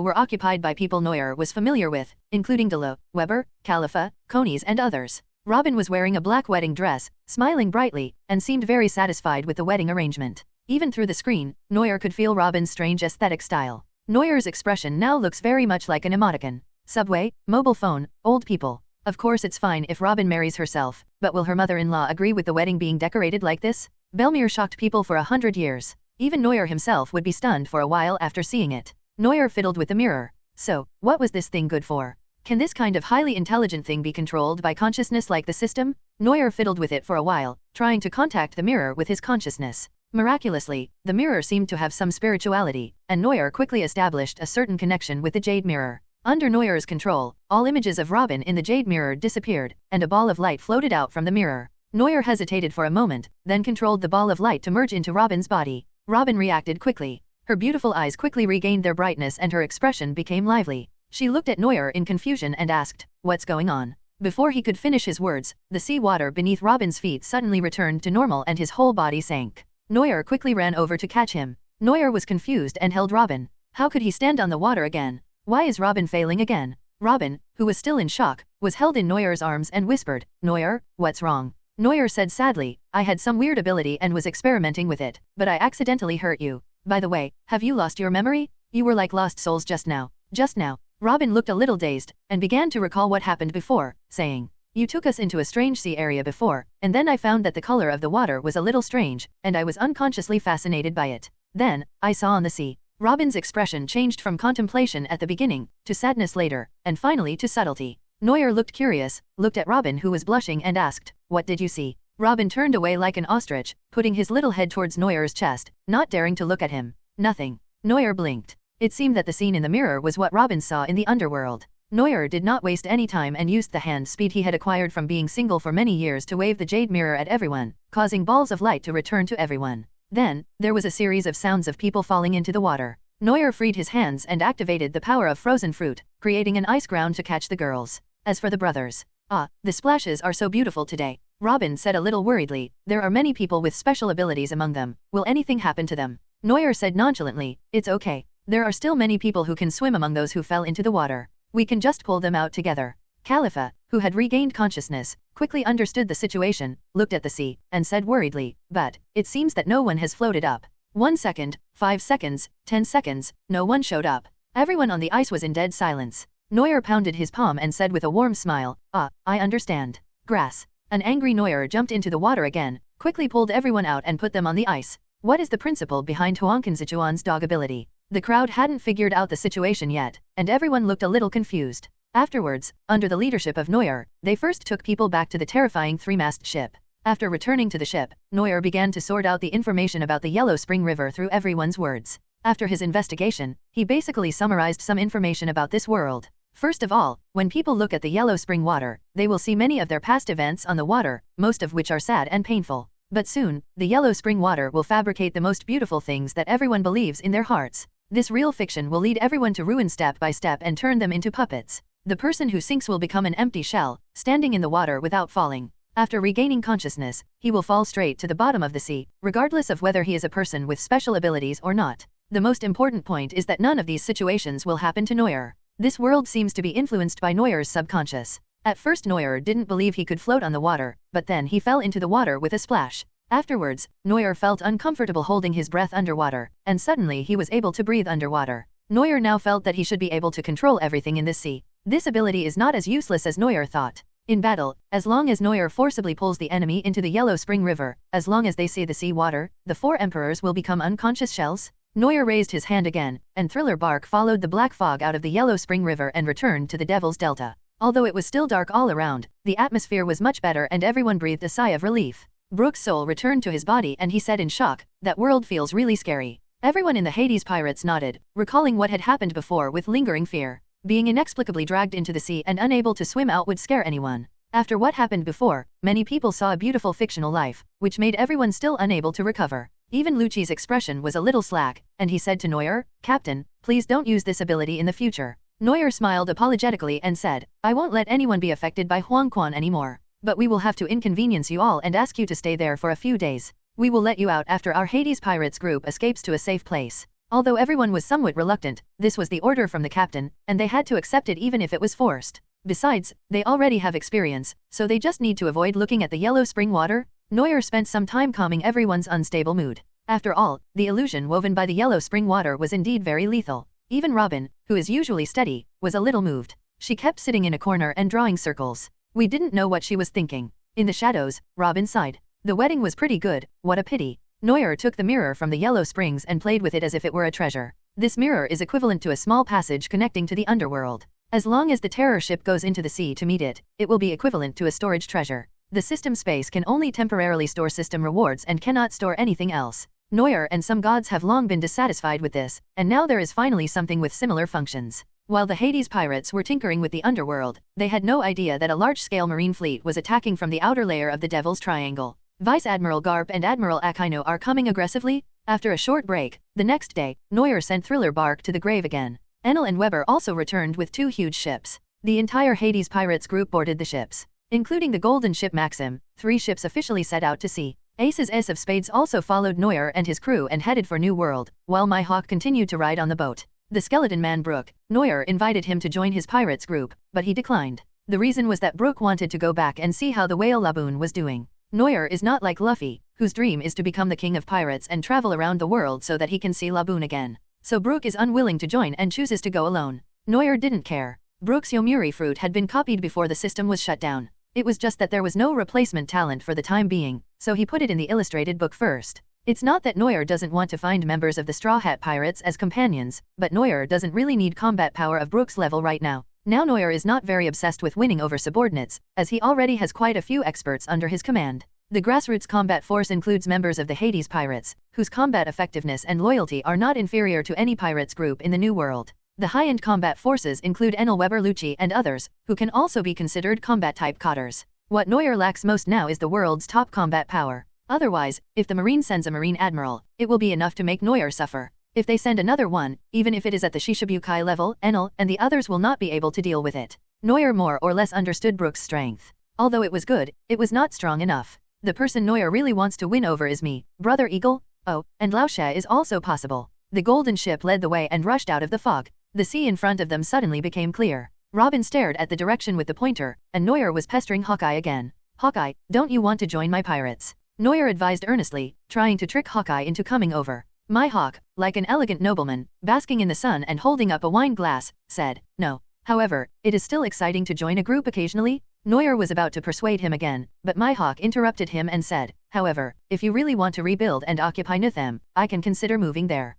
were occupied by people Neuer was familiar with, including Delo, Weber, Khalifa, Konies and others. Robin was wearing a black wedding dress, smiling brightly, and seemed very satisfied with the wedding arrangement. Even through the screen, Neuer could feel Robin's strange aesthetic style. Neuer's expression now looks very much like an emoticon. Subway, mobile phone, old people. Of course it's fine if Robin marries herself, but will her mother-in-law agree with the wedding being decorated like this? Belmir shocked people for 100 years. Even Neuer himself would be stunned for a while after seeing it. Neuer fiddled with the mirror. So, what was this thing good for? Can this kind of highly intelligent thing be controlled by consciousness like the system? Neuer fiddled with it for a while, trying to contact the mirror with his consciousness. Miraculously, the mirror seemed to have some spirituality, and Neuer quickly established a certain connection with the jade mirror. Under Neuer's control, all images of Robin in the jade mirror disappeared, and a ball of light floated out from the mirror. Neuer hesitated for a moment, then controlled the ball of light to merge into Robin's body. Robin reacted quickly. Her beautiful eyes quickly regained their brightness and her expression became lively. She looked at Neuer in confusion and asked, "What's going on?" Before he could finish his words, the sea water beneath Robin's feet suddenly returned to normal and his whole body sank. Neuer quickly ran over to catch him. Neuer was confused and held Robin. How could he stand on the water again? Why is Robin failing again? Robin, who was still in shock, was held in Neuer's arms and whispered, "Neuer, what's wrong?" Neuer said sadly, "I had some weird ability and was experimenting with it, but I accidentally hurt you. By the way, have you lost your memory? You were like lost souls just now." Just now. Robin looked a little dazed, and began to recall what happened before, saying, "You took us into a strange sea area before, and then I found that the color of the water was a little strange, and I was unconsciously fascinated by it. Then, I saw on the sea." Robin's expression changed from contemplation at the beginning, to sadness later, and finally to subtlety. Neuer looked curious, looked at Robin who was blushing and asked, "What did you see?" Robin turned away like an ostrich, putting his little head towards Neuer's chest, not daring to look at him. "Nothing." Neuer blinked. It seemed that the scene in the mirror was what Robin saw in the underworld. Neuer did not waste any time and used the hand speed he had acquired from being single for many years to wave the jade mirror at everyone, causing balls of light to return to everyone. Then, there was a series of sounds of people falling into the water. Neuer freed his hands and activated the power of frozen fruit, creating an ice ground to catch the girls. As for the brothers, "Ah, the splashes are so beautiful today." Robin said a little worriedly, there are many people with special abilities among them, will anything happen to them? Neuer said nonchalantly, it's okay. There are still many people who can swim among those who fell into the water. We can just pull them out together. Khalifa, who had regained consciousness, quickly understood the situation, looked at the sea, and said worriedly, but, it seems that no one has floated up. 1 second, 5 seconds, 10 seconds, no one showed up. Everyone on the ice was in dead silence. Neuer pounded his palm and said with a warm smile, I understand. Grass. An angry Neuer jumped into the water again, quickly pulled everyone out and put them on the ice. What is the principle behind Huang Zichuan's dog ability? The crowd hadn't figured out the situation yet, and everyone looked a little confused. Afterwards, under the leadership of Neuer, they first took people back to the terrifying three-mast ship. After returning to the ship, Neuer began to sort out the information about the Yellow Spring River through everyone's words. After his investigation, he basically summarized some information about this world. First of all, when people look at the Yellow Spring water, they will see many of their past events on the water, most of which are sad and painful. But soon, the Yellow Spring water will fabricate the most beautiful things that everyone believes in their hearts. This real fiction will lead everyone to ruin step by step and turn them into puppets. The person who sinks will become an empty shell, standing in the water without falling. After regaining consciousness, he will fall straight to the bottom of the sea, regardless of whether he is a person with special abilities or not. The most important point is that none of these situations will happen to Neuer. This world seems to be influenced by Neuer's subconscious. At first Neuer didn't believe he could float on the water, but then he fell into the water with a splash. Afterwards, Neuer felt uncomfortable holding his breath underwater, and suddenly he was able to breathe underwater. Neuer now felt that he should be able to control everything in this sea. This ability is not as useless as Neuer thought. In battle, as long as Neuer forcibly pulls the enemy into the Yellow Spring River, as long as they see the sea water, the 4 emperors will become unconscious shells. Neuer raised his hand again, and Thriller Bark followed the black fog out of the Yellow Spring River and returned to the Devil's Delta. Although it was still dark all around, the atmosphere was much better and everyone breathed a sigh of relief. Brook's soul returned to his body and he said in shock, that world feels really scary. Everyone in the Hades Pirates nodded, recalling what had happened before with lingering fear. Being inexplicably dragged into the sea and unable to swim out would scare anyone. After what happened before, many people saw a beautiful fictional life, which made everyone still unable to recover. Even Lucci's expression was a little slack, and he said to Neuer, Captain, please don't use this ability in the future. Neuer smiled apologetically and said, I won't let anyone be affected by Huang Quan anymore. But we will have to inconvenience you all and ask you to stay there for a few days. We will let you out after our Hades Pirates group escapes to a safe place. Although everyone was somewhat reluctant, this was the order from the captain, and they had to accept it even if it was forced. Besides, they already have experience, so they just need to avoid looking at the Yellow Spring water. Neuer spent some time calming everyone's unstable mood. After all, the illusion woven by the Yellow Spring water was indeed very lethal. Even Robin, who is usually steady, was a little moved. She kept sitting in a corner and drawing circles. We didn't know what she was thinking. In the shadows, Robin sighed. The wedding was pretty good, what a pity. Neuer took the mirror from the Yellow Springs and played with it as if it were a treasure. This mirror is equivalent to a small passage connecting to the underworld. As long as the terror ship goes into the sea to meet it, it will be equivalent to a storage treasure. The system space can only temporarily store system rewards and cannot store anything else. Neuer and some gods have long been dissatisfied with this, and now there is finally something with similar functions. While the Hades pirates were tinkering with the underworld, they had no idea that a large-scale marine fleet was attacking from the outer layer of the Devil's Triangle. Vice Admiral Garp and Admiral Akaino are coming aggressively. After a short break, the next day, Neuer sent Thriller Bark to the grave again. Enel and Weber also returned with 2 huge ships. The entire Hades pirates group boarded the ships. Including the golden ship Maxim, 3 ships officially set out to sea. Ace's Ace of Spades also followed Neuer and his crew and headed for New World, while Mihawk continued to ride on the boat. The skeleton man Brook, Neuer invited him to join his pirates group, but he declined. The reason was that Brook wanted to go back and see how the whale Laboon was doing. Neuer is not like Luffy, whose dream is to become the king of pirates and travel around the world so that he can see Laboon again. So Brook is unwilling to join and chooses to go alone. Neuer didn't care. Brook's Yomiuri fruit had been copied before the system was shut down. It was just that there was no replacement talent for the time being, so he put it in the illustrated book first. It's not that Neuer doesn't want to find members of the Straw Hat Pirates as companions, but Neuer doesn't really need combat power of Brook's level right now. Now Neuer is not very obsessed with winning over subordinates, as he already has quite a few experts under his command. The grassroots combat force includes members of the Hades Pirates, whose combat effectiveness and loyalty are not inferior to any pirates group in the New World. The high-end combat forces include Enel Weber Lucci and others, who can also be considered combat-type cotters. What Neuer lacks most now is the world's top combat power. Otherwise, if the Marine sends a Marine Admiral, it will be enough to make Neuer suffer. If they send another one, even if it is at the Shishibukai level, Enel and the others will not be able to deal with it. Neuer more or less understood Brook's strength. Although it was good, it was not strong enough. The person Neuer really wants to win over is me, Brother Eagle. Oh, and Lao She is also possible. The golden ship led the way and rushed out of the fog. The sea in front of them suddenly became clear. Robin stared at the direction with the pointer, and Neuer was pestering Hawkeye again. Hawkeye, don't you want to join my pirates? Neuer advised earnestly, trying to trick Hawkeye into coming over. My hawk, like an elegant nobleman, basking in the sun and holding up a wine glass, said, no. However, it is still exciting to join a group occasionally. Neuer was about to persuade him again, but my hawk interrupted him and said, however, if you really want to rebuild and occupy Nutham, I can consider moving there.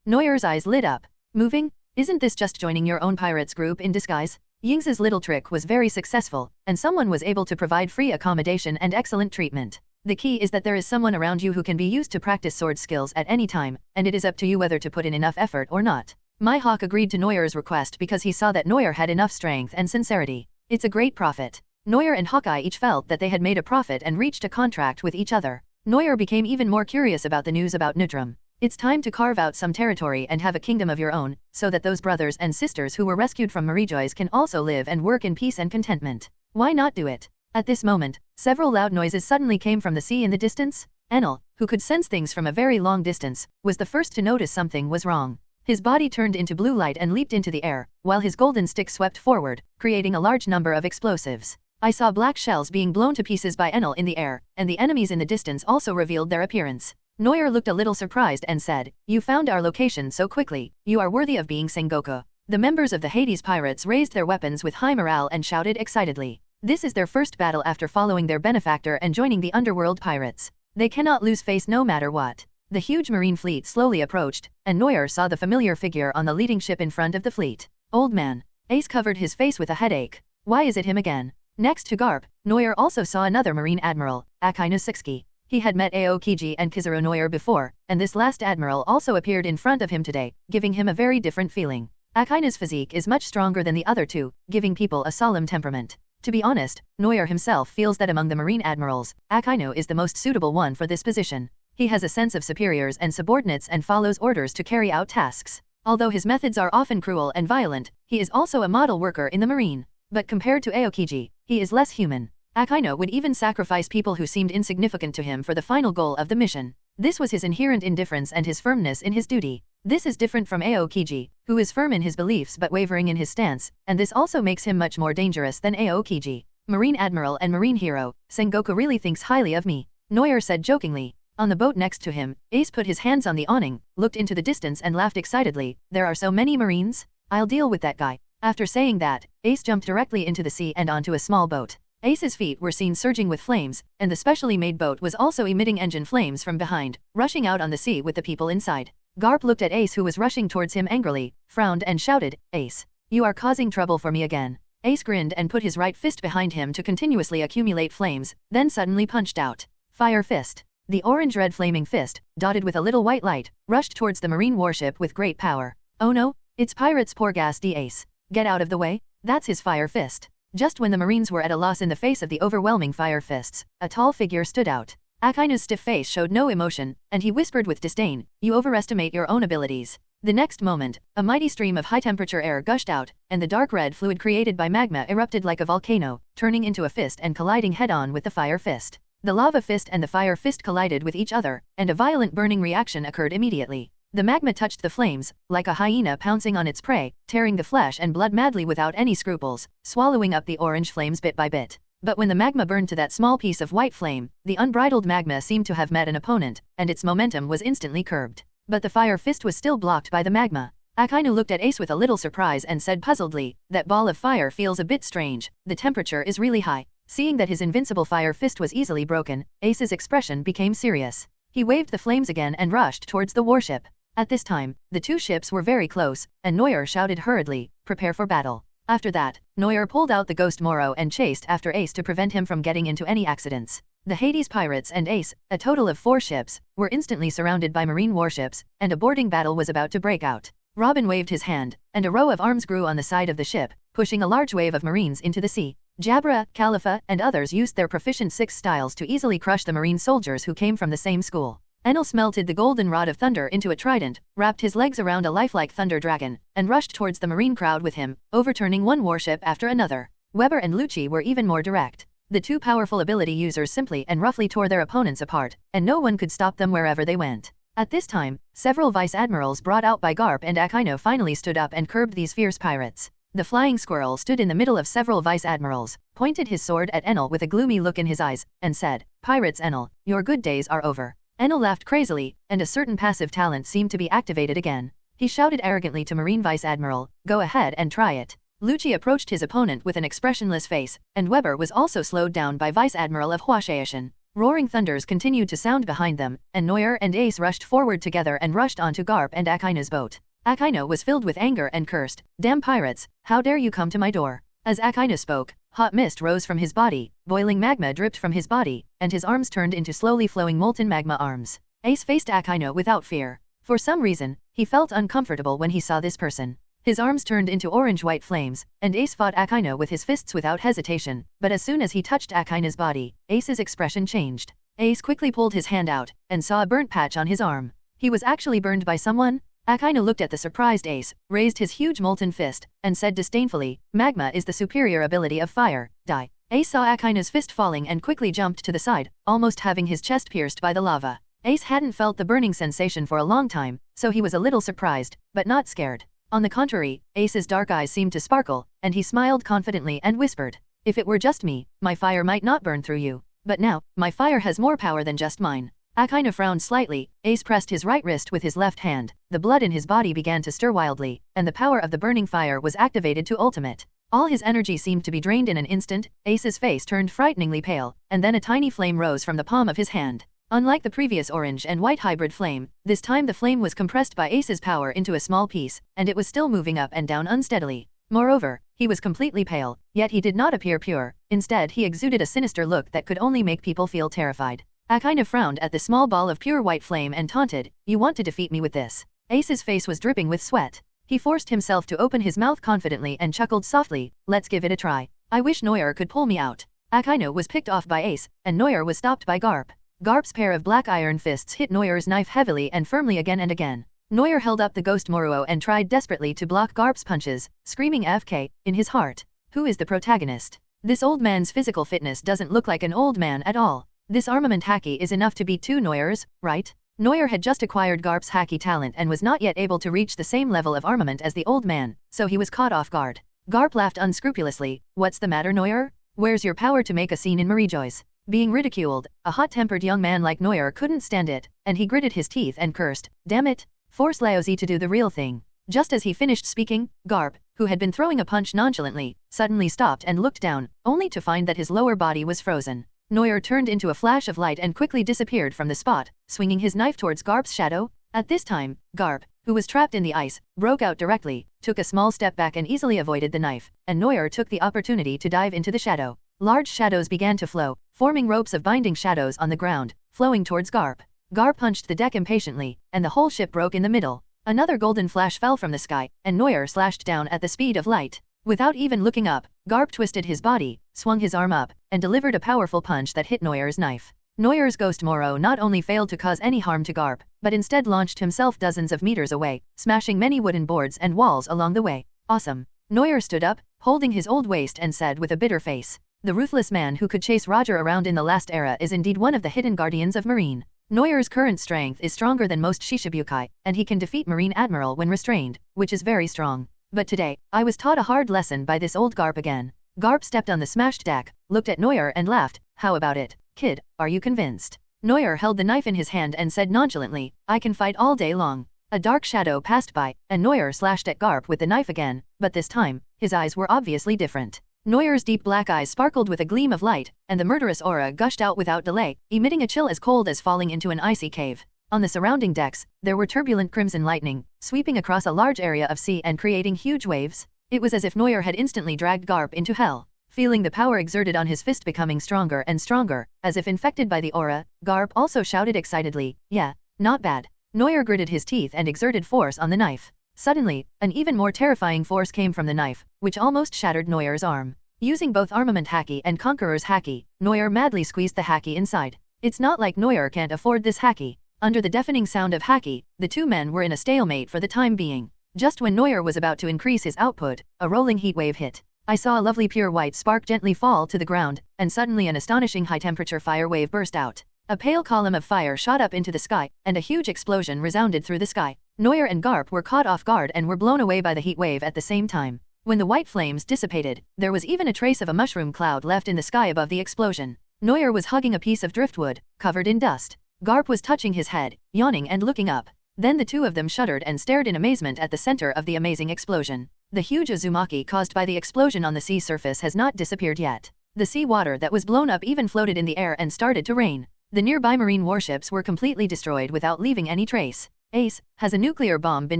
Neuer's eyes lit up. Moving? Isn't this just joining your own pirates group in disguise? Ying's little trick was very successful, and someone was able to provide free accommodation and excellent treatment. The key is that there is someone around you who can be used to practice sword skills at any time, and it is up to you whether to put in enough effort or not. My hawk agreed to Neuer's request because he saw that Neuer had enough strength and sincerity. It's a great profit. Neuer and Hawkeye each felt that they had made a profit and reached a contract with each other. Neuer became even more curious about the news about Nutram. It's time to carve out some territory and have a kingdom of your own, so that those brothers and sisters who were rescued from Marijois can also live and work in peace and contentment. Why not do it? At this moment, several loud noises suddenly came from the sea in the distance. Enel, who could sense things from a very long distance, was the first to notice something was wrong. His body turned into blue light and leaped into the air, while his golden stick swept forward, creating a large number of explosives. I saw black shells being blown to pieces by Enel in the air, and the enemies in the distance also revealed their appearance. Neuer looked a little surprised and said, you found our location so quickly, you are worthy of being Sengoku. The members of the Hades pirates raised their weapons with high morale and shouted excitedly. This is their first battle after following their benefactor and joining the underworld pirates. They cannot lose face no matter what. The huge marine fleet slowly approached, and Neuer saw the familiar figure on the leading ship in front of the fleet. Old man. Ace covered his face with a headache. Why is it him again? Next to Garp, Neuer also saw another marine admiral, Akainu Sixki. He had met Aokiji and Kizaru Neuer before, and this last admiral also appeared in front of him today, giving him a very different feeling. Akainu's physique is much stronger than the other two, giving people a solemn temperament. To be honest, Neuer himself feels that among the marine admirals, Akainu is the most suitable one for this position. He has a sense of superiors and subordinates and follows orders to carry out tasks. Although his methods are often cruel and violent, he is also a model worker in the marine. But compared to Aokiji, he is less human. Akainu would even sacrifice people who seemed insignificant to him for the final goal of the mission. This was his inherent indifference and his firmness in his duty. This is different from Aokiji, who is firm in his beliefs but wavering in his stance, and this also makes him much more dangerous than Aokiji. Marine Admiral and Marine Hero, Sengoku really thinks highly of me, Neuer said jokingly. On the boat next to him, Ace put his hands on the awning, looked into the distance and laughed excitedly. There are so many Marines? I'll deal with that guy. After saying that, Ace jumped directly into the sea and onto a small boat. Ace's feet were seen surging with flames, and the specially made boat was also emitting engine flames from behind, rushing out on the sea with the people inside. Garp looked at Ace who was rushing towards him angrily, frowned and shouted, Ace, you are causing trouble for me again. Ace grinned and put his right fist behind him to continuously accumulate flames, then suddenly punched out. Fire fist. The orange-red flaming fist, dotted with a little white light, rushed towards the marine warship with great power. Oh no, it's pirates pour gas de Ace. Get out of the way, that's his fire fist. Just when the Marines were at a loss in the face of the overwhelming fire fists, a tall figure stood out. Akainu's stiff face showed no emotion, and he whispered with disdain, you overestimate your own abilities. The next moment, a mighty stream of high-temperature air gushed out, and the dark red fluid created by magma erupted like a volcano, turning into a fist and colliding head-on with the fire fist. The lava fist and the fire fist collided with each other, and a violent burning reaction occurred immediately. The magma touched the flames, like a hyena pouncing on its prey, tearing the flesh and blood madly without any scruples, swallowing up the orange flames bit by bit. But when the magma burned to that small piece of white flame, the unbridled magma seemed to have met an opponent, and its momentum was instantly curbed. But the fire fist was still blocked by the magma. Akainu looked at Ace with a little surprise and said puzzledly, that ball of fire feels a bit strange, the temperature is really high. Seeing that his invincible fire fist was easily broken, Ace's expression became serious. He waved the flames again and rushed towards the warship. At this time, the two ships were very close, and Neuer shouted hurriedly, prepare for battle. After that, Neuer pulled out the Ghost Moro and chased after Ace to prevent him from getting into any accidents. The Hades pirates and Ace, a total of 4 ships, were instantly surrounded by marine warships, and a boarding battle was about to break out. Robin waved his hand, and a row of arms grew on the side of the ship, pushing a large wave of marines into the sea. Jabra, Khalifa, and others used their proficient 6 styles to easily crush the marine soldiers who came from the same school. Enel smelted the golden rod of thunder into a trident, wrapped his legs around a lifelike thunder dragon, and rushed towards the marine crowd with him, overturning one warship after another. Weber and Lucci were even more direct. The two powerful ability users simply and roughly tore their opponents apart, and no one could stop them wherever they went. At this time, several vice admirals brought out by Garp and Akainu finally stood up and curbed these fierce pirates. The flying squirrel stood in the middle of several vice admirals, pointed his sword at Enel with a gloomy look in his eyes, and said, "Pirates Enel, your good days are over." Enel laughed crazily, and a certain passive talent seemed to be activated again. He shouted arrogantly to Marine Vice Admiral, "Go ahead and try it." Lucci approached his opponent with an expressionless face, and Weber was also slowed down by Vice Admiral of Huashaishan. Roaring thunders continued to sound behind them, and Neuer and Ace rushed forward together and rushed onto Garp and Akainu's boat. Akainu was filled with anger and cursed, "Damn pirates, how dare you come to my door?" As Akainu spoke, hot mist rose from his body, boiling magma dripped from his body, and his arms turned into slowly flowing molten magma arms. Ace faced Akainu without fear. For some reason, he felt uncomfortable when he saw this person. His arms turned into orange-white flames, and Ace fought Akainu with his fists without hesitation, but as soon as he touched Akainu's body, Ace's expression changed. Ace quickly pulled his hand out, and saw a burnt patch on his arm. He was actually burned by someone? Akainu looked at the surprised Ace, raised his huge molten fist, and said disdainfully, "Magma is the superior ability of fire, die." Ace saw Akainu's fist falling and quickly jumped to the side, almost having his chest pierced by the lava. Ace hadn't felt the burning sensation for a long time, so he was a little surprised, but not scared. On the contrary, Ace's dark eyes seemed to sparkle, and he smiled confidently and whispered, "If it were just me, my fire might not burn through you. But now, my fire has more power than just mine." Akainu frowned slightly. Ace pressed his right wrist with his left hand, the blood in his body began to stir wildly, and the power of the burning fire was activated to ultimate. All his energy seemed to be drained in an instant. Ace's face turned frighteningly pale, and then a tiny flame rose from the palm of his hand. Unlike the previous orange and white hybrid flame, this time the flame was compressed by Ace's power into a small piece, and it was still moving up and down unsteadily. Moreover, he was completely pale, yet he did not appear pure. Instead, he exuded a sinister look that could only make people feel terrified. Akainu frowned at the small ball of pure white flame and taunted, "You want to defeat me with this?" Ace's face was dripping with sweat. He forced himself to open his mouth confidently and chuckled softly, "Let's give it a try. I wish Neuer could pull me out." Akainu was picked off by Ace, and Neuer was stopped by Garp. Garp's pair of black iron fists hit Neuer's knife heavily and firmly again and again. Neuer held up the ghost Moruo and tried desperately to block Garp's punches, screaming "FK" in his heart. Who is the protagonist? This old man's physical fitness doesn't look like an old man at all. This armament haki is enough to beat two Neuers, right? Neuer had just acquired Garp's haki talent and was not yet able to reach the same level of armament as the old man, so he was caught off guard. Garp laughed unscrupulously, "What's the matter, Neuer? Where's your power to make a scene in Marijoy's?" Being ridiculed, a hot-tempered young man like Neuer couldn't stand it, and he gritted his teeth and cursed, "Damn it! Force Laozi to do the real thing." Just as he finished speaking, Garp, who had been throwing a punch nonchalantly, suddenly stopped and looked down, only to find that his lower body was frozen. Neuer turned into a flash of light and quickly disappeared from the spot, swinging his knife towards Garp's shadow. At this time, Garp, who was trapped in the ice, broke out directly, took a small step back and easily avoided the knife, and Neuer took the opportunity to dive into the shadow. Large shadows began to flow, forming ropes of binding shadows on the ground, flowing towards Garp. Garp punched the deck impatiently, and the whole ship broke in the middle. Another golden flash fell from the sky, and Neuer slashed down at the speed of light. Without even looking up, Garp twisted his body, swung his arm up, and delivered a powerful punch that hit Neuer's knife. Neuer's ghost Moro not only failed to cause any harm to Garp, but instead launched himself dozens of meters away, smashing many wooden boards and walls along the way. Awesome. Neuer stood up, holding his old waist and said with a bitter face, "The ruthless man who could chase Roger around in the last era is indeed one of the hidden guardians of Marine. Neuer's current strength is stronger than most Shishibukai, and he can defeat Marine Admiral when restrained, which is very strong. But today, I was taught a hard lesson by this old Garp again." Garp stepped on the smashed deck, looked at Neuer and laughed, "How about it, kid, are you convinced?" Neuer held the knife in his hand and said nonchalantly, "I can fight all day long." A dark shadow passed by, and Neuer slashed at Garp with the knife again, but this time, his eyes were obviously different. Neuer's deep black eyes sparkled with a gleam of light, and the murderous aura gushed out without delay, emitting a chill as cold as falling into an icy cave. On the surrounding decks, there were turbulent crimson lightning, sweeping across a large area of sea and creating huge waves. It was as if Neuer had instantly dragged Garp into hell. Feeling the power exerted on his fist becoming stronger and stronger, as if infected by the aura, Garp also shouted excitedly, "Yeah, not bad." Neuer gritted his teeth and exerted force on the knife. Suddenly, an even more terrifying force came from the knife, which almost shattered Neuer's arm. Using both armament haki and conqueror's haki, Neuer madly squeezed the haki inside. It's not like Neuer can't afford this haki. Under the deafening sound of haki, the two men were in a stalemate for the time being. Just when Neuer was about to increase his output, a rolling heat wave hit. I saw a lovely pure white spark gently fall to the ground, and suddenly an astonishing high-temperature fire wave burst out. A pale column of fire shot up into the sky, and a huge explosion resounded through the sky. Neuer and Garp were caught off guard and were blown away by the heat wave at the same time. When the white flames dissipated, there was even a trace of a mushroom cloud left in the sky above the explosion. Neuer was hugging a piece of driftwood, covered in dust. Garp was touching his head, yawning and looking up. Then the two of them shuddered and stared in amazement at the center of the amazing explosion. The huge uzumaki caused by the explosion on the sea surface has not disappeared yet. The sea water that was blown up even floated in the air and started to rain. The nearby marine warships were completely destroyed without leaving any trace. Ace, has a nuclear bomb been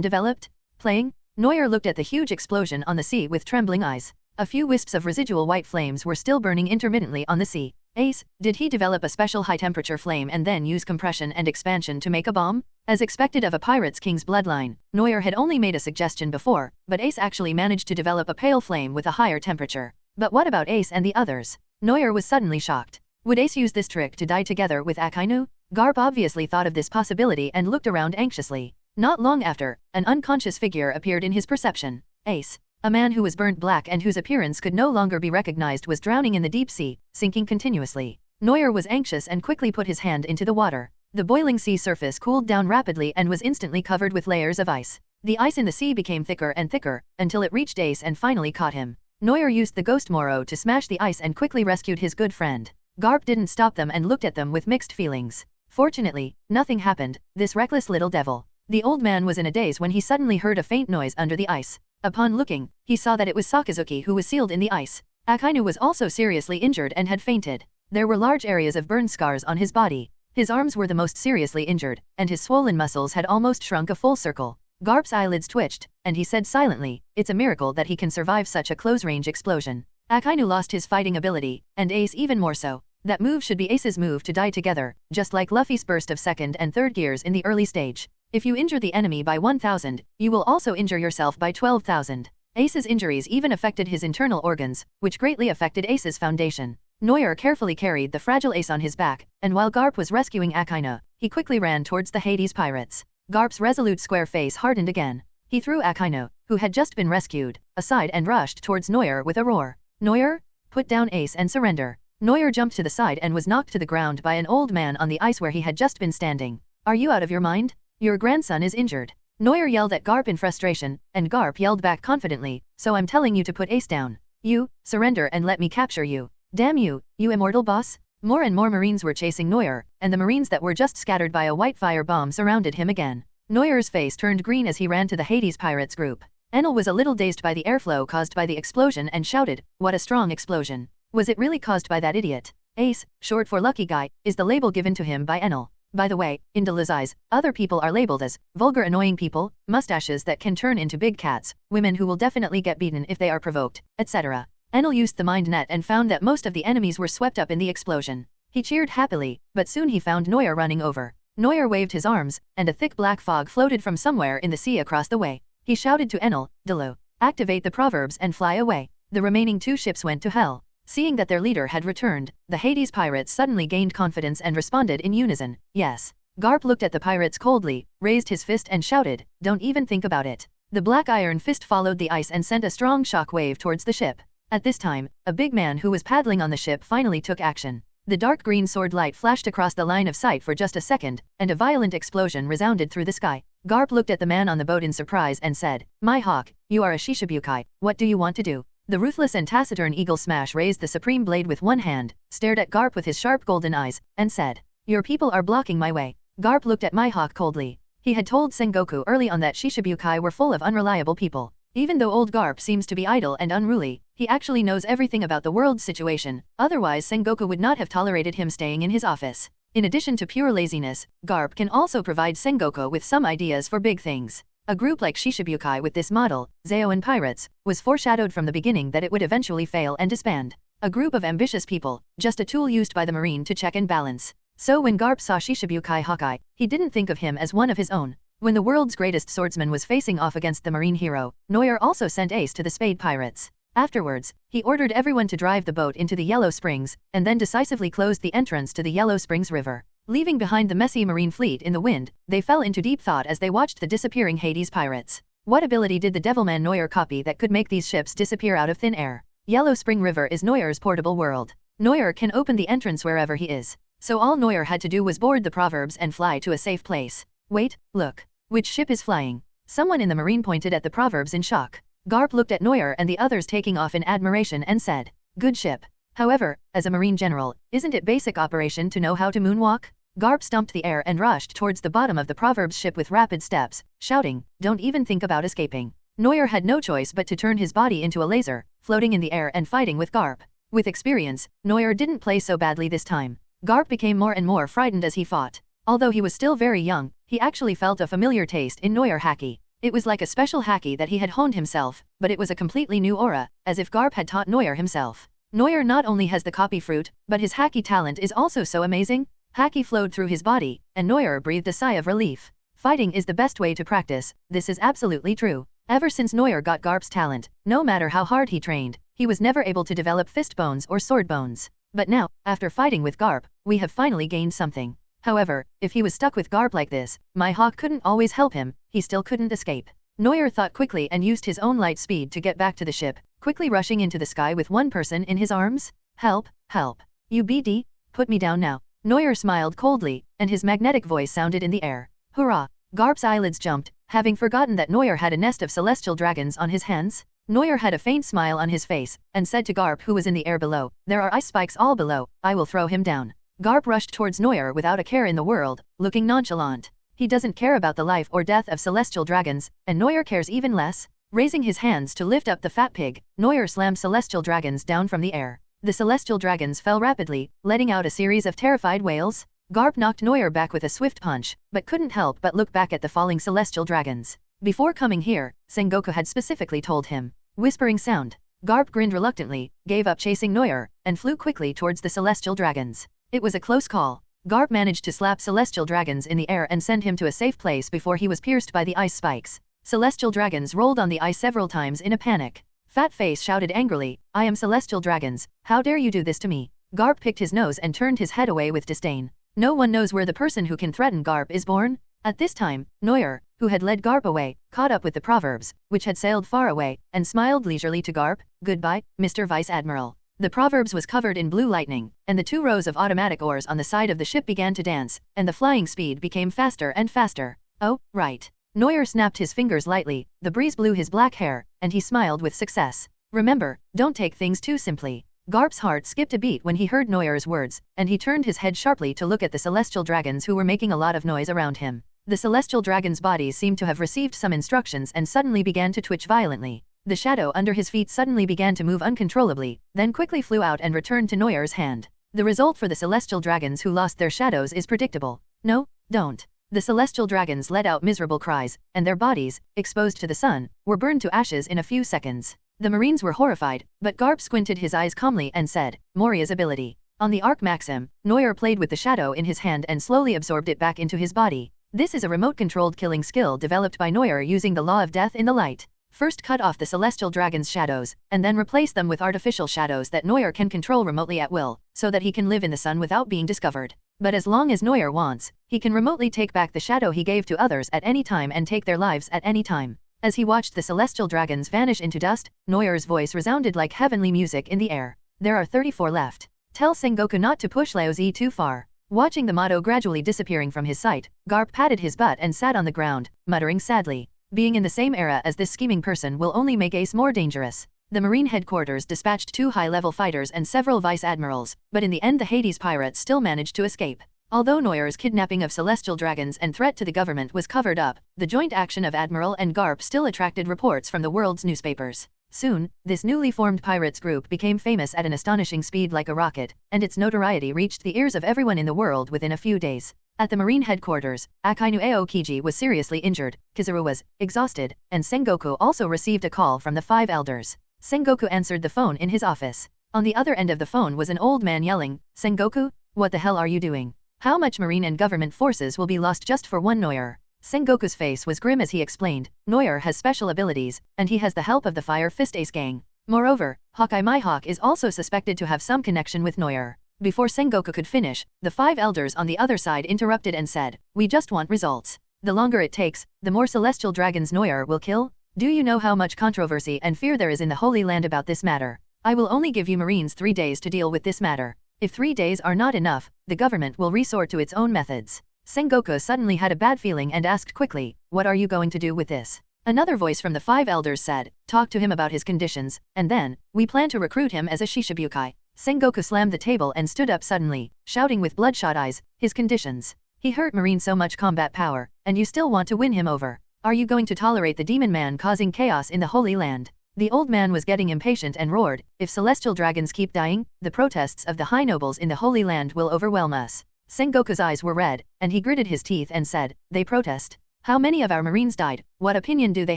developed? Playing? Neuer looked at the huge explosion on the sea with trembling eyes. A few wisps of residual white flames were still burning intermittently on the sea. Ace, did he develop a special high-temperature flame and then use compression and expansion to make a bomb? As expected of a pirate's king's bloodline, Neuer had only made a suggestion before, but Ace actually managed to develop a pale flame with a higher temperature. But what about Ace and the others? Neuer was suddenly shocked. Would Ace use this trick to die together with Akainu? Garp obviously thought of this possibility and looked around anxiously. Not long after, an unconscious figure appeared in his perception. Ace, a man who was burnt black and whose appearance could no longer be recognized, was drowning in the deep sea, sinking continuously. Neuer was anxious and quickly put his hand into the water. The boiling sea surface cooled down rapidly and was instantly covered with layers of ice. The ice in the sea became thicker and thicker, until it reached Ace and finally caught him. Neuer used the ghost Moro to smash the ice and quickly rescued his good friend. Garp didn't stop them and looked at them with mixed feelings. Fortunately, nothing happened, this reckless little devil. The old man was in a daze when he suddenly heard a faint noise under the ice. Upon looking, he saw that it was Sakazuki who was sealed in the ice. Akainu was also seriously injured and had fainted. There were large areas of burn scars on his body. His arms were the most seriously injured, and his swollen muscles had almost shrunk a full circle. Garp's eyelids twitched, and he said silently, "It's a miracle that he can survive such a close-range explosion." Akainu lost his fighting ability, and Ace even more so. That move should be Ace's move to die together, just like Luffy's burst of second and third gears in the early stage. If you injure the enemy by 1,000, you will also injure yourself by 12,000. Ace's injuries even affected his internal organs, which greatly affected Ace's foundation. Neuer carefully carried the fragile Ace on his back, and while Garp was rescuing Akainu, he quickly ran towards the Hades pirates. Garp's resolute square face hardened again. He threw Akainu, who had just been rescued, aside and rushed towards Neuer with a roar. "Neuer, put down Ace and surrender." Neuer jumped to the side and was knocked to the ground by an old man on the ice where he had just been standing. "Are you out of your mind? Your grandson is injured." Neuer yelled at Garp in frustration, and Garp yelled back confidently, "So I'm telling you to put Ace down. You, surrender and let me capture you. Damn you, you immortal boss." More and more Marines were chasing Neuer, and the Marines that were just scattered by a white fire bomb surrounded him again. Neuer's face turned green as he ran to the Hades pirates group. Enel was a little dazed by the airflow caused by the explosion and shouted, "What a strong explosion. Was it really caused by that idiot?" Ace, short for lucky guy, is the label given to him by Enel. By the way, in Delu's eyes, other people are labeled as vulgar annoying people, mustaches that can turn into big cats, women who will definitely get beaten if they are provoked, etc. Enel used the mind net and found that most of the enemies were swept up in the explosion. He cheered happily, but soon he found Neuer running over. Neuer waved his arms, and a thick black fog floated from somewhere in the sea across the way. He shouted to Enel, "Delu, activate the proverbs and fly away." The remaining two ships went to hell. Seeing that their leader had returned, the Hades pirates suddenly gained confidence and responded in unison, "Yes." Garp looked at the pirates coldly, raised his fist and shouted, "Don't even think about it." The black iron fist followed the ice and sent a strong shock wave towards the ship. At this time, a big man who was paddling on the ship finally took action. The dark green sword light flashed across the line of sight for just a second, and a violent explosion resounded through the sky. Garp looked at the man on the boat in surprise and said, "My hawk, you are a Shishibukai, what do you want to do?" The ruthless and taciturn Eagle Smash raised the supreme blade with one hand, stared at Garp with his sharp golden eyes, and said, "Your people are blocking my way." Garp looked at Mihawk coldly. He had told Sengoku early on that Shishibukai were full of unreliable people. Even though old Garp seems to be idle and unruly, he actually knows everything about the world's situation, otherwise Sengoku would not have tolerated him staying in his office. In addition to pure laziness, Garp can also provide Sengoku with some ideas for big things. A group like Shishibukai with this model, Zaoan Pirates, was foreshadowed from the beginning that it would eventually fail and disband. A group of ambitious people, just a tool used by the Marine to check and balance. So when Garp saw Shishibukai Hawkeye, he didn't think of him as one of his own. When the world's greatest swordsman was facing off against the Marine hero, Neuer also sent Ace to the Spade Pirates. Afterwards, he ordered everyone to drive the boat into the Yellow Springs, and then decisively closed the entrance to the Yellow Springs River. Leaving behind the messy Marine fleet in the wind, they fell into deep thought as they watched the disappearing Hades pirates. What ability did the Devilman Neuer copy that could make these ships disappear out of thin air? Yellow Spring River is Neuer's portable world. Neuer can open the entrance wherever he is. So all Neuer had to do was board the Proverbs and fly to a safe place. Wait, look. Which ship is flying? Someone in the marine pointed at the Proverbs in shock. Garp looked at Neuer and the others taking off in admiration and said, "Good ship." However, as a marine general, isn't it basic operation to know how to moonwalk? Garp stomped the air and rushed towards the bottom of the Proverbs ship with rapid steps, shouting, "Don't even think about escaping." Neuer had no choice but to turn his body into a laser, floating in the air and fighting with Garp. With experience, Neuer didn't play so badly this time. Garp became more and more frightened as he fought. Although he was still very young, he actually felt a familiar taste in Neuer haki. It was like a special haki that he had honed himself, but it was a completely new aura, as if Garp had taught Neuer himself. Neuer not only has the copy fruit, but his haki talent is also so amazing. Haki flowed through his body, and Neuer breathed a sigh of relief. Fighting is the best way to practice, this is absolutely true. Ever since Neuer got Garp's talent, no matter how hard he trained, he was never able to develop fist bones or sword bones. But now, after fighting with Garp, we have finally gained something. However, if he was stuck with Garp like this, my hawk couldn't always help him, he still couldn't escape. Neuer thought quickly and used his own light speed to get back to the ship, quickly rushing into the sky with one person in his arms. "Help, help. UBD, put me down now." Neuer smiled coldly, and his magnetic voice sounded in the air. Hurrah! Garp's eyelids jumped, having forgotten that Neuer had a nest of celestial dragons on his hands. Neuer had a faint smile on his face, and said to Garp who was in the air below, "There are ice spikes all below, I will throw him down." Garp rushed towards Neuer without a care in the world, looking nonchalant. He doesn't care about the life or death of celestial dragons, and Neuer cares even less. Raising his hands to lift up the fat pig, Neuer slammed celestial dragons down from the air. The celestial dragons fell rapidly, letting out a series of terrified wails. Garp knocked Neuer back with a swift punch, but couldn't help but look back at the falling celestial dragons. Before coming here, Sengoku had specifically told him. Whispering sound. Garp grinned reluctantly, gave up chasing Neuer, and flew quickly towards the celestial dragons. It was a close call. Garp managed to slap celestial dragons in the air and send him to a safe place before he was pierced by the ice spikes. Celestial dragons rolled on the ice several times in a panic. Fat Face shouted angrily, "I am celestial dragons, how dare you do this to me?" Garp picked his nose and turned his head away with disdain. No one knows where the person who can threaten Garp is born. At this time, Neuer, who had led Garp away, caught up with the Proverbs, which had sailed far away, and smiled leisurely to Garp. "Goodbye, Mr. Vice Admiral." The Proverbs was covered in blue lightning, and the 2 rows of automatic oars on the side of the ship began to dance, and the flying speed became faster and faster. "Oh, right." Neuer snapped his fingers lightly, the breeze blew his black hair, and he smiled with success. "Remember, don't take things too simply." Garp's heart skipped a beat when he heard Neuer's words, and he turned his head sharply to look at the celestial dragons who were making a lot of noise around him. The celestial dragons' bodies seemed to have received some instructions and suddenly began to twitch violently. The shadow under his feet suddenly began to move uncontrollably, then quickly flew out and returned to Neuer's hand. The result for the celestial dragons who lost their shadows is predictable. No, don't. The celestial dragons let out miserable cries, and their bodies, exposed to the sun, were burned to ashes in a few seconds. The Marines were horrified, but Garp squinted his eyes calmly and said, "Moria's ability." On the Arc Maxim, Neuer played with the shadow in his hand and slowly absorbed it back into his body. This is a remote-controlled killing skill developed by Neuer using the law of death in the light. First cut off the celestial dragon's shadows, and then replace them with artificial shadows that Neuer can control remotely at will, so that he can live in the sun without being discovered. But as long as Neuer wants, he can remotely take back the shadow he gave to others at any time and take their lives at any time. As he watched the celestial dragons vanish into dust, Neuer's voice resounded like heavenly music in the air. "There are 34 left. Tell Sengoku not to push Laozi too far." Watching the motto gradually disappearing from his sight, Garp patted his butt and sat on the ground, muttering sadly. Being in the same era as this scheming person will only make Ace more dangerous. The Marine headquarters dispatched 2 high-level fighters and several vice admirals, but in the end the Hades pirates still managed to escape. Although Neuer's kidnapping of celestial dragons and threat to the government was covered up, the joint action of Admiral and Garp still attracted reports from the world's newspapers. Soon, this newly formed pirates group became famous at an astonishing speed like a rocket, and its notoriety reached the ears of everyone in the world within a few days. At the Marine headquarters, Akainu Aokiji was seriously injured, Kizaru was exhausted, and Sengoku also received a call from the 5 elders. Sengoku answered the phone in his office. On the other end of the phone was an old man yelling, "Sengoku, what the hell are you doing? How much Marine and government forces will be lost just for one Neuer?" Sengoku's face was grim as he explained, "Neuer has special abilities, and he has the help of the Fire Fist Ace gang. Moreover, Hawkeye My Hawk is also suspected to have some connection with Neuer." Before Sengoku could finish, the 5 elders on the other side interrupted and said, "We just want results. The longer it takes, the more celestial dragons Neuer will kill. Do you know how much controversy and fear there is in the Holy Land about this matter?" I will only give you Marines 3 days to deal with this matter. If 3 days are not enough, the government will resort to its own methods. Sengoku suddenly had a bad feeling and asked quickly, what are you going to do with this? Another voice from the 5 elders said, talk to him about his conditions, and then, we plan to recruit him as a Shishibukai. Sengoku slammed the table and stood up suddenly, shouting with bloodshot eyes, his conditions. He hurt Marine so much combat power, and you still want to win him over. Are you going to tolerate the demon man causing chaos in the Holy Land? The old man was getting impatient and roared, if celestial dragons keep dying, the protests of the high nobles in the Holy Land will overwhelm us. Sengoku's eyes were red, and he gritted his teeth and said, they protest? How many of our Marines died? What opinion do they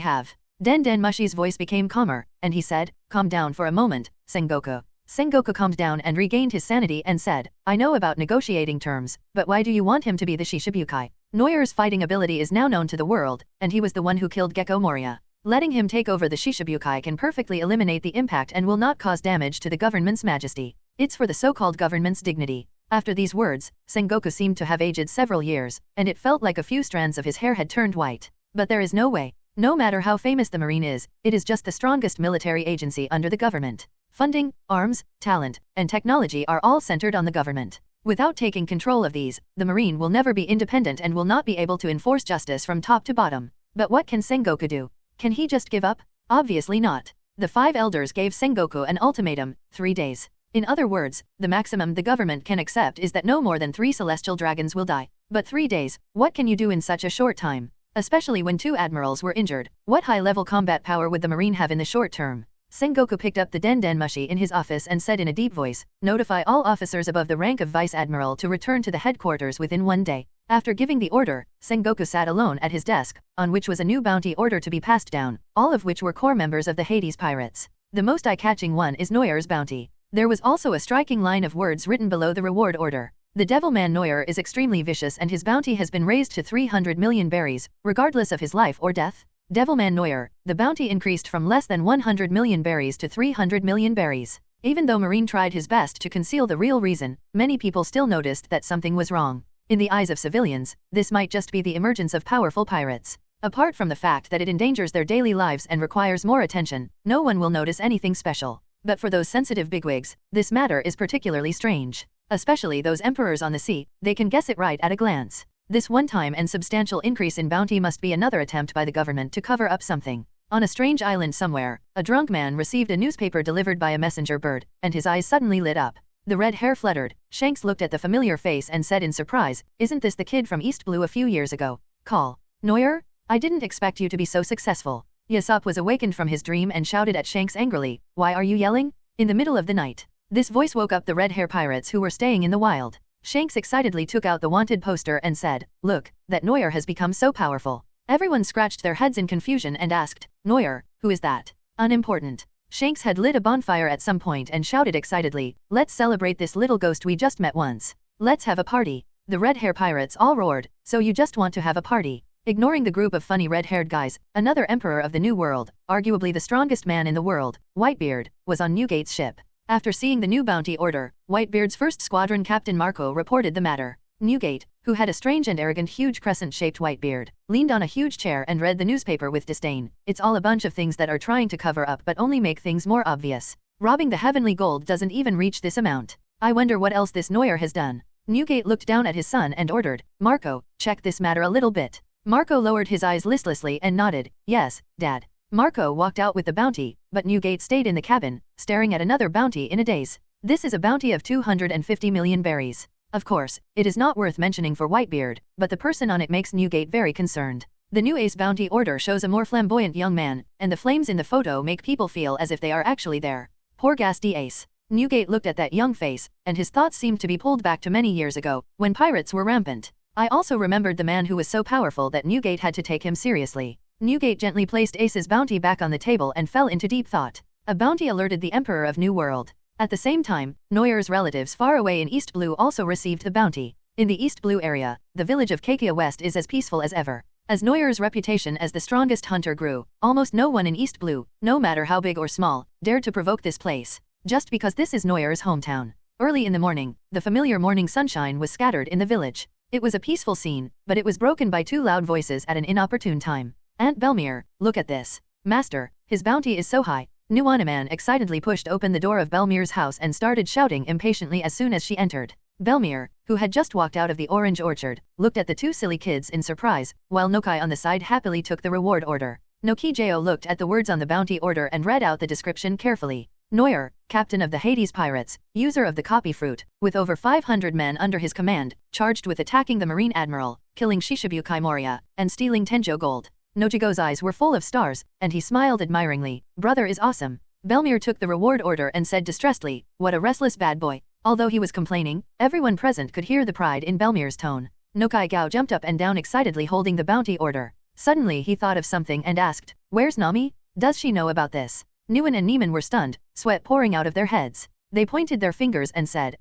have? Den Mushi's voice became calmer, and he said, calm down for a moment, Sengoku. Sengoku calmed down and regained his sanity and said, I know about negotiating terms, but why do you want him to be the Shishibukai? Noir's fighting ability is now known to the world, and he was the one who killed Gecko Moria. Letting him take over the Shishibukai can perfectly eliminate the impact and will not cause damage to the government's majesty. It's for the so-called government's dignity. After these words, Sengoku seemed to have aged several years, and it felt like a few strands of his hair had turned white. But there is no way. No matter how famous the Marine is, it is just the strongest military agency under the government. Funding, arms, talent, and technology are all centered on the government. Without taking control of these, the Marine will never be independent and will not be able to enforce justice from top to bottom. But what can Sengoku do? Can he just give up? Obviously not. The 5 elders gave Sengoku an ultimatum, 3 days. In other words, the maximum the government can accept is that no more than 3 celestial dragons will die. But 3 days, what can you do in such a short time? Especially when 2 admirals were injured, what high-level combat power would the Marine have in the short term? Sengoku picked up the Den Mushi in his office and said in a deep voice, notify all officers above the rank of Vice Admiral to return to the headquarters within 1 day. After giving the order, Sengoku sat alone at his desk, on which was a new bounty order to be passed down, all of which were core members of the Hades Pirates. The most eye-catching one is Noir's bounty. There was also a striking line of words written below the reward order. The Devilman Noir is extremely vicious and his bounty has been raised to 300 million berries, regardless of his life or death. Devilman Noir, the bounty increased from less than 100 million berries to 300 million berries. Even though Marine tried his best to conceal the real reason, many people still noticed that something was wrong. In the eyes of civilians, this might just be the emergence of powerful pirates. Apart from the fact that it endangers their daily lives and requires more attention, no one will notice anything special. But for those sensitive bigwigs, this matter is particularly strange. Especially those emperors on the sea, they can guess it right at a glance. This one-time and substantial increase in bounty must be another attempt by the government to cover up something. On a strange island somewhere, a drunk man received a newspaper delivered by a messenger bird, and his eyes suddenly lit up. The red hair fluttered. Shanks looked at the familiar face and said in surprise, isn't this the kid from East Blue a few years ago? Call. Noir? I didn't expect you to be so successful. Yasop was awakened from his dream and shouted at Shanks angrily, why are you yelling? In the middle of the night. This voice woke up the red hair pirates who were staying in the wild. Shanks excitedly took out the wanted poster and said, look, that Noir has become so powerful. Everyone scratched their heads in confusion and asked, Noir, who is that? Unimportant. Shanks had lit a bonfire at some point and shouted excitedly, let's celebrate this little ghost we just met once. Let's have a party. The red hair pirates all roared, so you just want to have a party. Ignoring the group of funny red-haired guys, another emperor of the New World, arguably the strongest man in the world, Whitebeard, was on Newgate's ship. After seeing the new bounty order, Whitebeard's first squadron captain Marco reported the matter. Newgate, who had a strange and arrogant huge crescent-shaped Whitebeard, leaned on a huge chair and read the newspaper with disdain. It's all a bunch of things that are trying to cover up but only make things more obvious. Robbing the heavenly gold doesn't even reach this amount. I wonder what else this Noir has done. Newgate looked down at his son and ordered, Marco, check this matter a little bit. Marco lowered his eyes listlessly and nodded, yes, Dad. Marco walked out with the bounty, but Newgate stayed in the cabin, staring at another bounty in a daze. This is a bounty of 250 million berries. Of course, it is not worth mentioning for Whitebeard, but the person on it makes Newgate very concerned. The new Ace bounty order shows a more flamboyant young man, and the flames in the photo make people feel as if they are actually there. Poor Gasty Ace. Newgate looked at that young face, and his thoughts seemed to be pulled back to many years ago, when pirates were rampant. I also remembered the man who was so powerful that Newgate had to take him seriously. Newgate gently placed Ace's bounty back on the table and fell into deep thought. A bounty alerted the Emperor of New World. At the same time, Noir's relatives far away in East Blue also received the bounty. In the East Blue area, the village of Kakia West is as peaceful as ever. As Noir's reputation as the strongest hunter grew, almost no one in East Blue, no matter how big or small, dared to provoke this place. Just because this is Noir's hometown. Early in the morning, the familiar morning sunshine was scattered in the village. It was a peaceful scene, but it was broken by 2 loud voices at an inopportune time. Aunt Belmere, look at this. Master, his bounty is so high, Nuanaman excitedly pushed open the door of Belmir's house and started shouting impatiently as soon as she entered. Belmir, who had just walked out of the orange orchard, looked at the two silly kids in surprise, while Nokai on the side happily took the reward order. Nokijao looked at the words on the bounty order and read out the description carefully. Neuer, captain of the Hades pirates, user of the copy fruit, with over 500 men under his command, charged with attacking the marine admiral, killing Shishibukai Moria, and stealing Tenjo gold. Nojigo's eyes were full of stars, and he smiled admiringly. Brother is awesome. Belmir took the reward order and said distressedly, what a restless bad boy. Although he was complaining, everyone present could hear the pride in Belmir's tone. Nokai Gao jumped up and down excitedly holding the bounty order. Suddenly he thought of something and asked, where's Nami? Does she know about this? Nguyen and Neiman were stunned, sweat pouring out of their heads. They pointed their fingers and said,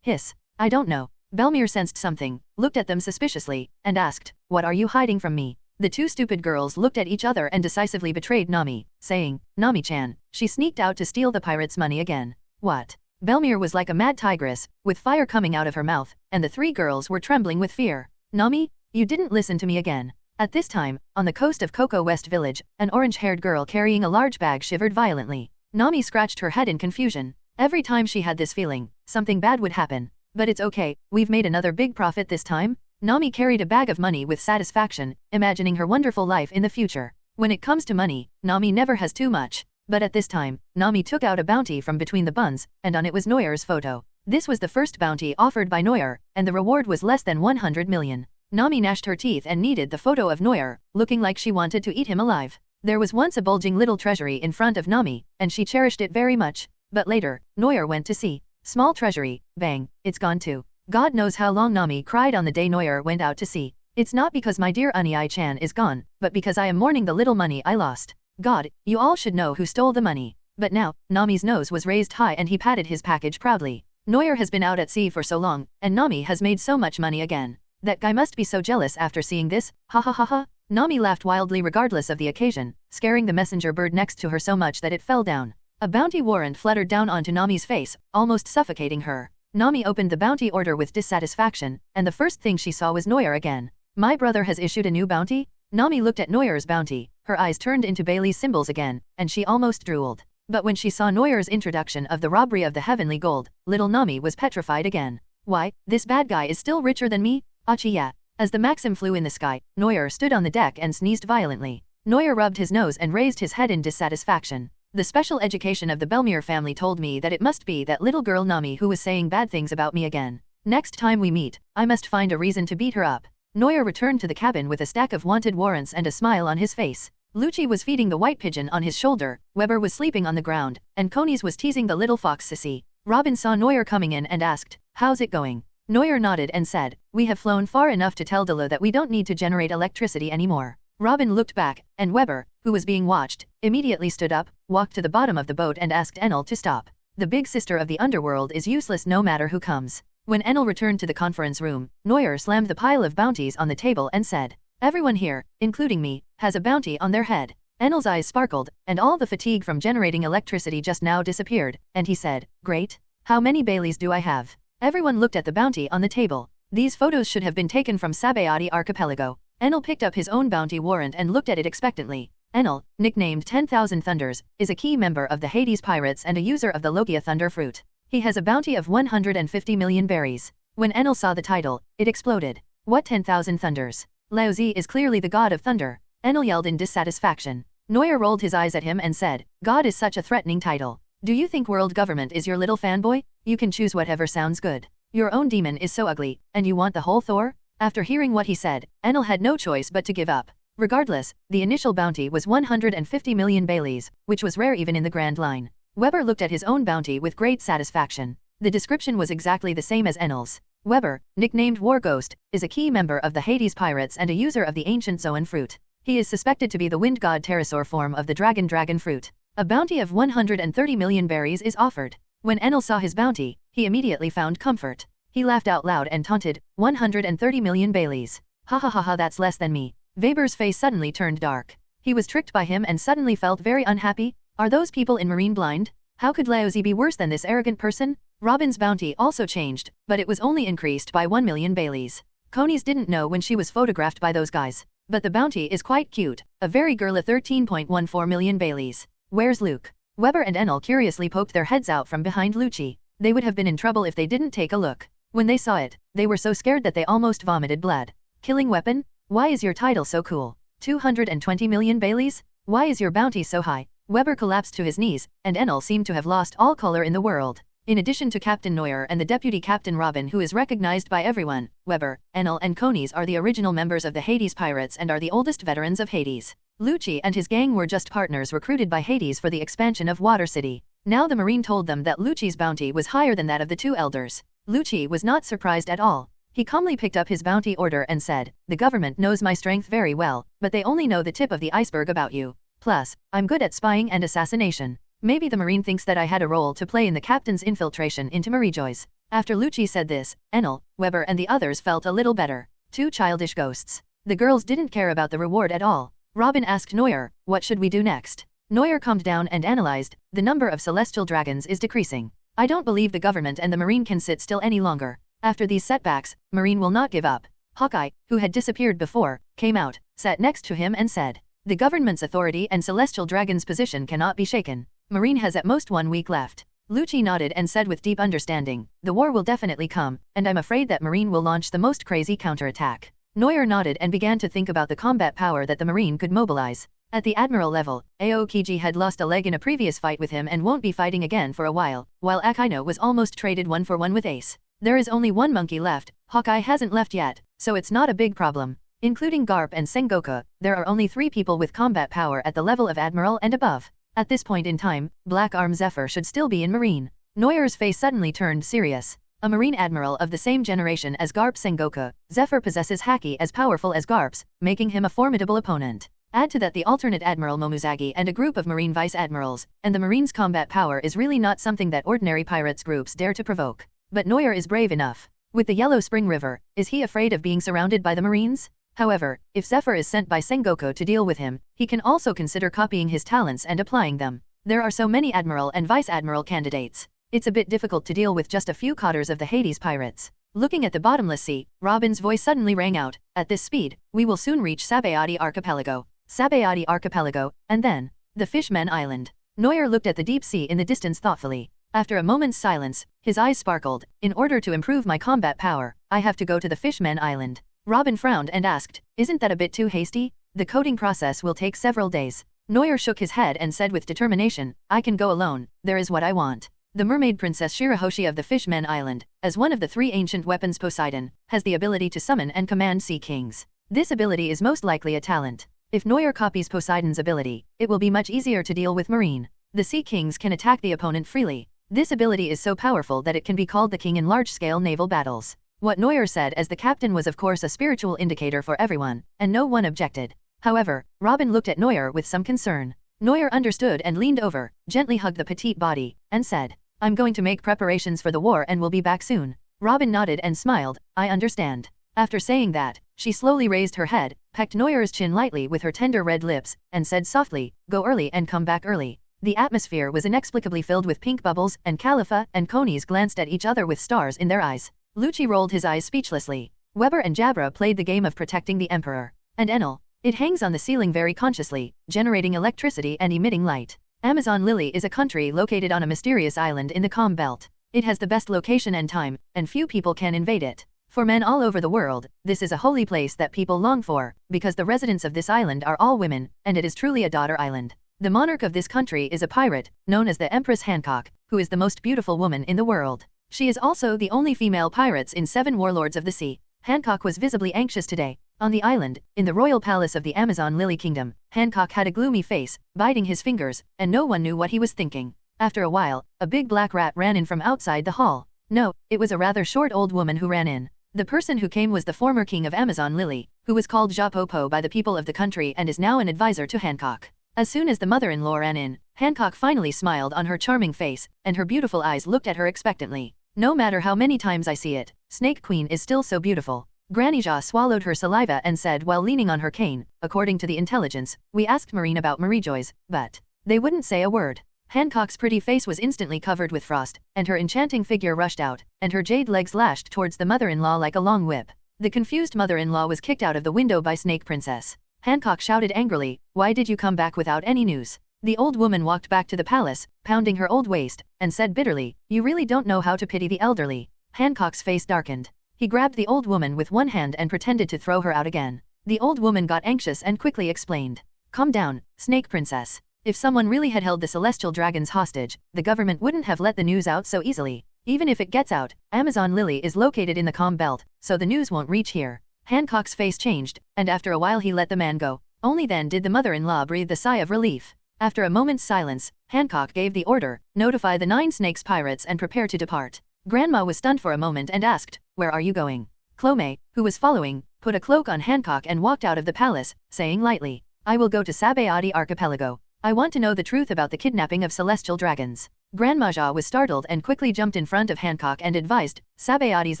hiss. I don't know. Belmir sensed something, looked at them suspiciously, and asked, what are you hiding from me? The two stupid girls looked at each other and decisively betrayed Nami, saying, Nami-chan, she sneaked out to steal the pirates' money again. What? Belmir was like a mad tigress, with fire coming out of her mouth, and the three girls were trembling with fear. Nami, you didn't listen to me again. At this time, on the coast of Coco West Village, an orange-haired girl carrying a large bag shivered violently. Nami scratched her head in confusion. Every time she had this feeling, something bad would happen. But it's okay, we've made another big profit this time. Nami carried a bag of money with satisfaction, imagining her wonderful life in the future. When it comes to money, Nami never has too much. But at this time, Nami took out a bounty from between the buns, and on it was Neuer's photo. This was the first bounty offered by Neuer, and the reward was less than 100 million. Nami gnashed her teeth and kneaded the photo of Neuer, looking like she wanted to eat him alive. There was once a bulging little treasury in front of Nami, and she cherished it very much. But later, Neuer went to sea. Small treasury, bang, it's gone too. God knows how long Nami cried on the day Neuer went out to sea. It's not because my dear Unai-chan is gone, but because I am mourning the little money I lost. God, you all should know who stole the money. But now, Nami's nose was raised high and he patted his package proudly. Neuer has been out at sea for so long, and Nami has made so much money again. That guy must be so jealous after seeing this, ha ha ha ha. Nami laughed wildly regardless of the occasion, scaring the messenger bird next to her so much that it fell down. A bounty warrant fluttered down onto Nami's face, almost suffocating her. Nami opened the bounty order with dissatisfaction, and the first thing she saw was Neuer again. My brother has issued a new bounty? Nami looked at Neuer's bounty, her eyes turned into Bailey's symbols again, and she almost drooled. But when she saw Neuer's introduction of the robbery of the heavenly gold, little Nami was petrified again. Why, this bad guy is still richer than me? Achi yeah. As the Maxim flew in the sky, Neuer stood on the deck and sneezed violently. Neuer rubbed his nose and raised his head in dissatisfaction. The special education of the Belmir family told me that it must be that little girl Nami who was saying bad things about me again. Next time we meet, I must find a reason to beat her up. Neuer returned to the cabin with a stack of wanted warrants and a smile on his face. Lucci was feeding the white pigeon on his shoulder, Weber was sleeping on the ground, and Conies was teasing the little fox Sissy. Robin saw Neuer coming in and asked, how's it going? Neuer nodded and said, we have flown far enough to tell Dela that we don't need to generate electricity anymore. Robin looked back, and Weber, who was being watched, immediately stood up, walked to the bottom of the boat and asked Enel to stop. The big sister of the underworld is useless no matter who comes. When Enel returned to the conference room, Neuer slammed the pile of bounties on the table and said, everyone here, including me, has a bounty on their head. Enel's eyes sparkled, and all the fatigue from generating electricity just now disappeared, and he said, great. How many Baileys do I have? Everyone looked at the bounty on the table. These photos should have been taken from Sabayati Archipelago. Enel picked up his own bounty warrant and looked at it expectantly. Enel, nicknamed 10,000 Thunders, is a key member of the Hades Pirates and a user of the Lokia Thunder Fruit. He has a bounty of 150 million berries. When Enel saw the title, it exploded. What 10,000 Thunders? Lao Zi is clearly the god of thunder. Enel yelled in dissatisfaction. Neuer rolled his eyes at him and said, God is such a threatening title. Do you think world government is your little fanboy? You can choose whatever sounds good. Your own demon is so ugly, and you want the whole Thor? After hearing what he said, Enel had no choice but to give up. Regardless, the initial bounty was 150 million Baileys, which was rare even in the Grand Line. Weber looked at his own bounty with great satisfaction. The description was exactly the same as Enel's. Weber, nicknamed War Ghost, is a key member of the Hades Pirates and a user of the ancient Zoan fruit. He is suspected to be the wind god pterosaur form of the dragon fruit. A bounty of 130 million berries is offered. When Enel saw his bounty, he immediately found comfort. He laughed out loud and taunted, 130 million Baileys. Ha ha ha ha, that's less than me. Weber's face suddenly turned dark. He was tricked by him and suddenly felt very unhappy. Are those people in Marine blind? How could Laozi be worse than this arrogant person? Robin's bounty also changed, but it was only increased by 1 million Baileys. Conies didn't know when she was photographed by those guys. But the bounty is quite cute, a very girly 13.14 million Baileys. Where's Luke? Weber and Enel curiously poked their heads out from behind Lucci. They would have been in trouble if they didn't take a look. When they saw it, they were so scared that they almost vomited blood. Killing weapon? Why is your title so cool? 220 million Baileys? Why is your bounty so high? Weber collapsed to his knees, and Enel seemed to have lost all color in the world. In addition to Captain Neuer and the Deputy Captain Robin, who is recognized by everyone, Weber, Enel and Conies are the original members of the Hades Pirates and are the oldest veterans of Hades. Lucci and his gang were just partners recruited by Hades for the expansion of Water City. Now the Marine told them that Lucci's bounty was higher than that of the two elders. Lucci was not surprised at all. He calmly picked up his bounty order and said, "The government knows my strength very well, but they only know the tip of the iceberg about you. Plus, I'm good at spying and assassination." Maybe the Marine thinks that I had a role to play in the captain's infiltration into Marie-Joy's. After Lucci said this, Enel, Weber and the others felt a little better. Two childish ghosts. The girls didn't care about the reward at all. Robin asked Neuer, "What should we do next?" Neuer calmed down and analyzed, "The number of celestial dragons is decreasing. I don't believe the government and the Marine can sit still any longer. After these setbacks, Marine will not give up." Hawkeye, who had disappeared before, came out, sat next to him and said, "The government's authority and celestial dragon's position cannot be shaken. Marine has at most 1 week left." Lucci nodded and said with deep understanding, "The war will definitely come, and I'm afraid that Marine will launch the most crazy counterattack." Neuer nodded and began to think about the combat power that the Marine could mobilize. At the Admiral level, Aokiji had lost a leg in a previous fight with him and won't be fighting again for a while Akaino was almost traded 1-for-1 with Ace. There is only one monkey left, Hawkeye hasn't left yet, so it's not a big problem. Including Garp and Sengoku, there are only 3 people with combat power at the level of Admiral and above. At this point in time, Black Arm Zephyr should still be in Marine. Neuer's face suddenly turned serious. A Marine Admiral of the same generation as Garp Sengoku, Zephyr possesses Haki as powerful as Garp's, making him a formidable opponent. Add to that the alternate Admiral Momuzagi and a group of Marine Vice Admirals, and the Marine's combat power is really not something that ordinary pirates groups dare to provoke. But Neuer is brave enough. With the Yellow Spring River, is he afraid of being surrounded by the Marines? However, if Zephyr is sent by Sengoku to deal with him, he can also consider copying his talents and applying them. There are so many Admiral and Vice Admiral candidates. It's a bit difficult to deal with just a few cotters of the Hades pirates. Looking at the bottomless sea, Robin's voice suddenly rang out, "At this speed, we will soon reach Sabayati Archipelago." Sabayati Archipelago, and then, the Fishman Island. Neuer looked at the deep sea in the distance thoughtfully. After a moment's silence, his eyes sparkled. "In order to improve my combat power, I have to go to the Fishman Island." Robin frowned and asked, "Isn't that a bit too hasty? The coding process will take several days." Neuer shook his head and said with determination, "I can go alone, there is what I want." The mermaid princess Shirahoshi of the Fishman Island, as one of the 3 ancient weapons Poseidon, has the ability to summon and command sea kings. This ability is most likely a talent. If Neuer copies Poseidon's ability, it will be much easier to deal with Marine. The sea kings can attack the opponent freely. This ability is so powerful that it can be called the king in large-scale naval battles. What Neuer said as the captain was of course a spiritual indicator for everyone, and no one objected. However, Robin looked at Neuer with some concern. Neuer understood and leaned over, gently hugged the petite body, and said, "I'm going to make preparations for the war and will be back soon." Robin nodded and smiled, "I understand." After saying that, she slowly raised her head, pecked Neuer's chin lightly with her tender red lips, and said softly, "Go early and come back early." The atmosphere was inexplicably filled with pink bubbles, and Khalifa and Conies glanced at each other with stars in their eyes. Lucci rolled his eyes speechlessly. Weber and Jabra played the game of protecting the Emperor. And Enel. It hangs on the ceiling very consciously, generating electricity and emitting light. Amazon Lily is a country located on a mysterious island in the Calm Belt. It has the best location and time, and few people can invade it. For men all over the world, this is a holy place that people long for, because the residents of this island are all women, and it is truly a daughter island. The monarch of this country is a pirate, known as the Empress Hancock, who is the most beautiful woman in the world. She is also the only female pirates in 7 Warlords of the Sea. Hancock was visibly anxious today. On the island, in the royal palace of the Amazon Lily Kingdom, Hancock had a gloomy face, biting his fingers, and no one knew what he was thinking. After a while, a big black rat ran in from outside the hall. No, it was a rather short old woman who ran in. The person who came was the former king of Amazon Lily, who was called Japopo by the people of the country and is now an advisor to Hancock. As soon as the mother-in-law ran in, Hancock finally smiled on her charming face, and her beautiful eyes looked at her expectantly. "No matter how many times I see it, Snake Queen is still so beautiful." Granny Jia swallowed her saliva and said while leaning on her cane, "According to the intelligence, we asked Marine about Marie-Joy's, but they wouldn't say a word." Hancock's pretty face was instantly covered with frost, and her enchanting figure rushed out, and her jade legs lashed towards the mother-in-law like a long whip. The confused mother-in-law was kicked out of the window by Snake Princess. Hancock shouted angrily, "Why did you come back without any news? The old woman walked back to the palace, pounding her old waist, and said bitterly, "You really don't know how to pity the elderly." Hancock's face darkened. He grabbed the old woman with one hand and pretended to throw her out again. The old woman got anxious and quickly explained. "Calm down, Snake Princess. If someone really had held the celestial dragons hostage, the government wouldn't have let the news out so easily. Even if it gets out, Amazon Lily is located in the calm belt, so the news won't reach here." Hancock's face changed, and after a while he let the man go. Only then did the mother-in-law breathe a sigh of relief. After a moment's silence, Hancock gave the order, "Notify the 9 Snakes pirates and prepare to depart." Grandma was stunned for a moment and asked, "Where are you going?" Clomé, who was following, put a cloak on Hancock and walked out of the palace, saying lightly, "I will go to Sabayati Archipelago. I want to know the truth about the kidnapping of celestial dragons." Grandma Jia was startled and quickly jumped in front of Hancock and advised, "Sabayati's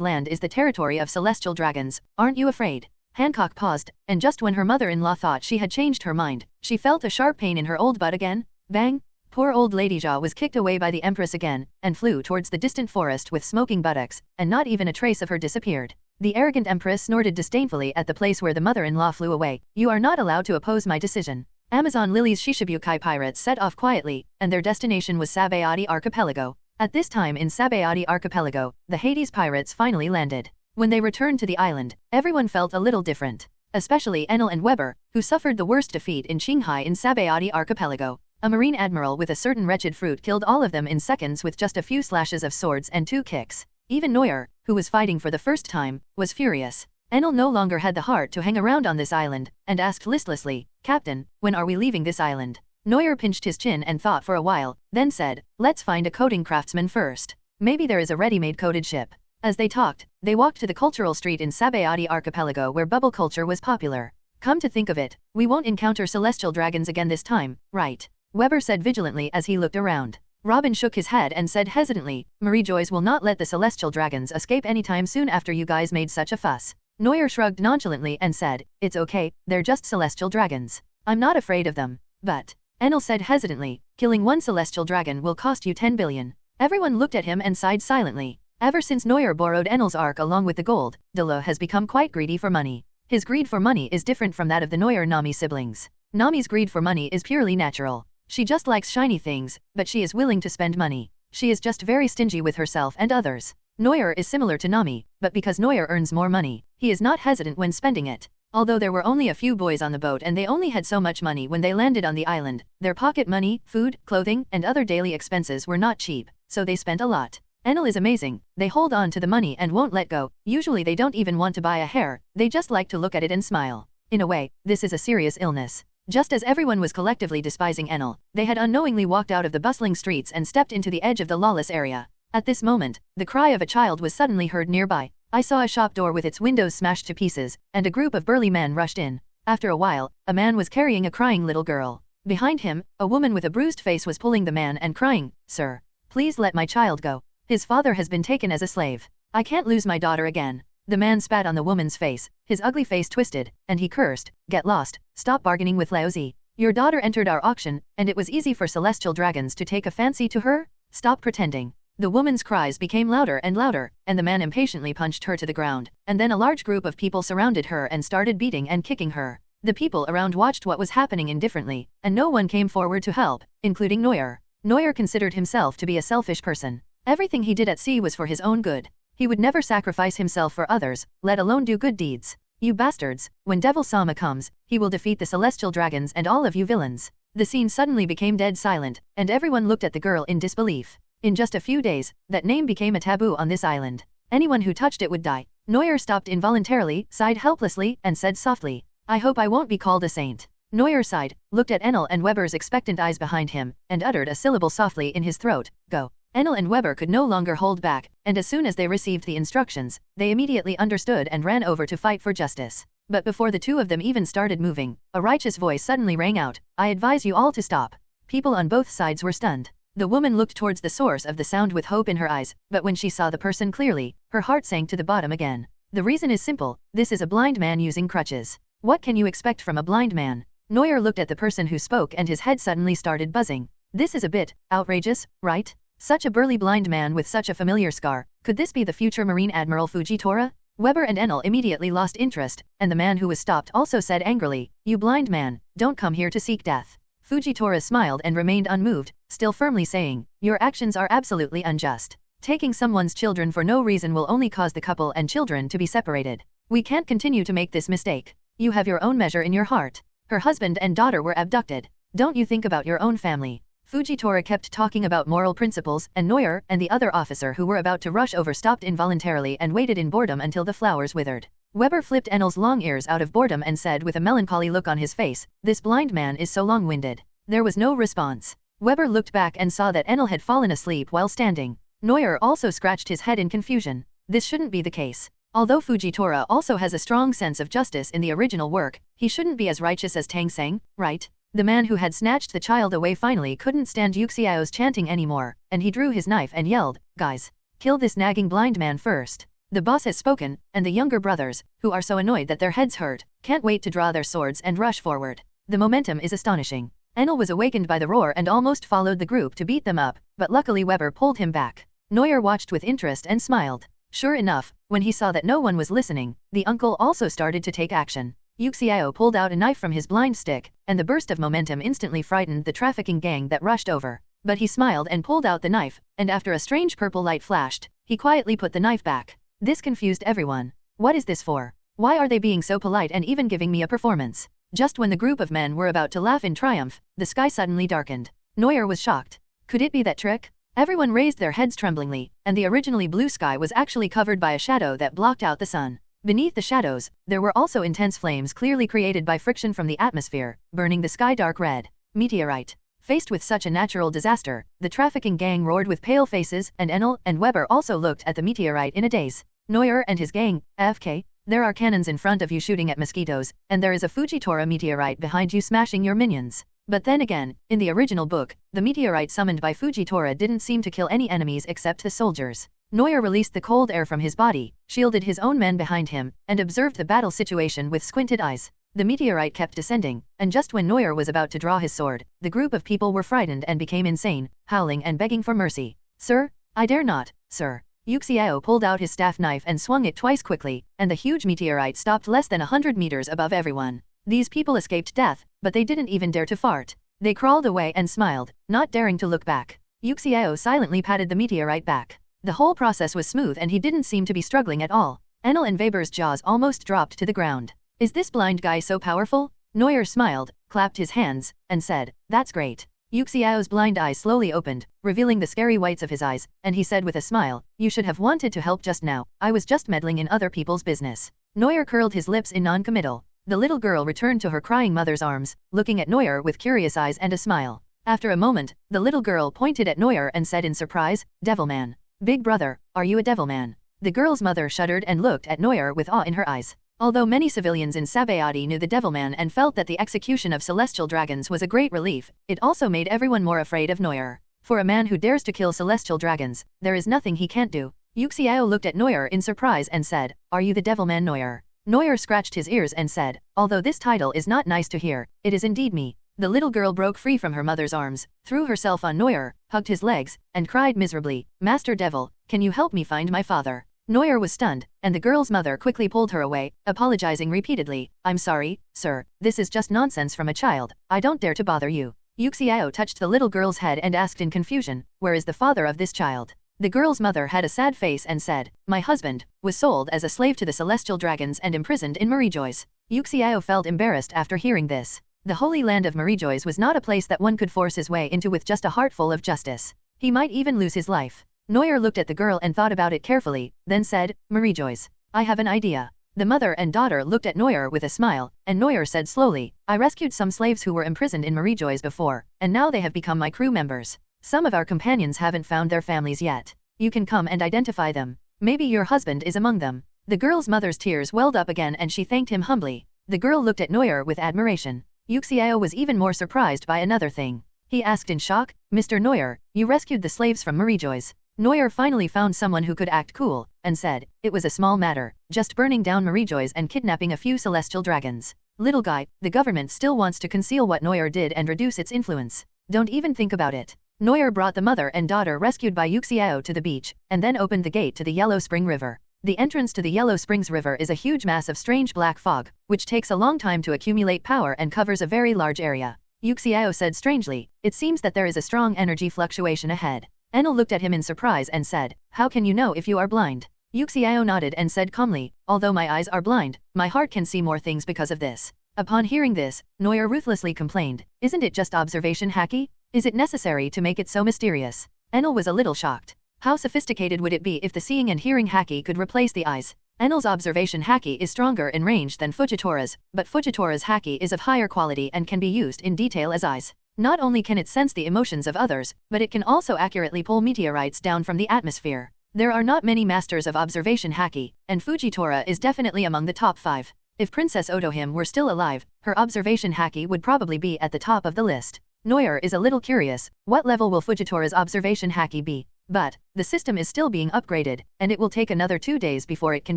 land is the territory of celestial dragons, aren't you afraid?" Hancock paused, and just when her mother-in-law thought she had changed her mind, she felt a sharp pain in her old butt again. Bang! Poor old Lady Jia was kicked away by the Empress again, and flew towards the distant forest with smoking buttocks, and not even a trace of her disappeared. The arrogant Empress snorted disdainfully at the place where the mother-in-law flew away. "You are not allowed to oppose my decision." Amazon Lily's Shishibukai pirates set off quietly, and their destination was Sabayati Archipelago. At this time in Sabayati Archipelago, the Hades pirates finally landed. When they returned to the island, everyone felt a little different. Especially Enel and Weber, who suffered the worst defeat in Qinghai in Sabayati Archipelago. A marine admiral with a certain wretched fruit killed all of them in seconds with just a few slashes of swords and 2 kicks. Even Neuer, who was fighting for the first time, was furious. Enel no longer had the heart to hang around on this island, and asked listlessly, "Captain, when are we leaving this island?" Neuer pinched his chin and thought for a while, then said, "Let's find a coating craftsman first. Maybe there is a ready-made coated ship." As they talked, they walked to the cultural street in Sabayati Archipelago where bubble culture was popular. "Come to think of it, we won't encounter celestial dragons again this time, right?" Weber said vigilantly as he looked around. Robin shook his head and said hesitantly, "Marie Joyce will not let the celestial dragons escape anytime soon after you guys made such a fuss." Neuer shrugged nonchalantly and said, "It's okay, they're just celestial dragons. I'm not afraid of them." "But," Enel said hesitantly, "killing one celestial dragon will cost you 10 billion. Everyone looked at him and sighed silently. Ever since Neuer borrowed Enel's ark along with the gold, Delo has become quite greedy for money. His greed for money is different from that of the Neuer-Nami siblings. Nami's greed for money is purely natural. She just likes shiny things, but she is willing to spend money. She is just very stingy with herself and others. Neuer is similar to Nami, but because Neuer earns more money, he is not hesitant when spending it. Although there were only a few boys on the boat and they only had so much money when they landed on the island, their pocket money, food, clothing, and other daily expenses were not cheap, so they spent a lot. Enel is amazing, they hold on to the money and won't let go. Usually they don't even want to buy a hair, they just like to look at it and smile. In a way, this is a serious illness. Just as everyone was collectively despising Enel, they had unknowingly walked out of the bustling streets and stepped into the edge of the lawless area. At this moment, the cry of a child was suddenly heard nearby. I saw a shop door with its windows smashed to pieces, and a group of burly men rushed in. After a while, a man was carrying a crying little girl. Behind him, a woman with a bruised face was pulling the man and crying, "Sir, please let my child go. His father has been taken as a slave. I can't lose my daughter again." The man spat on the woman's face, his ugly face twisted, and he cursed, "Get lost, stop bargaining with Laozi. Your daughter entered our auction, and it was easy for celestial dragons to take a fancy to her? Stop pretending." The woman's cries became louder and louder, and the man impatiently punched her to the ground, and then a large group of people surrounded her and started beating and kicking her. The people around watched what was happening indifferently, and no one came forward to help, including Neuer. Neuer considered himself to be a selfish person. Everything he did at sea was for his own good. He would never sacrifice himself for others, let alone do good deeds. "You bastards, when Devil Sama comes, he will defeat the celestial dragons and all of you villains." The scene suddenly became dead silent, and everyone looked at the girl in disbelief. In just a few days, that name became a taboo on this island. Anyone who touched it would die. Neuer stopped involuntarily, sighed helplessly, and said softly, "I hope I won't be called a saint." Neuer sighed, looked at Enel and Weber's expectant eyes behind him, and uttered a syllable softly in his throat, "Go." Enel and Weber could no longer hold back, and as soon as they received the instructions, they immediately understood and ran over to fight for justice. But before the two of them even started moving, a righteous voice suddenly rang out, "I advise you all to stop." People on both sides were stunned. The woman looked towards the source of the sound with hope in her eyes, but when she saw the person clearly, her heart sank to the bottom again. The reason is simple, this is a blind man using crutches. What can you expect from a blind man? Neuer looked at the person who spoke and his head suddenly started buzzing. This is a bit outrageous, right? Such a burly blind man with such a familiar scar, could this be the future Marine Admiral Fujitora? Weber and Enel immediately lost interest, and the man who was stopped also said angrily, "You blind man, don't come here to seek death. Fujitora smiled and remained unmoved, still firmly saying, your actions are absolutely unjust. Taking someone's children for no reason will only cause the couple and children to be separated. We can't continue to make this mistake. You have your own measure in your heart. Her husband and daughter were abducted. Don't you think about your own family? Fujitora kept talking about moral principles, and Neuer and the other officer who were about to rush over stopped involuntarily and waited in boredom until the flowers withered. Weber flipped Enel's long ears out of boredom and said with a melancholy look on his face, this blind man is so long-winded. There was no response. Weber looked back and saw that Enel had fallen asleep while standing. Neuer also scratched his head in confusion. This shouldn't be the case. Although Fujitora also has a strong sense of justice in the original work, he shouldn't be as righteous as Tang Seng, right? The man who had snatched the child away finally couldn't stand Yuxiao's chanting anymore, and he drew his knife and yelled, guys, kill this nagging blind man first. The boss has spoken, and the younger brothers, who are so annoyed that their heads hurt, can't wait to draw their swords and rush forward. The momentum is astonishing. Enel was awakened by the roar and almost followed the group to beat them up, but luckily Weber pulled him back. Neuer watched with interest and smiled. Sure enough, when he saw that no one was listening, the uncle also started to take action. Yuxiao pulled out a knife from his blind stick, and the burst of momentum instantly frightened the trafficking gang that rushed over. But he smiled and pulled out the knife, and after a strange purple light flashed, he quietly put the knife back. This confused everyone. What is this for? Why are they being so polite and even giving me a performance? Just when the group of men were about to laugh in triumph, the sky suddenly darkened. Neuer was shocked. Could it be that trick? Everyone raised their heads tremblingly, and the originally blue sky was actually covered by a shadow that blocked out the sun. Beneath the shadows, there were also intense flames clearly created by friction from the atmosphere, burning the sky dark red. Meteorite. Faced with such a natural disaster, the trafficking gang roared with pale faces, and Enel and Weber also looked at the meteorite in a daze. Neuer and his gang, FK, there are cannons in front of you shooting at mosquitoes, and there is a Fujitora meteorite behind you smashing your minions. But then again, in the original book, the meteorite summoned by Fujitora didn't seem to kill any enemies except the soldiers. Neuer released the cold air from his body, shielded his own men behind him, and observed the battle situation with squinted eyes. The meteorite kept descending, and just when Neuer was about to draw his sword, the group of people were frightened and became insane, howling and begging for mercy. Sir? I dare not, sir. Yuxiao pulled out his staff knife and swung it twice quickly, and the huge meteorite stopped less than 100 meters above everyone. These people escaped death, but they didn't even dare to fart. They crawled away and smiled, not daring to look back. Yuxiao silently patted the meteorite back. The whole process was smooth and he didn't seem to be struggling at all. Enel and Weber's jaws almost dropped to the ground. Is this blind guy so powerful? Neuer smiled, clapped his hands, and said, that's great. Yuxiao's blind eyes slowly opened, revealing the scary whites of his eyes, and he said with a smile, you should have wanted to help just now, I was just meddling in other people's business. Neuer curled his lips in non-committal. The little girl returned to her crying mother's arms, looking at Neuer with curious eyes and a smile. After a moment, the little girl pointed at Neuer and said in surprise, Devilman. Big brother, are you a devilman? The girl's mother shuddered and looked at Neuer with awe in her eyes. Although many civilians in Sabayati knew the Devilman and felt that the execution of celestial dragons was a great relief, it also made everyone more afraid of Neuer. For a man who dares to kill celestial dragons, there is nothing he can't do. Yuxiao looked at Neuer in surprise and said, are you the Devilman Neuer? Neuer scratched his ears and said, although this title is not nice to hear, it is indeed me. The little girl broke free from her mother's arms, threw herself on Neuer, hugged his legs, and cried miserably, Master Devil, can you help me find my father? Neuer was stunned, and the girl's mother quickly pulled her away, apologizing repeatedly, I'm sorry, sir, this is just nonsense from a child, I don't dare to bother you. Yuxiao touched the little girl's head and asked in confusion, where is the father of this child? The girl's mother had a sad face and said, my husband was sold as a slave to the celestial dragons and imprisoned in Marijois. Yuxiao felt embarrassed after hearing this. The holy land of Marijois was not a place that one could force his way into with just a heart full of justice. He might even lose his life. Neuer looked at the girl and thought about it carefully, then said, Marijois. I have an idea. The mother and daughter looked at Neuer with a smile, and Neuer said slowly, I rescued some slaves who were imprisoned in Marijois before, and now they have become my crew members. Some of our companions haven't found their families yet. You can come and identify them. Maybe your husband is among them. The girl's mother's tears welled up again and she thanked him humbly. The girl looked at Neuer with admiration. Yuxiao was even more surprised by another thing. He asked in shock, Mr. Neuer, you rescued the slaves from Marijois. Neuer finally found someone who could act cool, and said, it was a small matter, just burning down Marijois and kidnapping a few celestial dragons. Little guy, the government still wants to conceal what Neuer did and reduce its influence. Don't even think about it. Neuer brought the mother and daughter rescued by Yuxiao to the beach, and then opened the gate to the Yellow Spring River. The entrance to the Yellow Springs River is a huge mass of strange black fog, which takes a long time to accumulate power and covers a very large area. Yuxiao said strangely. It seems that there is a strong energy fluctuation ahead. Enel looked at him in surprise and said, how can you know if you are blind? Yuxiao nodded and said calmly, although my eyes are blind, my heart can see more things because of this. Upon hearing this, Neuer ruthlessly complained, isn't it just observation haki? Is it necessary to make it so mysterious? Enel was a little shocked. How sophisticated would it be if the seeing and hearing haki could replace the eyes? Enel's observation haki is stronger in range than Fujitora's, but Fujitora's haki is of higher quality and can be used in detail as eyes. Not only can it sense the emotions of others, but it can also accurately pull meteorites down from the atmosphere. There are not many masters of observation haki, and Fujitora is definitely among the top 5. If Princess Otohime were still alive, her observation haki would probably be at the top of the list. Neuer is a little curious, what level will Fujitora's observation haki be? But, the system is still being upgraded, and it will take another 2 days before it can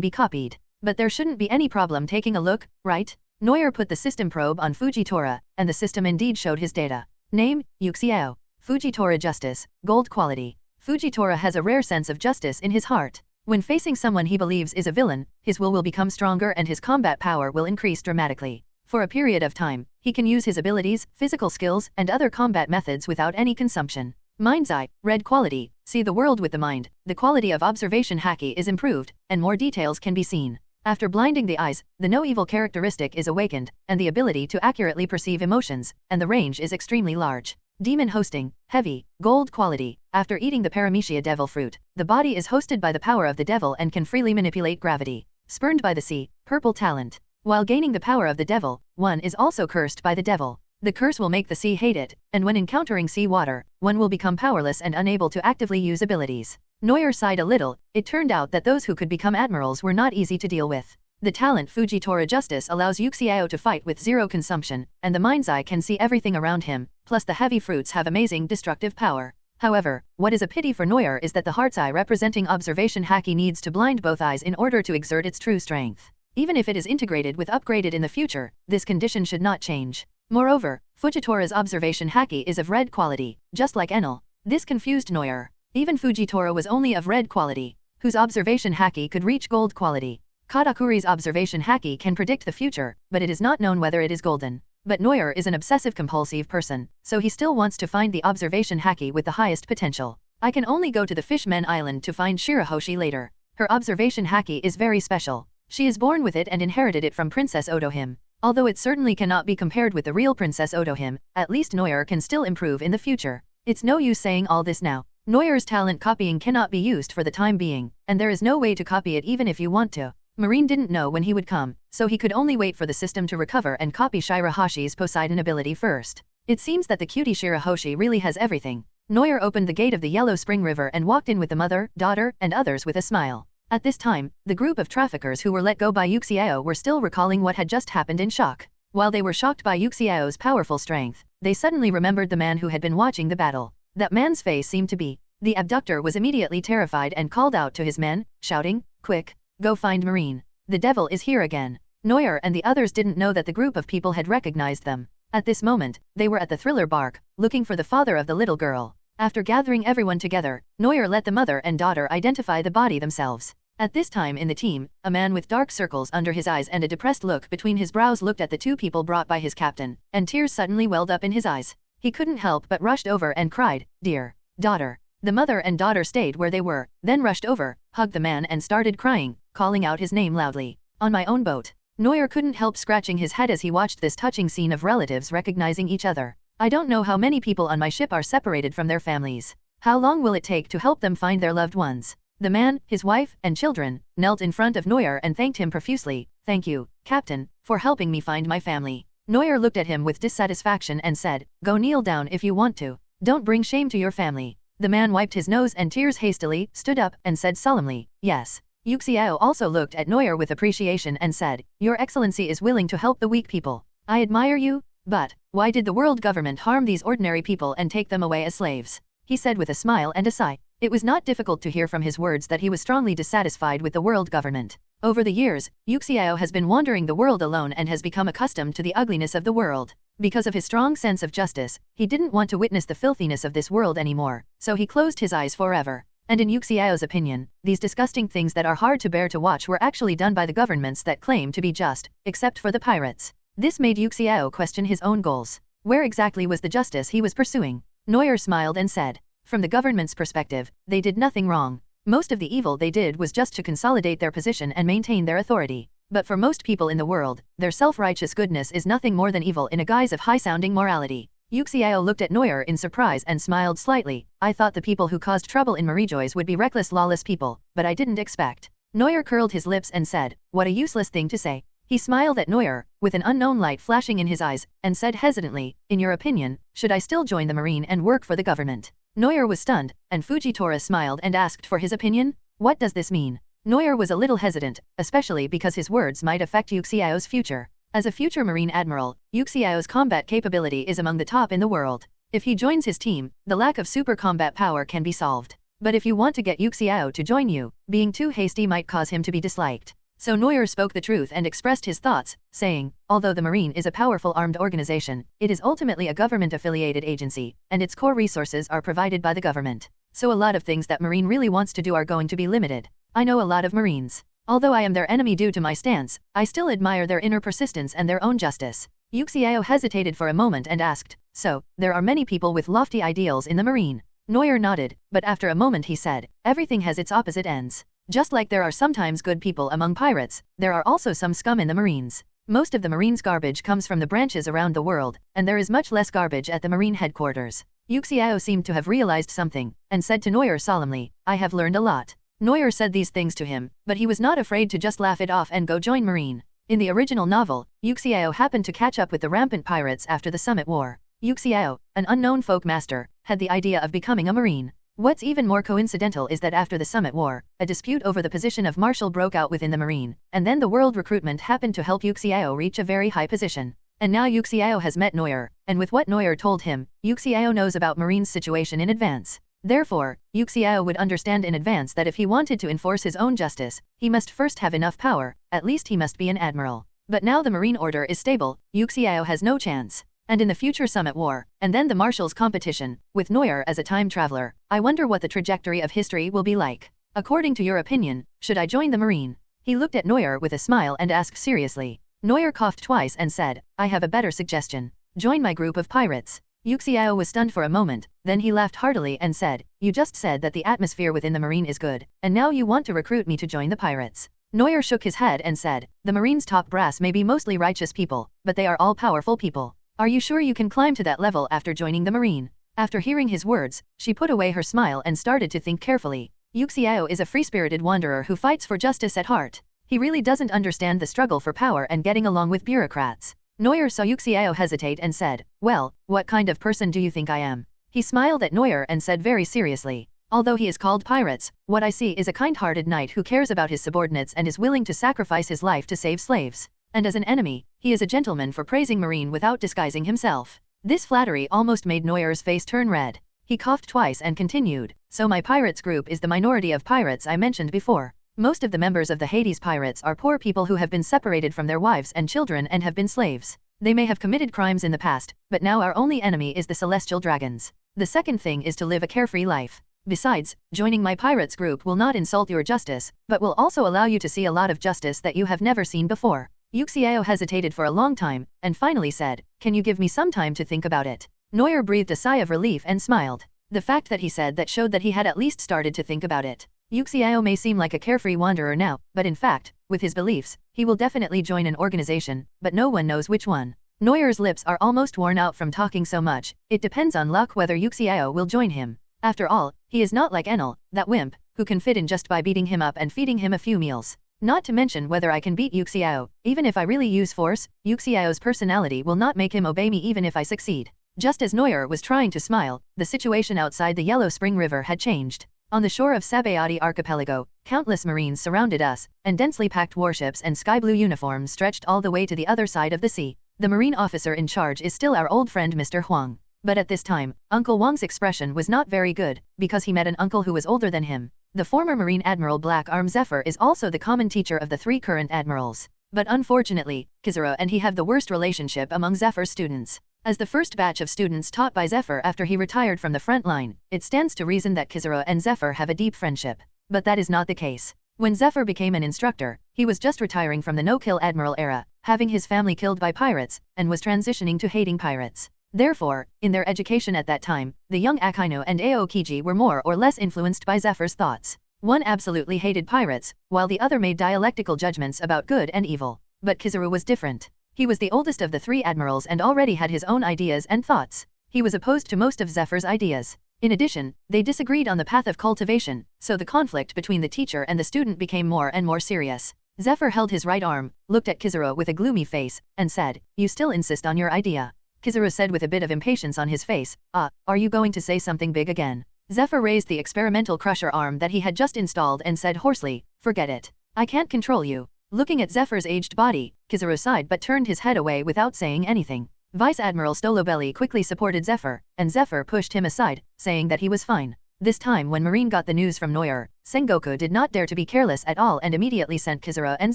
be copied. But there shouldn't be any problem taking a look, right? Neuer put the system probe on Fujitora, and the system indeed showed his data. Name, Yuxiao. Fujitora Justice, Gold Quality. Fujitora has a rare sense of justice in his heart. When facing someone he believes is a villain, his will become stronger and his combat power will increase dramatically. For a period of time, he can use his abilities, physical skills, and other combat methods without any consumption. Mind's Eye, Red Quality. See the world with the mind. The quality of observation haki is improved, and more details can be seen. After blinding the eyes, the no evil characteristic is awakened, and the ability to accurately perceive emotions, and the range is extremely large. Demon Hosting, Heavy, Gold Quality. After eating the Paramecia Devil Fruit, the body is hosted by the power of the devil and can freely manipulate gravity. Spurned by the Sea, Purple Talent. While gaining the power of the devil, one is also cursed by the devil. The curse will make the sea hate it, and when encountering sea water, one will become powerless and unable to actively use abilities. Neuer sighed a little. It turned out that those who could become admirals were not easy to deal with. The talent Fujitora Justice allows Yuxiao to fight with zero consumption, and the Mind's Eye can see everything around him, plus the heavy fruits have amazing destructive power. However, what is a pity for Neuer is that the Heart's Eye representing observation haki needs to blind both eyes in order to exert its true strength. Even if it is integrated with upgraded in the future, this condition should not change. Moreover, Fujitora's observation haki is of red quality, just like Enel. This confused Neuer. Even Fujitora was only of red quality, whose observation haki could reach gold quality. Katakuri's observation haki can predict the future, but it is not known whether it is golden. But Neuer is an obsessive-compulsive person, so he still wants to find the observation haki with the highest potential. I can only go to the Fishmen Island to find Shirahoshi later. Her observation haki is very special. She is born with it and inherited it from Princess Otohime. Although it certainly cannot be compared with the real Princess Otohime, at least Neuer can still improve in the future. It's no use saying all this now. Neuer's talent copying cannot be used for the time being, and there is no way to copy it even if you want to. Marine didn't know when he would come, so he could only wait for the system to recover and copy Shirahoshi's Poseidon ability first. It seems that the cutie Shirahoshi really has everything. Neuer opened the gate of the Yellow Spring River and walked in with the mother, daughter, and others with a smile. At this time, the group of traffickers who were let go by Yuxiao were still recalling what had just happened in shock. While they were shocked by Yuxiao's powerful strength, they suddenly remembered the man who had been watching the battle. That man's face seemed to be. The abductor was immediately terrified and called out to his men, shouting, "Quick, go find Marine. The devil is here again." Neuer and the others didn't know that the group of people had recognized them. At this moment, they were at the Thriller Bark, looking for the father of the little girl. After gathering everyone together, Neuer let the mother and daughter identify the body themselves. At this time in the team, a man with dark circles under his eyes and a depressed look between his brows looked at the two people brought by his captain, and tears suddenly welled up in his eyes. He couldn't help but rushed over and cried, "Dear daughter." The mother and daughter stayed where they were, then rushed over, hugged the man and started crying, calling out his name loudly. "On my own boat." Neuer couldn't help scratching his head as he watched this touching scene of relatives recognizing each other. "I don't know how many people on my ship are separated from their families. How long will it take to help them find their loved ones?" The man, his wife, and children, knelt in front of Neuer and thanked him profusely. "Thank you, Captain, for helping me find my family." Neuer looked at him with dissatisfaction and said, "Go kneel down if you want to. Don't bring shame to your family." The man wiped his nose and tears hastily, stood up, and said solemnly, "Yes." Yuxiao also looked at Neuer with appreciation and said, "Your Excellency is willing to help the weak people. I admire you, but why did the world government harm these ordinary people and take them away as slaves?" He said with a smile and a sigh. It was not difficult to hear from his words that he was strongly dissatisfied with the world government. Over the years, Yuxiao has been wandering the world alone and has become accustomed to the ugliness of the world. Because of his strong sense of justice, he didn't want to witness the filthiness of this world anymore, so he closed his eyes forever. And in Yuxiao's opinion, these disgusting things that are hard to bear to watch were actually done by the governments that claim to be just, except for the pirates. This made Yuxiao question his own goals. Where exactly was the justice he was pursuing? Neuer smiled and said, from the government's perspective, they did nothing wrong. Most of the evil they did was just to consolidate their position and maintain their authority. But for most people in the world, their self-righteous goodness is nothing more than evil in a guise of high-sounding morality. Yuxiao looked at Neuer in surprise and smiled slightly. I thought the people who caused trouble in Marijois would be reckless, lawless people, but I didn't expect. Neuer curled his lips and said, what a useless thing to say. He smiled at Neuer, with an unknown light flashing in his eyes, and said hesitantly, in your opinion, should I still join the Marine and work for the government? Neuer was stunned, and Fujitora smiled and asked for his opinion. What does this mean? Neuer was a little hesitant, especially because his words might affect Yuxiao's future. As a future Marine Admiral, Yuxiao's combat capability is among the top in the world. If he joins his team, the lack of super combat power can be solved. But if you want to get Yuxiao to join you, being too hasty might cause him to be disliked. So Neuer spoke the truth and expressed his thoughts, saying, although the Marine is a powerful armed organization, it is ultimately a government-affiliated agency, and its core resources are provided by the government. So a lot of things that Marine really wants to do are going to be limited. I know a lot of Marines. Although I am their enemy due to my stance, I still admire their inner persistence and their own justice. Yuxiao hesitated for a moment and asked, so, there are many people with lofty ideals in the Marine? Neuer nodded, but after a moment he said, everything has its opposite ends. Just like there are sometimes good people among pirates, there are also some scum in the Marines. Most of the Marines' garbage comes from the branches around the world, and there is much less garbage at the Marine headquarters. Yuxiao seemed to have realized something, and said to Neuer solemnly, I have learned a lot. Neuer said these things to him, but he was not afraid to just laugh it off and go join Marine. In the original novel, Yuxiao happened to catch up with the rampant pirates after the Summit War. Yuxiao, an unknown folk master, had the idea of becoming a Marine. What's even more coincidental is that after the Summit War, a dispute over the position of Marshal broke out within the Marine, and then the world recruitment happened to help Yuxiao reach a very high position. And now Yuxiao has met Neuer, and with what Neuer told him, Yuxiao knows about Marine's situation in advance. Therefore, Yuxiao would understand in advance that if he wanted to enforce his own justice, he must first have enough power, at least he must be an admiral. But now the Marine order is stable, Yuxiao has no chance. And in the future Summit War, and then the Marshal's competition, with Neuer as a time traveler, I wonder what the trajectory of history will be like. According to your opinion, should I join the Marine? He looked at Neuer with a smile and asked seriously. Neuer coughed twice and said, I have a better suggestion. Join my group of pirates. Yuxiao was stunned for a moment, then he laughed heartily and said, you just said that the atmosphere within the Marine is good, and now you want to recruit me to join the pirates. Neuer shook his head and said, the Marine's top brass may be mostly righteous people, but they are all powerful people. Are you sure you can climb to that level after joining the Marine? After hearing his words, she put away her smile and started to think carefully. Yuxiao is a free-spirited wanderer who fights for justice at heart. He really doesn't understand the struggle for power and getting along with bureaucrats. Neuer saw Yuxiao hesitate and said, well, what kind of person do you think I am? He smiled at Neuer and said very seriously, although he is called pirates, what I see is a kind-hearted knight who cares about his subordinates and is willing to sacrifice his life to save slaves. And as an enemy, he is a gentleman for praising Marine without disguising himself. This flattery almost made Neuer's face turn red. He coughed twice and continued, so my pirates group is the minority of pirates I mentioned before. Most of the members of the Hades pirates are poor people who have been separated from their wives and children and have been slaves. They may have committed crimes in the past, but now our only enemy is the celestial dragons. The second thing is to live a carefree life. Besides, joining my pirates group will not insult your justice, but will also allow you to see a lot of justice that you have never seen before. Yuxiao hesitated for a long time, and finally said, can you give me some time to think about it? Neuer breathed a sigh of relief and smiled. The fact that he said that showed that he had at least started to think about it. Yuxiao may seem like a carefree wanderer now, but in fact, with his beliefs, he will definitely join an organization, but no one knows which one. Neuer's lips are almost worn out from talking so much, it depends on luck whether Yuxiao will join him. After all, he is not like Enel, that wimp, who can fit in just by beating him up and feeding him a few meals. Not to mention whether I can beat Yuxiao, even if I really use force, Yuxiao's personality will not make him obey me even if I succeed. Just as Neuer was trying to smile, the situation outside the Yellow Spring River had changed. On the shore of Sabayati Archipelago, countless Marines surrounded us, and densely packed warships and sky-blue uniforms stretched all the way to the other side of the sea. The Marine officer in charge is still our old friend Mr. Huang. But at this time, Uncle Wang's expression was not very good, because he met an uncle who was older than him. The former Marine Admiral Black Arm Zephyr is also the common teacher of the three current admirals. But unfortunately, Kizura and he have the worst relationship among Zephyr's students. As the first batch of students taught by Zephyr after he retired from the front line, it stands to reason that Kizura and Zephyr have a deep friendship. But that is not the case. When Zephyr became an instructor, he was just retiring from the no-kill admiral era, having his family killed by pirates, and was transitioning to hating pirates. Therefore, in their education at that time, the young Akainu and Aokiji were more or less influenced by Zephyr's thoughts. One absolutely hated pirates, while the other made dialectical judgments about good and evil. But Kizaru was different. He was the oldest of the 3 admirals and already had his own ideas and thoughts. He was opposed to most of Zephyr's ideas. In addition, they disagreed on the path of cultivation, so the conflict between the teacher and the student became more and more serious. Zephyr held his right arm, looked at Kizaru with a gloomy face, and said, "You still insist on your idea?" Kizaru said with a bit of impatience on his face, "Are you going to say something big again?" Zephyr raised the experimental crusher arm that he had just installed and said hoarsely, "Forget it. I can't control you." Looking at Zephyr's aged body, Kizaru sighed but turned his head away without saying anything. Vice Admiral Stolobelli quickly supported Zephyr, and Zephyr pushed him aside, saying that he was fine. This time when Marine got the news from Noyer, Sengoku did not dare to be careless at all and immediately sent Kizaru and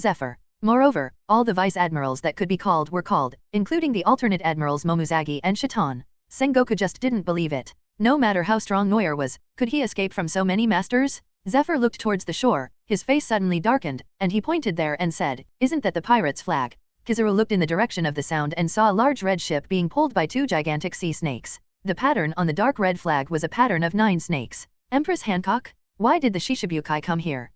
Zephyr. Moreover, all the vice admirals that could be called were called, including the alternate admirals Momuzagi and Shitan. Sengoku just didn't believe it. No matter how strong Noyer was, could he escape from so many masters? Zephyr looked towards the shore, his face suddenly darkened, and he pointed there and said, "Isn't that the pirate's flag?" Kizaru looked in the direction of the sound and saw a large red ship being pulled by 2 gigantic sea snakes. The pattern on the dark red flag was a pattern of 9 snakes. Empress Hancock? Why did the Shishibukai come here?